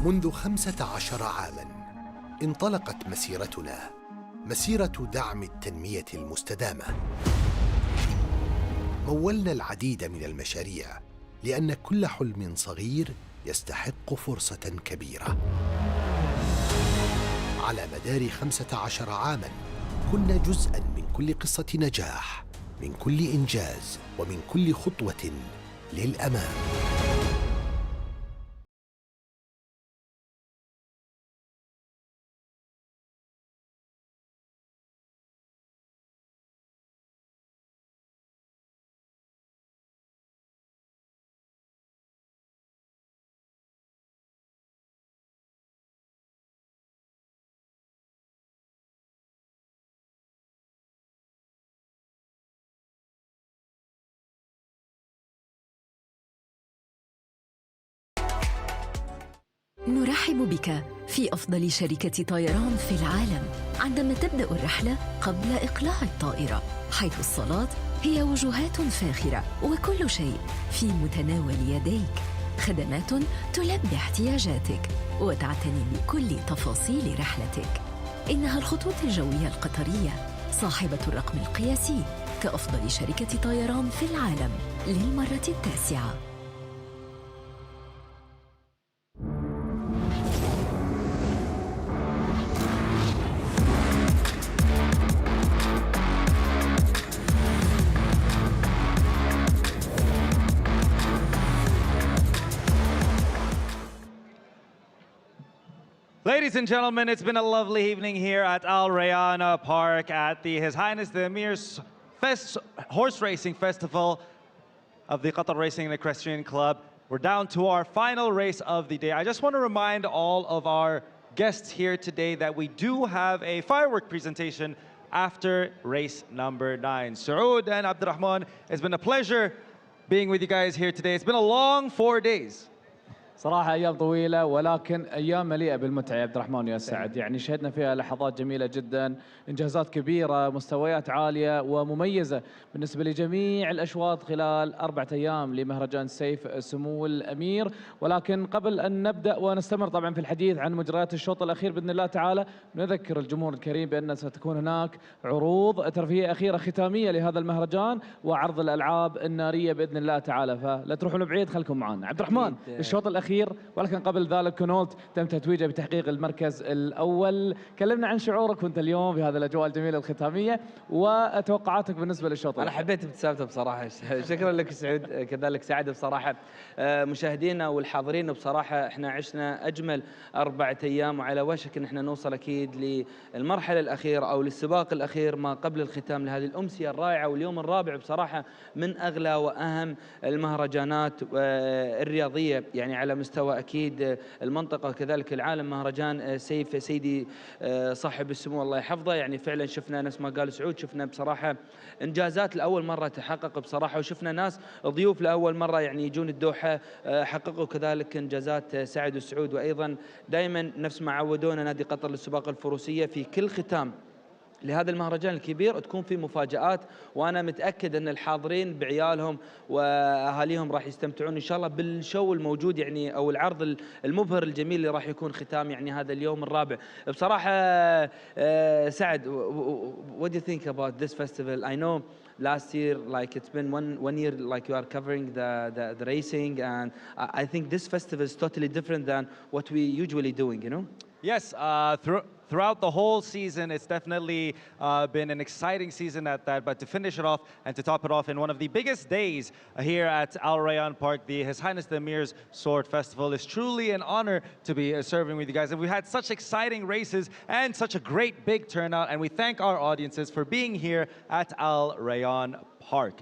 منذ 15 عاماً انطلقت مسيرتنا، مسيرة دعم التنمية المستدامة. مولنا العديد من المشاريع لأن كل حلم صغير يستحق فرصة كبيرة. على مدار 15 عاماً كنا جزءاً من كل قصة نجاح، من كل إنجاز، ومن كل خطوة للأمام. نرحب بك في أفضل شركة طيران في العالم عندما تبدأ الرحلة قبل إقلاع الطائرة، حيث الصالات هي وجهات فاخرة وكل شيء في متناول يديك، خدمات تلبي احتياجاتك وتعتني بكل تفاصيل رحلتك. إنها الخطوط الجوية القطرية صاحبة الرقم القياسي كأفضل شركة طيران في العالم للمرة التاسعة. Ladies and gentlemen, it's been a lovely evening here at Al Rayyan Park at the His Highness the Amir's Horse Racing Festival of the Qatar Racing and Equestrian Club. We're down to our final race of the day. I just want to remind all of our guests here today that we do have a firework presentation after race number 9. Saud and Abdurrahman, it's been a pleasure being with you guys here today. It's been a long 4 days. صراحة أيام طويلة ولكن أيام مليئة بالمتعة يا عبد الرحمن ويا سعد، يعني شهدنا فيها لحظات جميلة جدا، إنجازات كبيرة، مستويات عالية ومميزة بالنسبة لجميع الأشواط خلال 4 أيام لمهرجان سيف سمو الأمير. ولكن قبل أن نبدأ ونستمر طبعا في الحديث عن مجريات الشوط الأخير بإذن الله تعالى، نذكر الجمهور الكريم بأن ستكون هناك عروض ترفيهية أخيرة ختامية لهذا المهرجان وعرض الألعاب النارية بإذن الله تعالى، فلا تروحون بعيد، خلكم معنا. عبد الرحمن، الشوط الأخير، ولكن قبل ذلك كنولت تم تتويجه بتحقيق المركز الأول. كلمنا عن شعورك وانت اليوم في هذه الأجواء الجميلة الختامية وتوقعاتك بالنسبة للشوط. أنا حبيت ابتسامته بصراحة. شكرا لك سعود، كذلك سعد بصراحة. مشاهدينا والحاضرين بصراحة احنا عشنا أجمل 4 أيام وعلى وشك ان احنا نوصل أكيد للمرحلة الأخيرة أو للسباق الأخير ما قبل الختام لهذه الأمسية الرائعة واليوم الرابع بصراحة من أغلى وأهم المهرجانات الرياضية يعني على مستوى أكيد المنطقة وكذلك العالم. مهرجان سيف سيدي صاحب السمو الله يحفظه، يعني فعلا شفنا نفس ما قال سعود، شفنا بصراحة إنجازات لأول مرة تحقق بصراحة، وشفنا ناس ضيوف لأول مرة يعني يجون الدوحة حققوا كذلك إنجازات سعد وسعود. وأيضا دائما نفس ما عودونا نادي قطر للسباق الفروسية في كل ختام لهذا المهرجان الكبير تكون في مفاجآت، وأنا متأكد أن الحاضرين بعيالهم وأهاليهم راح يستمتعون إن شاء الله بالشو الموجود يعني أو العرض المبهر الجميل اللي راح يكون ختام يعني هذا اليوم الرابع. بصراحة سعد, what do you think about this festival? I know last year like it's been one year like you are covering the racing, and I think this festival is totally different than what we usually doing, you know? Yes, throughout the whole season, it's definitely been an exciting season at that. But to finish it off and to top it off in one of the biggest days here at Al Rayyan Park, the His Highness the Amir's Sword Festival, is truly an honor to be serving with you guys. And we've had such exciting races and such a great big turnout. And we thank our audiences for being here at Al Rayyan Park.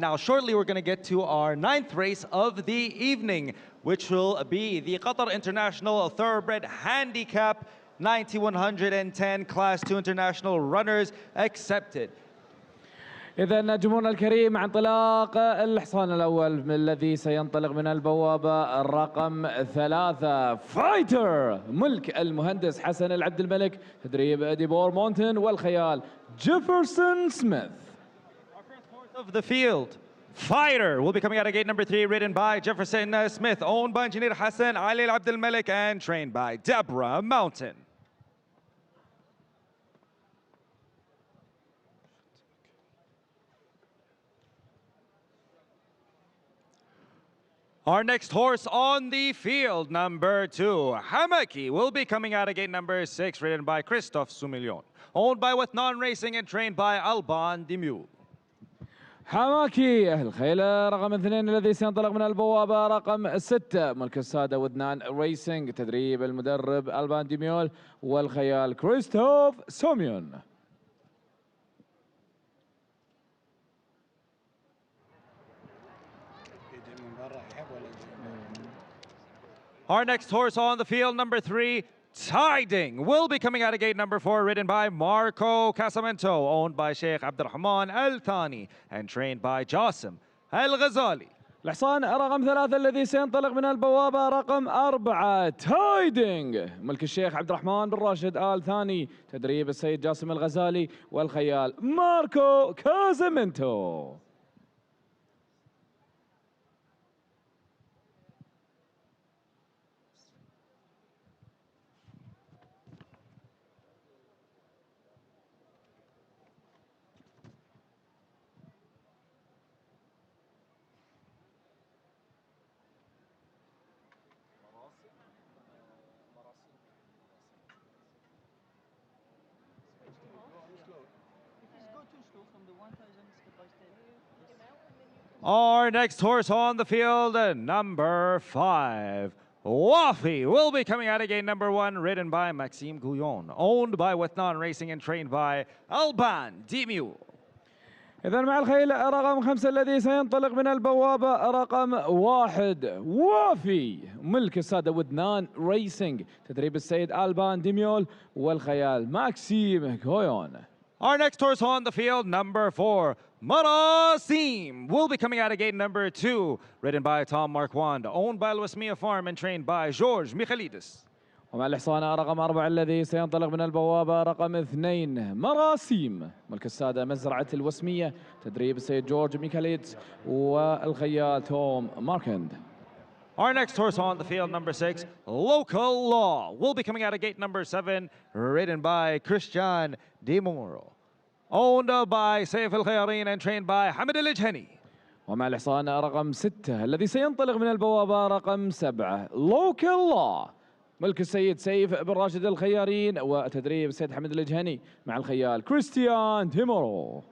Now, shortly, we're going to get to our 9th race of the evening, which will be the Qatar International Thoroughbred Handicap 9110 Class 2 International Runners Accepted. إذا جمهورنا الكريم مع انطلاق الحصان الأول الذي سينطلق من البوابة الرقم 3 فايتر ملك المهندس حسن العبد الملك، تدريب ديبور مونتن والخيال جيفرسون سميث. Of the field, Fighter will be coming out of gate number 3, ridden by Jefferson Smith, owned by Engineer Hassan Ali Al Abdel Malik and trained by Deborah Mountain. Our next horse on the field, number 2, Hamaki, will be coming out of gate number 6, ridden by Christophe Soumillon, owned by Wethnan Racing and trained by Alban Demule. حماكي الخيل رقم 2 الذي سينطلق من البوابة رقم 6 ملك السادة ودنان ريسينج، تدريب المدرب ألبان ديميول والخيال كريستوف سوميون. Our next horse on the field, number 3, Tiding, will be coming out of gate number 4, ridden by Marco Casamento, owned by Sheikh Abdurrahman Al Thani and trained by Jassim Al Ghazali. الحصان رقم 3 الذي سينطلق من البوابة رقم 4 تايدينج ملك الشيخ عبد الرحمن بن راشد آل ثاني، تدريب السيد جاسم الغزالي والخيال ماركو كازامينتو. Our next horse on the field, number 5, Wafi, will be coming out of gate number 1, ridden by Maxime Gouillon, owned by Wethnan Racing and trained by Alban Demure. إذا مع الخيل رقم 5 الذي سينطلق من البوابة رقم 1 وافي ملك السادة وذنان ريسنج، تدريب السيد ألبان ديميول والخيال ماكسيم غويون. Our next horse on the field, number 4, Marasim, will be coming out of gate number 2, ridden by Tom Marquand, owned by Luismia Farm and trained by George Michailidis. ومع الحصان رقم 4 الذي سينطلق من البوابة رقم 2 مراسيم ملك السادة مزرعة الوسمية، تدريب السيد جورج ميكاليتس والخيال توم ماركند. Our next horse on the field, number 6, Local Law, will be coming out of gate number 7, ridden by Christian Demuro, owned by Saif Al Khayarin and trained by Hamid Al Ijhani. ومع الحصان رقم 6 الذي سينطلق من البوابة رقم 7 Local Law ملك السيد سيف بن راشد الخيارين وتدريب السيد حمد الجهني مع الخيال كريستيان تيمورو.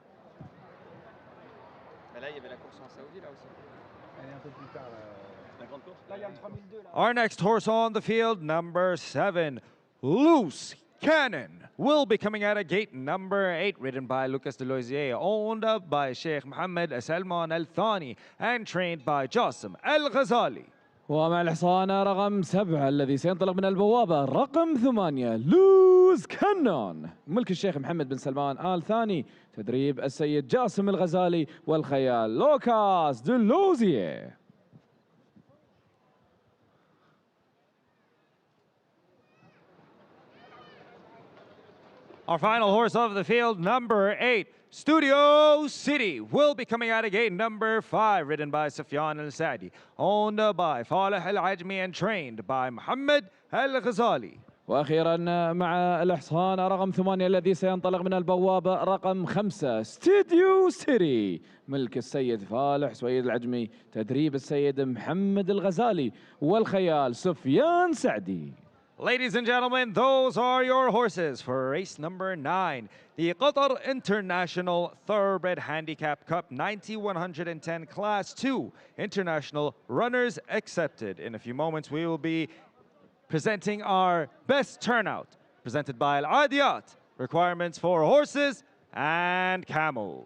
Our next horse on the field, number 7, Loose Cannon, will be coming out of gate number 8, ridden by Lucas Deloisier, owned by Sheikh Mohammed Salman Al Thani and trained by Jassim Al Ghazali. ومع الحصان رقم 7 الذي سينطلق من البوابة رقم 8 لوز كانون ملك الشيخ محمد بن سلمان آل ثاني، تدريب السيد جاسم الغزالي والخيال لوكاس دلوزيه. Our final horse of the field, number 8, Studio City, will be coming out of gate number 5, ridden by Sufyan Al-Sadi, owned by Faleh Al-Ajmi and trained by Mohammed Al-Ghazali. واخيرا مع الحصان رقم 8 الذي سينطلق من البوابة رقم 5 ستوديو سيتي ملك السيد فالح سويد العجمي، تدريب السيد محمد الغزالي والخيال سفيان سعدي. Ladies and gentlemen, those are your horses for race number 9, the Qatar International Thoroughbred Handicap Cup 90-110 Class 2 International Runners Accepted. In a few moments, we will be presenting our best turnout, presented by Al-Adiyat, requirements for horses and camels.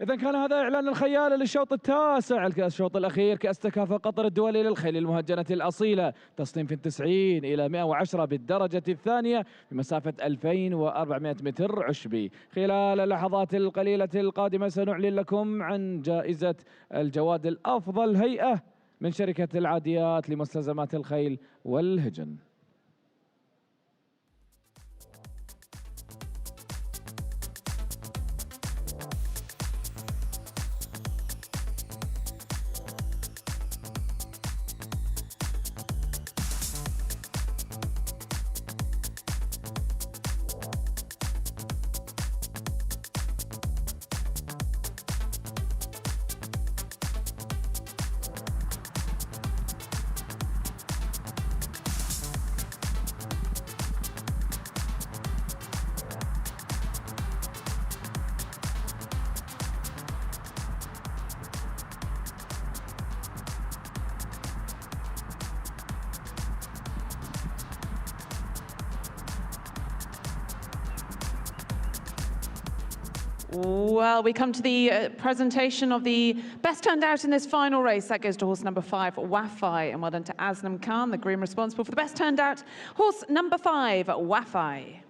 إذا كان هذا إعلان الخيال للشوط التاسع، الشوط الأخير كأس تكافؤ قطر الدولي للخيل المهجنة الأصيلة، تصنيف 90 إلى 110 بالدرجة الثانية بمسافة 2400 متر عشبي. خلال اللحظات القليلة القادمة سنعلن لكم عن جائزة الجواد الأفضل هيئة من شركة العاديات لمستلزمات الخيل والهجن. Well, we come to the presentation of the best turned out in this final race. That goes to horse number 5, Wafai. And well done to Aslam Khan, the groom responsible for the best turned out. Horse number 5, Wafai.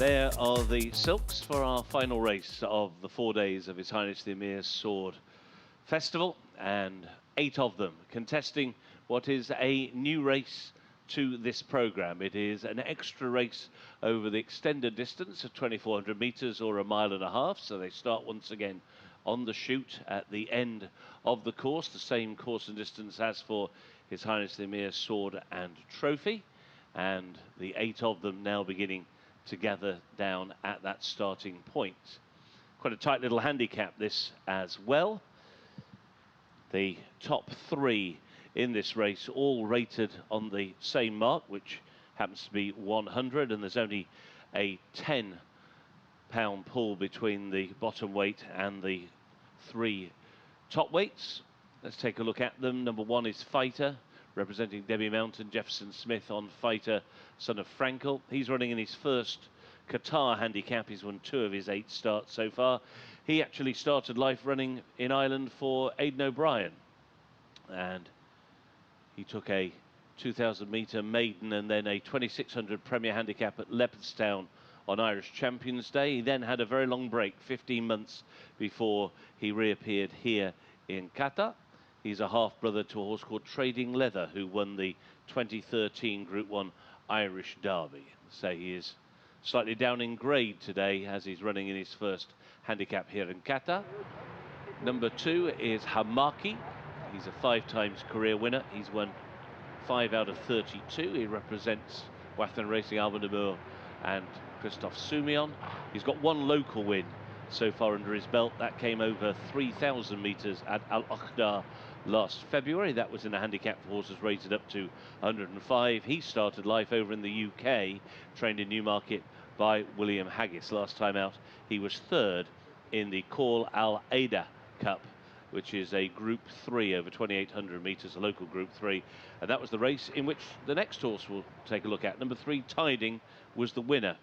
There are the silks for our final race of the 4 days of His Highness the Amir's Sword Festival, and 8 of them contesting what is a new race to this programme. It is an extra race over the extended distance of 2,400 metres or 1.5 miles, so they start once again on the chute at the end of the course, the same course and distance as for His Highness the Amir's Sword and Trophy, and the 8 of them now beginning to gather down at that starting point. Quite a tight little handicap this as well. The top 3 in this race all rated on the same mark, which happens to be 100, and there's only a 10-pound pull between the bottom weight and the 3 top weights. Let's take a look at them. Number 1 is Fighter, representing Debbie Mountain, Jefferson Smith on Fighter, son of Frankel. He's running in his first Qatar handicap. He's won 2 of his 8 starts so far. He actually started life running in Ireland for Aidan O'Brien, and he took a 2,000-metre maiden and then a 2,600 Premier handicap at Leopardstown on Irish Champions Day. He then had a very long break, 15 months, before he reappeared here in Qatar. He's a half-brother to a horse called Trading Leather, who won the 2013 Group 1 Irish Derby. So he is slightly down in grade today as he's running in his first handicap here in Qatar. Number 2 is Hamaki. He's a 5-times career winner. He's won 5 out of 32. He represents Wathen Racing, Alban de Moor and Christophe Soumillon. He's got 1 local win so far under his belt. That came over 3,000 metres at Al-Akhdar last February. That was in a handicap for horses rated up to 105. He started life over in the UK, trained in Newmarket by William Haggis. Last time out, he was 3rd in the Call Al-Ada Cup, which is a Group 3 over 2,800 metres, a local Group 3. And that was the race in which the next horse we'll take a look at. Number 3, Tiding, was the winner.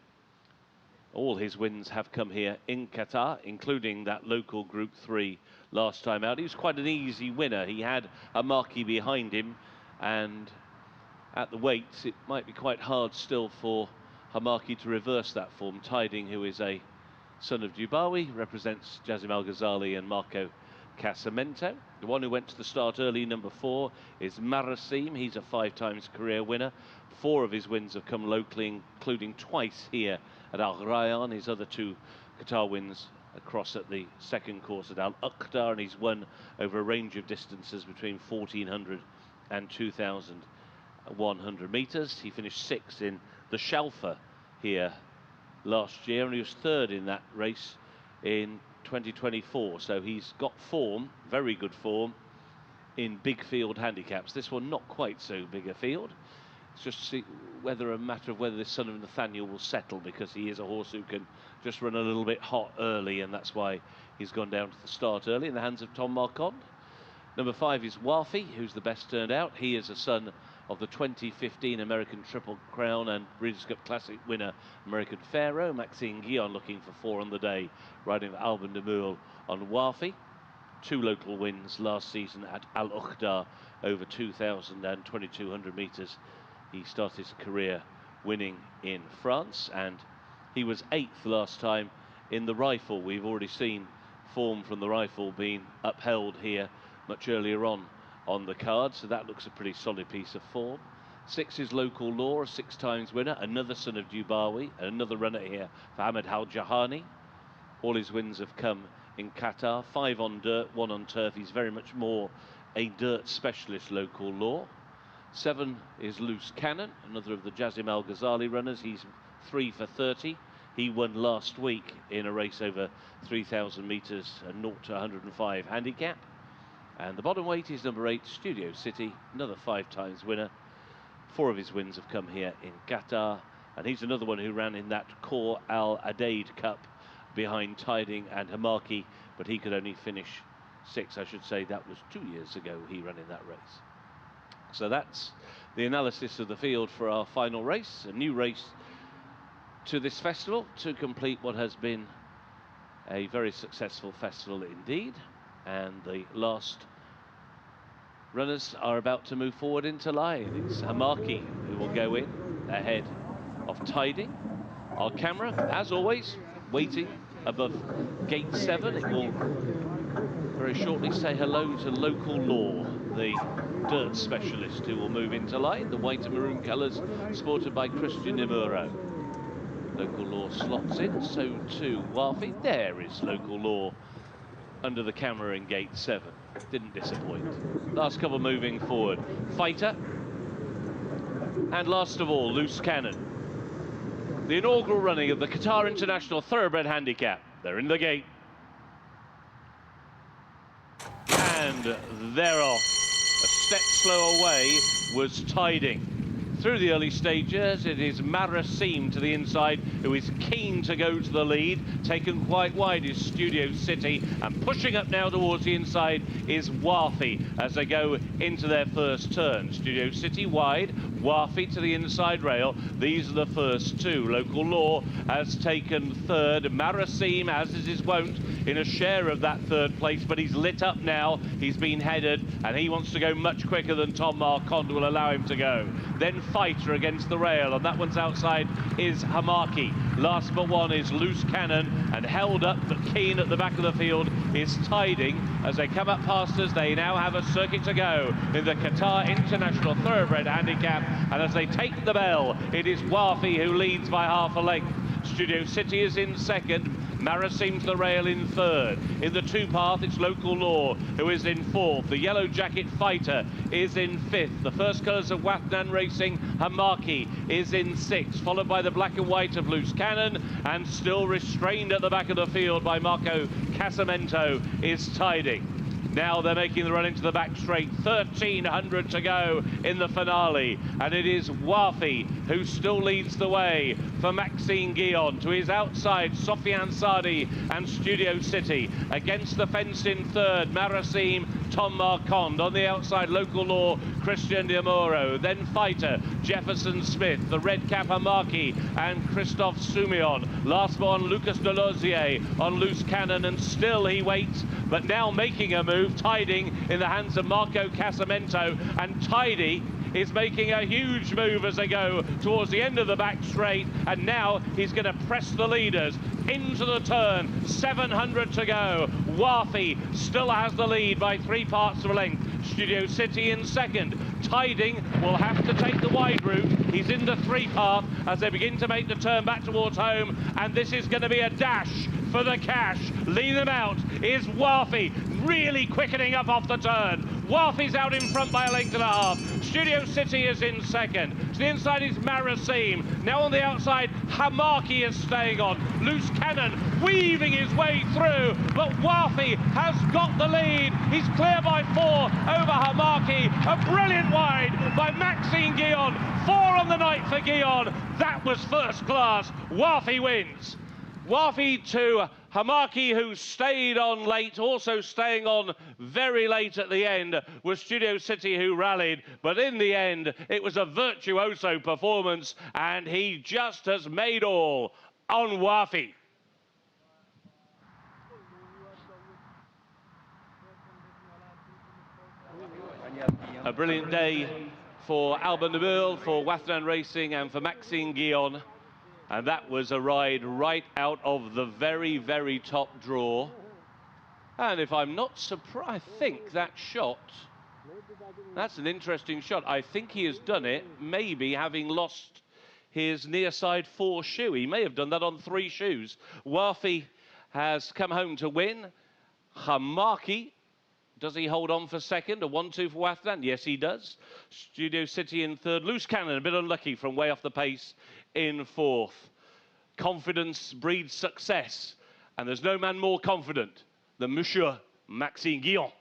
All his wins have come here in Qatar, including that local Group 3 last time out. He was quite an easy winner. He had a marquee behind him, and at the weights, it might be quite hard still for Hamaki to reverse that form. Tiding, who is a son of Dubawi, represents Jazim Al-Ghazali and Marco Casamento. The one who went to the start early, number 4, is Marasim. He's a 5-times career winner. 4 of his wins have come locally, including twice here at Al Rayyan. His other 2 Qatar wins across at the second course at Al-Akhdar, and he's won over a range of distances between 1,400 and 2,100 metres. He finished 6th in the Shalfa here last year, and he was 3rd in that race in 2024. So he's got form, very good form, in big field handicaps. This one not quite so big a field. It's just a matter of whether this son of Nathaniel will settle, because he is a horse who can just run a little bit hot early, and that's why he's gone down to the start early in the hands of Tom Marquand. Number 5 is Wafi, who's the best turned out. He is a son of the 2015 American Triple Crown and Breeders' Cup Classic winner American Pharaoh. Maxime Guillon looking for 4 on the day, riding for Alban de Moor on Wafi. 2 local wins last season at Al-Akhdar over 2,000 and 2,200 metres. He started his career winning in France, and he was 8th last time in the Rifle. We've already seen form from the Rifle being upheld here much earlier on the card, so that looks a pretty solid piece of form. 6 is Local Law, a 6-times winner, another son of Dubawi, another runner here for Ahmed Al-Jahani. All his wins have come in Qatar, 5 on dirt, 1 on turf. He's very much more a dirt specialist, Local Law. 7 is Loose Cannon, another of the Jazim Al-Ghazali runners. He's 3 for 30. He won last week in a race over 3,000 metres, a 0 to 105 handicap. And the bottom weight is number 8, Studio City, another 5-times winner. 4 of his wins have come here in Qatar, and he's another one who ran in that Core Al Adaid Cup behind Tiding and Hamaki, but he could only finish 6th. I should say that was 2 years ago he ran in that race. So that's the analysis of the field for our final race, a new race to this festival to complete what has been a very successful festival indeed. And the last runners are about to move forward into line. It's Hamaki who will go in ahead of Tiding. Our camera, as always, waiting above gate 7. It will very shortly say hello to Local Law, the dirt specialist who will move into line. The white and maroon colours sported by Christian De Muro. Local Law slots in, so too Wafi. There is Local Law under the camera in gate 7. Didn't disappoint. Last couple moving forward. Fighter. And last of all, Loose Cannon. The inaugural running of the Qatar International Thoroughbred Handicap. They're in the gate. And they're off. A step slow away was Tiding. Through the early stages, it is Marasim to the inside, who is keen to go to the lead. Taken quite wide is Studio City, and pushing up now towards the inside is Wafi as they go into their first turn. Studio City wide, Wafi to the inside rail. These are the first two. Local Law has taken third. Marasim, as is his wont, in a share of that third place, but he's lit up now. He's been headed, and he wants to go much quicker than Tom Marquand will allow him to go. Then Fighter against the rail, and that one's outside is Hamaki. Last but one is Loose Cannon, and held up but keen at the back of the field is Tiding. As they come up past us, they now have a circuit to go in the Qatar International Thoroughbred Handicap, and as they take the bell, it is Wafi who leads by half a length. Studio City is in second. Marasim to the rail in third. In the two-path, it's Local Law who is in fourth. The yellow jacket Fighter is in fifth. The first colours of Wathnan Racing, Hamaki, is in sixth, followed by the black and white of Loose Cannon, and still restrained at the back of the field by Marco Casamento is Tiding. Now they're making the run into the back straight. 1,300 to go in the finale. And it is Wafi who still leads the way for Maxime Guillon. To his outside, Sofiane Sadi and Studio City. Against the fence in third, Marasim, Tom Marquand. On the outside, Local Law, Christian De Muro. Then Fighter, Jefferson Smith. The red cap, Hamaki and Christophe Soumion. Last one, Lucas Delosier on Loose Cannon. And still he waits, but now making a move. Tiding in the hands of Marco Casamento, and Tidy is making a huge move as they go towards the end of the back straight, and now he's going to press the leaders into the turn. 700 to go. Wafi still has the lead by 3 parts of a length. Studio City in second. Tiding will have to take the wide route. He's in the 3-path as they begin to make the turn back towards home, and this is going to be a dash for the cash. Leading them out is Wafi, really quickening up off the turn. Wafi's out in front by a length and a half. Studio City is in second. To the inside is Marasim. Now on the outside, Hamaki is staying on. Loose Cannon weaving his way through, but Wafi has got the lead. He's clear by 4 over Hamaki. A brilliant wide by Maxime Guillon. 4 on the night for Guillon. That was first class. Wafi wins. Wafi to Hamaki, who stayed on late. Also staying on very late at the end was Studio City, who rallied. But in the end, it was a virtuoso performance, and he just has made all on Wafi. A brilliant day for Alban Nabil, for Wathnan Racing, and for Maxime Guillon. And that was a ride right out of the very, very top draw. And if I'm not surprised, I think that shot, that's an interesting shot. I think he has done it, maybe having lost his near side 4 shoe. He may have done that on 3 shoes. Wafi has come home to win. Hamaki, does he hold on for second? A 1-2 for Wathnan? Yes, he does. Studio City in third. Loose Cannon, a bit unlucky from way off the pace in fourth. Confidence breeds success, and there's no man more confident than Monsieur Maxime Guillon.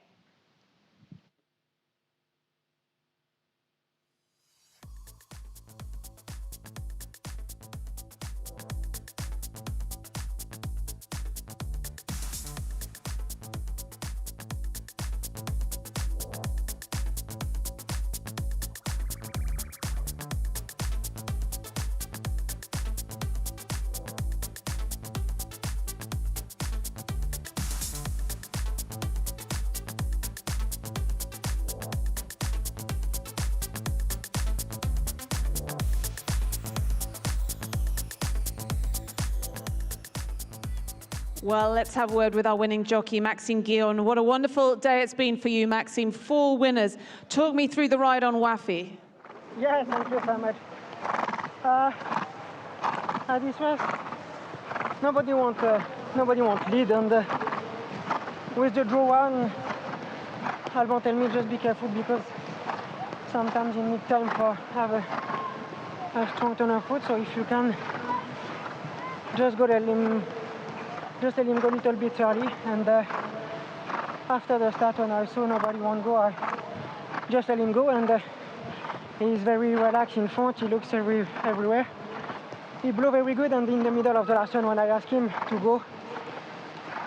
Well, let's have a word with our winning jockey, Maxime Guillon. What a wonderful day it's been for you, Maxime. 4 winners. Talk me through the ride on Wafi. Yes, thank you so much. At this race, nobody want lead, and with the draw one, Alban tell me just be careful because sometimes you need time for have a strong turn of foot. So if you can just let him go a little bit early, and after the start when I saw nobody won't go, I just let him go, and he's very relaxed in front. He looks everywhere. He blew very good, and in the middle of the last one when I asked him to go,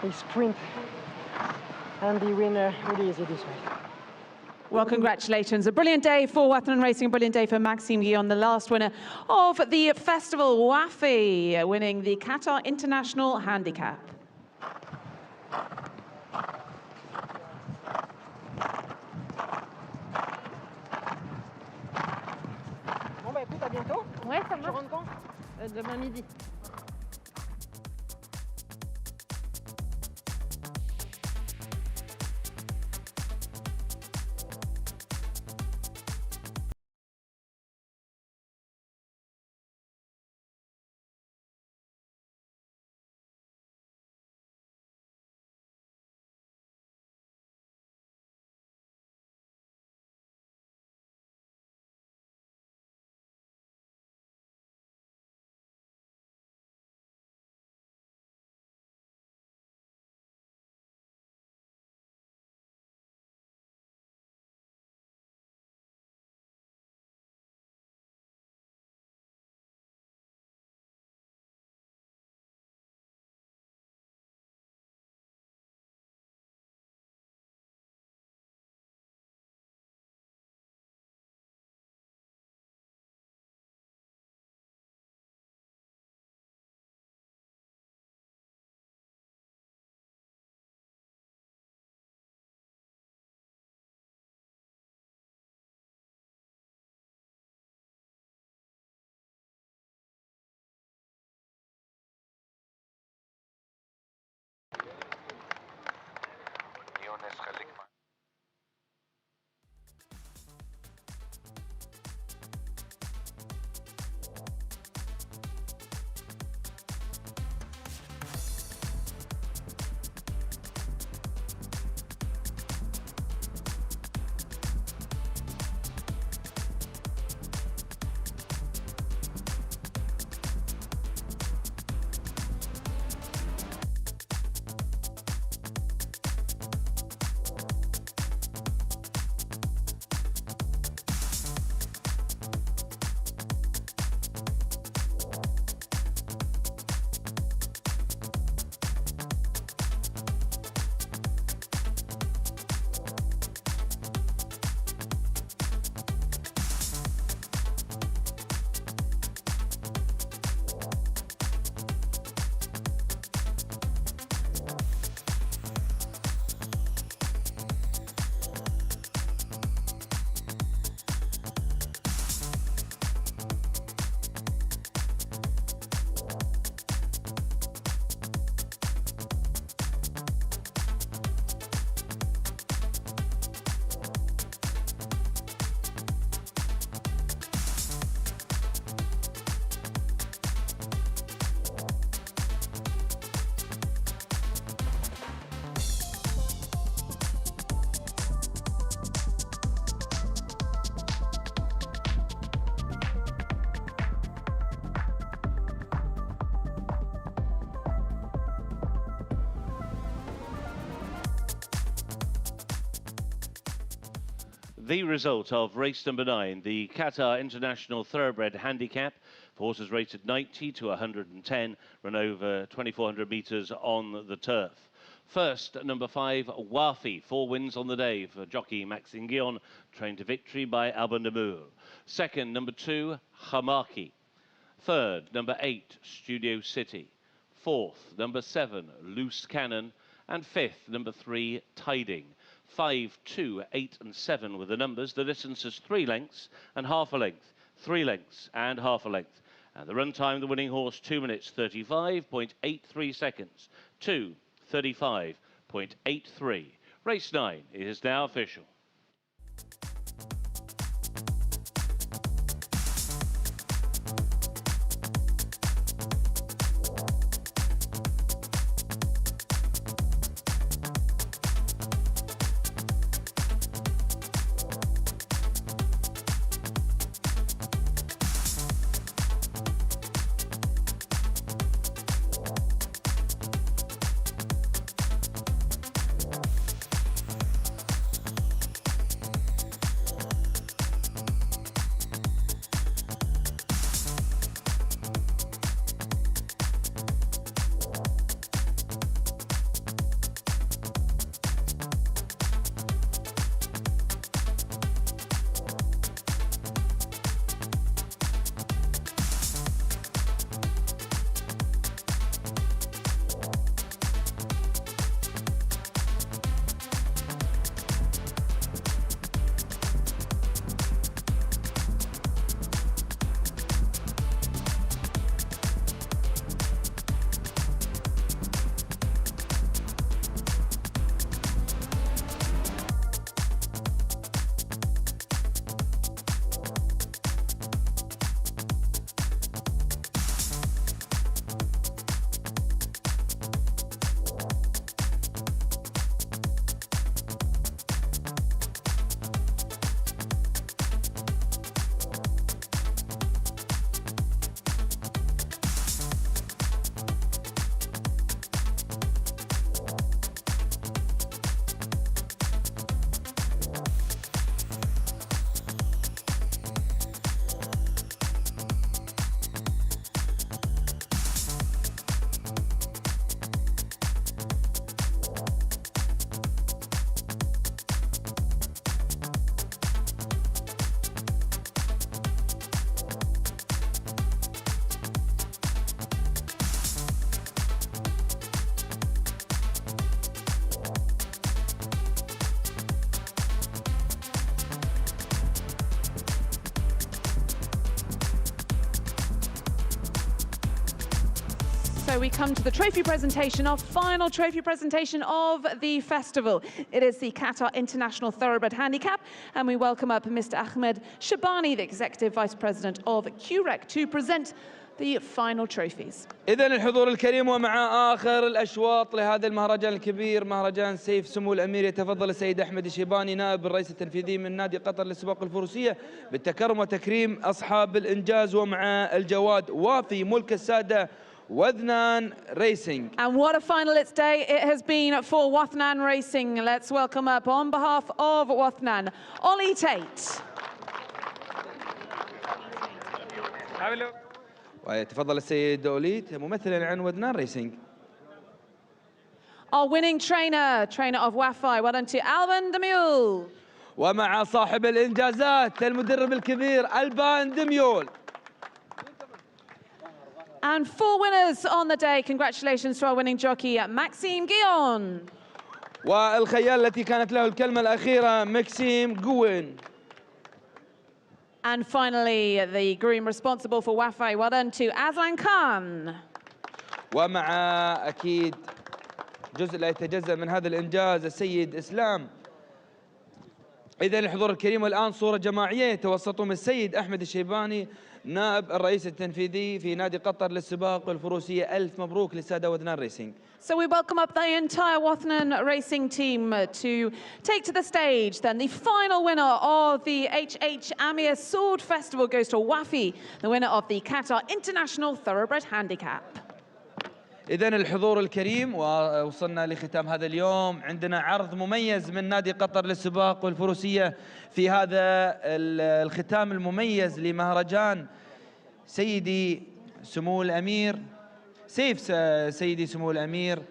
he sprint, and he win really easy this race. Well, congratulations. A brilliant day for Wathanan Racing, a brilliant day for Maxime Guillon, the last winner of the festival, Wafi, winning the Qatar International Handicap. Bon bah écoute, à bientôt. Ouais, ça marche. Tu rentres quand Demain midi. The result of race number 9, the Qatar International Thoroughbred Handicap, for horses rated 90 to 110, run over 2,400 metres on the turf. First, number 5, Wafi, 4 wins on the day for jockey Maxime Guillon, trained to victory by Alban Damour. Second, number 2, Hamaki. Third, number 8, Studio City. Fourth, number 7, Loose Cannon. And fifth, number 3, Tiding. 5, 2, 8 and 7 were the numbers. The distance is 3 lengths and half a length. 3 lengths and half a length. And the run time, the winning horse, 2 minutes 35.83 seconds. 2:35.83. Race 9 is now official. So we come to the trophy presentation, our final trophy presentation of the festival. It is the Qatar International Thoroughbred Handicap, and we welcome up Mr. Ahmed Shabani, the Executive Vice President of QREC, to present the final trophies. إذن الحضور الكريم ومع آخر الأشواط لهذا المهرجان الكبير، مهرجان سيف سمو الأمير، يتفضل السيد أحمد الشيباني نائب الرئيس التنفيذي من نادي قطر للسباق الفروسية بالتكرم وتكريم أصحاب الإنجاز ومع الجواد وفي ملك السادة Wathnan Racing. And what a finalist day it has been for Wathnan Racing. Let's welcome up on behalf of Wathnan, Ollie Tate. ويتفضل السيد أوليت ممثلا عن ودنان ريسينج. Our winning trainer of Wafi, well done to Alban the Mule. ومع صاحب الإنجازات المدرب الكبير ألبان دميول. And 4 winners on the day. Congratulations to our winning jockey, Maxime Guillon. والخيال التي كانت له الكلمة الأخيرة مكسيم جوين. And finally, the groom responsible for Wafi, well done to Aslan Khan. ومع أكيد جزء لا يتجزأ من هذا الإنجاز السيد إسلام. إذن الحضور الكريم والآن صورة جماعية يتوسطهم السيد أحمد الشيباني نائب الرئيس التنفيذي في نادي قطر للسباق والفروسية. ألف مبروك للسادة وثنان ريسينج. So we welcome up the entire Wathnan Racing team to take to the stage. Then the final winner of the H.H Amir Sword Festival goes to Wafi, the winner of the Qatar International Thoroughbred Handicap. إذن الحضور الكريم ووصلنا لختام هذا اليوم. عندنا عرض مميز من نادي قطر للسباق والفروسية في هذا الختام المميز لمهرجان سيدي سمو الأمير سيف سيدي سمو الأمير.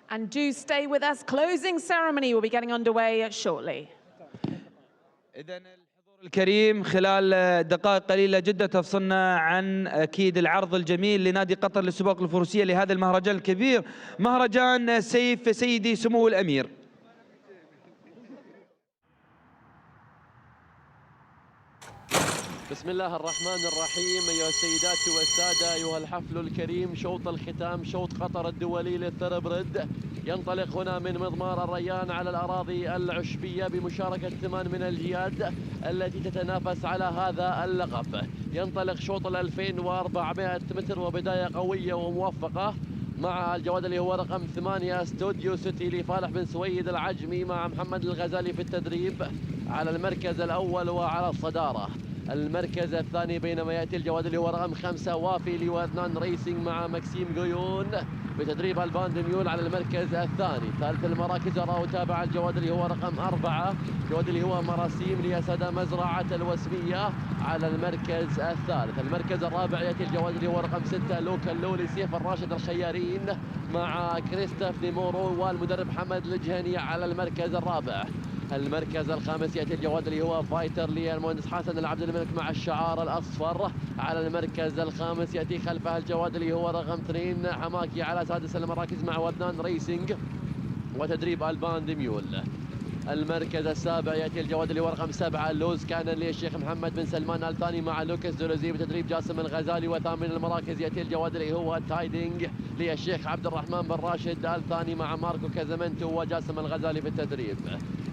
And do stay with us. Closing ceremony will be getting underway shortly. إذن الحضور الكريم خلال دقائق قليلة جدا تفصلنا عن أكيد العرض الجميل لنادي قطر للسباق الفروسية لهذا المهرجان الكبير، مهرجان سيف سيدي سمو الأمير. بسم الله الرحمن الرحيم. أيها السيدات والسادة، أيها الحفل الكريم، شوط الختام، شوط قطر الدولي للثربرد ينطلق هنا من مضمار الريان على الأراضي العشبية بمشاركة 8 من الجياد التي تتنافس على هذا اللقب. ينطلق شوط 2400 متر وبداية قوية وموفقة مع الجواد اللي هو رقم 8 استوديو سيتي لفالح بن سويد العجمي مع محمد الغزالي في التدريب على المركز الأول وعلى الصدارة. المركز الثاني بينما يأتي الجواد اللي هو رقم 5 وافي لوذنان ريسينج مع مكسيم غيون بتدريب الباند ميول على المركز الثاني. ثالث المراكز أراه تابع الجواد اللي هو رقم 4 الجواد اللي هو مراسيم لأسد مزرعة الوسمية على المركز الثالث. المركز الرابع يأتي الجواد اللي هو رقم 6 لوكا اللولي سيف الراشد الخيارين مع كريستوف ديمورو والمدرب حمد الجهني على المركز الرابع. المركز الخامس يأتي الجواد اللي هو فايتر للمهندس حسن العبد الملك مع الشعار الأصفر على المركز الخامس. يأتي خلفه الجواد اللي هو رقم 2 حماكي على سادس المراكز مع وذنان ريسينج وتدريب الباند ميول. المركز السابع يأتي الجواد اللي هو رقم 7 لوز كان للشيخ محمد بن سلمان الثاني مع لوكاس دولوزي بتدريب جاسم الغزالي. وثامن المراكز يأتي الجواد اللي هو تايدينج للشيخ عبد الرحمن بن راشد الثاني مع ماركو كازامنتو وجاسم الغزالي في التدريب.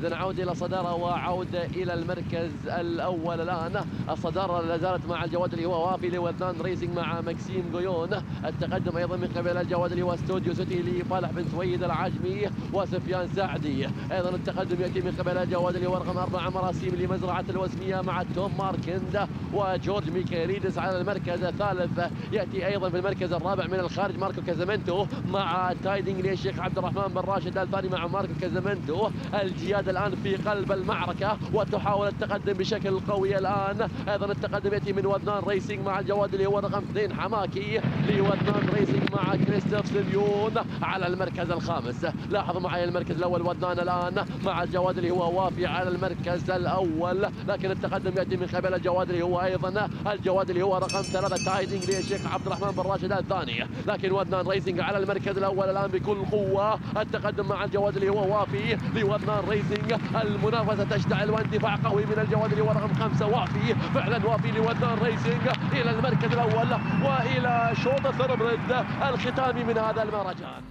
إذا عودة إلى الصدارة وعودة إلى المركز الأول الآن. الصدارة لا زالت مع الجواد اللي هو وافي لوذنان ريسينج مع مكسيم غيون. التقدم أيضا من قبل الجواد اللي هو استوديو سيتي لفالح بن سويد العجمي وسفيان سعدي. أيضا التقدم يأتي من قبل الجواد اللي هو رقم 4 مراسيم لمزرعة الوسمية مع توم ماركند وجورج ميكاليدس على المركز الثالث. يأتي أيضا في المركز الرابع من الخارج ماركو كازامنتو مع تايدينج للشيخ عبد الرحمن بن راشد الثاني مع ماركو كازامنتو. الجياد الآن في قلب المعركة وتحاول التقدم بشكل قوي الآن. أيضا التقدم يأتي من وذنان ريسينج مع الجواد اللي هو رقم 2 حماكي لوذنان ريسينج مع كريستوف سليون على المركز الخامس. لاحظوا معي المركز الأول وذنان الآن مع الجواد اللي هو وافي على المركز الأول، لكن التقدم يأتي من قبل الجواد اللي هو أيضا الجواد اللي هو رقم 3 تايدينج للشيخ عبد الرحمن بن راشد الثاني، لكن وذنان ريسينج على المركز الأول الآن بكل قوة. التقدم مع الجواد اللي هو وافي لوذنان ريسينج. المنافسة تشتعل واندفاع قوي من الجواد اللي هو رقم 5 وافي، فعلا وافي لوذنان ريسينج إلى المركز الأول وإلى شوط الثربرد الختامي من هذا المهرجان.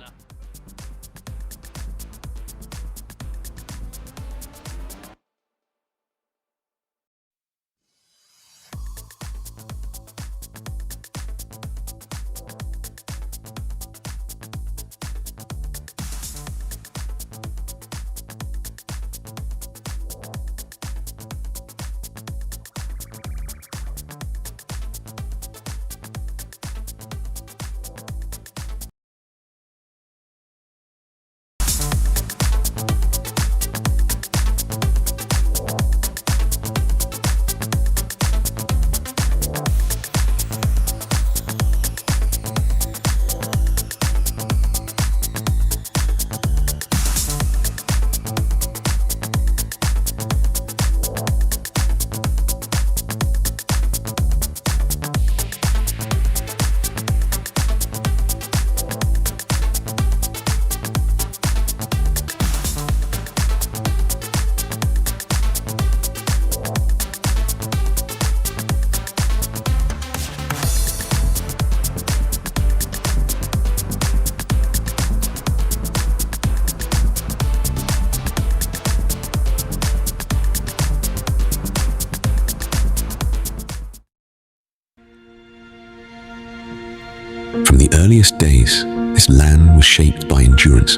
From the earliest days, this land was shaped by endurance.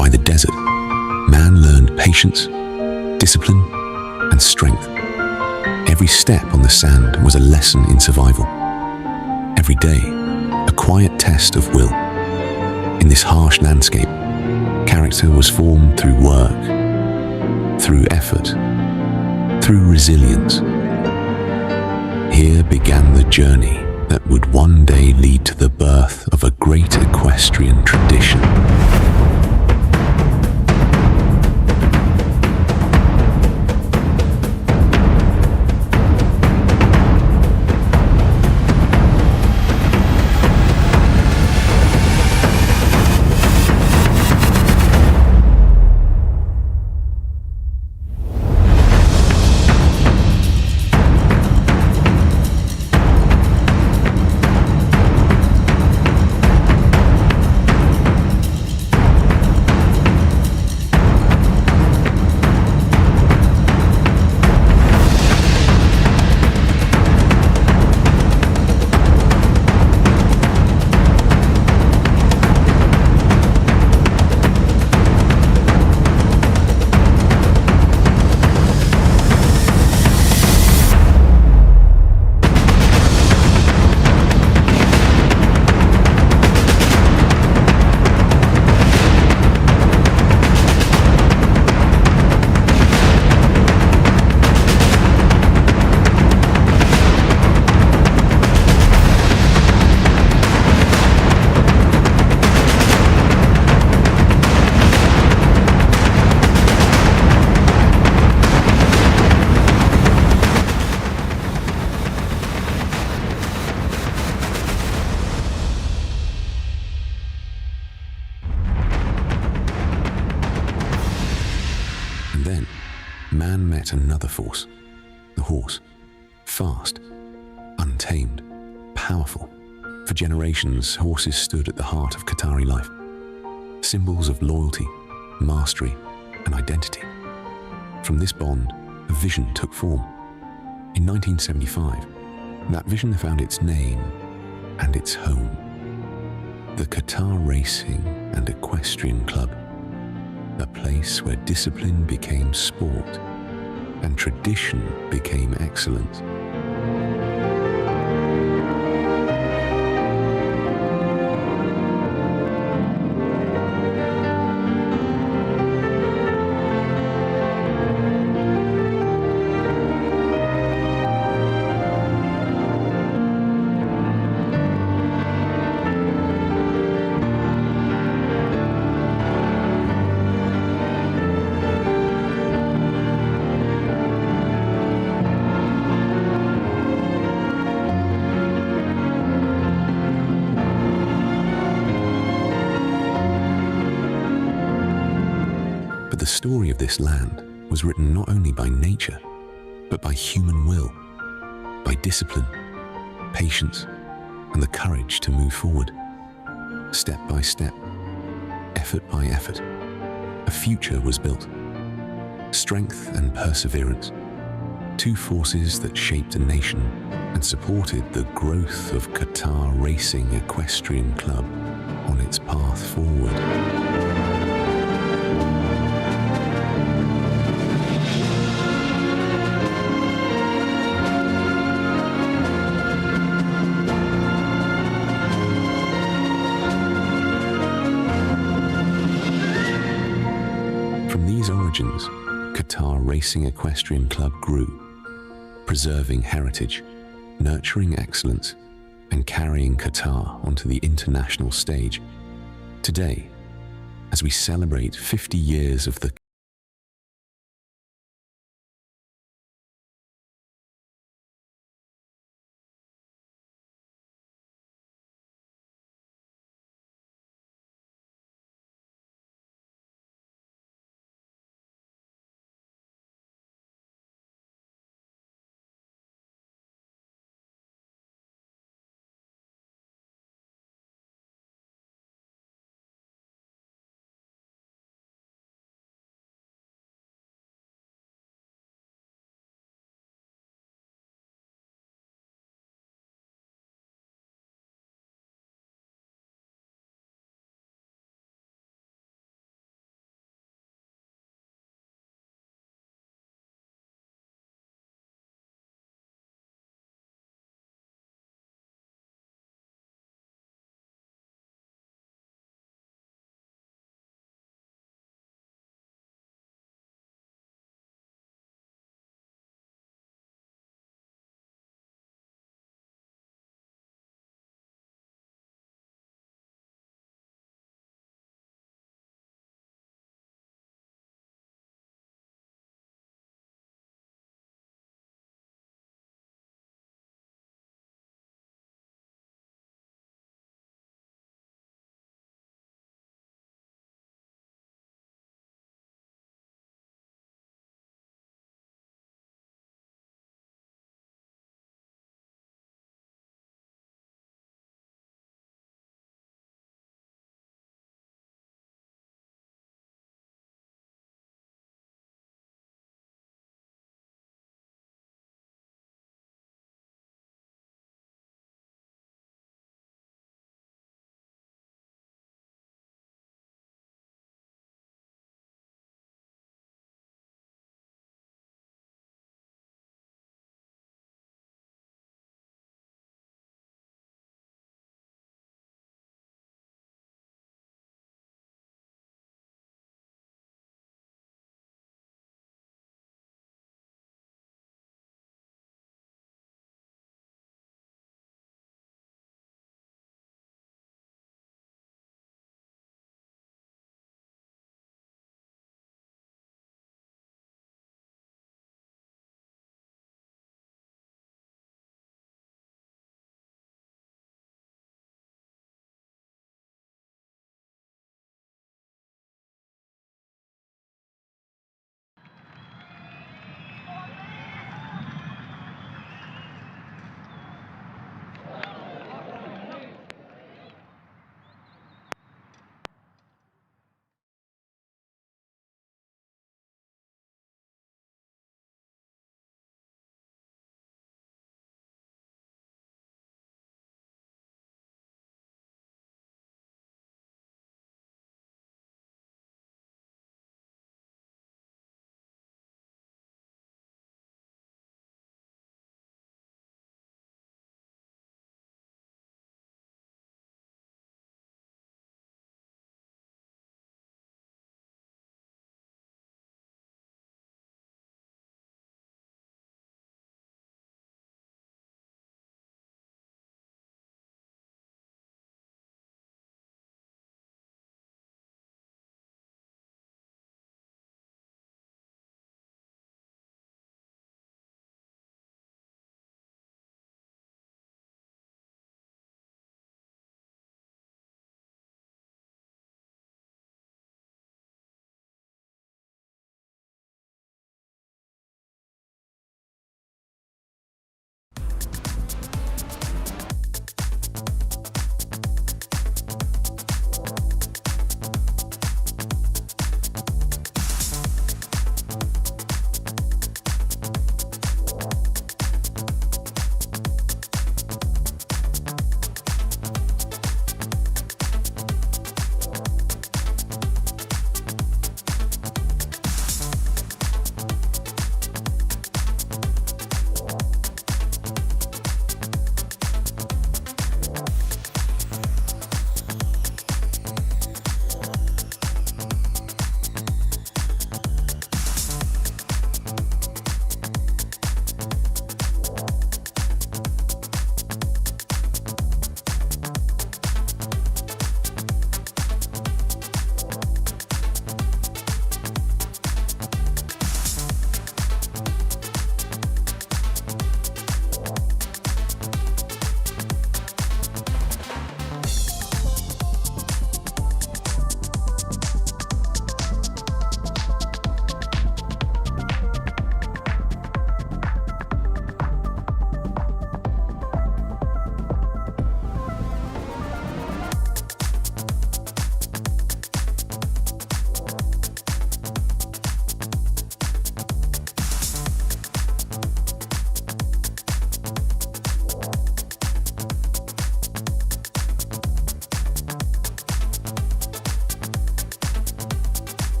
By the desert, man learned patience, discipline, and strength. Every step on the sand was a lesson in survival. Every day, a quiet test of will. In this harsh landscape, character was formed through work, through effort, through resilience. Here began the journey that would one day lead to the birth of a great equestrian tradition. met another force, the horse. Fast, untamed, powerful. For generations, horses stood at the heart of Qatari life. Symbols of loyalty, mastery, and identity. From this bond, a vision took form. In 1975, that vision found its name and its home. The Qatar Racing and Equestrian Club, a place where discipline became sport and tradition became excellence. The story of this land was written not only by nature, but by human will, by discipline, patience, and the courage to move forward. Step by step, effort by effort, a future was built. Strength and perseverance, two forces that shaped a nation and supported the growth of Qatar Racing Equestrian Club on its path forward. Qatar Racing Equestrian Club grew, preserving heritage, nurturing excellence, and carrying Qatar onto the international stage. Today, as we celebrate 50 years of the